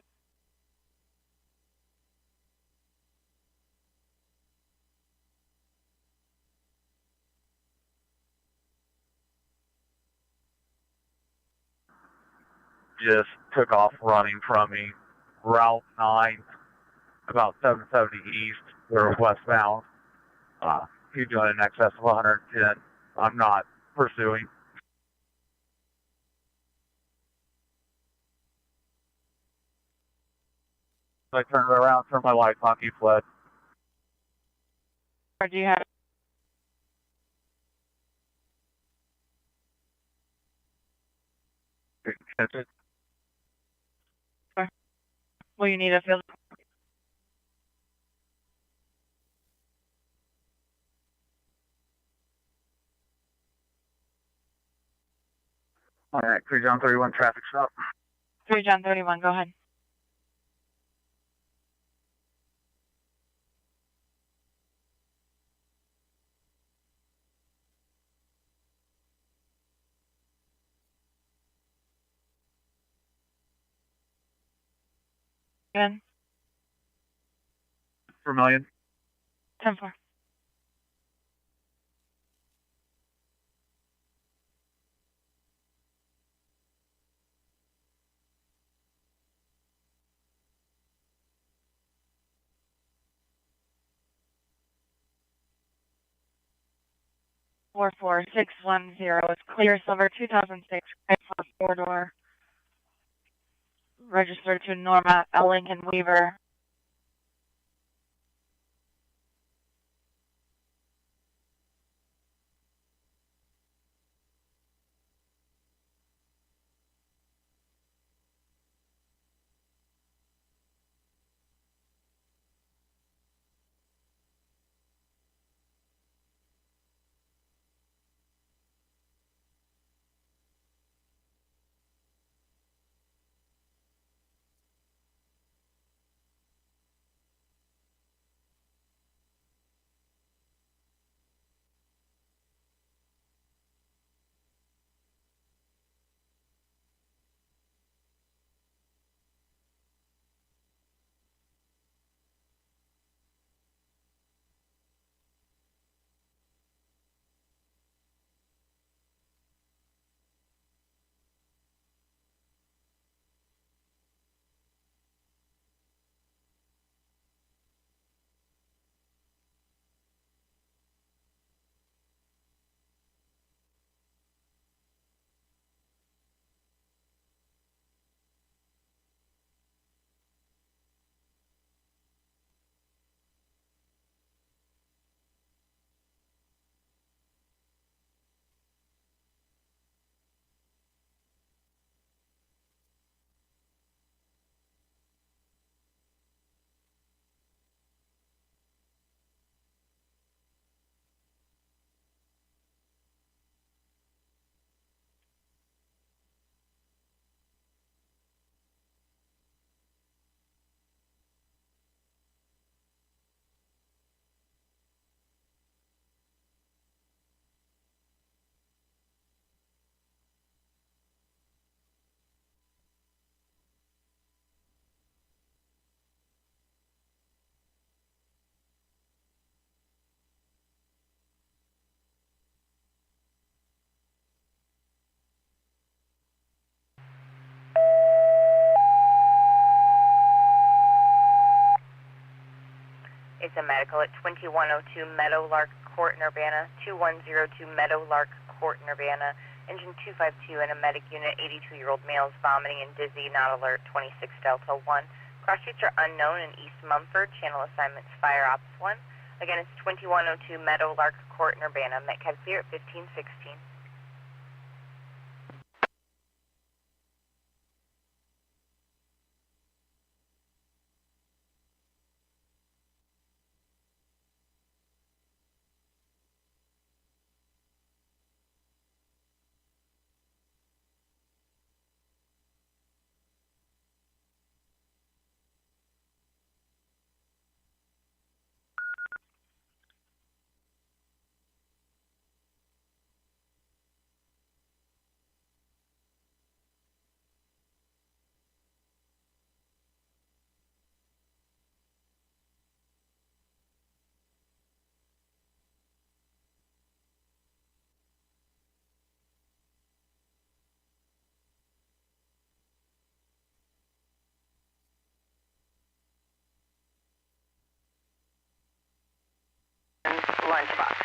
Just took off running from me. Route 9, about 770 east. We're westbound. He's doing in excess of 110. I'm not pursuing. I turned around, turned my lights on, he fled. Or do you have? Will you need a field? All right, 3 John 31 traffic stop. 3 John 31, go ahead. Again. Vermilion. 10-4. Four 4610 is clear silver 2006 4-door. Registered to Norma L. Lincoln Weaver. It's a medical at 2102 Meadowlark Court in Urbana, 2102 Meadowlark Court in Urbana, engine 252 and a medic unit, 82-year-old male is vomiting and dizzy, not alert, 26 Delta 1. Cross streets are unknown in East Mumford, channel assignments Fire Ops 1. Again, it's 2102 Meadowlark Court in Urbana, Metcalf clear at 1516. lunchbox.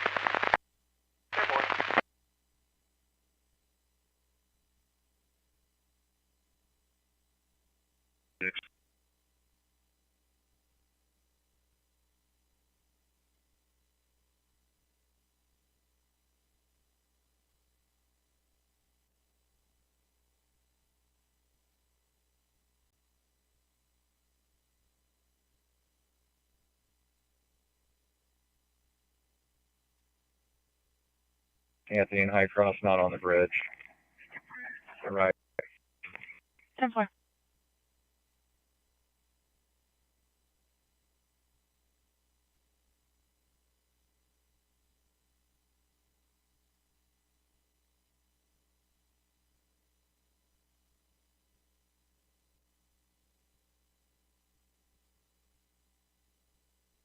Anthony and High Cross not on the bridge. Right. 10-4.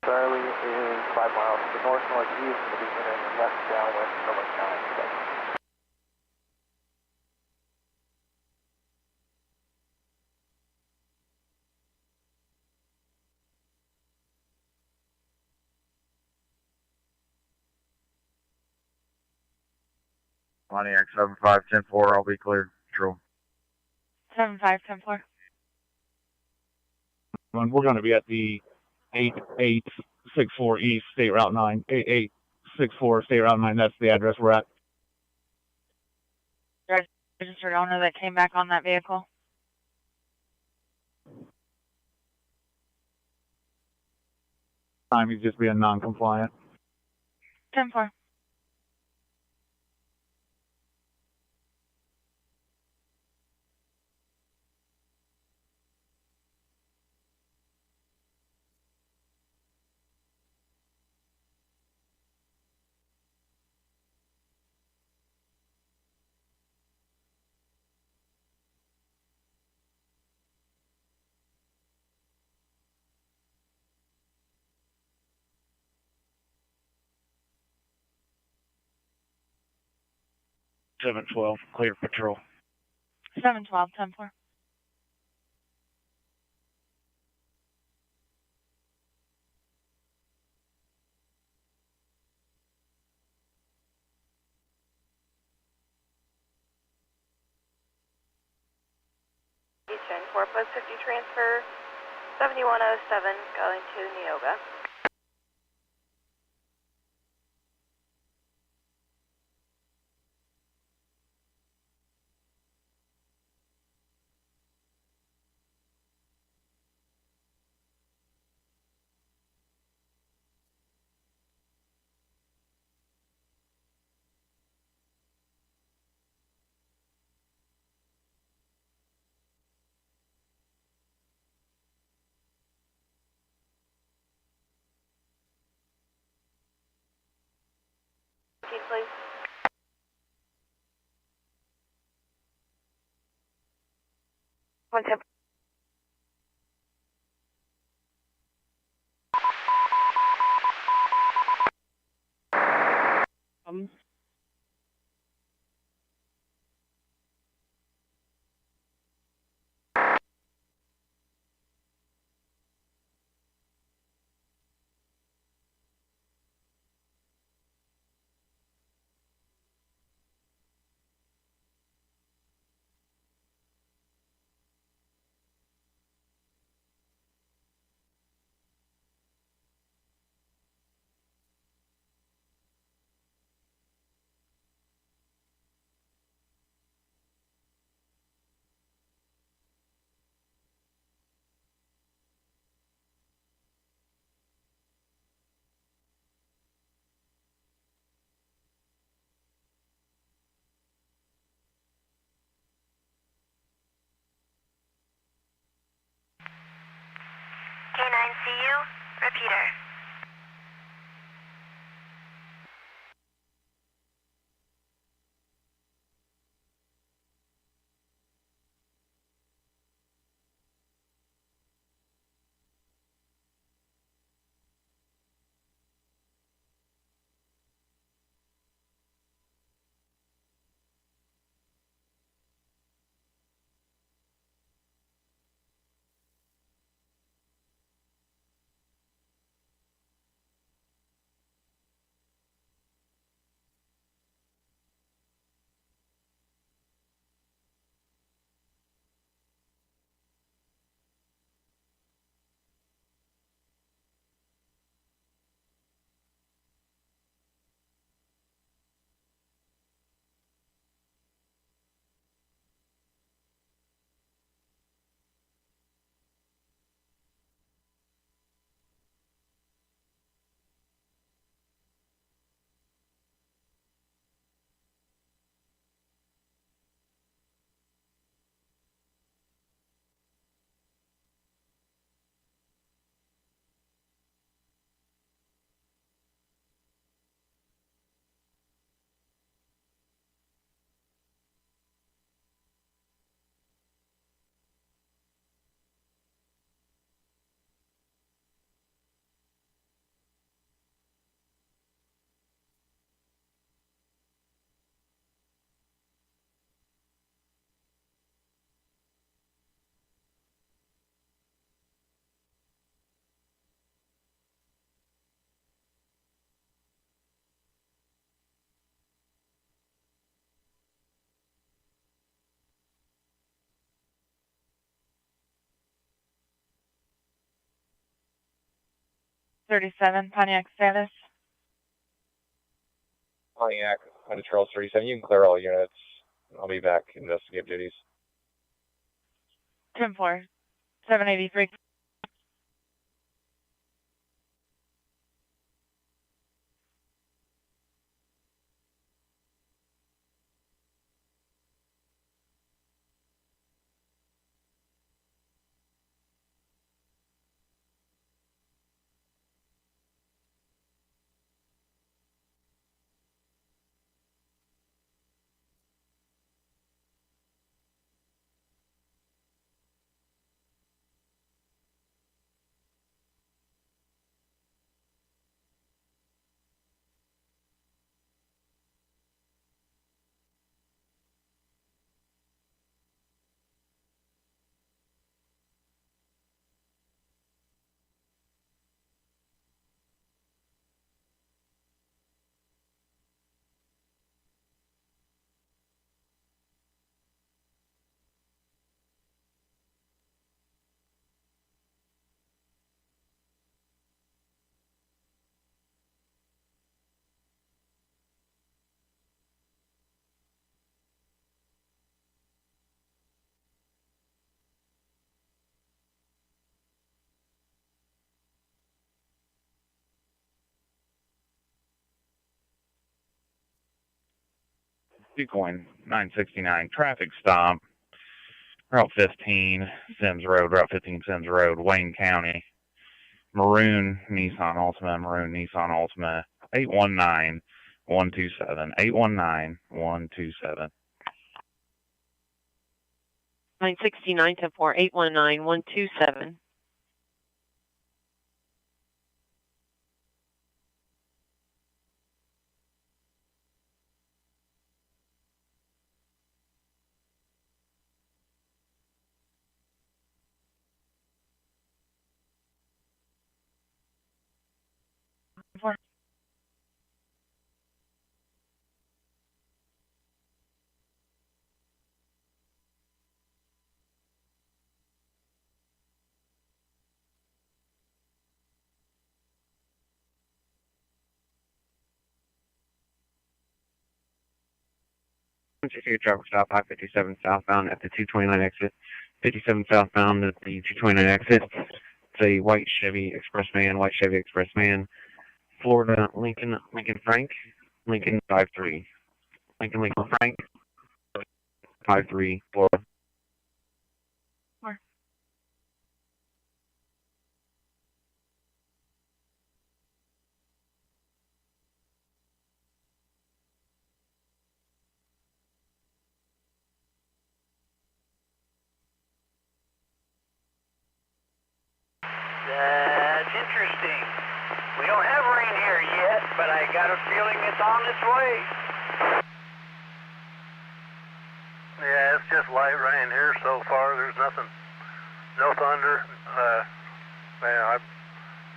Charlie is 5 miles to the north-northeast, will be entering left downwind from 9. Pontiac 7510-4, I'll be clear. Control. 7-5, 10-4. We're going to be at the 8864 East State Route 9. 8864 State Route 9. That's the address we're at. Registered owner that came back on that vehicle. Time he's just being non-compliant. 10-4. Seven 12, clear patrol. 7-12, 10-4. Eastern 4 plus 50 transfer 7107 going to Neoga. Please. One tip. K9CU, repeater. 37, Pontiac status. Pontiac, under Charles 37. You can clear all units. I'll be back to investigate duties. 10-4, 783. Bitcoin 969, traffic stop, Route 15, Sims Road, Route 15, Sims Road, Wayne County, maroon Nissan Altima, 819-127, 819-127. 969 10-4, 819-127. Secure traffic stop, I-57 southbound at the 229 exit. 57 southbound at the 229 exit. It's a white Chevy Express van. Florida, Lincoln Frank, Lincoln 53. Lincoln Frank, 53, Florida. That's interesting. We don't have rain here yet, but I got a feeling it's on its way. Yeah, it's just light rain here so far. There's nothing, no thunder. Man,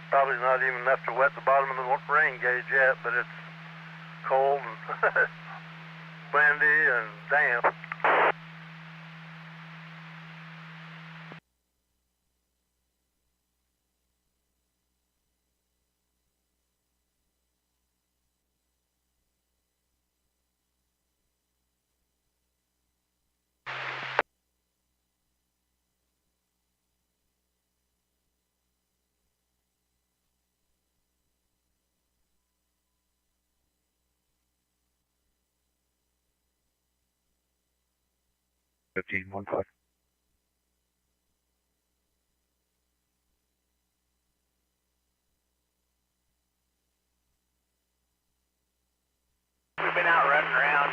probably not even enough to wet the bottom of the rain gauge yet, but it's cold and windy and damp. One five. We've been out running around.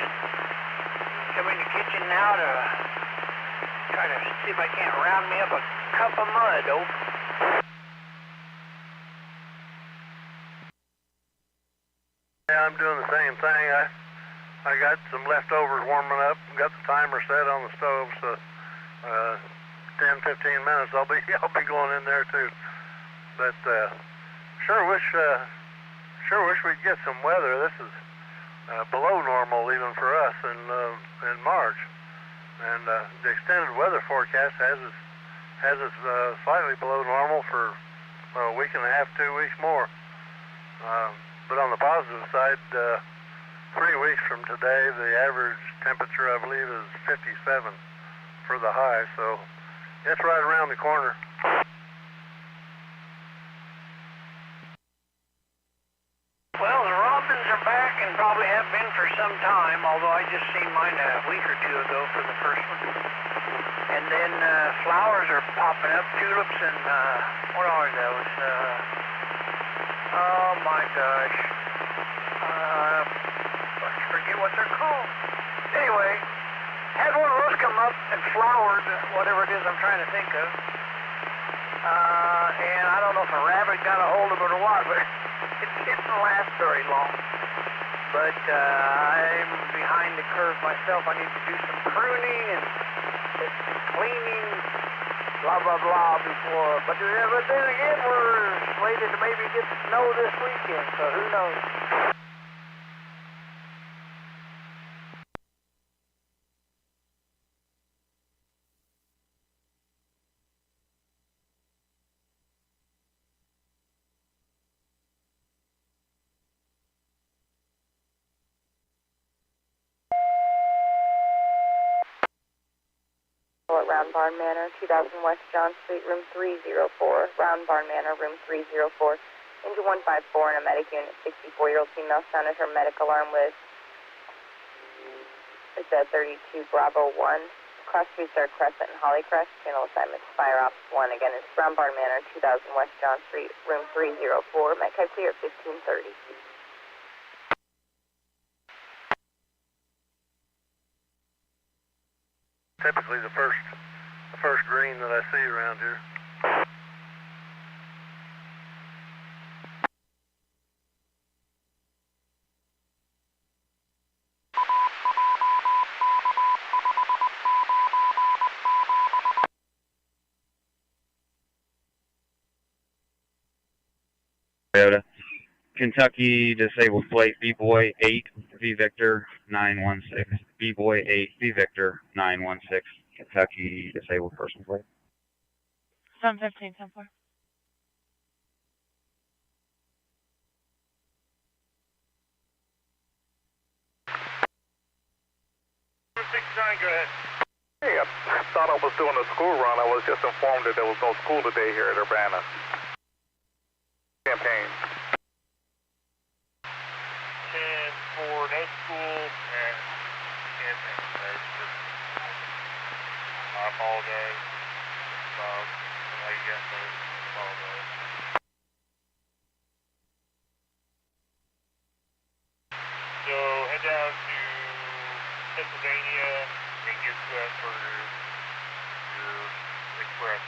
Come in the kitchen now to try to see if I can't round me up a cup of mud. Yeah, I'm doing the same thing. I got some leftovers warming up. Got the timer set on the stove, so 10, 15 minutes I'll be going in there too. But sure wish we'd get some weather. This is below normal even for us in March, and the extended weather forecast has us slightly below normal for a week and a half, 2 weeks more. But on the positive side, 3 weeks from today, the average temperature, I believe, is 57 for the high, so it's right around the corner. Well, the robins are back and probably have been for some time, although I just seen mine a week or two ago for the first one. And then flowers are popping up, tulips and what are those? Oh my gosh. I forget what they're called. Anyway, had one of those come up and flowered, whatever it is I'm trying to think of. And I don't know if a rabbit got a hold of it or what, but it didn't last very long. But I'm behind the curve myself. I need to do some pruning and cleaning, blah, blah, blah, before. But then again, we're slated to maybe get snow this weekend, so who knows? Round Barn Manor, 2000 West John Street, room 304. Round Barn Manor, room 304. Engine 154 and a medic unit, 64-year-old female sounded her medic alarm with, it's at 32 Bravo 1. Cross Street, Third Crescent and Hollycrest. Channel assignments, Fire Ops 1. Again, it's Round Barn Manor, 2000 West John Street, room 304. Metcalf clear at 1530. Typically the first green that I see around here. Toyota. Kentucky disabled plate B-Boy 8 V Victor 916. B-Boy 8 V Victor 916. Kentucky disabled person plate. 715, 10-4. Go ahead. Hey, I thought I was doing a school run. I was just informed that there was no school today here at Urbana. Champaign. 10-4, no school, and Champaign. I apologize. I guess I apologize. So head down to Pennsylvania and get set for your express.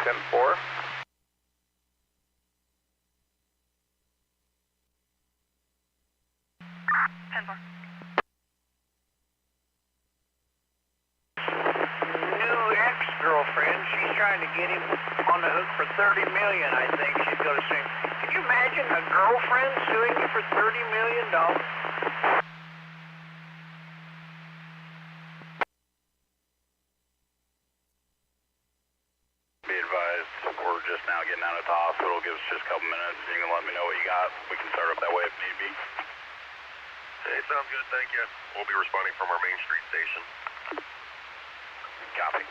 10-4. New ex-girlfriend, she's trying to get him on the hook for $30 million, I think. She's going to sue him. Can you imagine a girlfriend suing you for $30 million? Be advised, we're just now getting out at the hospital. Give us just a couple minutes. You can let me know what you got. We can start up that way if need be. Hey, sounds good, thank you. We'll be responding from our Main Street station. Copy.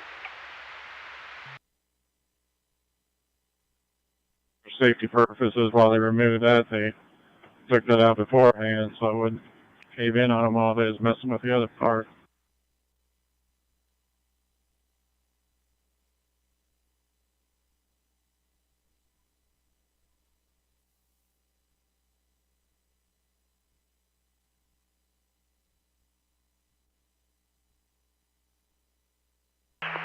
For safety purposes, while they removed that, they took that out beforehand so I wouldn't cave in on them while they was messing with the other part.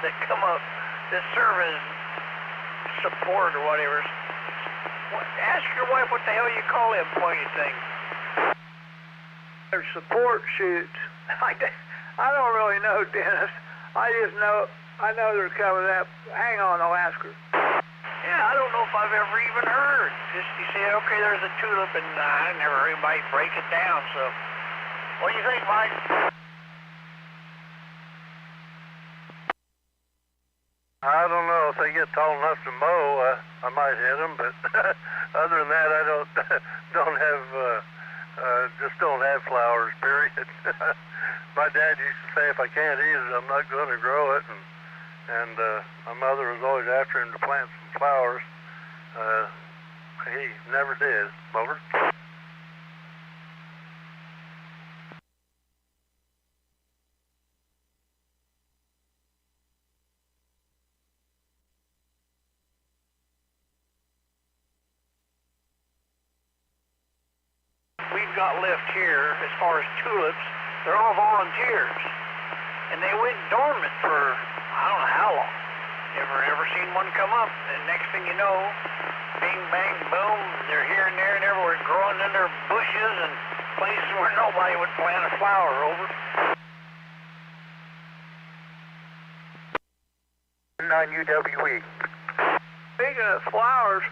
That come up, this service support or whatever. Ask your wife what the hell you call them pointy things. They're support shoots. I don't really know, Dennis. I know they're coming up. Hang on, I'll ask her. Yeah, I don't know if I've ever even heard. Just you say, okay, there's a tulip, and I never heard anybody break it down. So, what do you think, Mike? I don't know. they get tall enough to mow, I might hit them. But other than that, I don't have just don't have flowers. Period. My dad used to say, if I can't eat it, I'm not going to grow it, and my mother was always after him to plant some flowers. He never did. Over. We've got left here, as far as tulips, they're all volunteers. And they went dormant for, I don't know how long. Never seen one come up. And next thing you know, bing, bang, boom, they're here and there and everywhere, growing in their bushes and places where nobody would plant a flower over. 9 UWE. Speaking of flowers,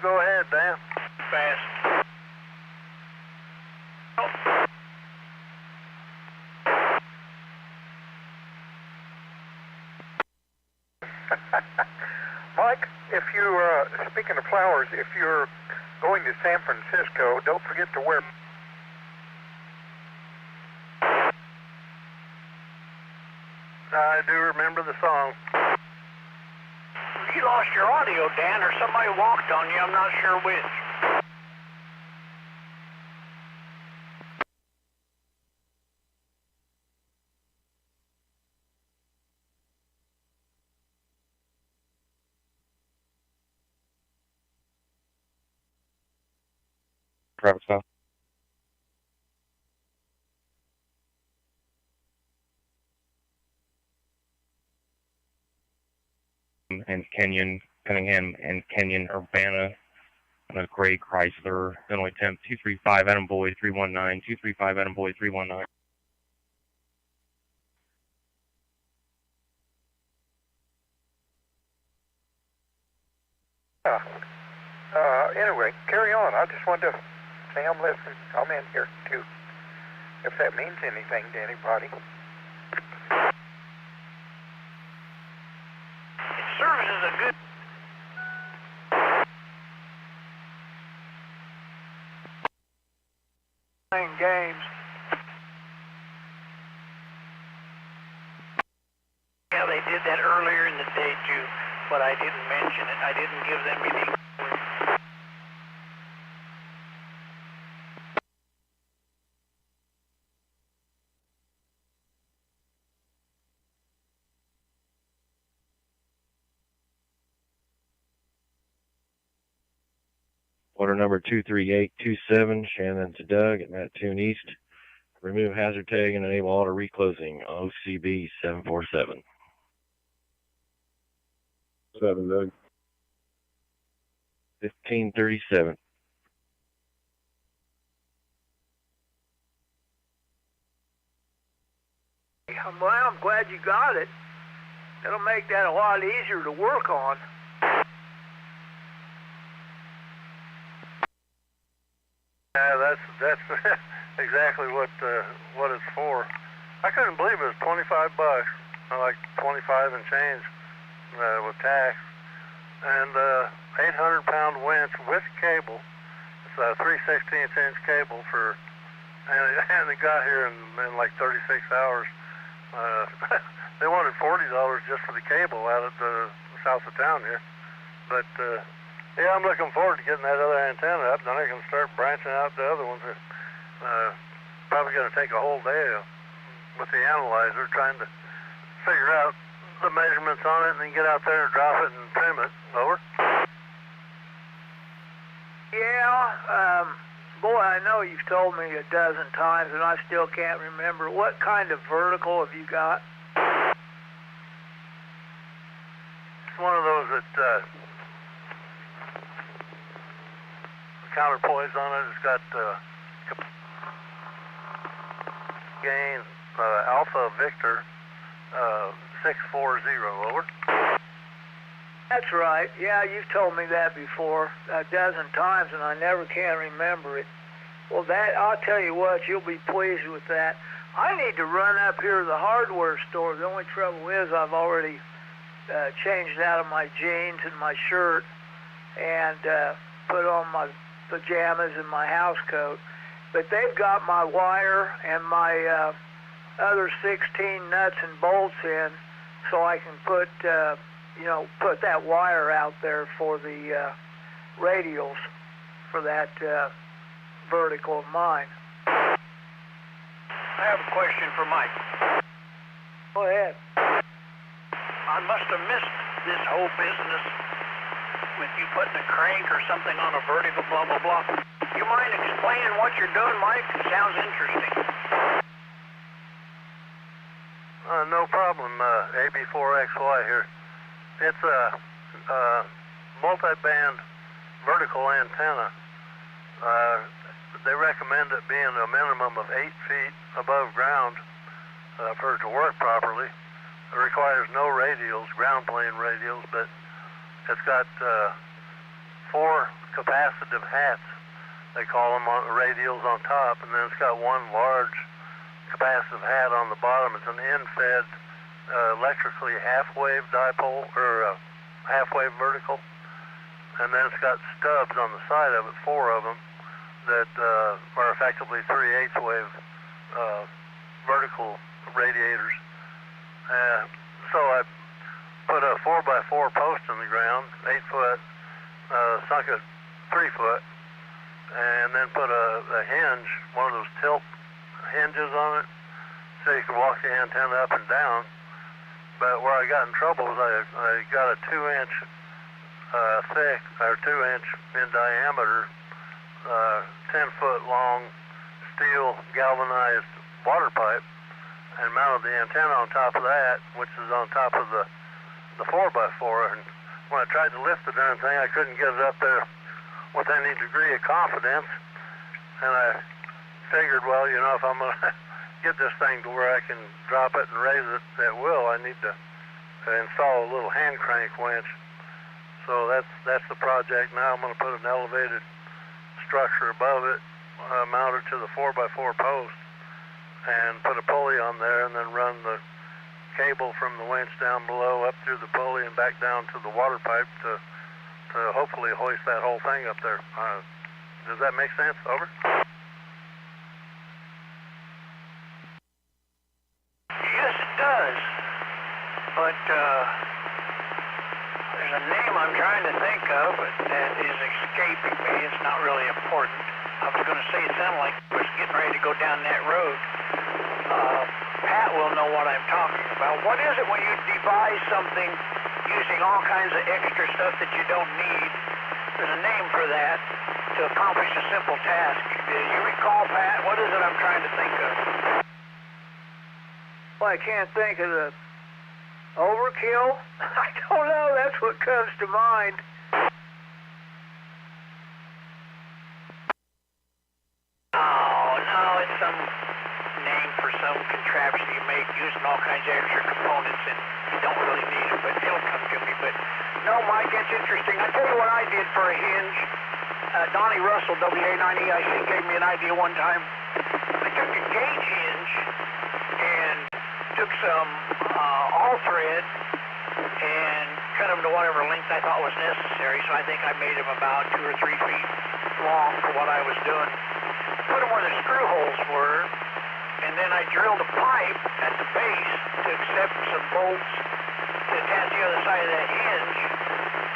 go ahead, Dan. Fast. Mike, if you, speaking of flowers, if you're going to San Francisco, don't forget to wear... I do remember the song. You lost your audio, Dan, or somebody walked on you. I'm not sure which. Traffic stop. And Kenyon, Cunningham, and Kenyon, Urbana, on a gray Chrysler, Illinois temp 235, Adam Boy 319, 235, Adam Boy 319. Anyway, carry on. I just wanted to say I'm listening. I'm in here, too, if that means anything to anybody. It serves as a good... playing games. Yeah, they did that earlier in the day, too, but I didn't mention it. I didn't give them any... Order number 23827, Shannon to Doug at Mattoon East. Remove hazard tag and enable auto reclosing. OCB 747. 7, Doug. 1537. Well, I'm glad you got it. That'll make that a lot easier to work on. Yeah, that's exactly what it's for. I couldn't believe it was $25, like 25 and change with tax, and 800-pound winch with cable. It's a 3/16-inch cable for, and it got here in like 36 hours. They wanted $40 just for the cable out at the south of town here, but. Yeah, I'm looking forward to getting that other antenna up. Then I can start branching out the other ones. Probably going to take a whole day with the analyzer trying to figure out the measurements on it and then get out there and drop it and trim it. Over. Yeah, boy, I know you've told me a dozen times and I still can't remember. What kind of vertical have you got? It's one of those that... counterpoise on it. It's got gain Alpha Victor 640. Over. That's right. Yeah, you've told me that before a dozen times, and I never can remember it. Well, that, I'll tell you what, you'll be pleased with that. I need to run up here to the hardware store. The only trouble is I've already changed out of my jeans and my shirt and put on my pajamas and my house coat. But they've got my wire and my other 16 nuts and bolts in, so I can put, put that wire out there for the radials for that vertical of mine. I have a question for Mike. Go ahead. I must have missed this whole business with you putting a crank or something on a vertical, blah, blah, blah. You mind explaining what you're doing, Mike? It sounds interesting. No problem, AB4XY here. It's a multi-band vertical antenna. They recommend it being a minimum of 8 feet above ground for it to work properly. It requires no radials, ground plane radials, but it's got 4 capacitive hats, they call them, radials on top, and then it's got one large capacitive hat on the bottom. It's an end-fed electrically half-wave dipole, or half-wave vertical, and then it's got stubs on the side of it, 4 of them, that are effectively 3/8 wave vertical radiators. So I put a 4x4 post in the ground, 8 foot, sunk it 3 foot, and then put a hinge, one of those tilt hinges on it, so you can walk the antenna up and down. But where I got in trouble was I got a 2-inch thick, or 2-inch in diameter, 10-foot long steel galvanized water pipe, and mounted the antenna on top of that, which is on top of the 4x4. And when I tried to lift the darn thing, I couldn't get it up there with any degree of confidence. And I figured, well, if I'm going to get this thing to where I can drop it and raise it at will, I need to install a little hand crank winch. So that's the project now. I'm going to put an elevated structure above it, mounted to the 4x4 post, and put a pulley on there, and then run the cable from the winch down below up through the pulley and back down to the water pipe to hopefully hoist that whole thing up there. Does that make sense? Over. Yes, it does. But there's a name I'm trying to think of that is escaping me. It's not really important. I was going to say it sounded like I was getting ready to go down that road. Pat will know what I'm talking about. What is it when you devise something using all kinds of extra stuff that you don't need? There's a name for that to accomplish a simple task. Do you recall, Pat? What is it I'm trying to think of? Well, I can't think of the overkill. I don't know. That's what comes to mind. Oh, no, it's some name for some contraption you make using all kinds of extra components, and you don't really need them, but it'll come to me. But no, Mike, it's interesting. I tell you what I did for a hinge. Donnie Russell, WA9EIC, gave me an idea one time. I took a gauge hinge and took some all thread and cut them to whatever length I thought was necessary. So I think I made them about 2 or 3 feet long for what I was doing. Put them where the screw holes were, and then I drilled a pipe at the base to accept some bolts to attach the other side of that hinge.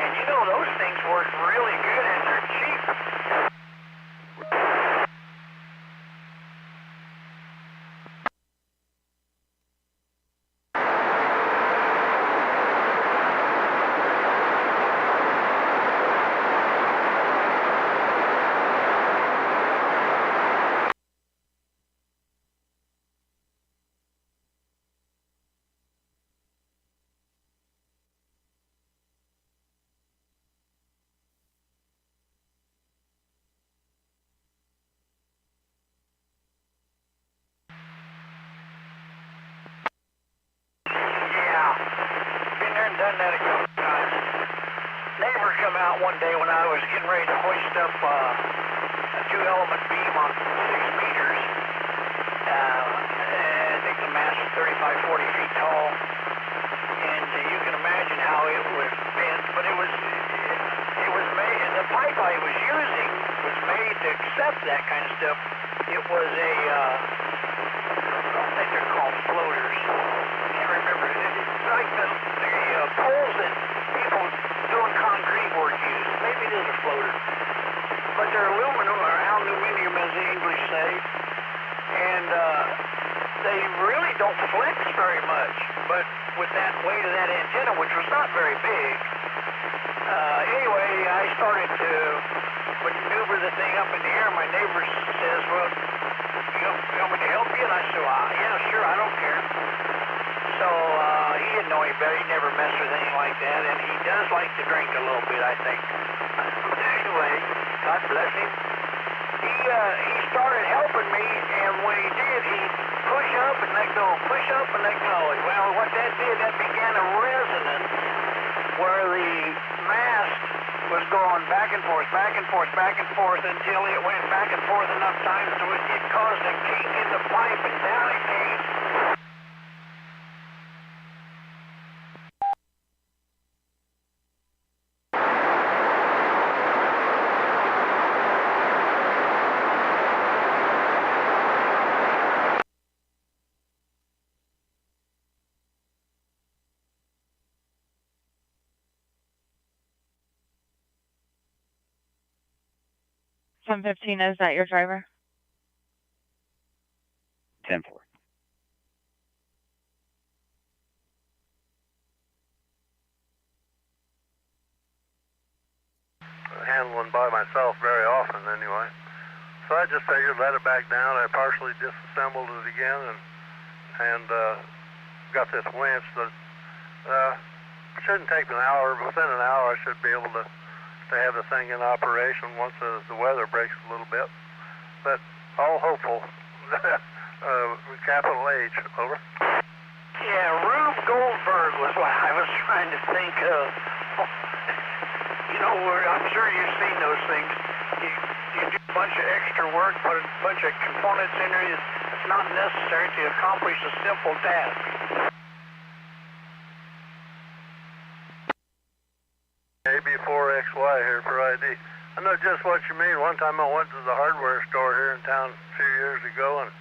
And those things work really good and they're cheap. Done that a couple times. Neighbor come out one day when I was getting ready to hoist up 2 2-element beam on 6 meters. I think the mast is 35, 40 feet tall. And you can imagine how it was bent, but it was made, and the pipe I was using was made to accept that kind of stuff. It was a, I think they're called floaters. I can't remember. It's like the poles that people doing concrete work use. Maybe it is a floater. But they're aluminum, or aluminium as the English say. And they really don't flex very much. But with that weight of that antenna, which was not very big, anyway, I started to maneuver the thing up in the air. My neighbor says, well, you want me to help you? And I said, well, yeah, sure, I don't care. So he didn't know any better. He never messed with anything like that. And he does like to drink a little bit, I think. Anyway, God bless him. He started helping me, and when he did, he'd push up and let go, push up and let go. Well, what that did, that began a resonance where the mast was going back and forth, back and forth, back and forth until it went back and forth enough times so it caused a kink in the pipe, and down it came. Ten 15, is that your driver? 10-4. Handling by myself very often anyway. So I just figured let it back down. I partially disassembled it again and got this winch that shouldn't take an hour. Within an hour I should be able to have the thing in operation once the weather breaks a little bit. But all hopeful. Capital H, over. Yeah, Rube Goldberg was what I was trying to think of. You know, I'm sure you've seen those things. You do a bunch of extra work, put a bunch of components in there. It's not necessary to accomplish a simple task. AB4XY here for ID. I know just what you mean. One time I went to the hardware store here in town a few years ago, and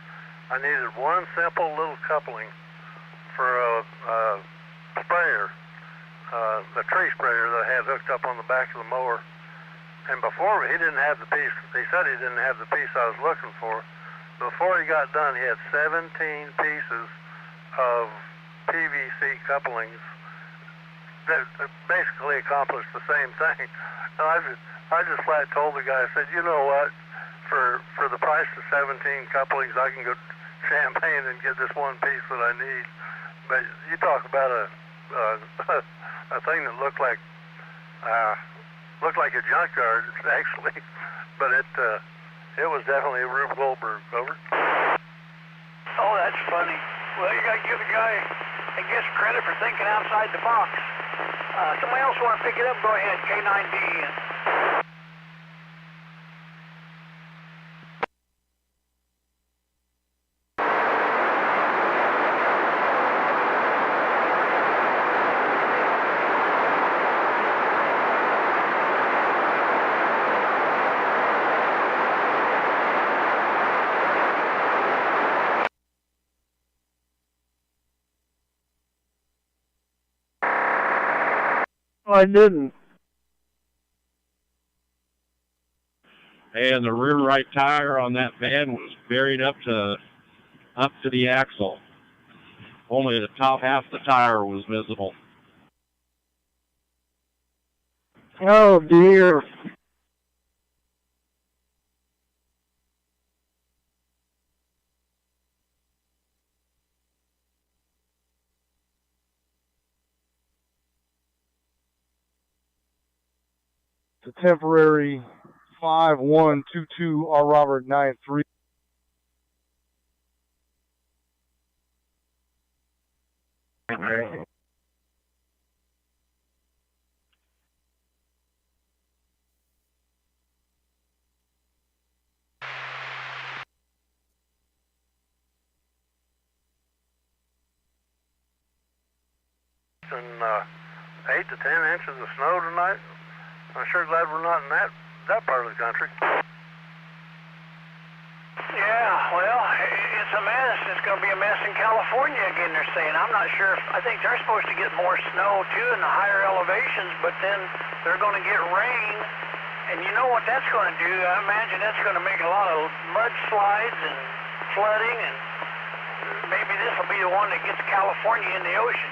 I needed one simple little coupling for a sprayer, the tree sprayer that I had hooked up on the back of the mower. And before, he didn't have the piece. He said he didn't have the piece I was looking for. Before he got done, he had 17 pieces of PVC couplings that basically accomplished the same thing. And I just flat told the guy, I said, you know what, for the price of 17 couplings, I can go to Champaign and get this one piece that I need. But you talk about a thing that looked like a junkyard, actually. But it was definitely a Rube Goldberg, over. Oh, that's funny. Well, you got to give the guy, I guess, credit for thinking outside the box. Somebody else want to pick it up? Go ahead, K9D. I didn't. And the rear right tire on that van was buried up to the axle. Only the top half of the tire was visible. Oh dear. The temporary 5122 R. Robert 93. And 8 to 10 inches of snow tonight. I'm sure glad we're not in that part of the country. Yeah, well, it's a mess. It's going to be a mess in California again, they're saying. I'm not sure if, I think they're supposed to get more snow too in the higher elevations, but then they're going to get rain. And you know what that's going to do? I imagine that's going to make a lot of mudslides and flooding, and maybe this will be the one that gets California in the ocean.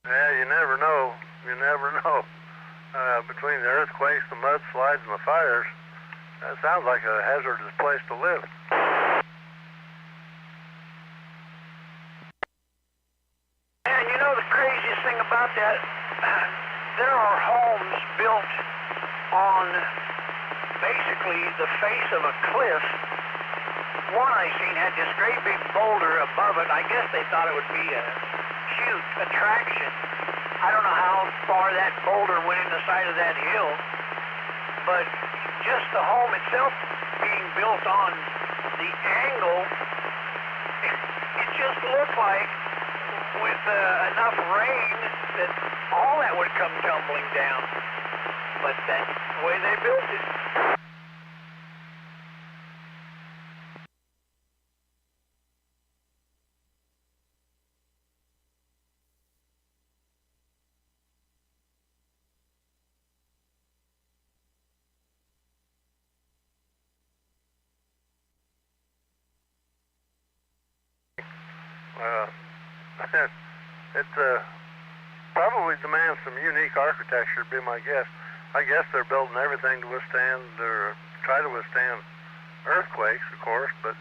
Yeah, you never know. You never know. Between the earthquakes, the mudslides, and the fires, that sounds like a hazardous place to live. And you know the craziest thing about that? There are homes built on basically the face of a cliff. One I seen had this great big boulder above it. I guess they thought it would be a cute attraction. I don't know how far that boulder went in the side of that hill, but just the home itself being built on the angle, it just looked like with enough rain that all that would come tumbling down. But that's the way they built it. It probably demands some unique architecture, would be my guess. I guess they're building everything to withstand or try to withstand earthquakes, of course, but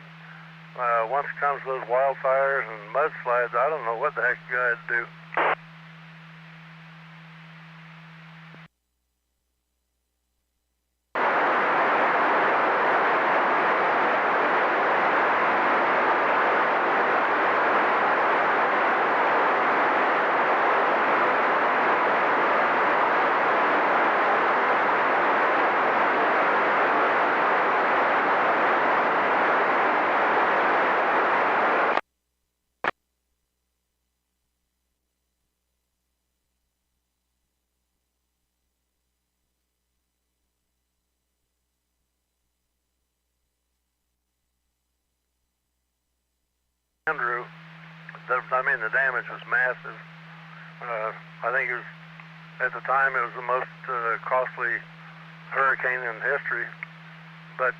once it comes to those wildfires and mudslides, I don't know what the heck you guys do. Andrew, the damage was massive. I think it was, at the time, it was the most costly hurricane in history. But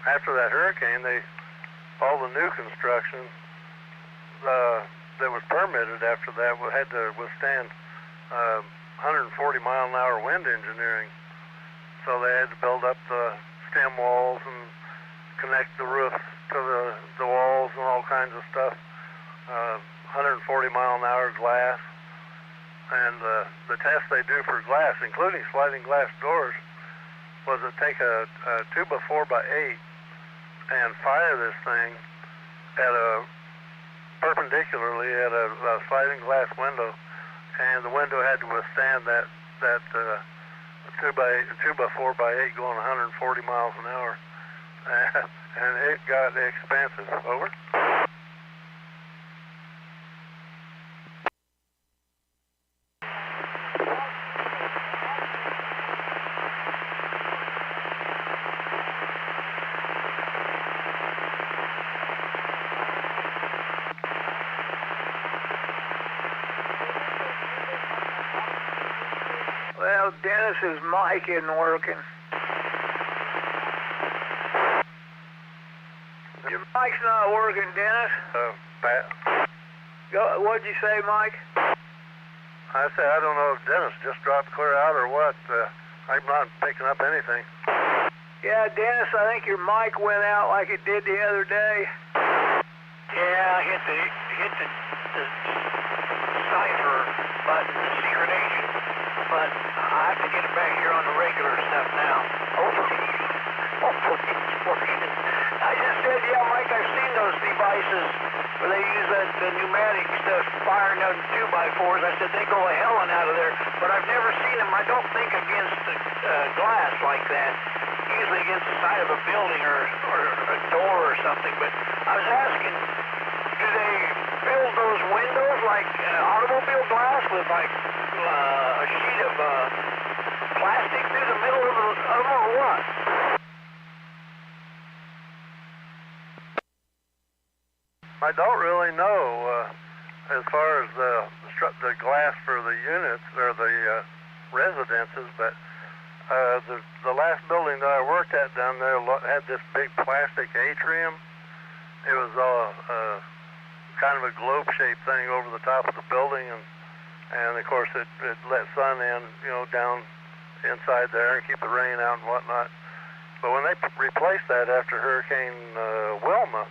after that hurricane, all the new construction that was permitted after that had to withstand 140 mile an hour wind engineering. So they had to build up the stem walls and connect the roofs to the walls and all kinds of stuff. 140 mile an hour glass. And the test they do for glass, including sliding glass doors, was to take a 2x4x8 and fire this thing at perpendicularly at a sliding glass window, and the window had to withstand that 2x4x8 going 140 miles an hour. And it got expensive. Over. Well, Dennis's mic isn't working. Your mic's not working, Dennis. Pat. What'd you say, Mike? I said, I don't know if Dennis just dropped clear out or what. I'm not picking up anything. Yeah, Dennis, I think your mic went out like it did the other day. Yeah, I hit the cipher button, the secret agent, but I have to get it back here on the regular stuff now. Hopefully it's working. I just said, yeah, Mike, I've seen those devices where they use the pneumatic stuff firing those 2x4s. I said, they go a helling out of there, but I've never seen them, I don't think, against the glass like that. usually against the side of a building or a door or something, but I was asking, do they build those windows like automobile glass with like a sheet of plastic through the middle of them or what? I don't really know as far as the glass for the units or the residences, but the last building that I worked at down there had this big plastic atrium. It was kind of a globe-shaped thing over the top of the building, and of course it let sun in, down inside there and keep the rain out and whatnot. But when they replaced that after Hurricane Wilma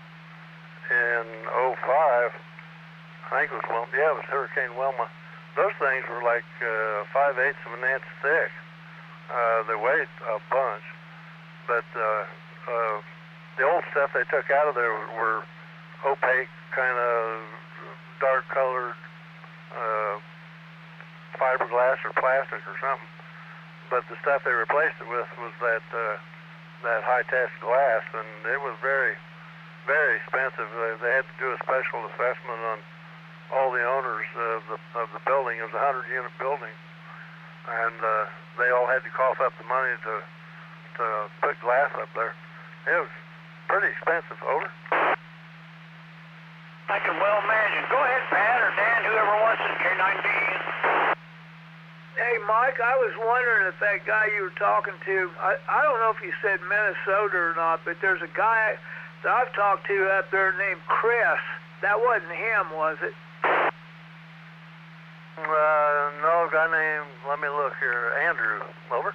in '05, I think it was Wilma. Yeah, it was Hurricane Wilma. Those things were like 5/8 of an inch thick. They weighed a bunch, but the old stuff they took out of there were opaque, kind of dark-colored fiberglass or plastic or something. But the stuff they replaced it with was that high-test glass, and it was very, very expensive. They had to do a special assessment on all the owners of the building. It was a 100-unit building, and they all had to cough up the money to put glass up there. It was pretty expensive. Over. I can well imagine. Go ahead, Pat or Dan, whoever wants it. K9B. Hey, Mike, I was wondering if that guy you were talking to, I don't know if you said Minnesota or not, but there's a guy that I've talked to up there named Chris. That wasn't him, was it? No, a guy named, let me look here, Andrew. Over.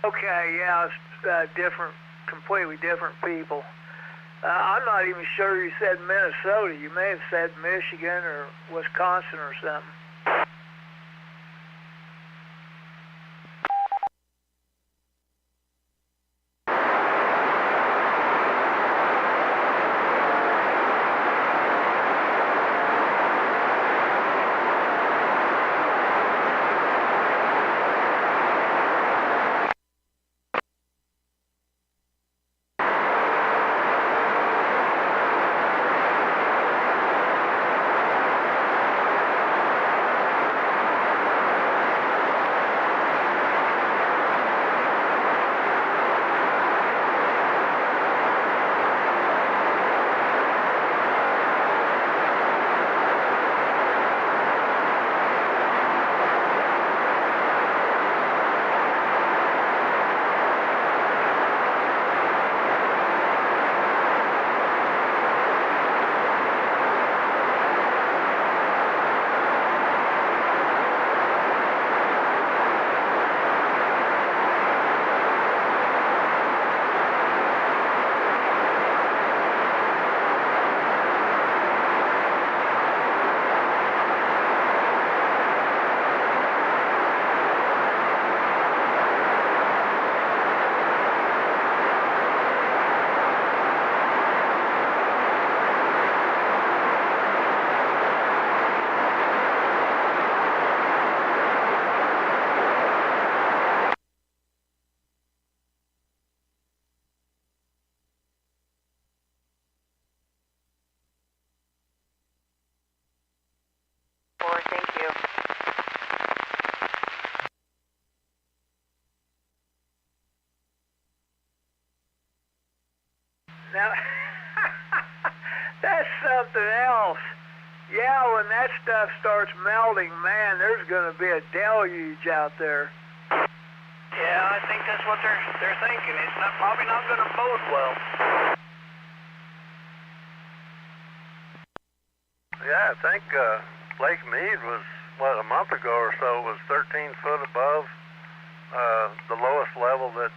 Okay, yeah, it's completely different people. I'm not even sure you said Minnesota. You may have said Michigan or Wisconsin or something. Now, that's something else. Yeah, when that stuff starts melting, man, there's going to be a deluge out there. Yeah, I think that's what they're thinking. It's probably not going to bode well. Yeah, I think Lake Mead was, a month ago or so, was 13 foot above the lowest level that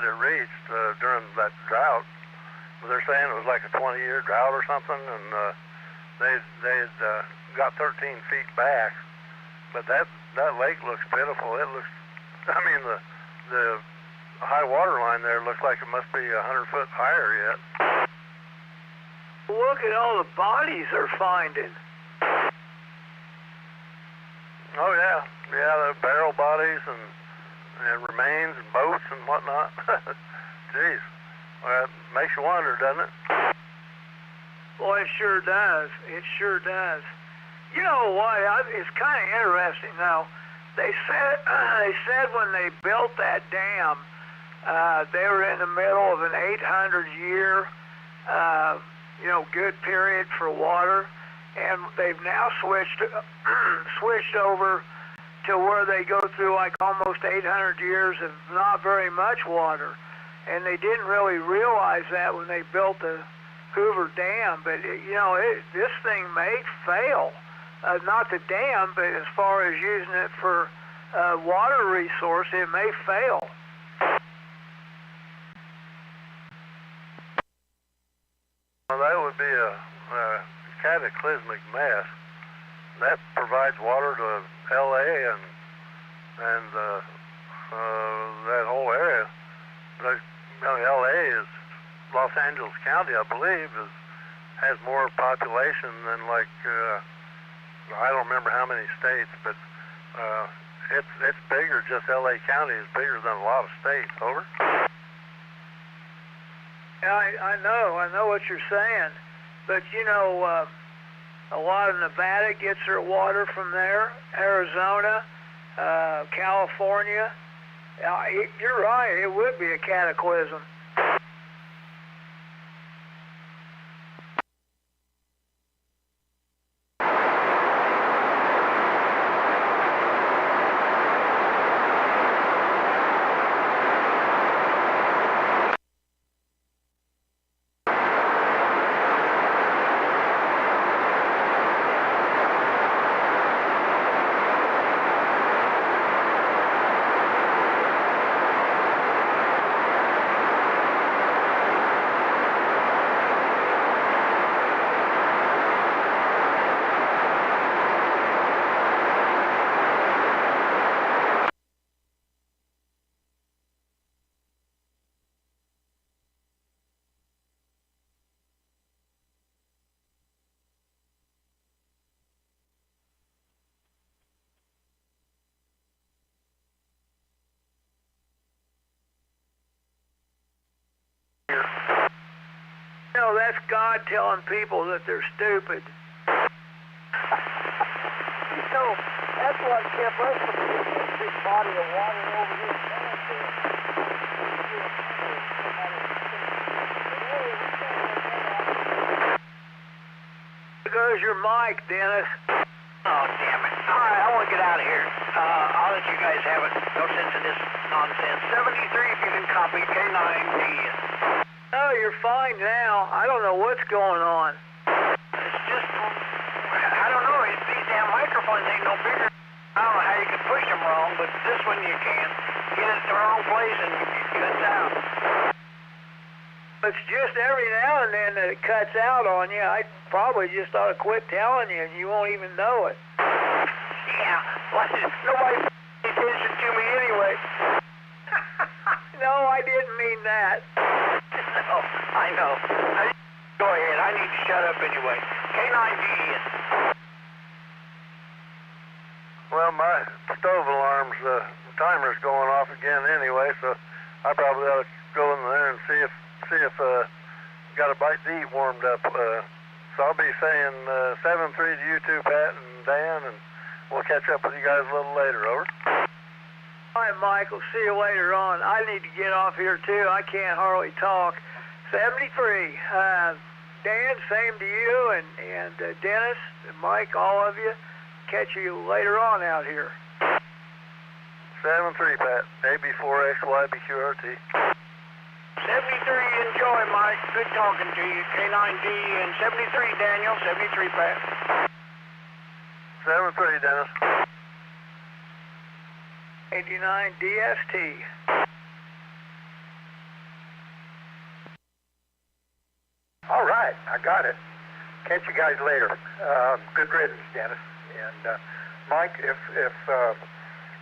it reached during that drought. They're saying it was like a 20-year drought or something, and they'd got 13 feet back. But that lake looks pitiful. It looks, I mean, the high water line there looks like it must be 100 foot higher yet. Look at all the bodies they're finding. Oh yeah, the barrel bodies and and remains and boats and whatnot. Jeez, well, it makes you wonder, doesn't it? Well, it sure does. It sure does. You know what? It's kind of interesting now. They said when they built that dam, they were in the middle of an 800-year, good period for water, and they've now switched over to where they go through like almost 800 years of not very much water, and they didn't really realize that when they built the Hoover Dam. But this thing may fail. Not the dam, but as far as using it for water resource, it may fail. Well, that would be a cataclysmic mess. That provides water to L.A. and that whole area. L.A. is Los Angeles County, I believe, has more population than I don't remember how many states, but it's bigger. Just L.A. County is bigger than a lot of states. Over. Yeah, I know what you're saying, but a lot of Nevada gets their water from there, Arizona, California. You're right, it would be a cataclysm. That's God telling people that they're stupid. That's what kept us from getting this big body of water over this land there. There goes your mic, Dennis. Oh, damn it. All right, I want to get out of here. I'll let you guys have it. No sense in this nonsense. 73, if you can copy, K9D. Oh, you're fine now. I don't know what's going on. It's just, I don't know. These damn microphones ain't no bigger. I don't know how you can push them wrong, but this one you can. Get it in the wrong place and it cuts out. It's just every now and then that it cuts out on you. I probably just ought to quit telling you and you won't even know it. Yeah, well, nobody pays attention to me anyway. No, I didn't mean that. No, I know. Go ahead. I need to shut up anyway. K9D. Well, my stove alarm's timer's going off again anyway, so I probably ought to go in there and see if got a bite to eat warmed up. So I'll be saying 7-3 to you two, Pat and Dan, and we'll catch up with you guys a little later. Over. All right, Michael. See you later on. I need to get off here too. I can't hardly talk. 73. Dan, same to you, and Dennis, and Mike, all of you. Catch you later on out here. 7-3, Pat. AB4XYBQRT. 73, enjoy, Mike. Good talking to you. K9D and 73, Daniel. 73, Pat. 7-3, Dennis. 89 DST. All right, I got it. Catch you guys later. Good riddance, Dennis. And Mike, if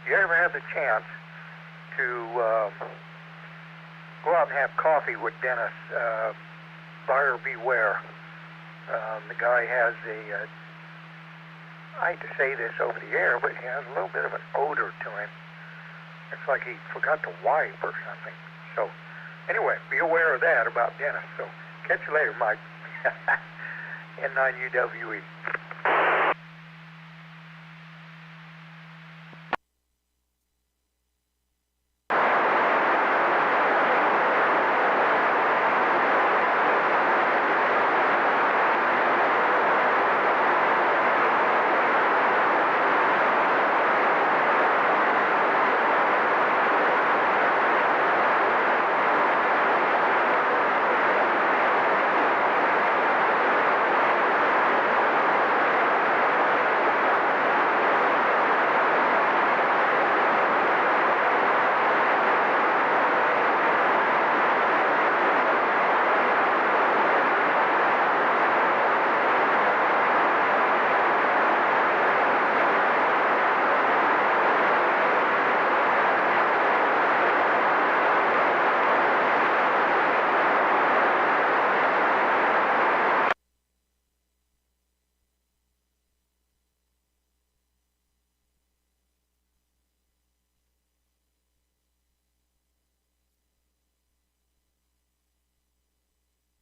you ever have the chance to go out and have coffee with Dennis, buyer beware. The guy has I hate to say this over the air, but he has a little bit of an odor to him. Looks like he forgot to wipe or something. So, anyway, be aware of that about Dennis. So, catch you later, Mike. N9UWE.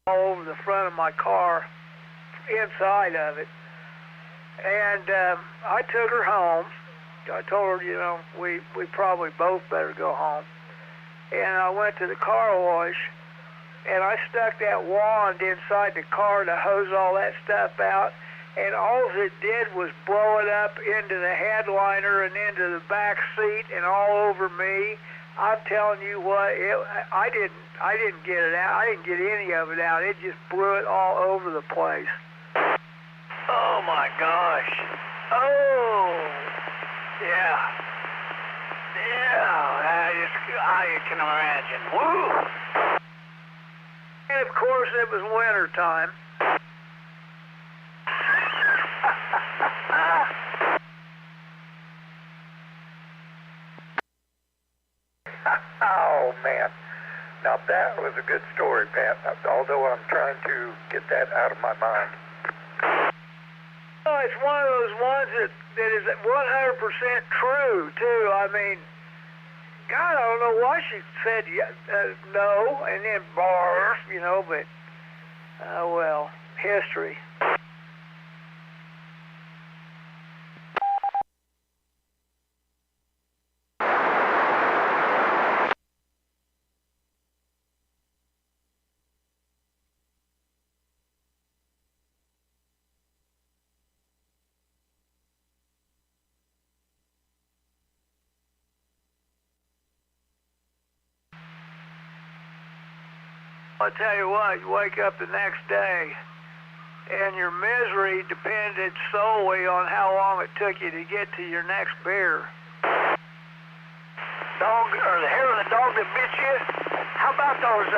All over the front of my car, inside of it, and I took her home. I told her, you know, we probably both better go home. And I went to the car wash, and I stuck that wand inside the car to hose all that stuff out, and all it did was blow it up into the headliner and into the back seat and all over me. I'm telling you what, I didn't get it out. I didn't get any of it out. It just blew it all over the place. Oh my gosh. Oh, yeah. Yeah, I can imagine. Woo! And of course it was winter time. Oh, man. Now, that was a good story, Pat, although I'm trying to get that out of my mind. Oh, it's one of those ones that is 100% true, too. I mean, God, I don't know why she said no and then barf, you know, but, well, history. I'll tell you what, you wake up the next day, and your misery depended solely on how long it took you to get to your next beer. Dog, or the hair of the dog that bit you? How about those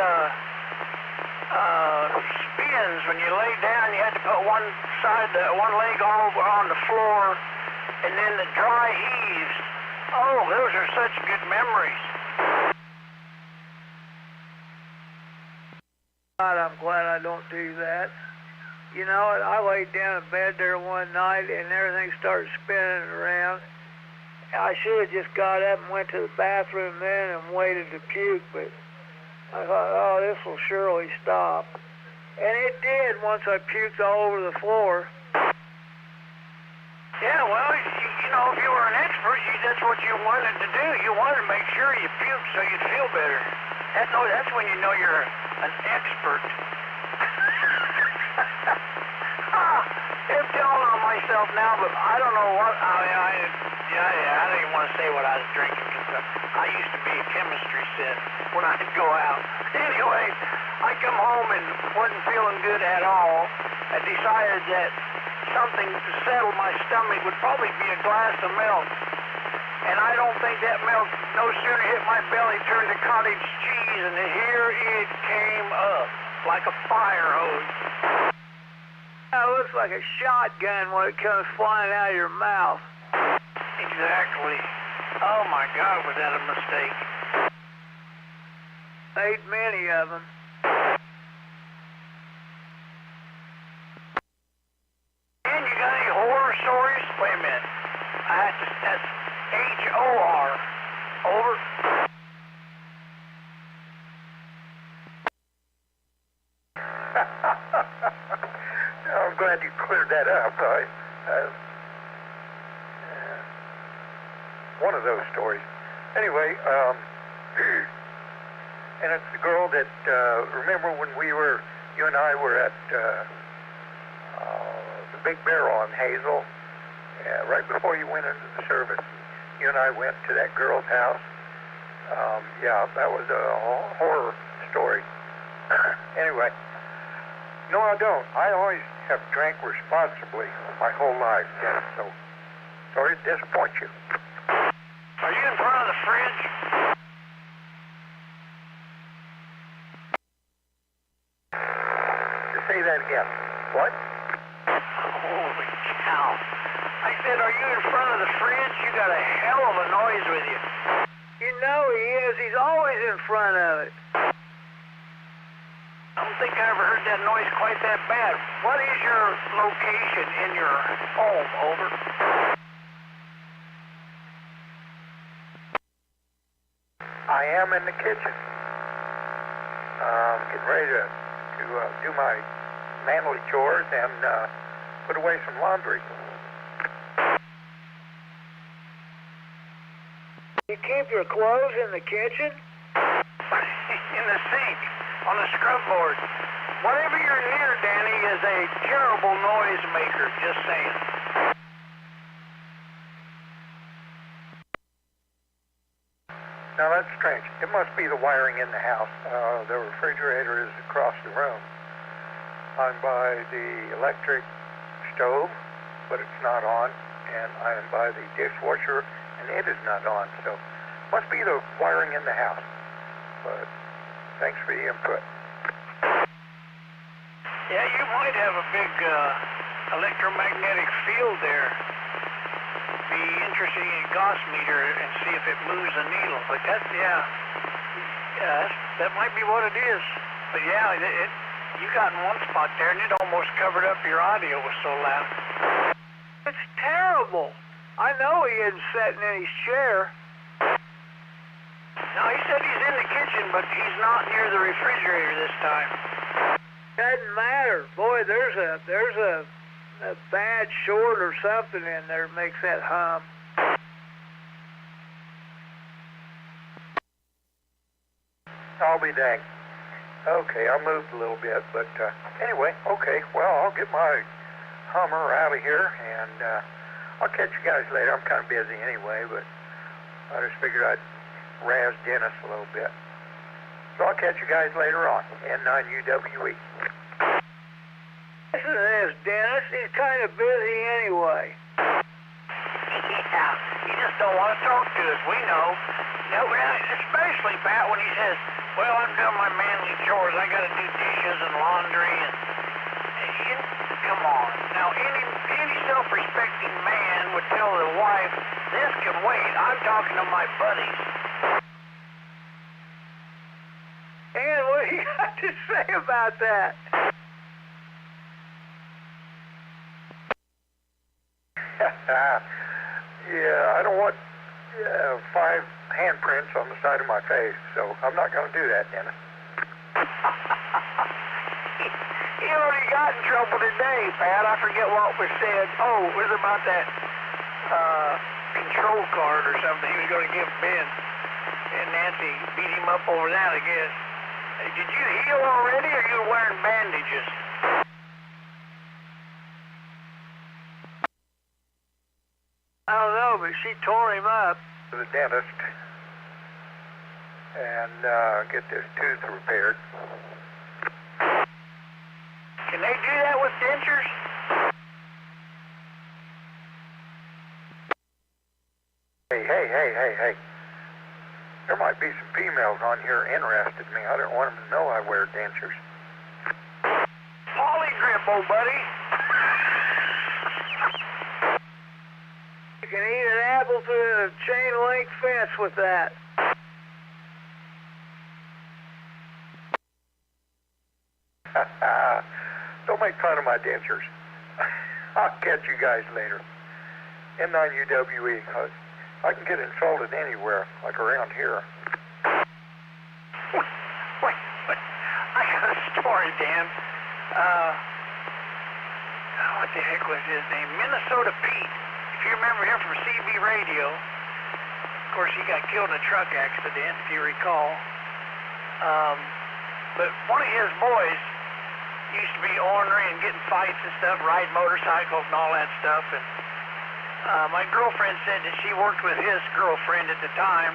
spins when you lay down? You had to put one leg over on the floor, and then the dry heaves. Oh, those are such good memories. God, I'm glad I don't do that. You know, I laid down in bed there one night and everything started spinning around. I should have just got up and went to the bathroom then and waited to puke, but I thought, oh, this will surely stop. And it did once I puked all over the floor. Yeah, well, you know, if you were an expert, that's what you wanted to do. You wanted to make sure you puked so you'd feel better. That's when you know you're an expert. I'm telling on myself now, but I don't know what. I don't even want to say what I was drinking because I used to be a chemistry set when I'd go out. Anyway, I come home and wasn't feeling good at all. I decided that something to settle my stomach would probably be a glass of milk. And I don't think that milk no sooner hit my belly, turned to cottage cheese, and here it came up like a fire hose. It looks like a shotgun when it comes flying out of your mouth. Exactly. Oh my God, was that a mistake? Ate many of them. And you got any horror stories? Wait a minute. That's H-O-R. Over. I'm glad you cleared that up. One of those stories. Anyway, and it's the girl that, remember when you and I were at the Big Barrel on Hazel, right before you went into the service, you and I went to that girl's house. Yeah, that was a horror story. Anyway, no, I don't. I always have drank responsibly my whole life, Dennis, so sorry to disappoint you. Are you in front of the fridge? Say that again. What? Holy cow. I said, are you in front of the fridge? You got a hell of a noise with you. You know he is. He's always in front of it. I don't think I ever heard that noise quite that bad. What is your location in your home? Over. I am in the kitchen. Getting ready to do my manly chores and put away some laundry. You keep your clothes in the kitchen? In the sink, on the scrub board. Whatever you're near, Danny, is a terrible noise maker, just saying. Now that's strange. It must be the wiring in the house. The refrigerator is across the room. I'm by the electric stove, but it's not on, and I am by the dishwasher, and it is not on. So must be the wiring in the house. But thanks for the input. Yeah, you might have a big electromagnetic field there. Be interesting in a Gauss meter and see if it moves the needle. But that might be what it is. But yeah, you got in one spot there and it almost covered up your audio. It was so loud. It's terrible. I know he isn't sitting in his chair. No, he said he's in the kitchen, but he's not near the refrigerator this time. Doesn't matter. Boy, there's a bad short or something in there that makes that hum. I'll be dang. Okay, I moved a little bit, but anyway, okay, well, I'll get my Hummer out of here, and I'll catch you guys later. I'm kind of busy anyway, but I just figured I'd razz Dennis a little bit. So I'll catch you guys later on, N9UWE. Listen to this, Dennis. He's kind of busy anyway. Yeah, he just don't want to talk to us. We know. No, especially, Pat, when he says, well, I'm doing my manly chores. I got to do dishes and laundry. And come on. Now, any self-respecting man would tell the wife, this can wait. I'm talking to my buddies. And what do you got to say about that? Yeah, I don't want 5 handprints on the side of my face, so I'm not going to do that, Dennis. He already got in trouble today, Pat. I forget what was said. Oh, it was about that control card or something he was going to give Ben. And Nancy beat him up over that, I guess. Did you heal already, or are you wearing bandages? I don't know, but she tore him up. To the dentist and get this tooth repaired. Can they do that with dentures? Hey. There might be some females on here interested in me. I don't want them to know I wear dentures. Polygrip, old buddy. You can eat an apple through a chain link fence with that. Don't make fun of my dentures. I'll catch you guys later. N9UWE. I can get insulted anywhere, like around here. Wait, I got a story, Dan. What the heck was his name? Minnesota Pete. If you remember him from CB Radio. Of course, he got killed in a truck accident, if you recall. But one of his boys used to be ornery and getting fights and stuff, ride motorcycles and all that stuff. And my girlfriend said that she worked with his girlfriend at the time,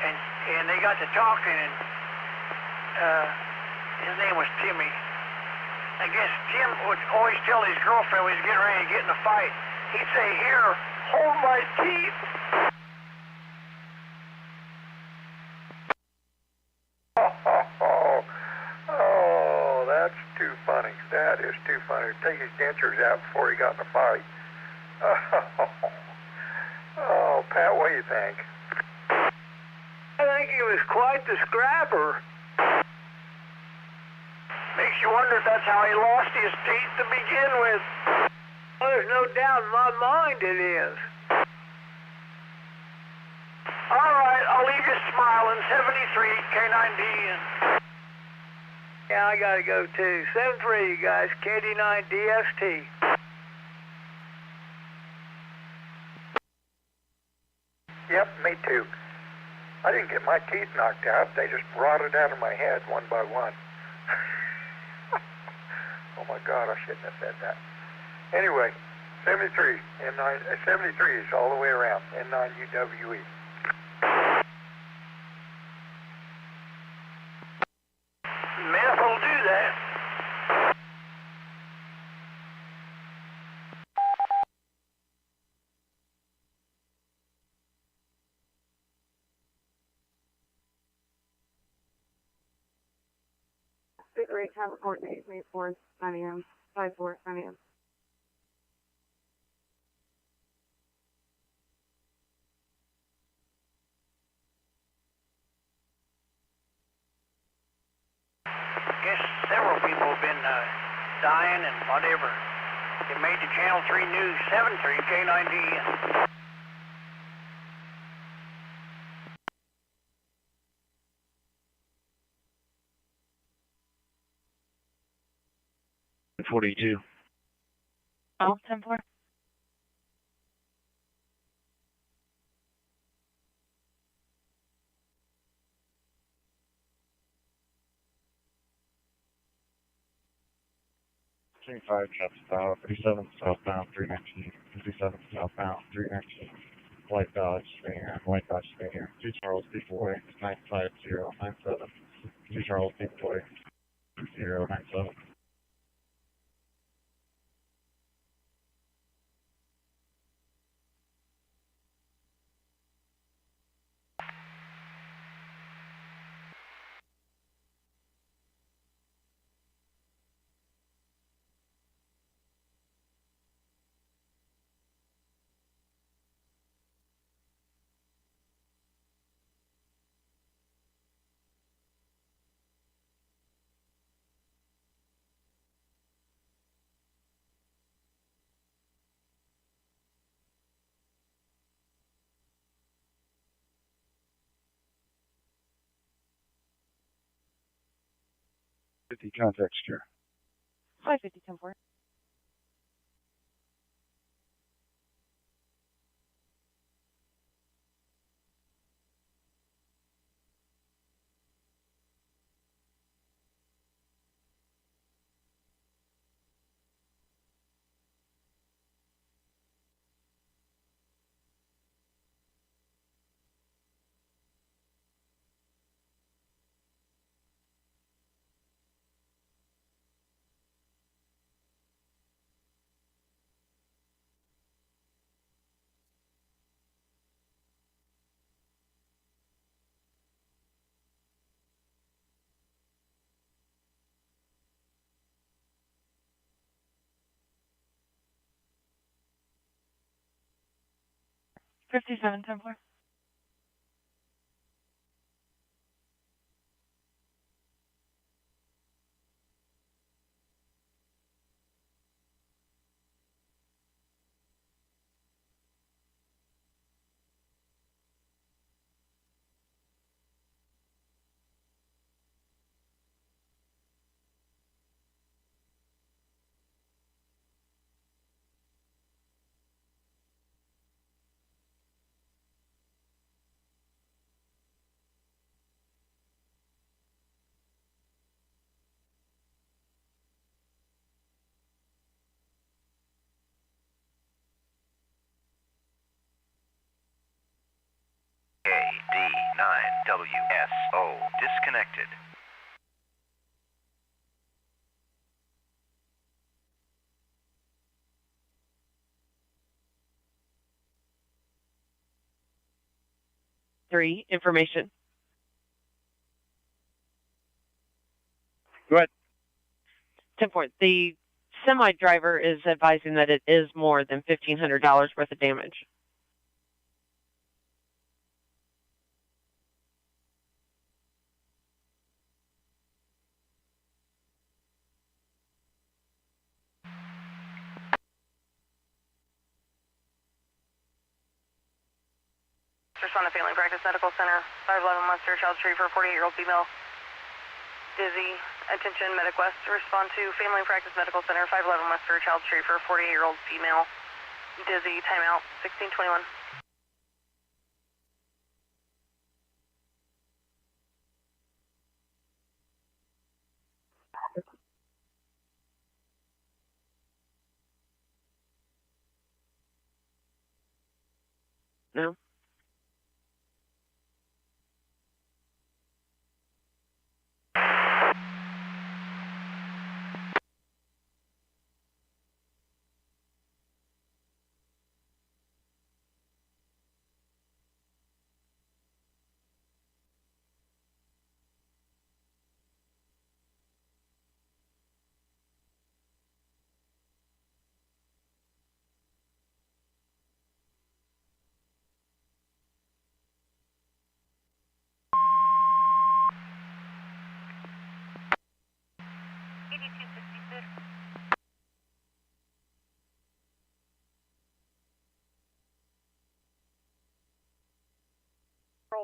and they got to talking, and his name was Timmy. I guess Tim would always tell his girlfriend when he was getting ready to get in a fight, he'd say, "Here, hold my teeth." Oh, that's too funny. That is too funny. Take his dentures out before he got in a fight. Oh, Pat, what do you think? I think he was quite the scrapper. Makes you wonder if that's how he lost his teeth to begin with. Well, there's no doubt in my mind it is. All right, I'll leave you smiling. 73 K9D and... Yeah, I gotta go too. 73, you guys. KD9 DST. Yep, me too. I didn't get my teeth knocked out. They just rotted out of my head one by one. Oh my God, I shouldn't have said that. Anyway, 73, N9, 73 is all the way around, N9UWE. Meth will do that. Big rate, have a court date, May 4th, 9 a.m., 5-4, 9 a.m. Guess several people have been dying and whatever. It made the Channel 3 News 73 K9D. 42. Oh, 10-4. King 5 jets about 57 southbound 319, 57 southbound 319. White Dodge, stay here. White Dodge, stay here. 2 Charles Decoy, 95097. 2 Charles Decoy, 097. Contact secure. 550, 10-4. $57, 10-4. WSO disconnected. Information. Go ahead. 10 point. The semi driver is advising that it is more than $1,500 worth of damage. Respond to Family Practice Medical Center, 511 Western Child Street for a 48-year-old female. Dizzy, attention, Medic West. Respond to Family Practice Medical Center, 511 Western Child Street for a 48-year-old female. Dizzy, timeout, 1621. No.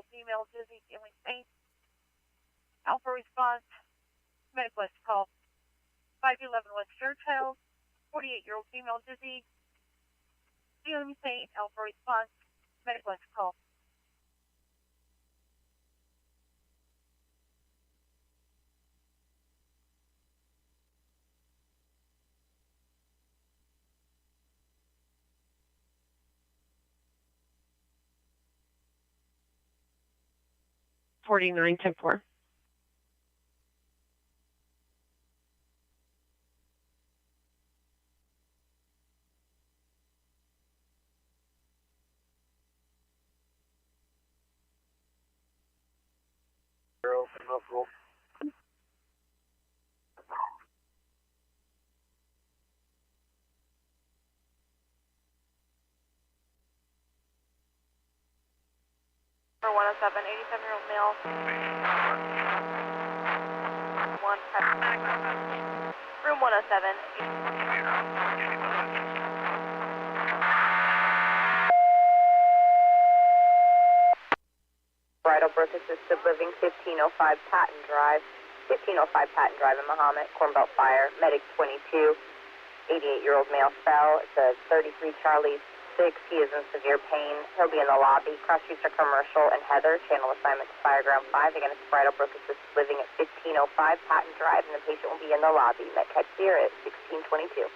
Female dizzy, feeling faint. Alpha response. Medic West call. 511 West Churchill. 48-year-old female dizzy, feeling faint. Alpha response. Medic West call. $49, 10-4. For 107, 87-year-old male. Room 107. Bridal Brook Assisted Living, 1505 Patton Drive. 1505 Patton Drive in Mahomet. Cornbelt Fire. Medic 22. 88-year-old male fell. It's a 33 Charlie 6. He is in severe pain. He'll be in the lobby. Cross Streets are Commercial and Heather. Channel assignment to Fireground 5. Again, it's Bridal Brook Assisted Living at 1505 Patton Drive, and the patient will be in the lobby. Metcalf Sierra at 1622.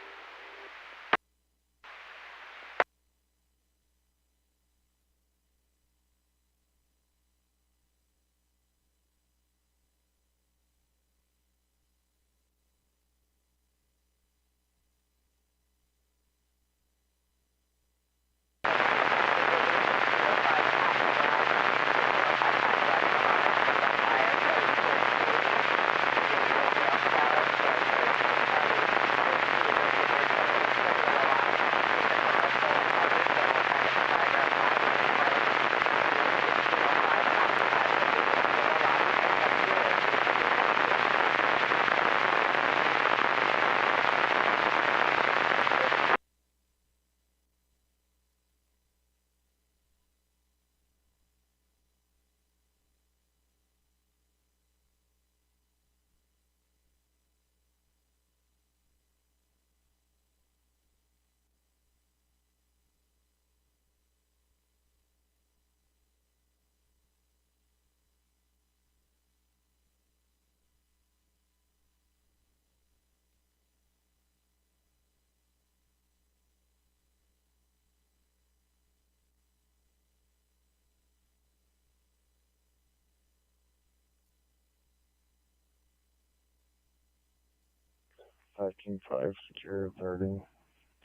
5 King 5, secure 30,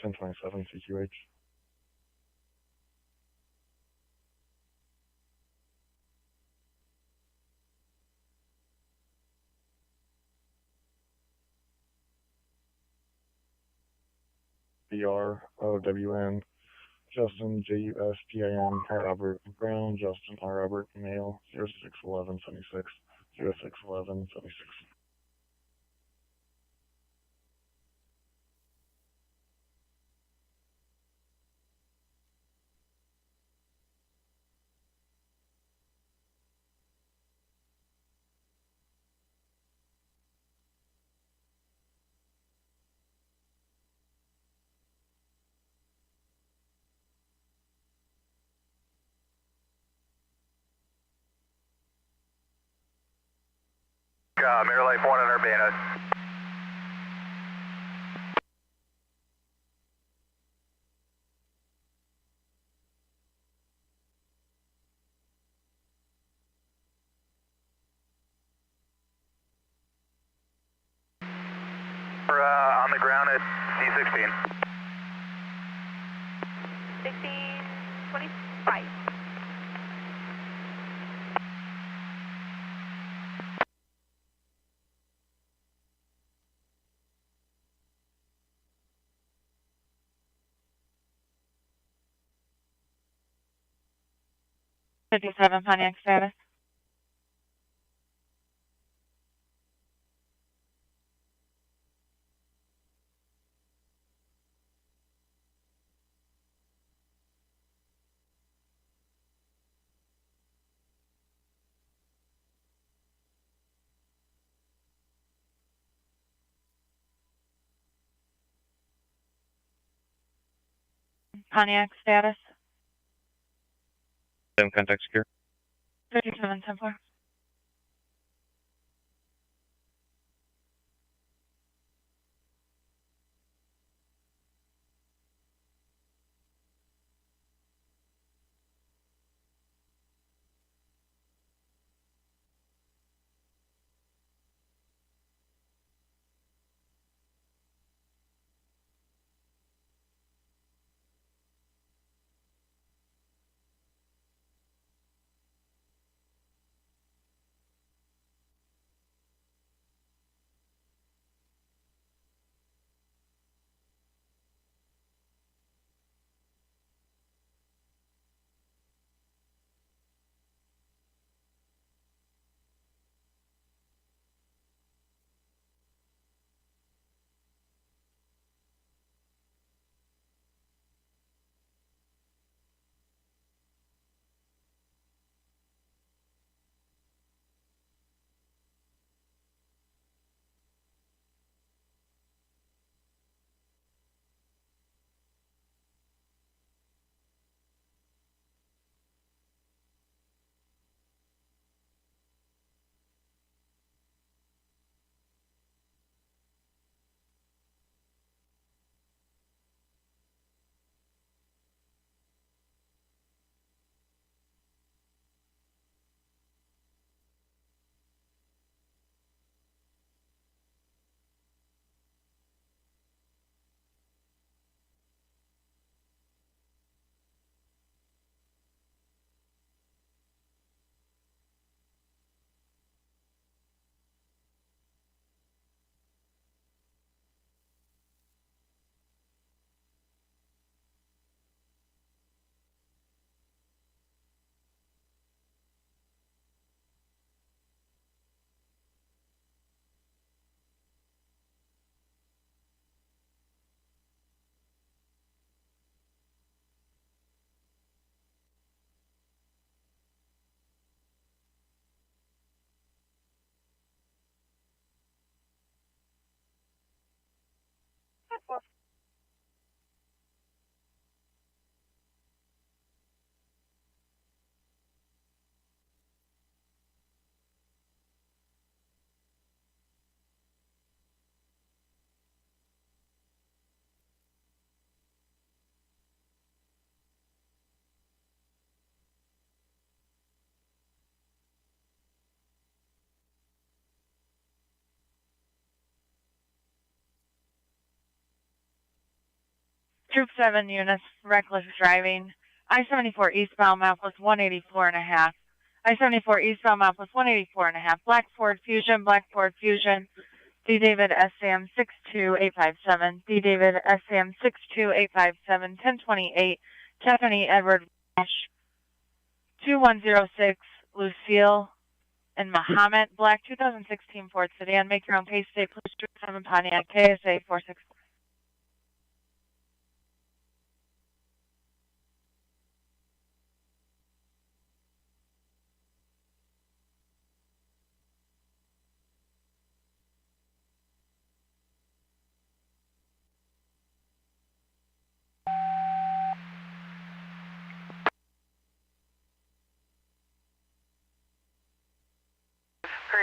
1027 CQH. BROWN, Justin, JUSTIN, R. Robert, Brown, Justin, R. Robert, male, 061176, 061176. Mirror Light 1 on Urbana. We're on the ground at D16. 1625. '57 Pontiac status. Pontiac status. 7 contact secure. 57 Templar. Troop 7 units, reckless driving. I-74 eastbound map was 184.5. I-74 eastbound map was 184.5. Black Ford Fusion, D. David SCM 62857, D. David SCM 62857, 1028, Tiffany Edward 2106, Lucille and Muhammad, black 2016 Ford sedan. Make your own pace today, please. 7 Pontiac KSA 46.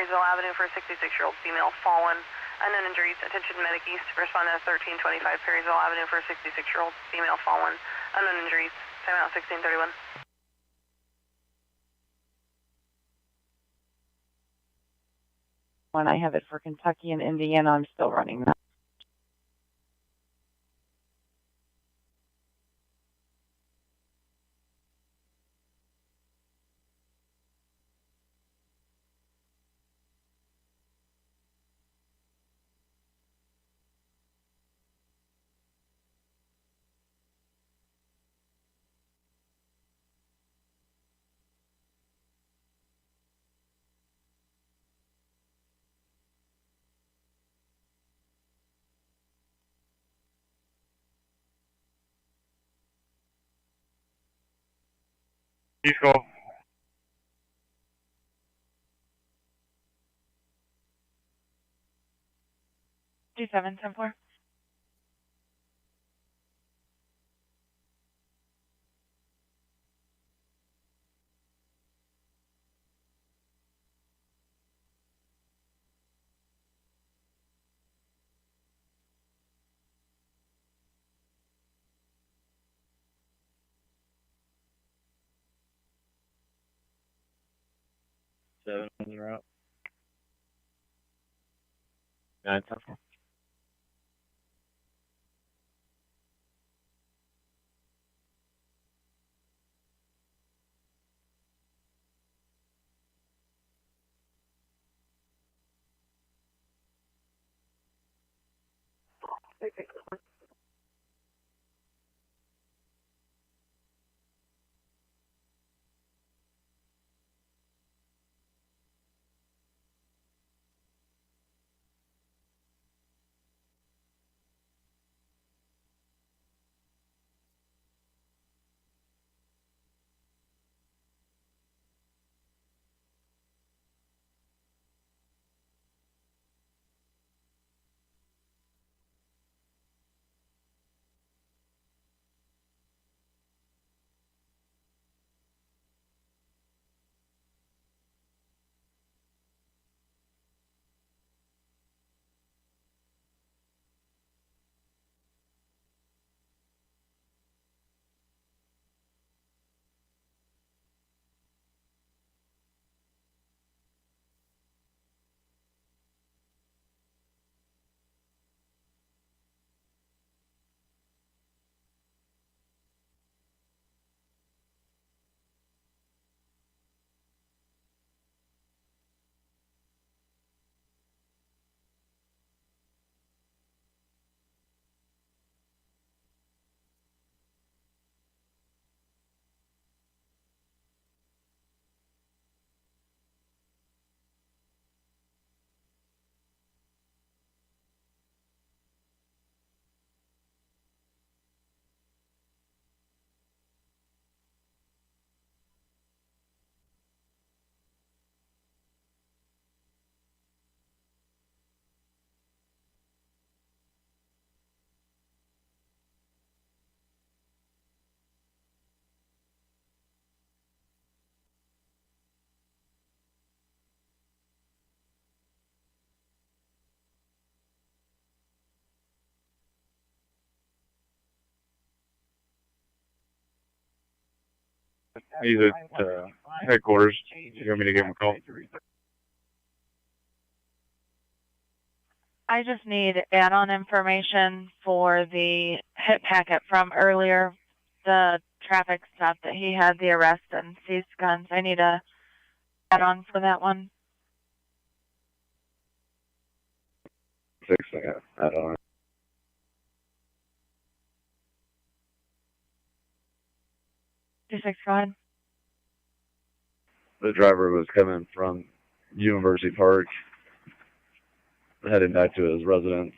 Perrysville Avenue for a 66-year-old female fallen. Unknown injuries. Attention medic east. Respond to 1325 Perrysville Avenue for a 66-year-old female fallen. Unknown injuries. Time out 1631. When I have it for Kentucky and Indiana, I'm still running that. East Call. G774. Seven on the route. 974. He's at headquarters. You want me to give him a call? I just need add-on information for the hit packet from earlier, the traffic stop that he had the arrest and seized guns. I need a add-on for that one. 6, I got add-on. 26, go ahead. The driver was coming from University Park, heading back to his residence.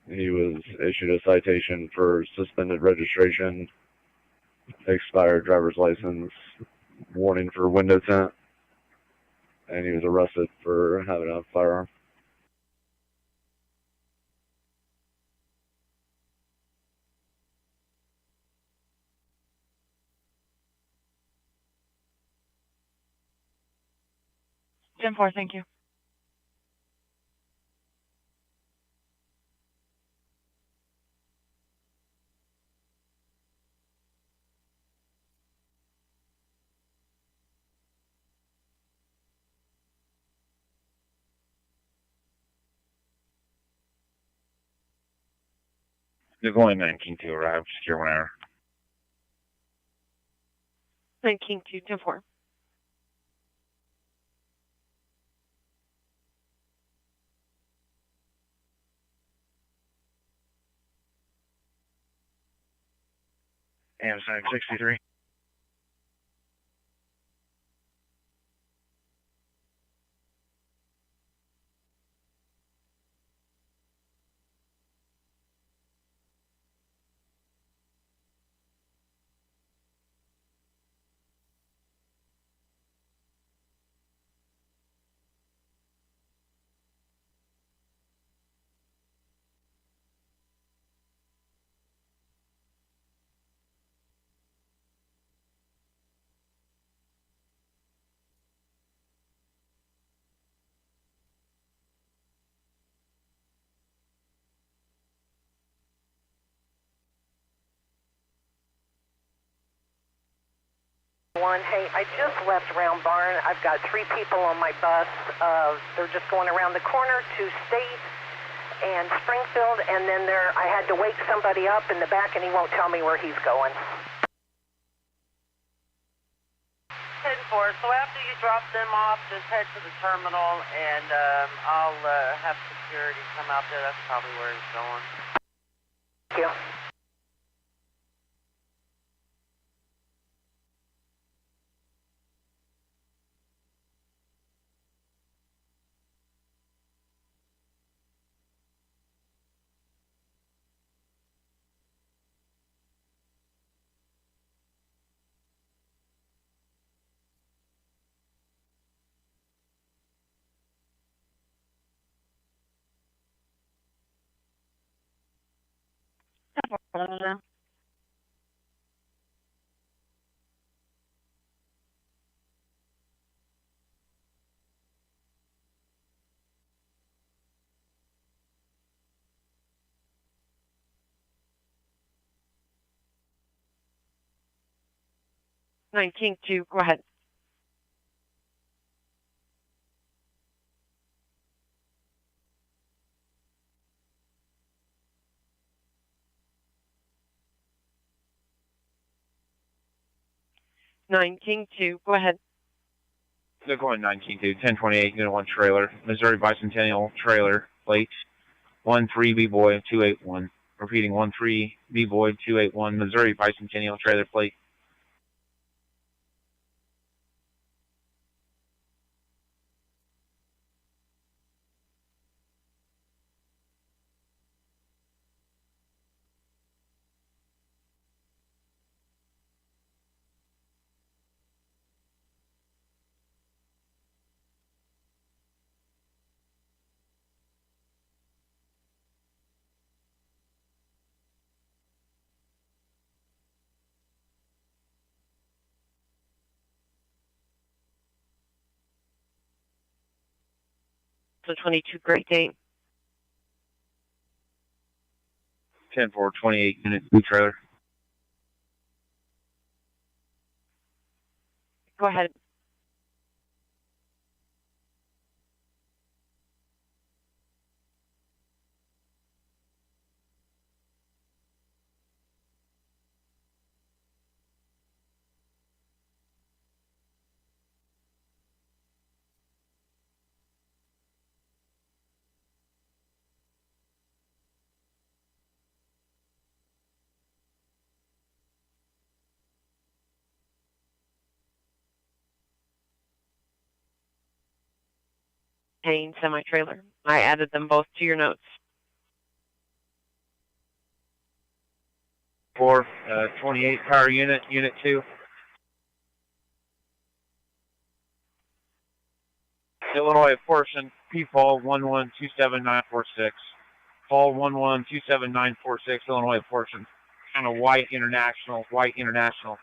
He was issued a citation for suspended registration, expired driver's license, warning for window tint, and he was arrested for having a firearm. Jim 4, thank you. They're going 19-2 arrived, secure 1 hour. 19-2, 10-4. Amazon 63. Hey, I just left Round Barn. I've got 3 people on my bus. They're just going around the corner to State and Springfield, and then I had to wake somebody up in the back, and he won't tell me where he's going. 10-4, so after you drop them off, just head to the terminal, and I'll have security come out there. That's probably where he's going. Thank you. Hello. 19-2, go ahead. Go ahead. They're going 19-2, 1028, Unit 1 trailer, Missouri Bicentennial trailer, plate 13 B-Boy 281. Repeating 13 B-Boy 281, Missouri Bicentennial trailer plate. So 22, great date. 10-4, 28, Unit 2 trailer. Go ahead. Champaign semi-trailer. I added them both to your notes. 28 power unit, unit 2. Illinois portion, P-Fall 1127946. Fall 1127946, Illinois portion. Kind of white international, white international.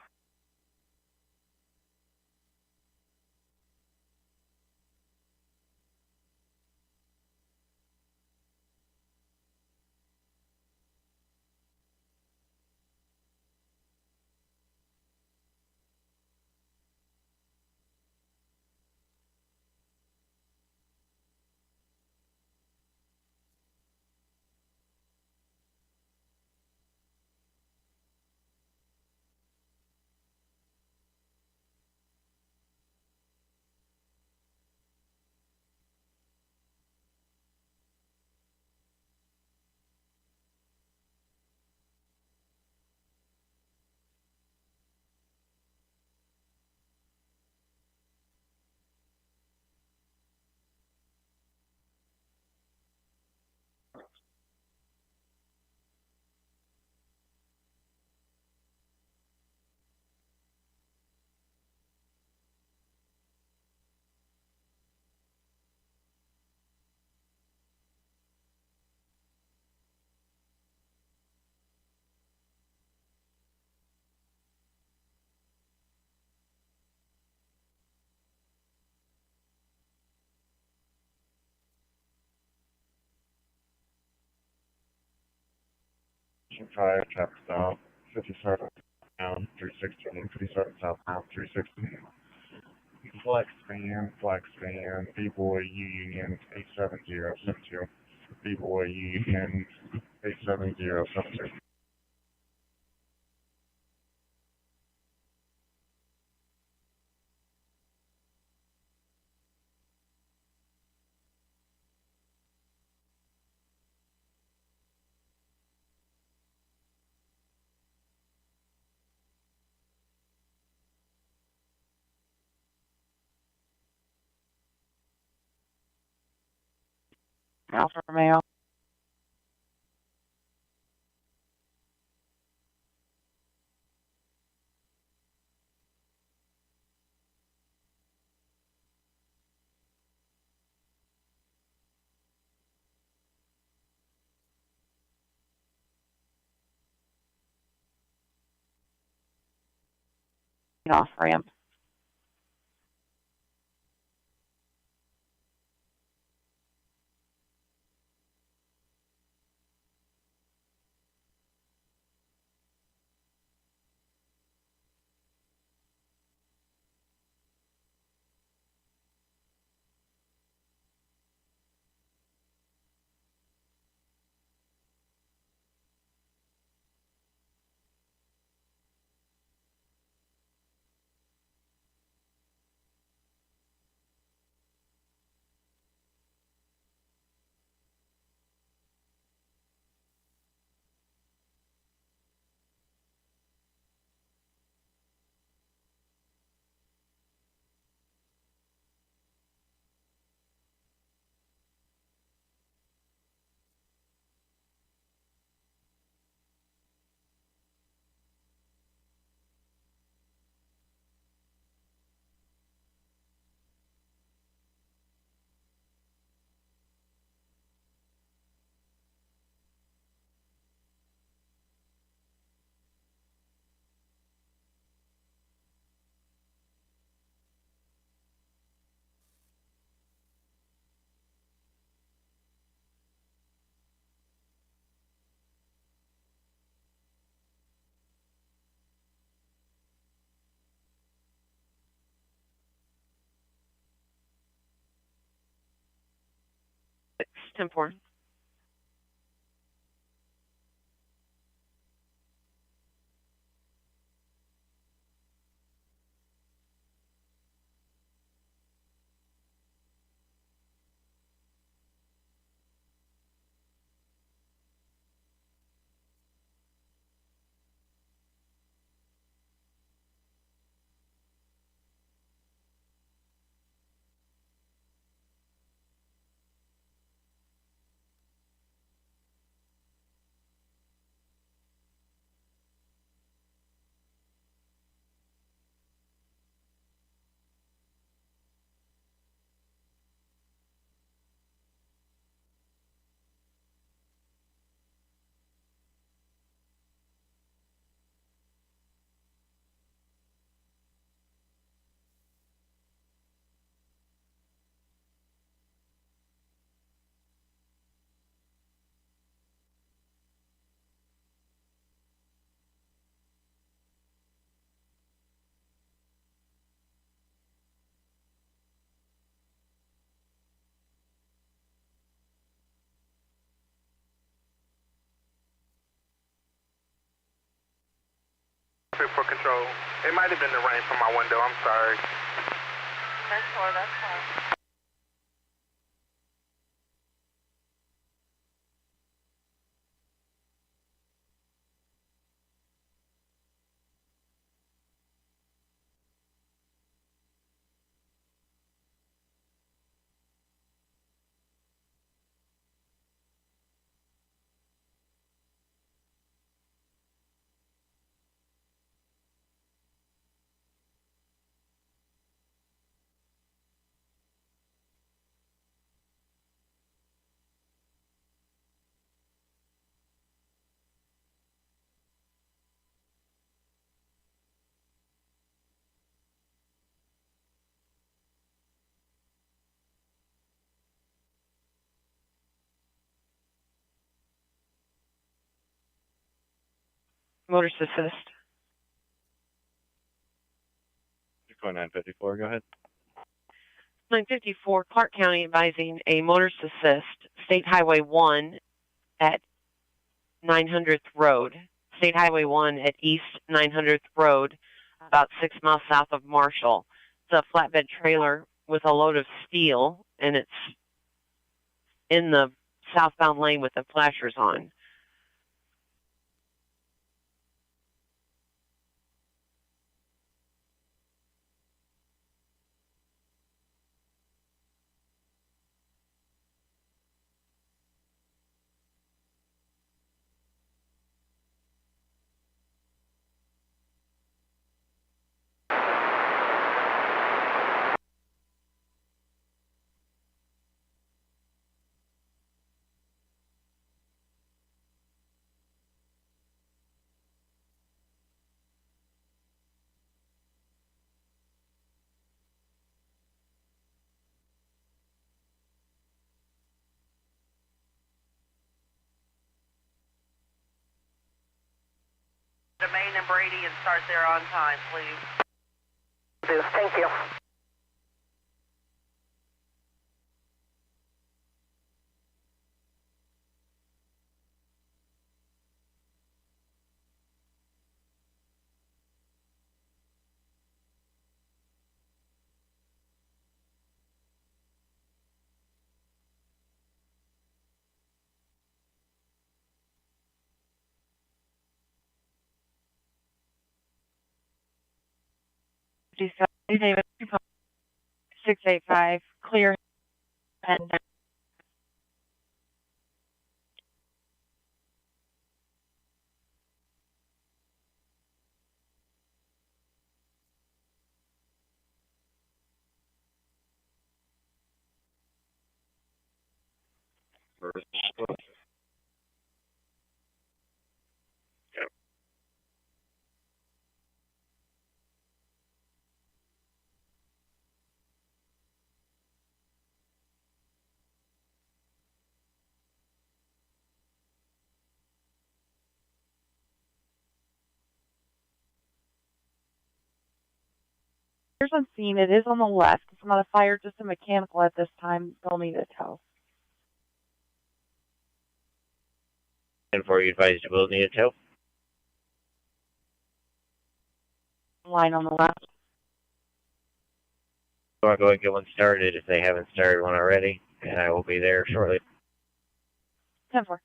Five, traffic stop, 57 down, 316, 57 southbound, 316. Flex fan, B-Boy Union 87072. B-Boy Union 87072. Alpha Romeo. Off ramp. It's 10-4. traffic for control. It might have been the rain from my window. I'm sorry. That's fine. Motorist assist. Echo 954, go ahead. 954, Clark County advising a motorist assist, State Highway 1 at 900th Road. State Highway 1 at East 900th Road, about 6 miles south of Marshall. It's a flatbed trailer with a load of steel, and it's in the southbound lane with the flashers on. Domain and Brady and start there on time, please. Thank you. David, 685, clear and here's on scene. It is on the left. It's not a fire, just a mechanical at this time. They'll need a tow. And for you advised, you will need a tow. Line on the left. I'll go ahead and get one started if they haven't started one already, and I will be there shortly. 10-4.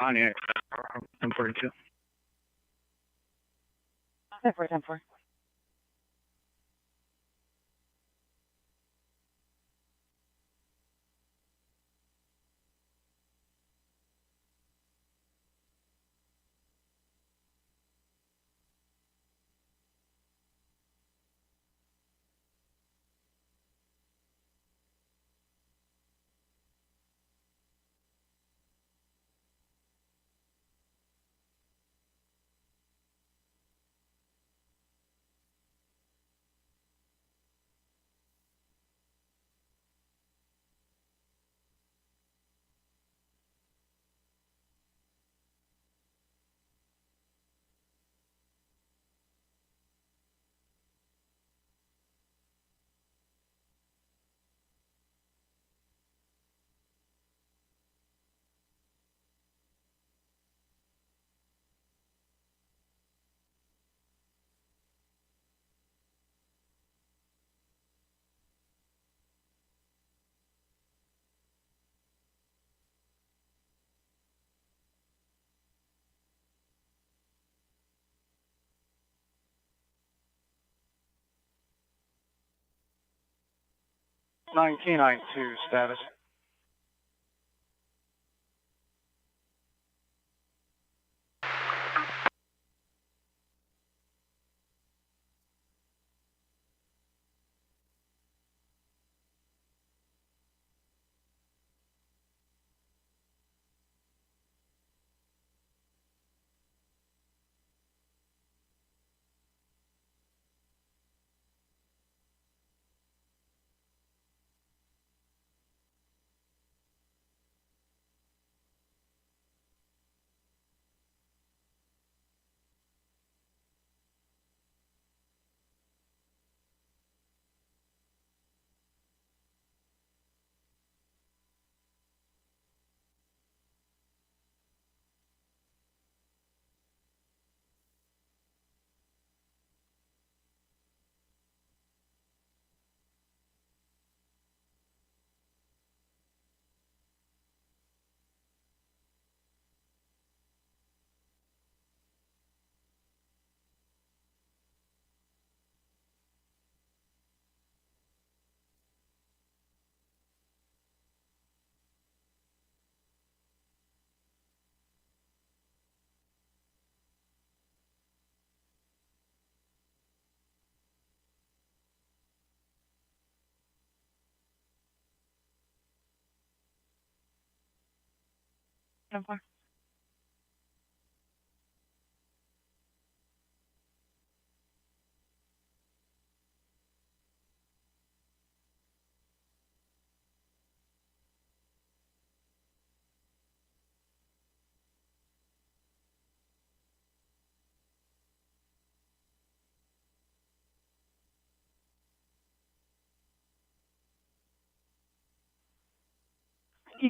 Pontiac, 1042. 10-4. 1992 status. Number.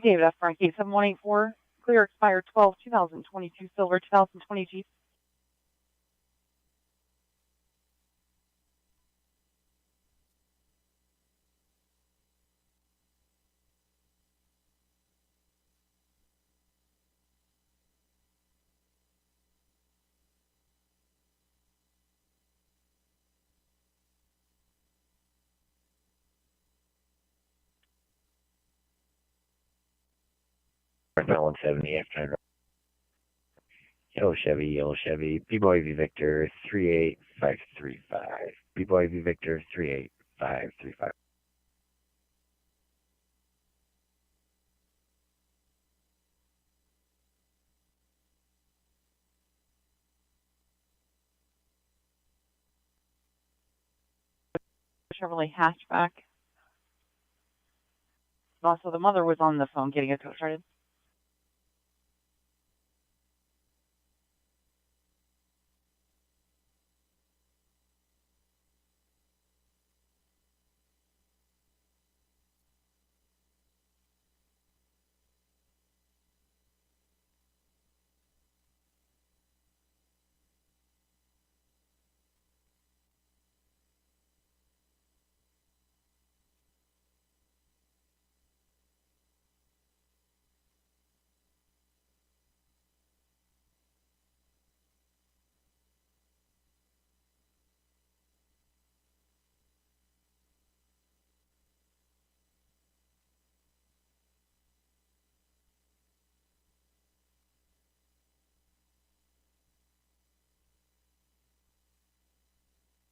David F. Frankie, 7184, clear expired 12/2022, silver 2022. Now 170 after Yellow Chevy, B-Boy V Victor 38535. B-Boy V Victor 38535. Chevrolet hatchback. Also, the mother was on the phone getting it started.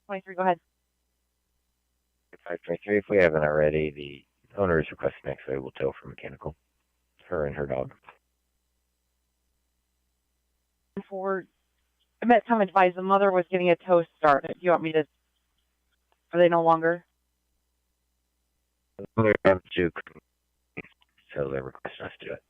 Go ahead. 523, if we haven't already, the owner is requesting X-ray tow for mechanical. Her and her dog. For I met Tom advised the mother was getting a tow started. You want me to? Are they no longer? Mother comes to, so they're requesting us to do it.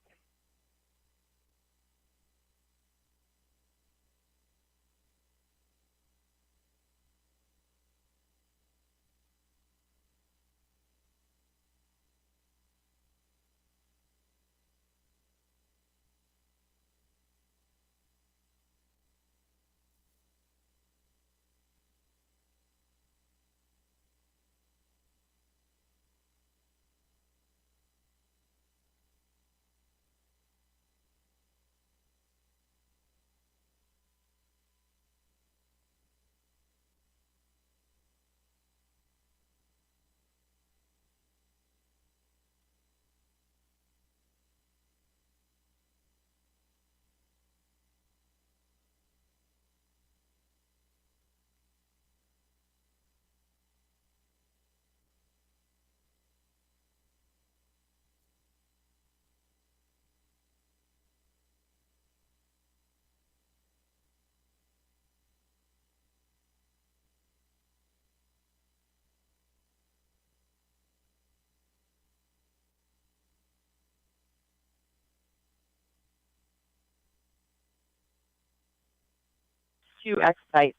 2X site.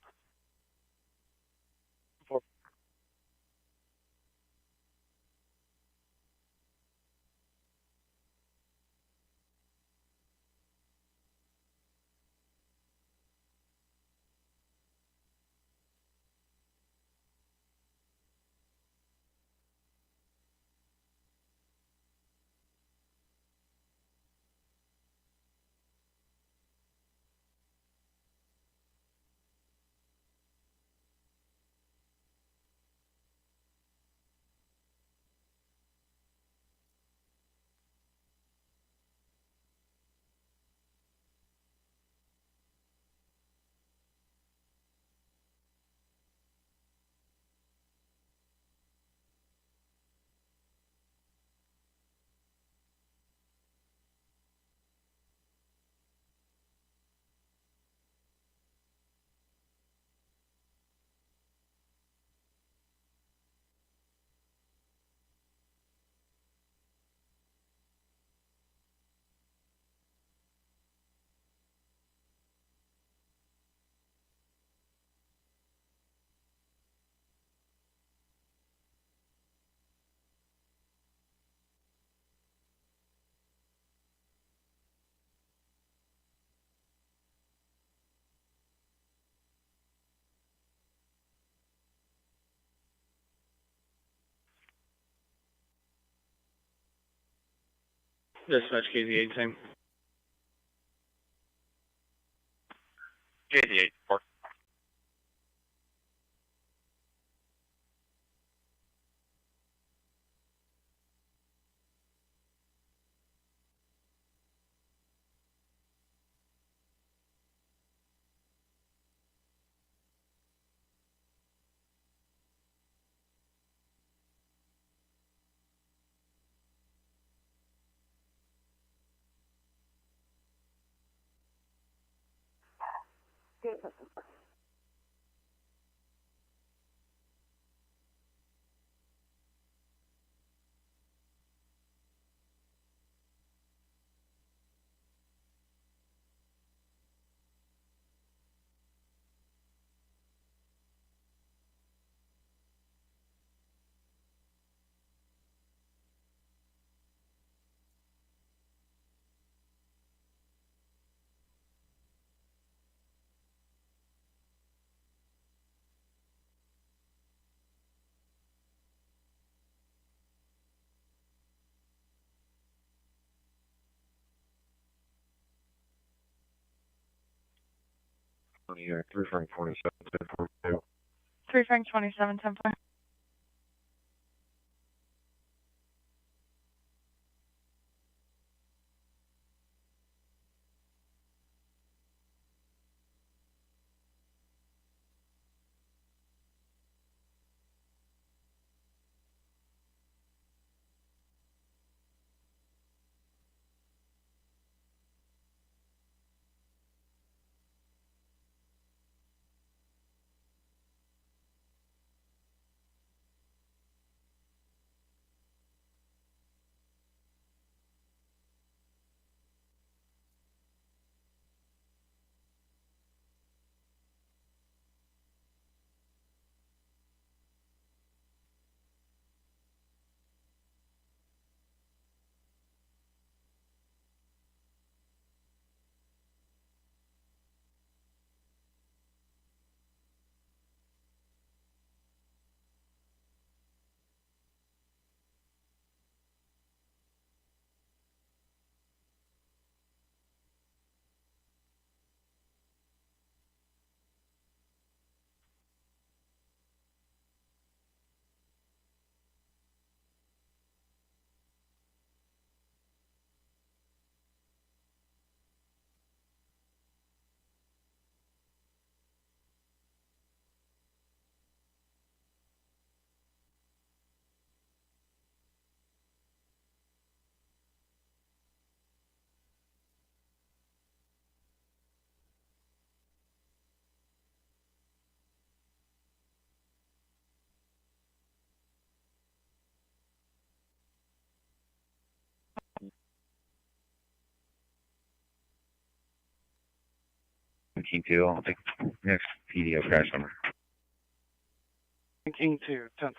Dispatch KZ8, same. KZ8, 4. Yeah, 3 Frank 27, 1042. 3 Frank 27, 10 4. 19-2, I'll take next PDO crash number. 19-2, 10.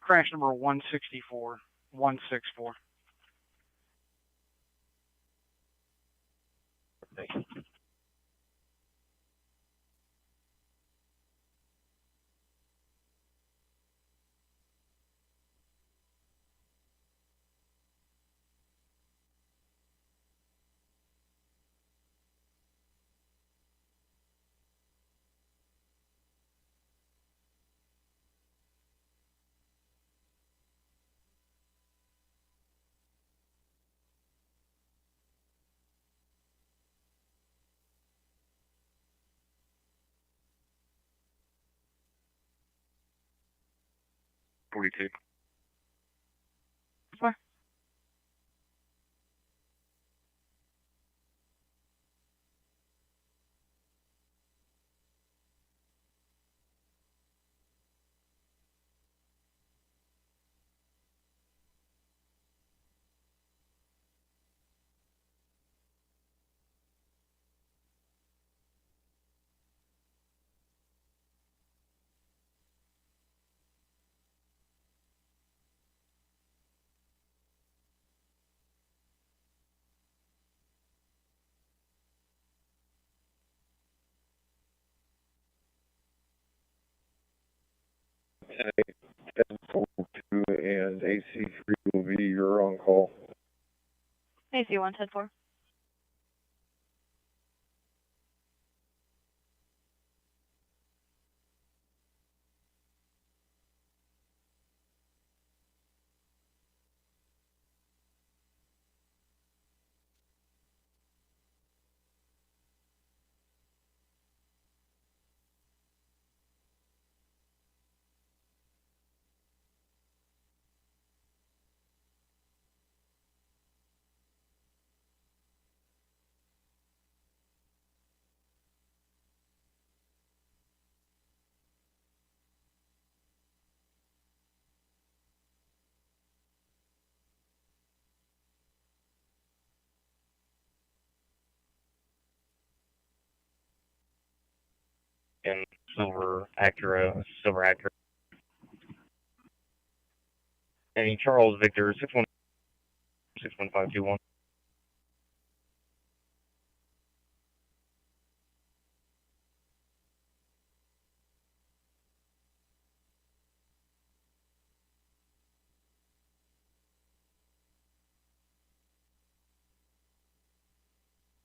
Crash number 164. 164. $42. What? And AC3 will be your on call. AC 110-4. And silver Acura. And Charles Victor 61521.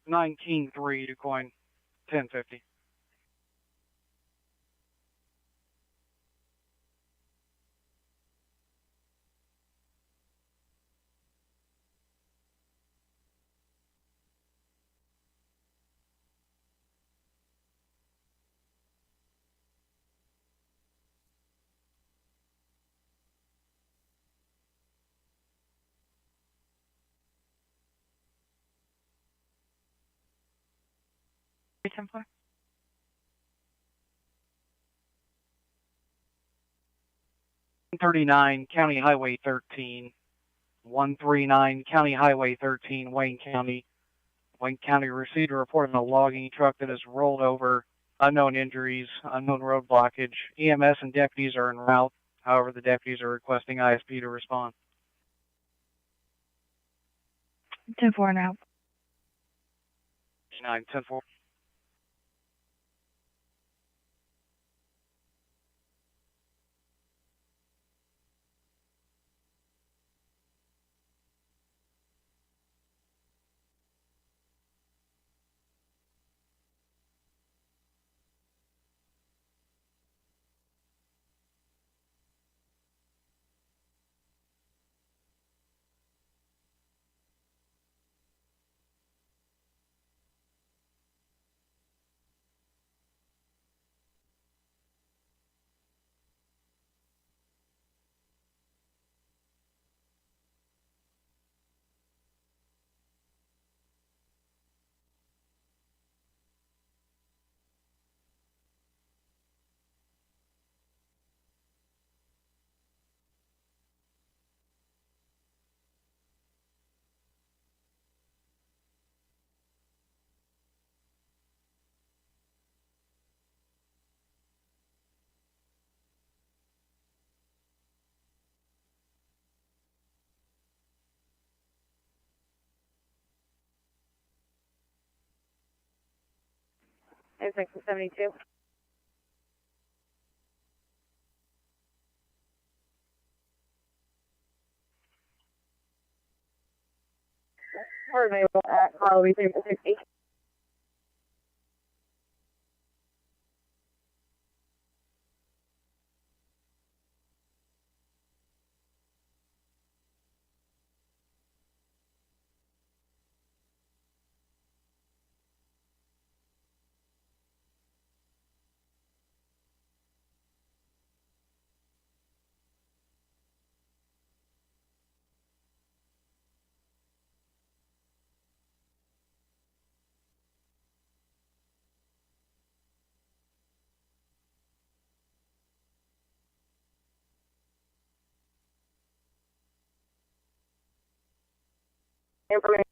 $19-3 to coin 1050. Templar. 139 County Highway 13. 139 County Highway 13, Wayne County. Wayne County received a report on a logging truck that has rolled over. Unknown injuries, unknown road blockage. EMS and deputies are en route. However, the deputies are requesting ISP to respond. 10-4 and out. 9-10-4. Intersection 72. We're available at Carl 360. Information.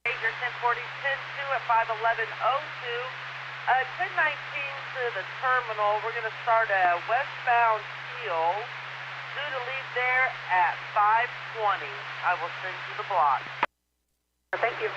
Major 1040, 10-2 at 51102. 1019 to the terminal. We're going to start a westbound heel. Due to leave there at 520. I will send you the block. Thank you.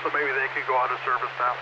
So maybe they could go out of service now.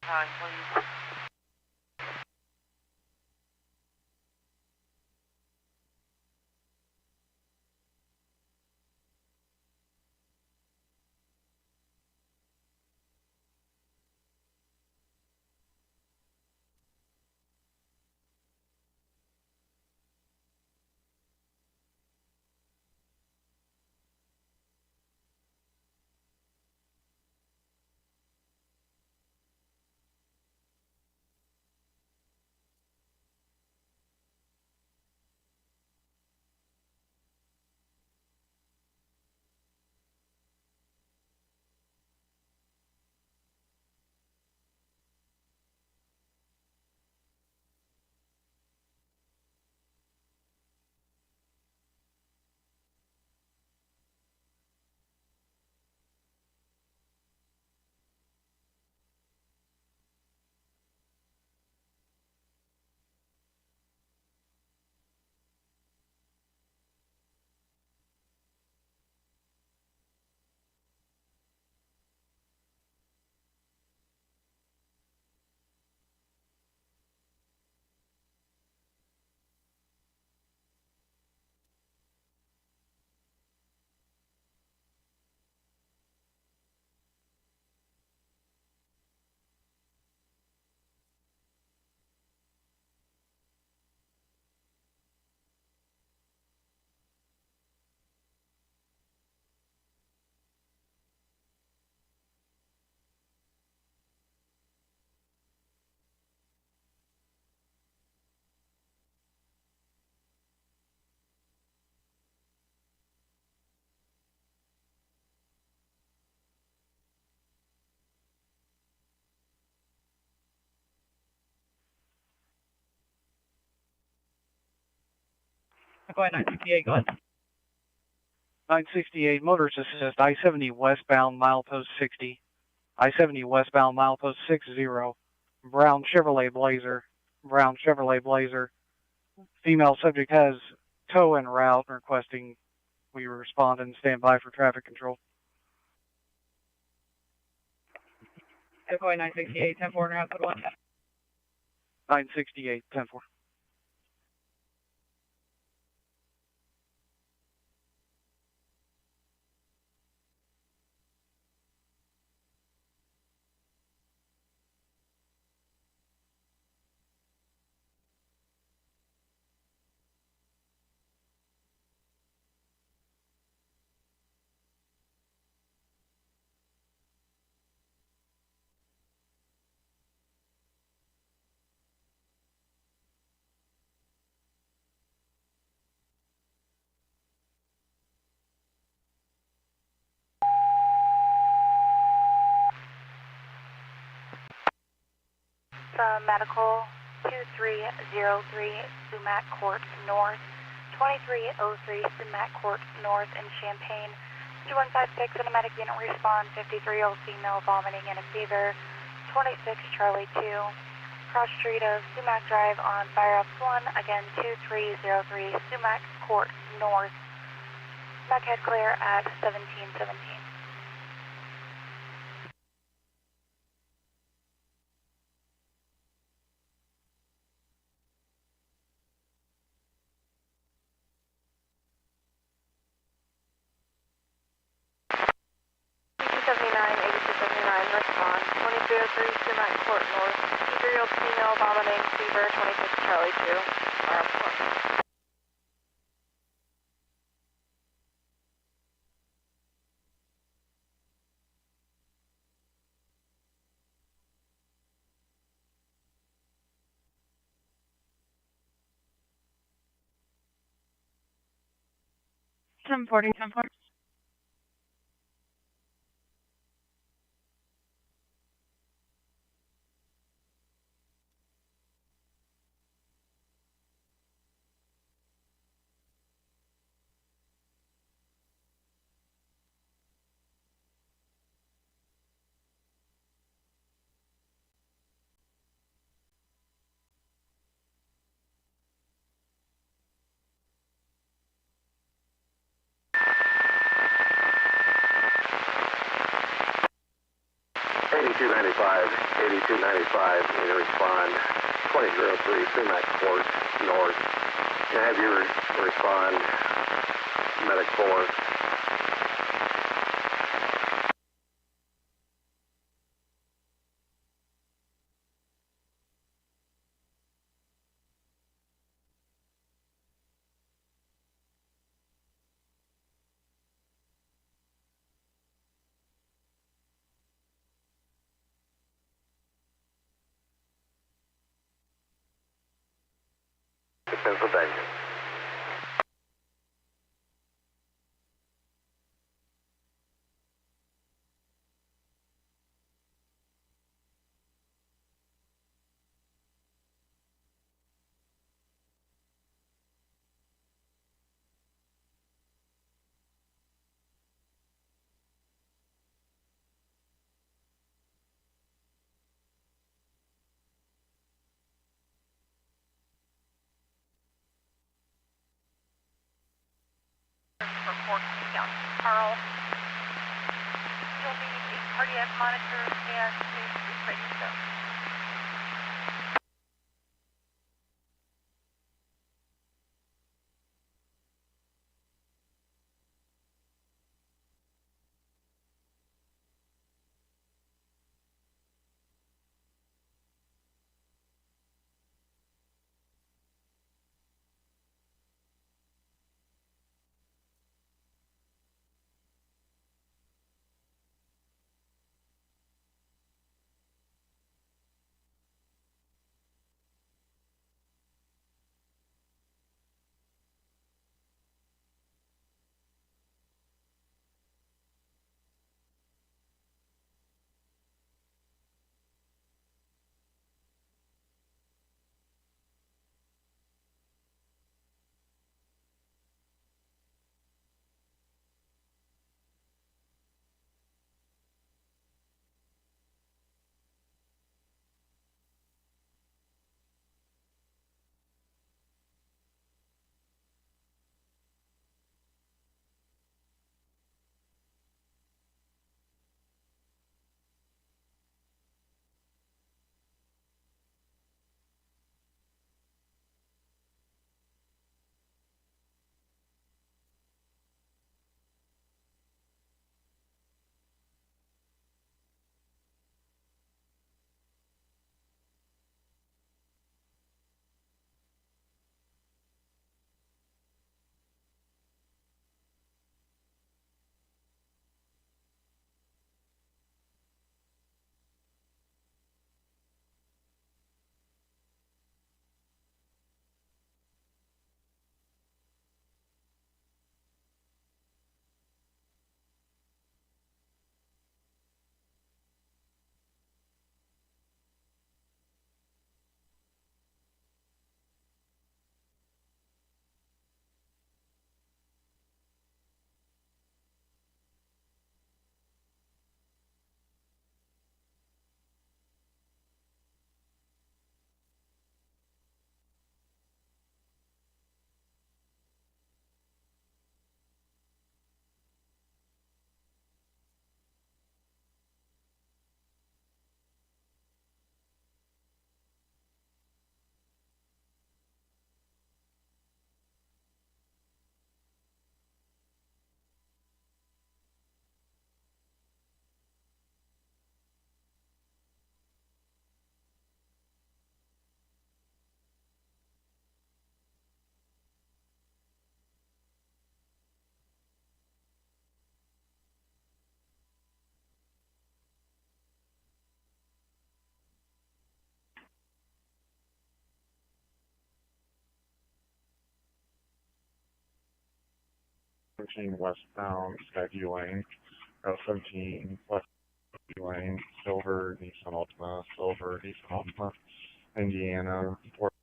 Time, please. Go ahead, 968, go ahead. 968, motorist assist, I-70 westbound, milepost 60. I-70 westbound, milepost 60. Brown Chevrolet Blazer. Brown Chevrolet Blazer. Female subject has tow en route, requesting we respond and stand by for traffic control. Decoy 968, 10-4, and output 1. 968, 10-4. Medical 2303 Sumac Court North, 2303 Sumac Court North in Champaign. 2156 and a medic unit respond, 53-year-old female vomiting and a fever, 26 Charlie 2. Cross street of Sumac Drive on Fire Ops 1, again 2303 Sumac Court North. Sumac head clear at 1717. Respond, 2303 Sumac Court North, 53-year-old female vomiting, fever, 26 Charlie 2. Fire Ops 1. Ten 40, 10 40. 8295, need to respond 2003 Sumac Court North. Can I have you respond medic 4? Pennsylvania. Report down Carl. Still needing a cardiac monitor and is ready to go. Westbound, Skyview Lane, Route 17, West Skyview Lane, Silver, Nissan Altima, Silver, Nissan Altima, Indiana, Port,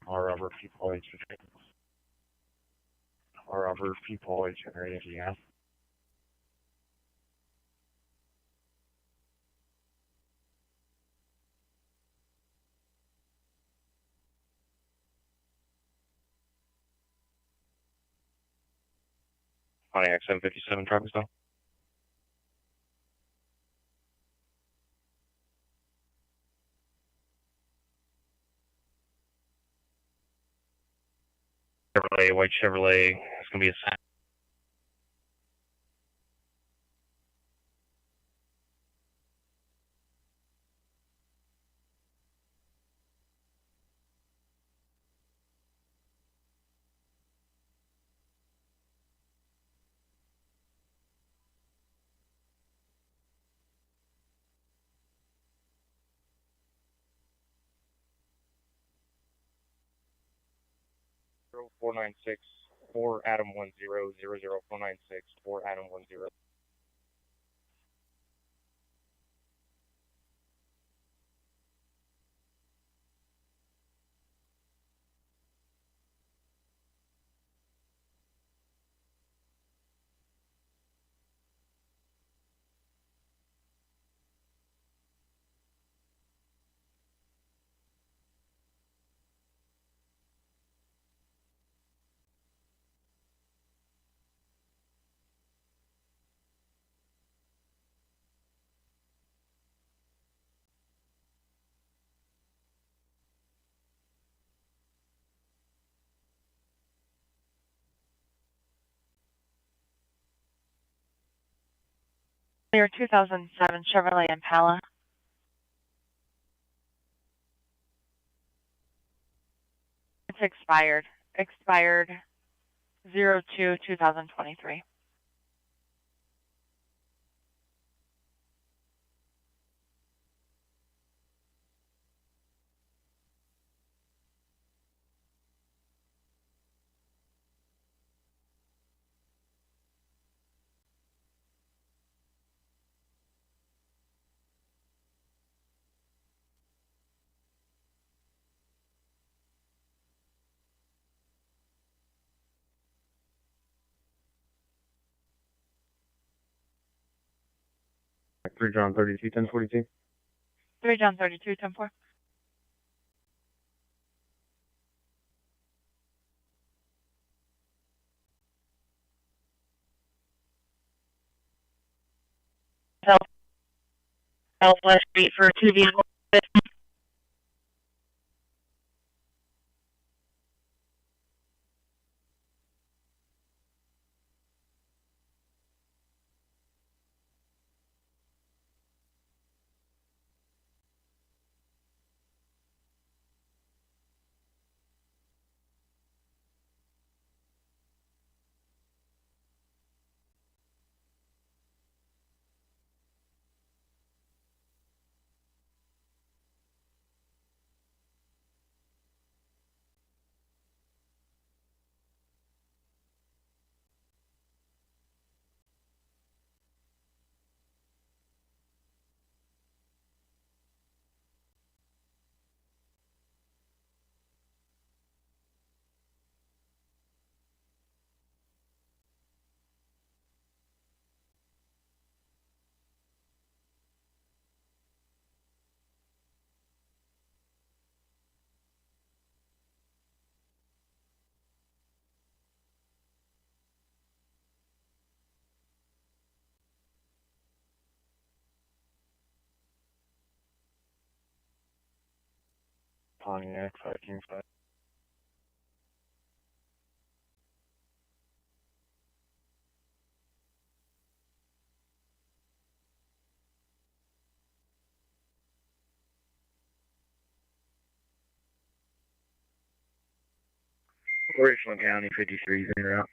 RR People Agent, RR People Agent, Indiana. Pontiac 757 traffic stop. Chevrolet, white Chevrolet. It's going to be a 496 4 Adam 10 496 4 Adam 10. Your 2007 Chevrolet Impala. It's expired. Expired 02/2023. Three John 32 1042. 3 John 32 10-4. Southwest Street for 2 vehicles. Pontiac 5 Richland County 53 is en route.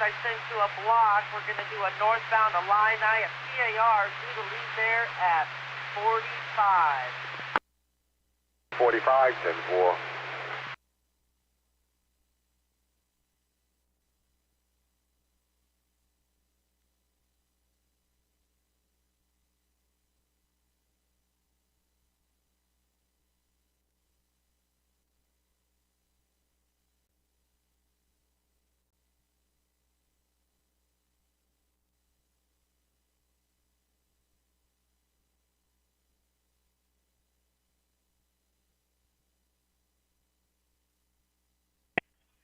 I sent you a block. We're going to do a northbound Illini at PAR due to leave there at 45. 45, 10-4.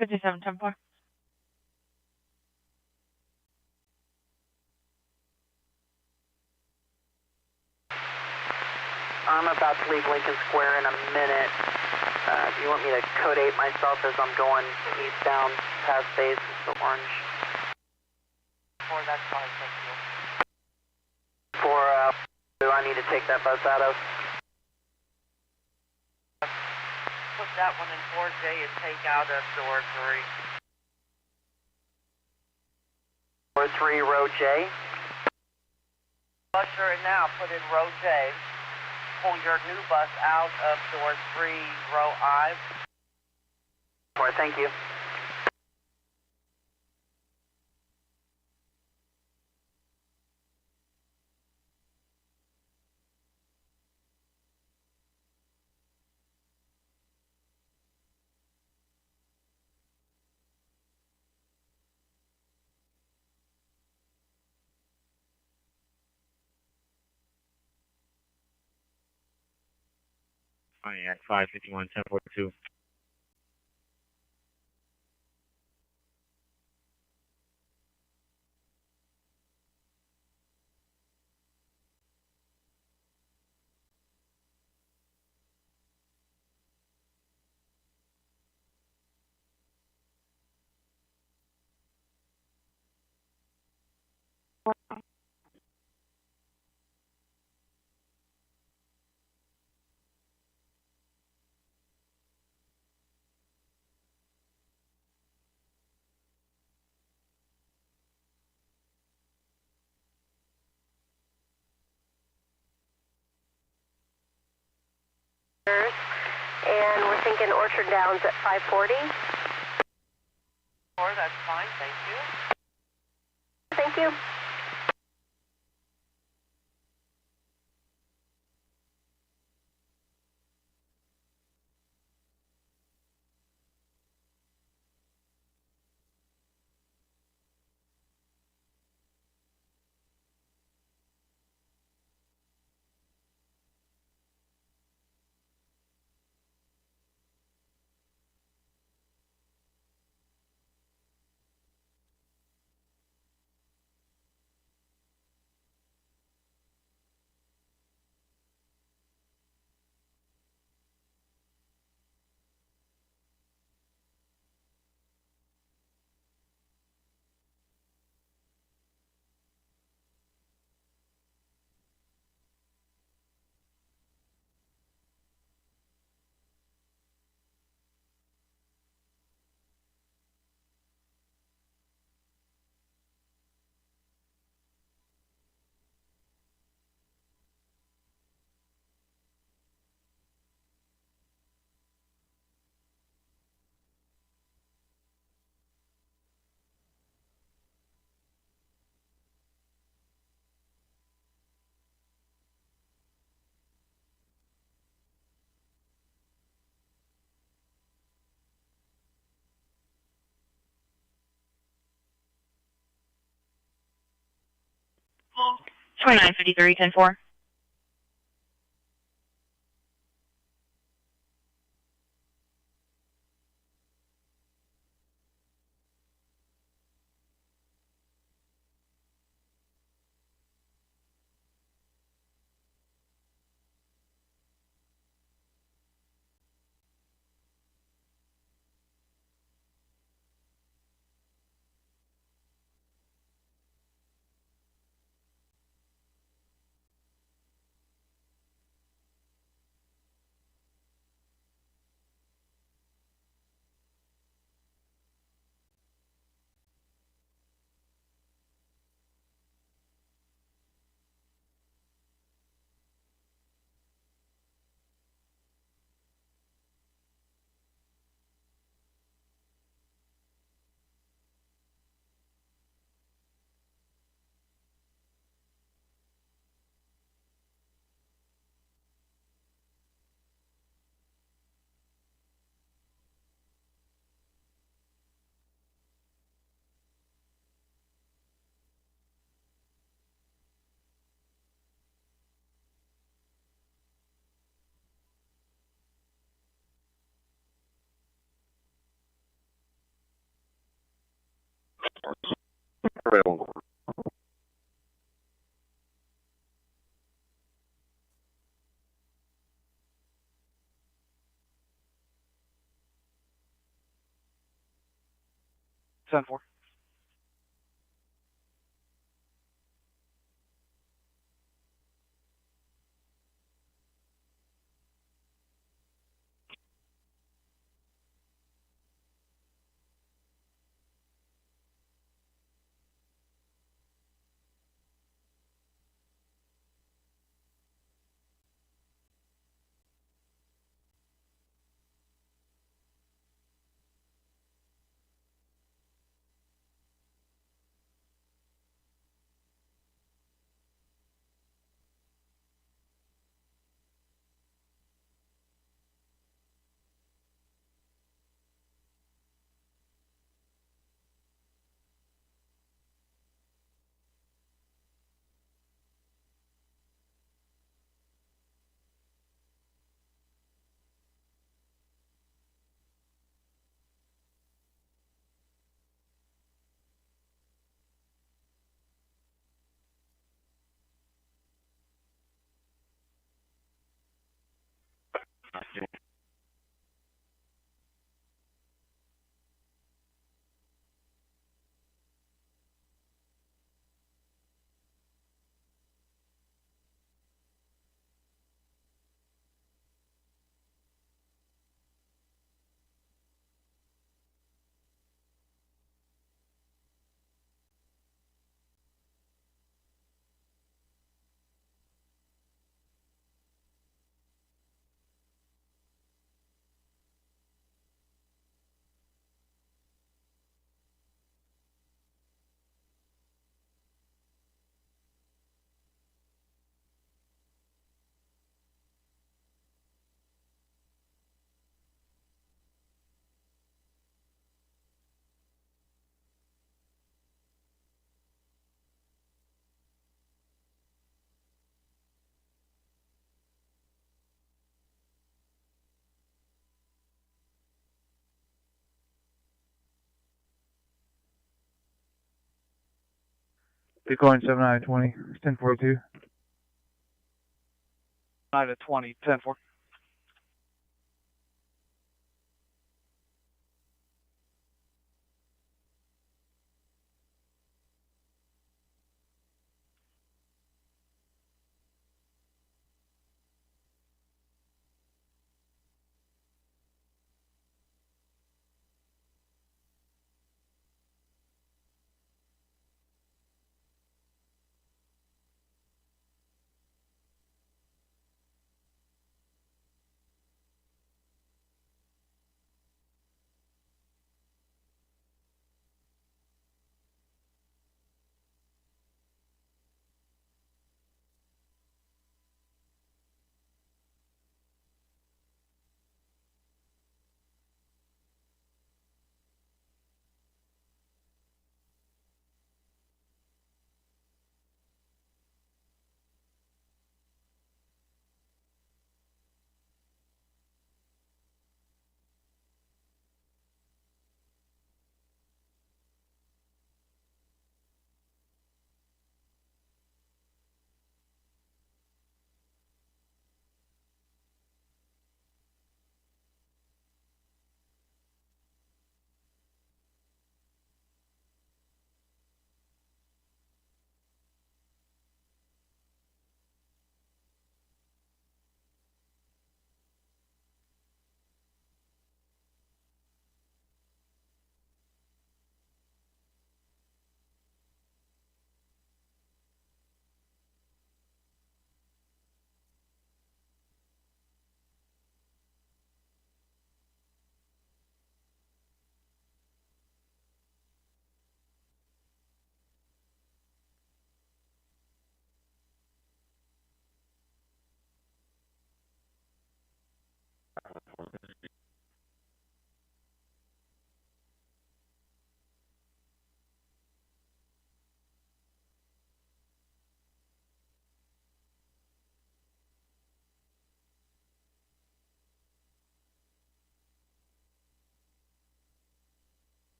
5710-4. I'm about to leave Lincoln Square in a minute. Do you want me to code 8 myself as I'm going eastbound past base? It's the orange. 4, that's fine, thank you. For, do I need to take that bus out of? Put that one in 4J and take out of door 3. Door 3, row J. Usher it now, put in row J. Pull your new bus out of door 3, row I. All right, thank you. Pontiac 551 1042. And we're thinking Orchard Downs at 540. 4, that's fine, thank you. Thank you. Well, 2953 10-4. 10-4. Bitcoin 7920, 1042. 9 to 20, 10-4.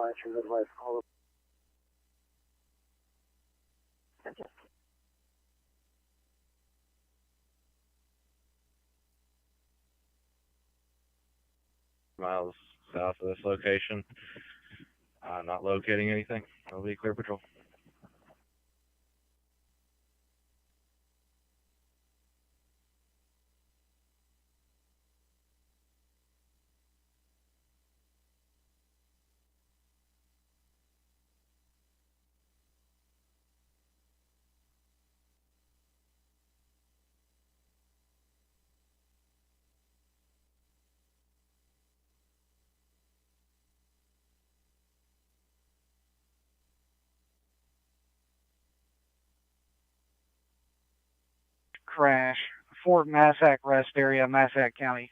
5 to Midwest, call miles south of this location. Not locating anything. It'll be clear patrol. Crash. Fort Massac Rest Area, Massac County.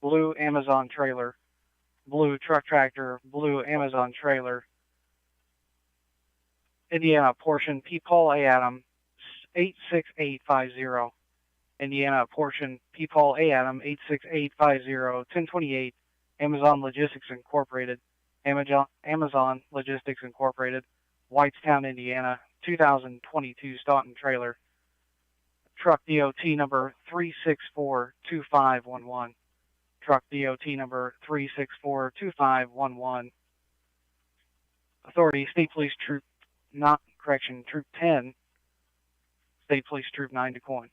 Blue Amazon trailer. Blue truck tractor, blue Amazon trailer. Indiana portion, P. Paul A. Adam, 86850. Indiana portion, P. Paul A. Adam, 86850, 1028, Amazon Logistics Incorporated. Amazon Logistics Incorporated, Whitestown, Indiana, 2022 Staunton trailer. Truck DOT number 3642511. Truck DOT number 3642511. Authority, State Police Troop, Troop 10, State Police Troop 9 DuQuoin.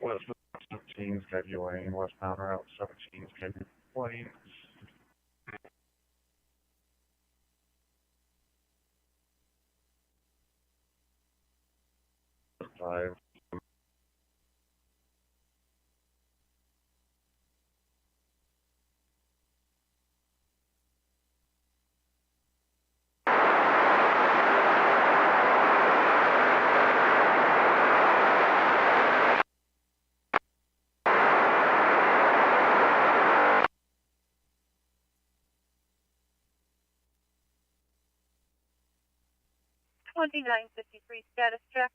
West 17's Kevy Lane, westbound route 17's Kevy Lane. Five. Status check.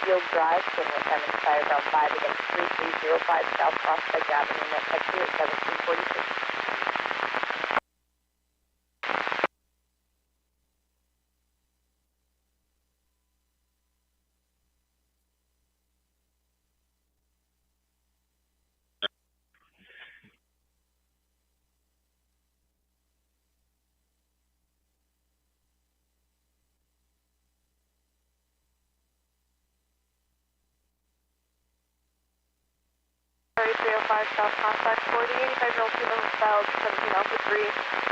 Field Drive, Twin West Fire Belt 5 against 3305 South Prospect Avenue, net taxi at 1746. South Prospect for the 85-year-old female who filed 17 Alpha 3.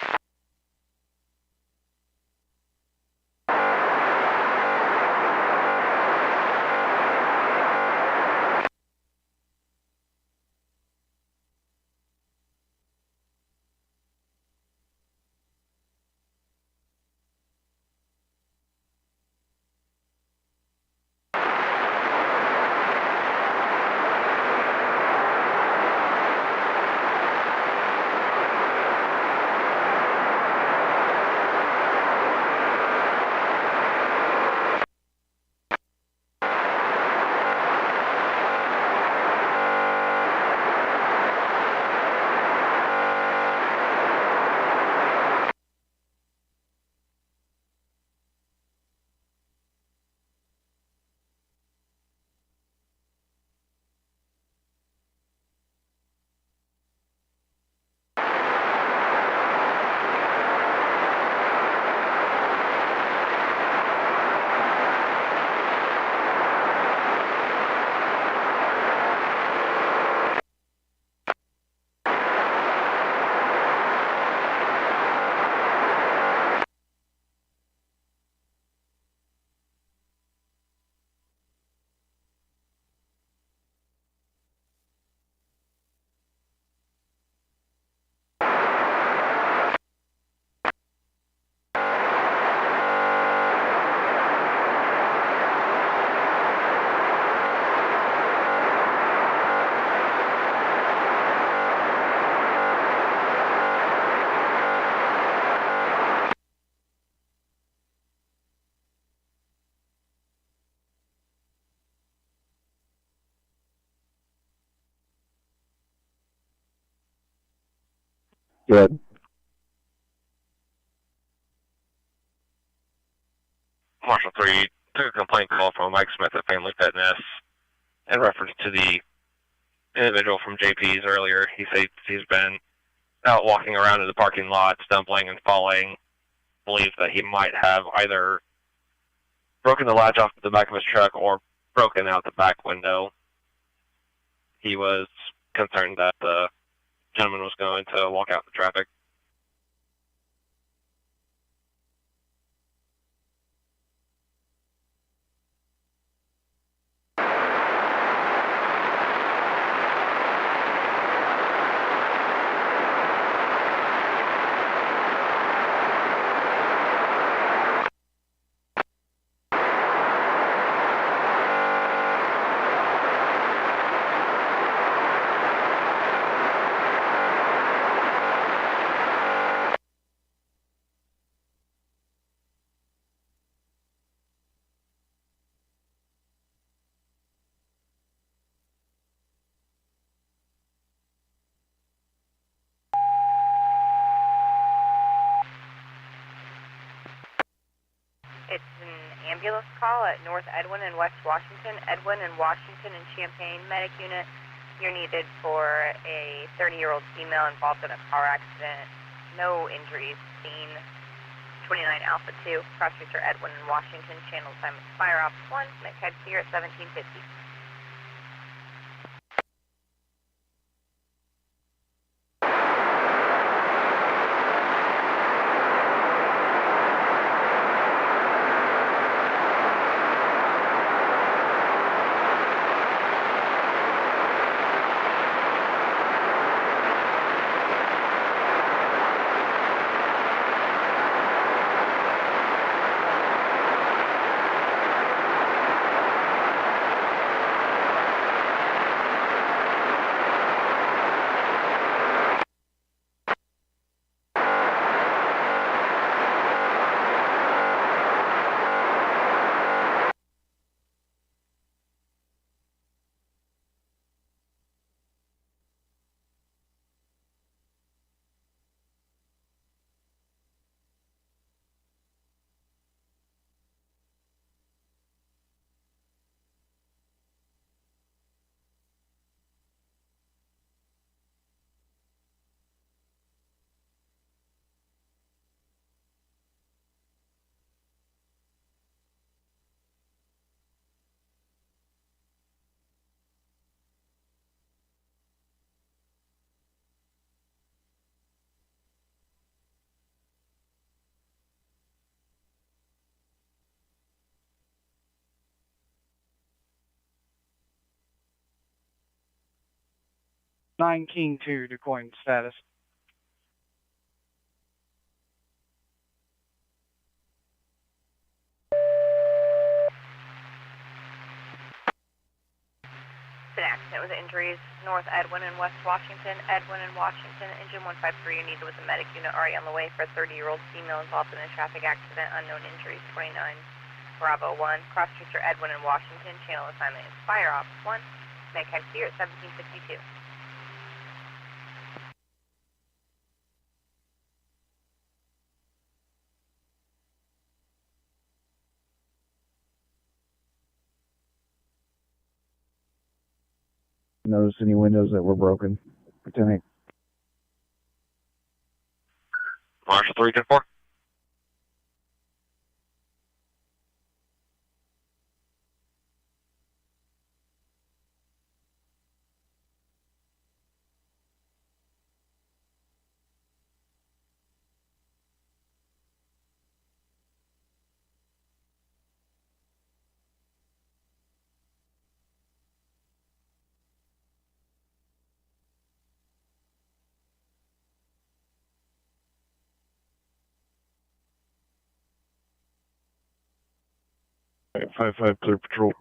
Good. Marshal 3 took a complaint call from Mike Smith at Family Fitness in reference to the individual from JP's earlier. He says he's been out walking around in the parking lot, stumbling and falling. Believes that he might have either broken the latch off the back of his truck or broken out the back window. He was concerned that the gentleman was going to walk out in traffic. It's an ambulance call at North Edwin and West Washington. Edwin and Washington and Champaign medic unit You're needed for a 30-year-old female involved in a car accident. No injuries seen. 29 Alpha 2, cross tracer Edwin in Washington, channel assignment Fire Ops 1, head here at 1750. Nine King 2 to coin status. It's an accident with injuries. North Edwin and West Washington. Edwin and Washington. Engine 153 you needed with a medic unit already on the way for a 30-year-old female involved in a traffic accident. Unknown injuries. 29 Bravo 1. Cross tracer Edwin and Washington. Channel assignment is Fire Ops 1. Make head here at 1752. Notice any windows that were broken. Lieutenant. Marshal 324. Alright, 5-5, clear patrol.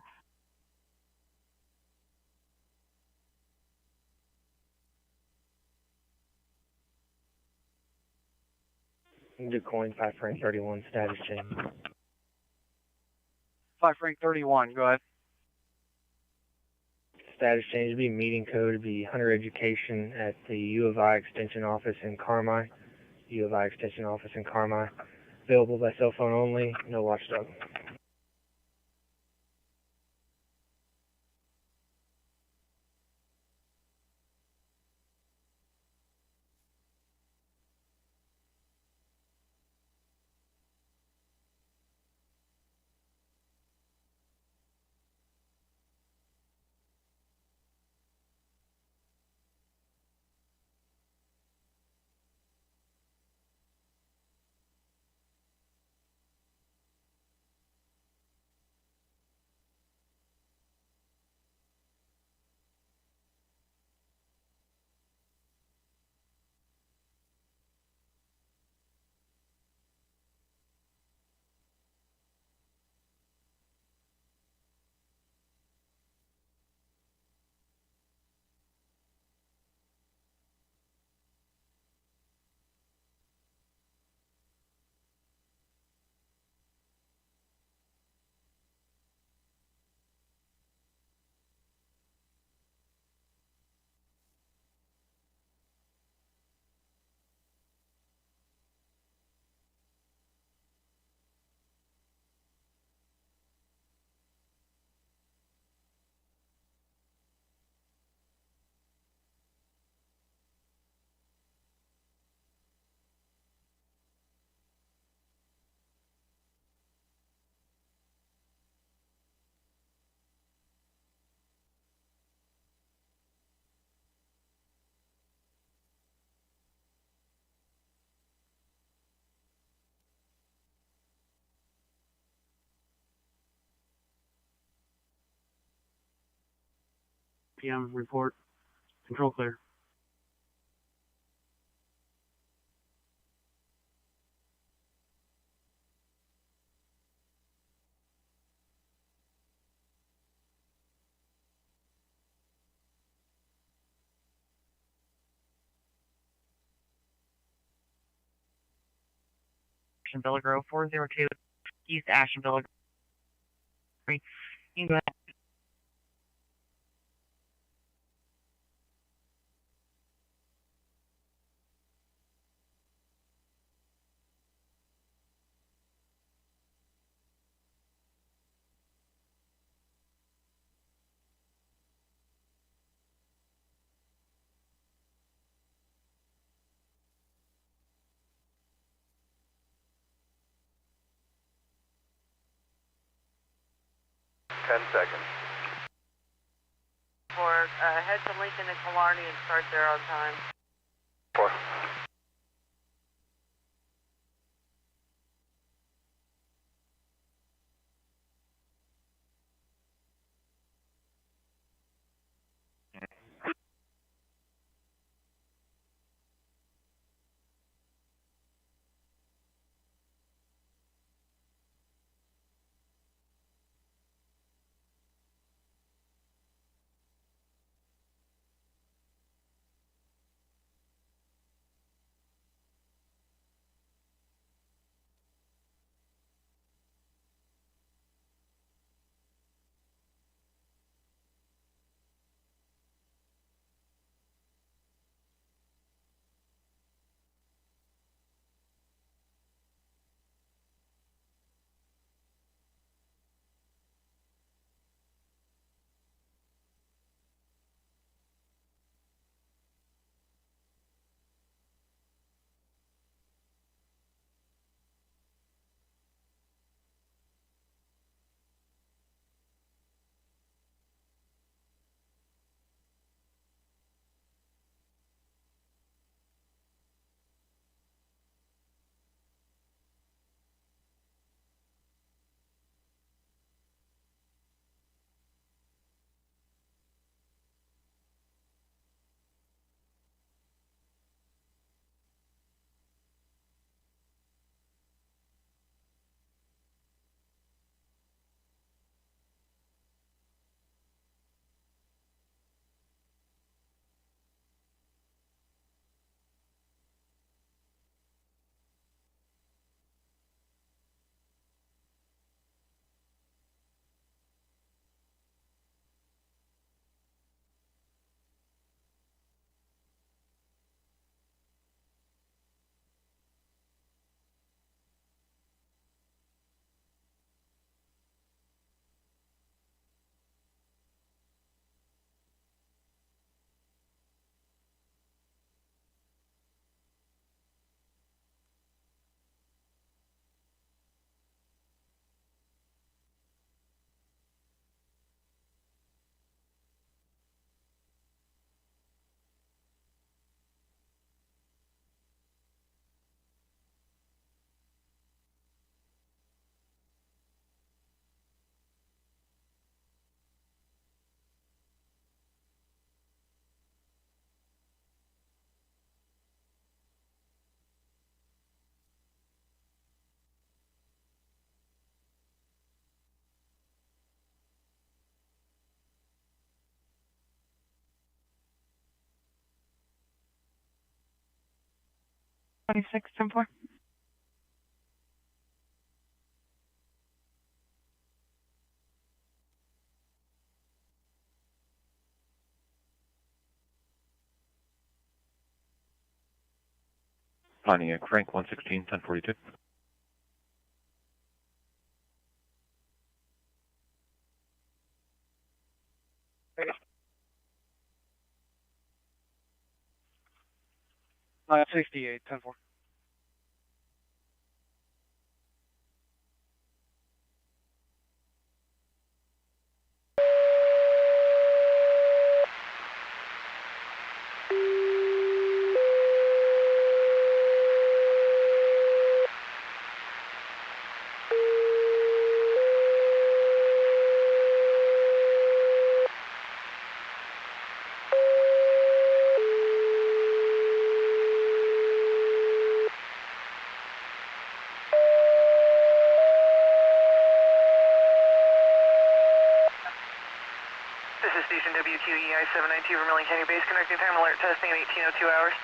DuCoin 5 Frank 31 status change. 5 Frank 31, go ahead. Status change would be meeting code, would be Hunter Education at the U of I Extension Office in Carmi. U of I Extension Office in Carmi. Available by cell phone only, no watchdog. p.m. report. Control clear. Villa Grove 402 East Ashton Villa Grove. You can go ahead. Seconds. For head to Lincoln and Killarney and start there on time. 4. Twenty-six, 10-4. Pontiac Frank 116, 1042. Line 68, 10-4. Station WQEI 792 Vermilion County Base, connecting time alert testing at 1802 hours.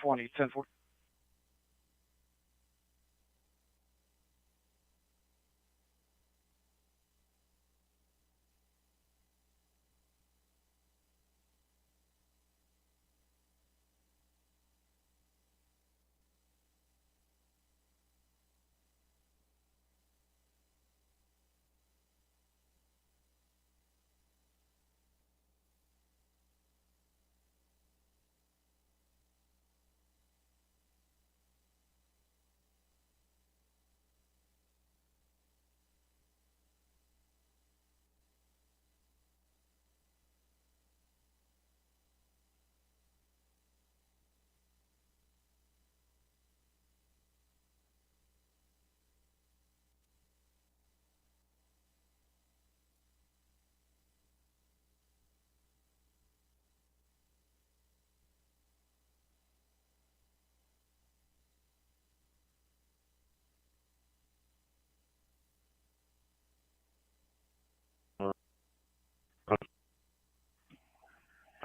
Twenty ten 4.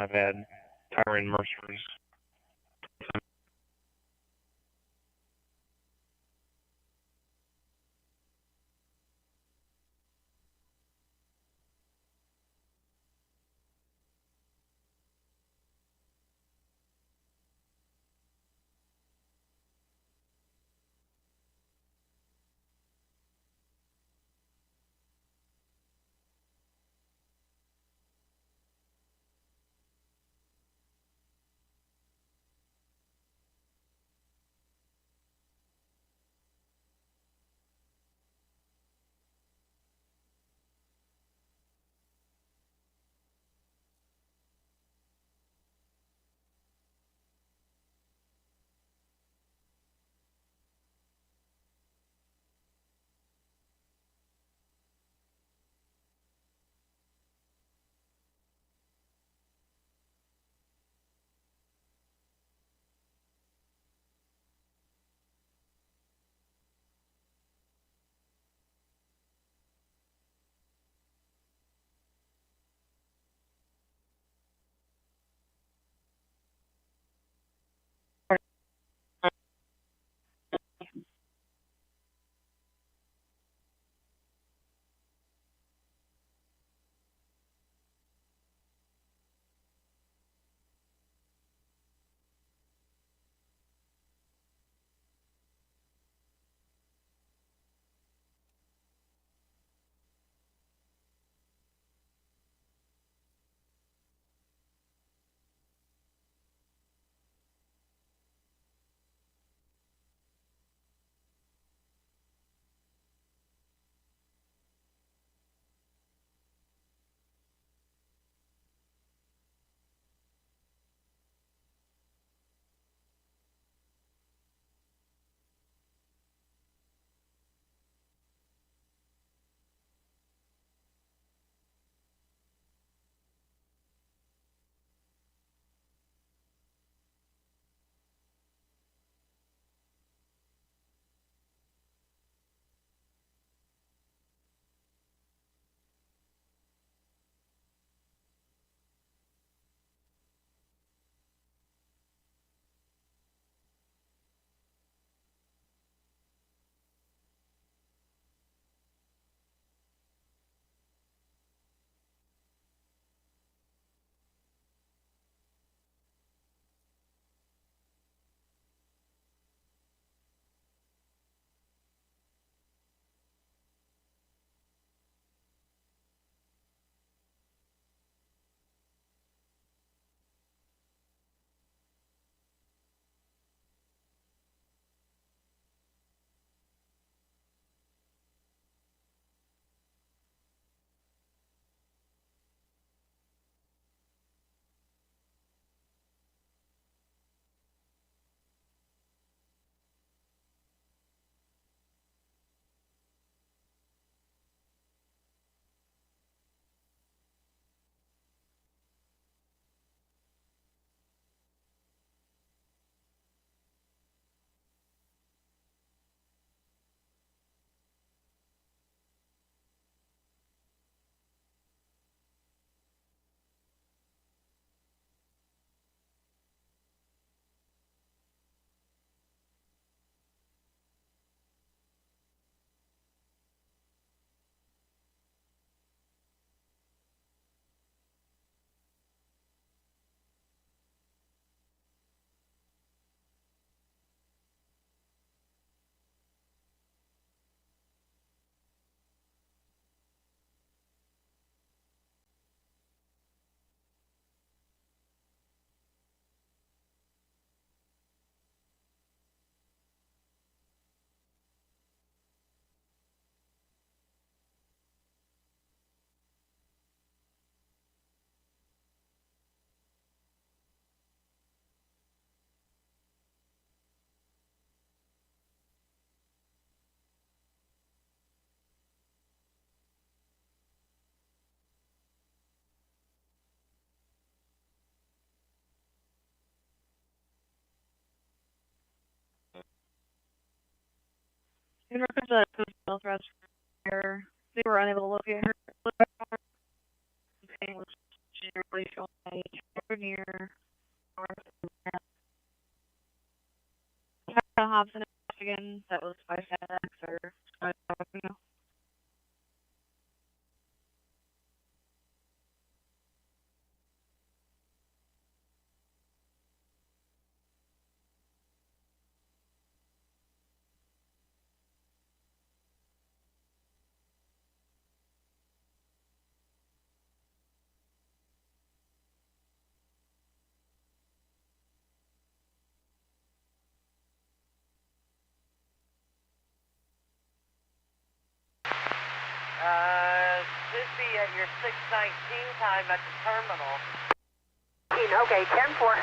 I've had Tyron Mercer's. In reference to that Southwest fire, they were unable to locate her. near Hobson, Michigan. That was by FedEx or no. Should be at your 6:19 time at the terminal. Okay, 10-4.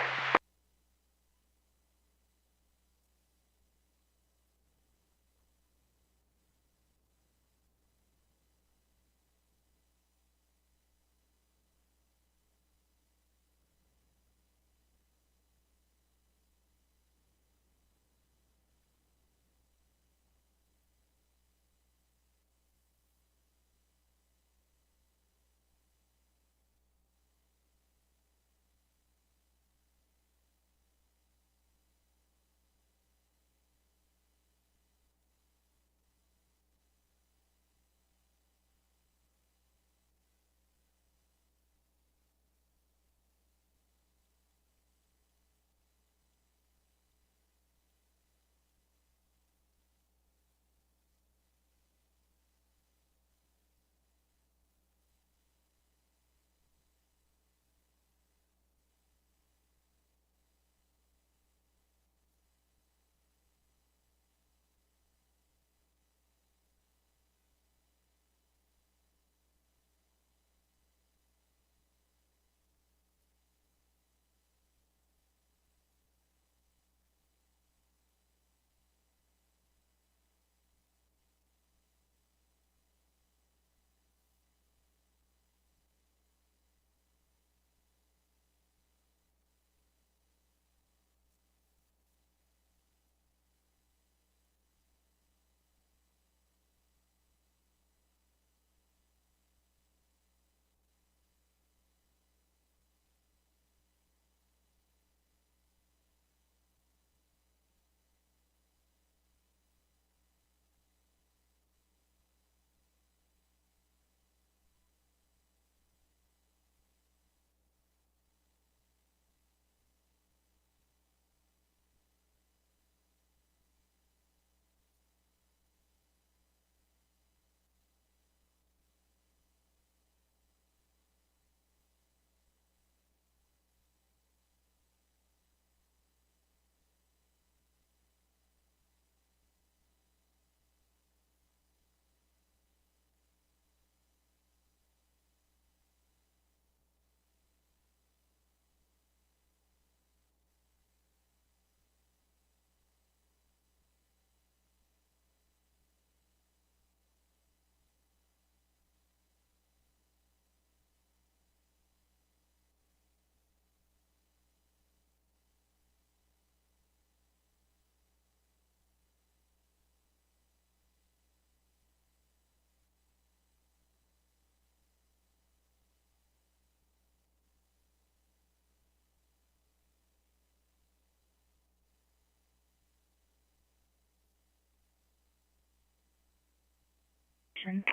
Action.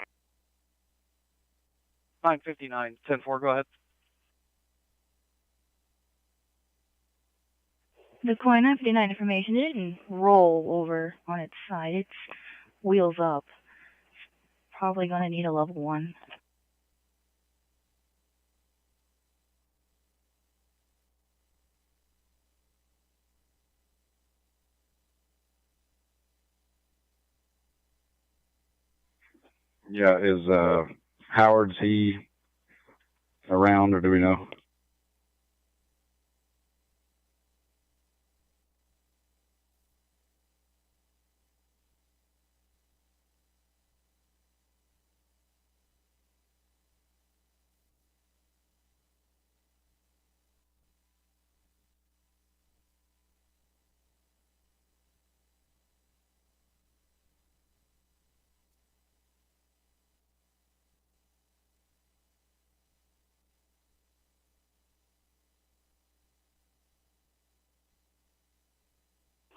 9:59, 10-4, go ahead. The Coin 959 information, it didn't roll over on its side. It's wheels up. Probably going to need a level 1. Yeah, is Howard's he around, or do we know?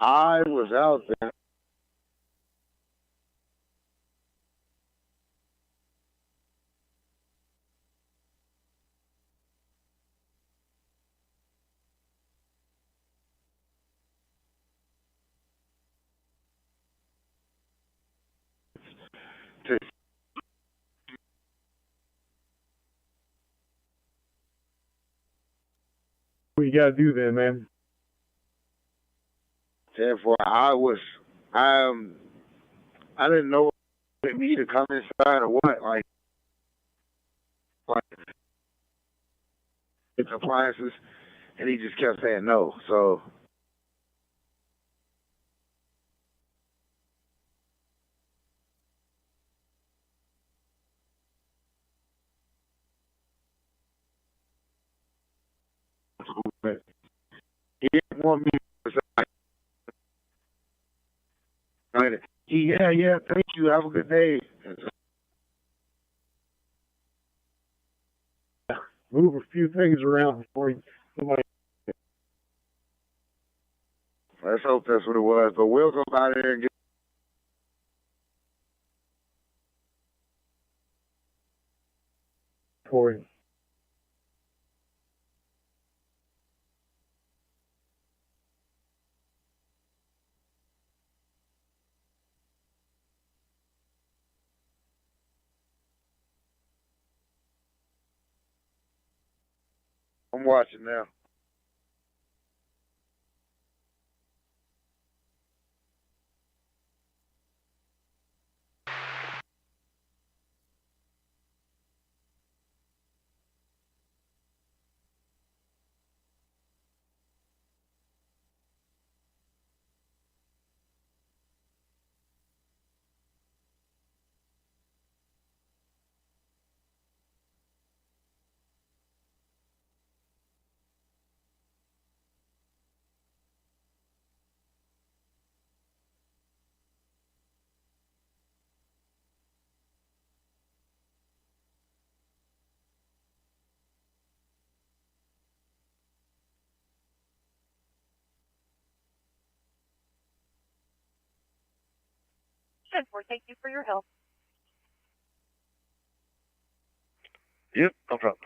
I was out there. What you gotta do then, man? Therefore, I didn't know if me to come inside or what. Like it's appliances, and he just kept saying no. So he didn't want me to say, yeah, thank you, have a good day. Move a few things around before somebody. Let's hope that's what it was. But we'll go by there and get. Corey. I'm watching now. Thank you for your help. Yep, no problem.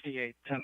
68, 10-4.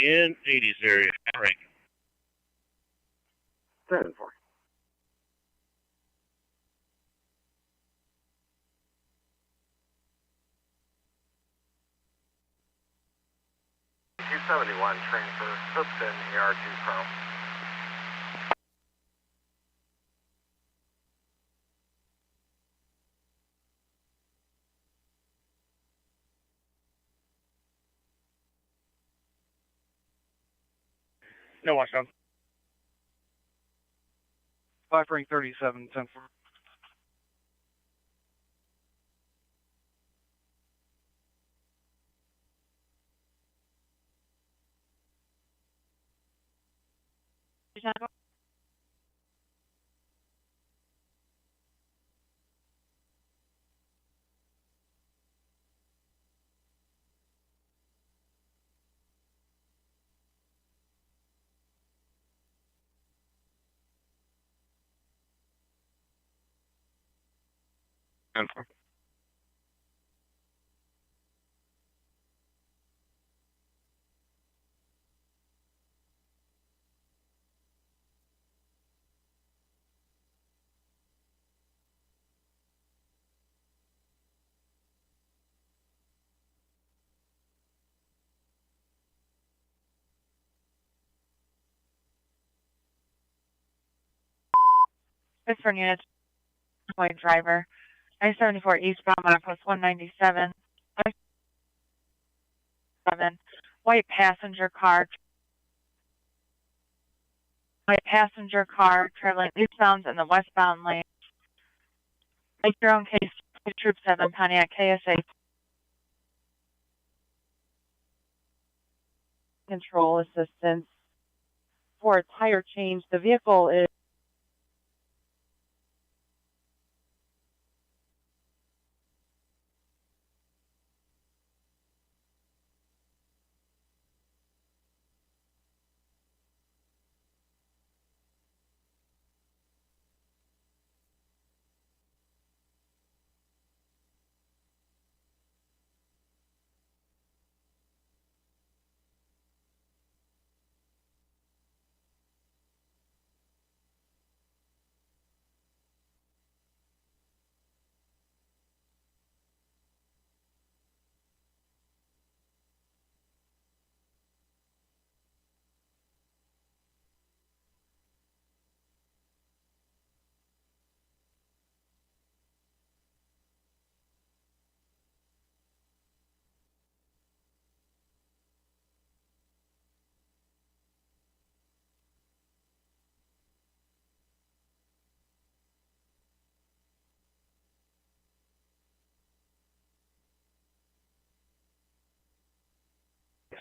In 80s area, rank. 7-4. Q71, transfer, Hoopton, ER2 Pro. No watchdown. 5 ring 37, 10-4. Pittsburgh units, white driver. I-74 eastbound, Minneapolis 197. I-7, white passenger car. White passenger car traveling eastbound in the westbound lane. Make your own case. Troop 7, Pontiac KSA. Control assistance for a tire change. The vehicle is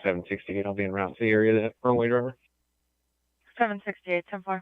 768. I'll be en route to the area that runway driver. 768, 10-4.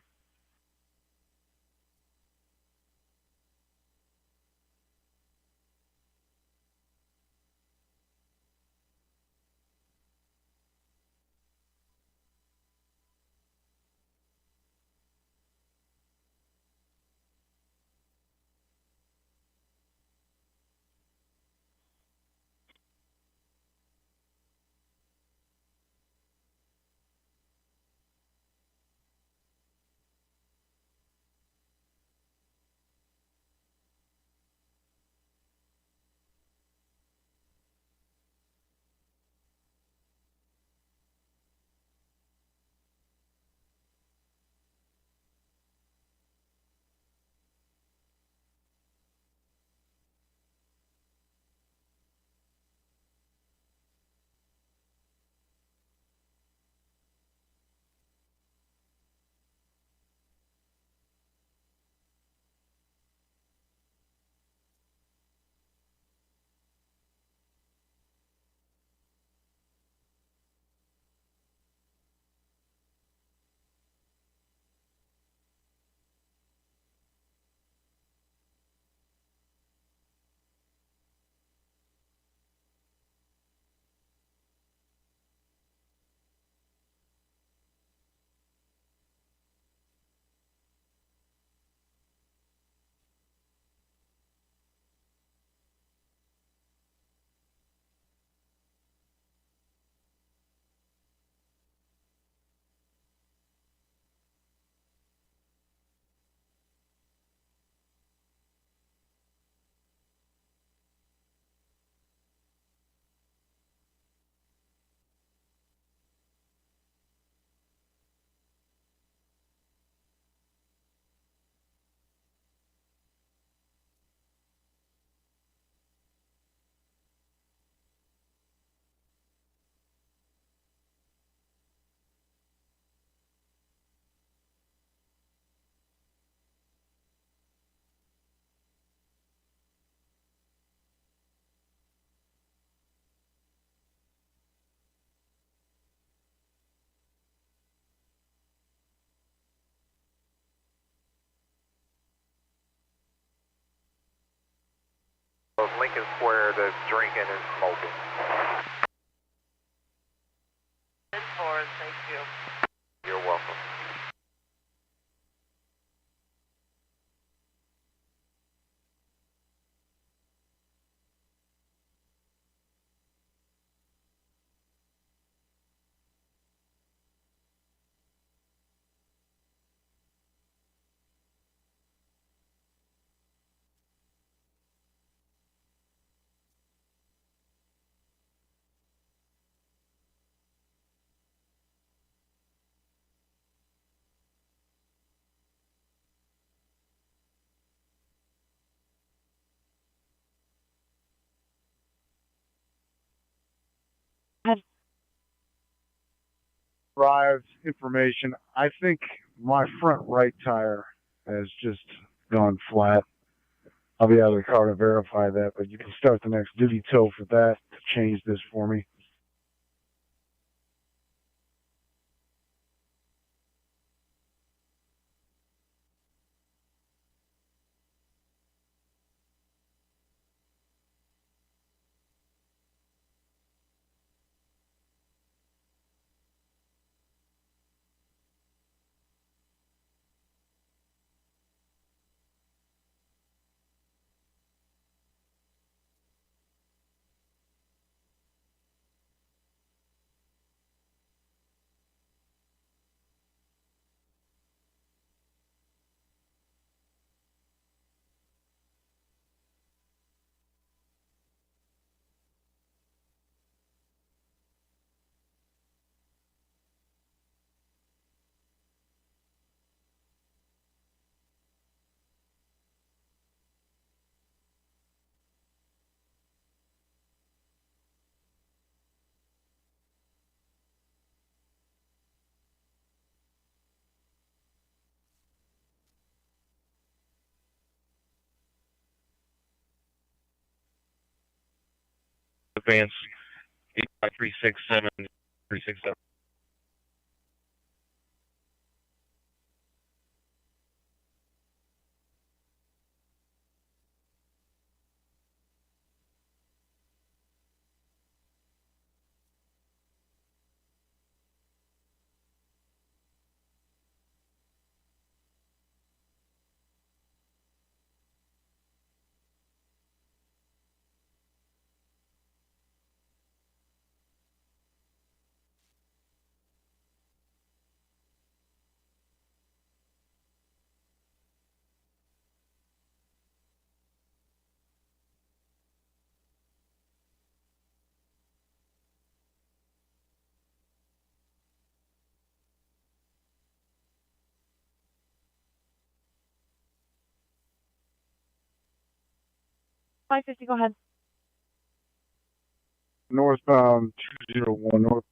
Of Lincoln Square that's drinking and smoking. 10-4, thank you. You're welcome. Arrived information. I think my front right tire has just gone flat. I'll be out of the car to verify that, but you can start the next duty tow for that to change this for me. Advance 8537 367. Five 50, go ahead. Northbound 201 north.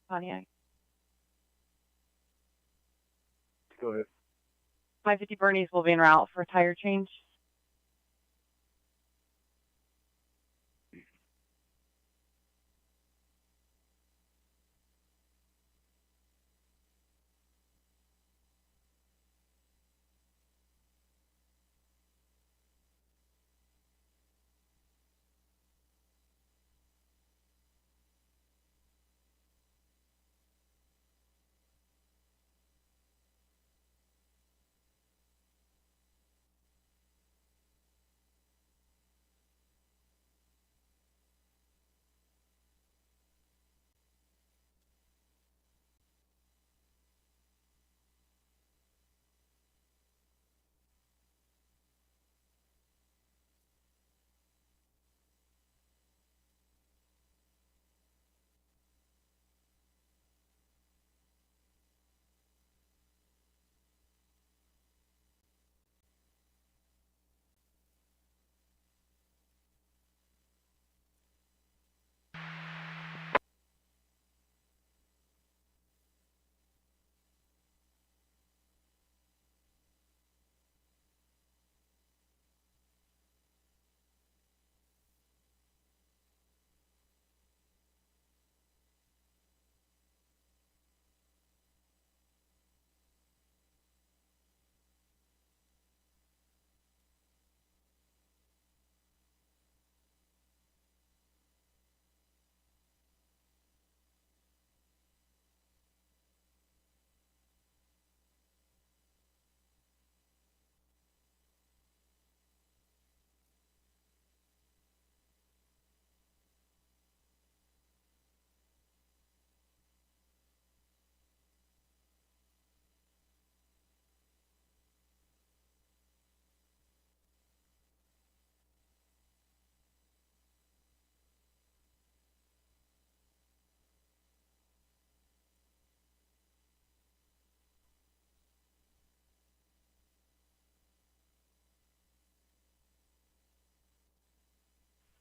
Pontiac. Go ahead. 550 Bernie's will be en route for a tire change.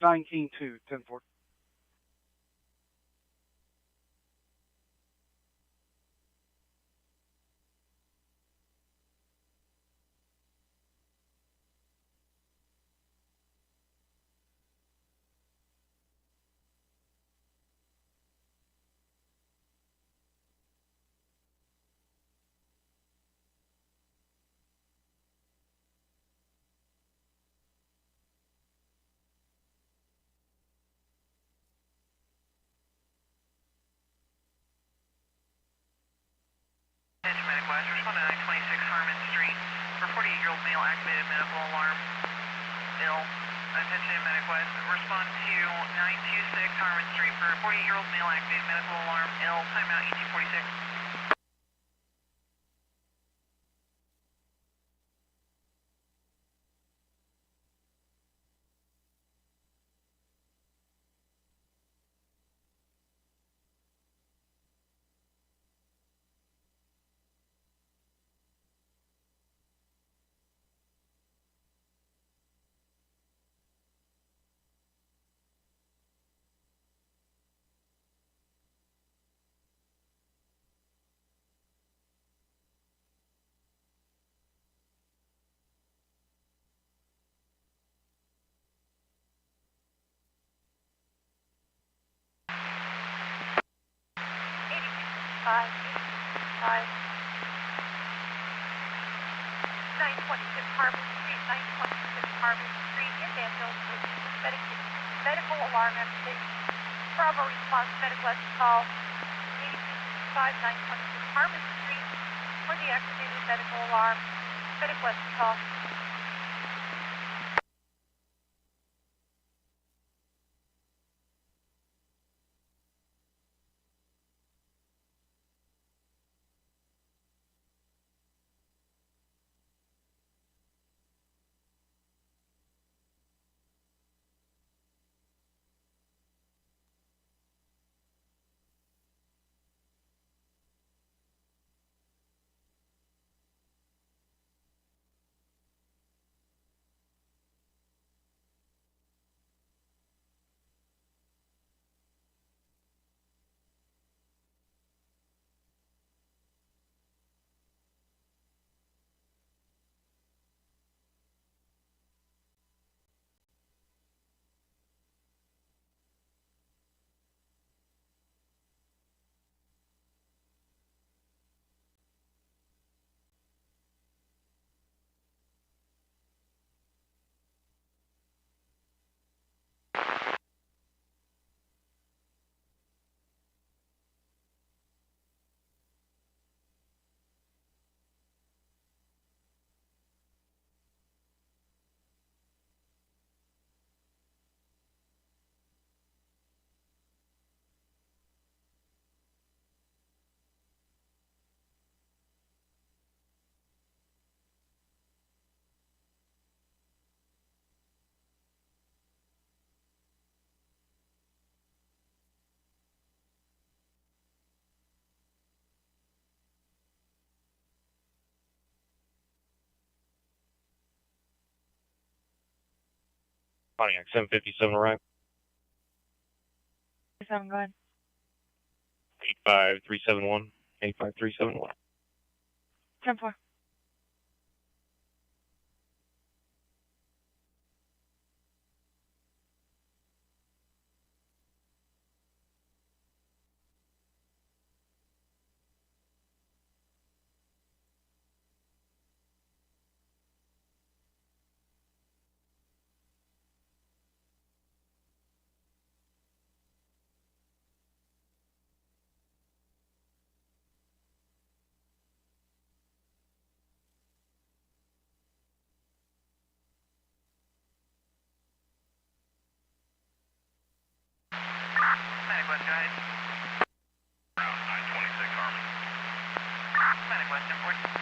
19-2, 10-4. Medic West, respond to 926 Harmon Street for 48-year-old male activated medical alarm. Ill. Attention Medic West, respond to 926 Harmon Street for 48-year-old male activated medical alarm. Ill. Timeout ET46. Five, 926 Harvard Street, 926 Harvard Street, in Danville, medical alarm activation. Bravo response, Medic West call, 8265, 926 Harvard Street, for the activated medical alarm. Medic West call. Pontiac 757 arrive. 7, go ahead. 85371. 85371. 10-4. Medic West, go ahead. 926 Harmon. Medic West, 10-4.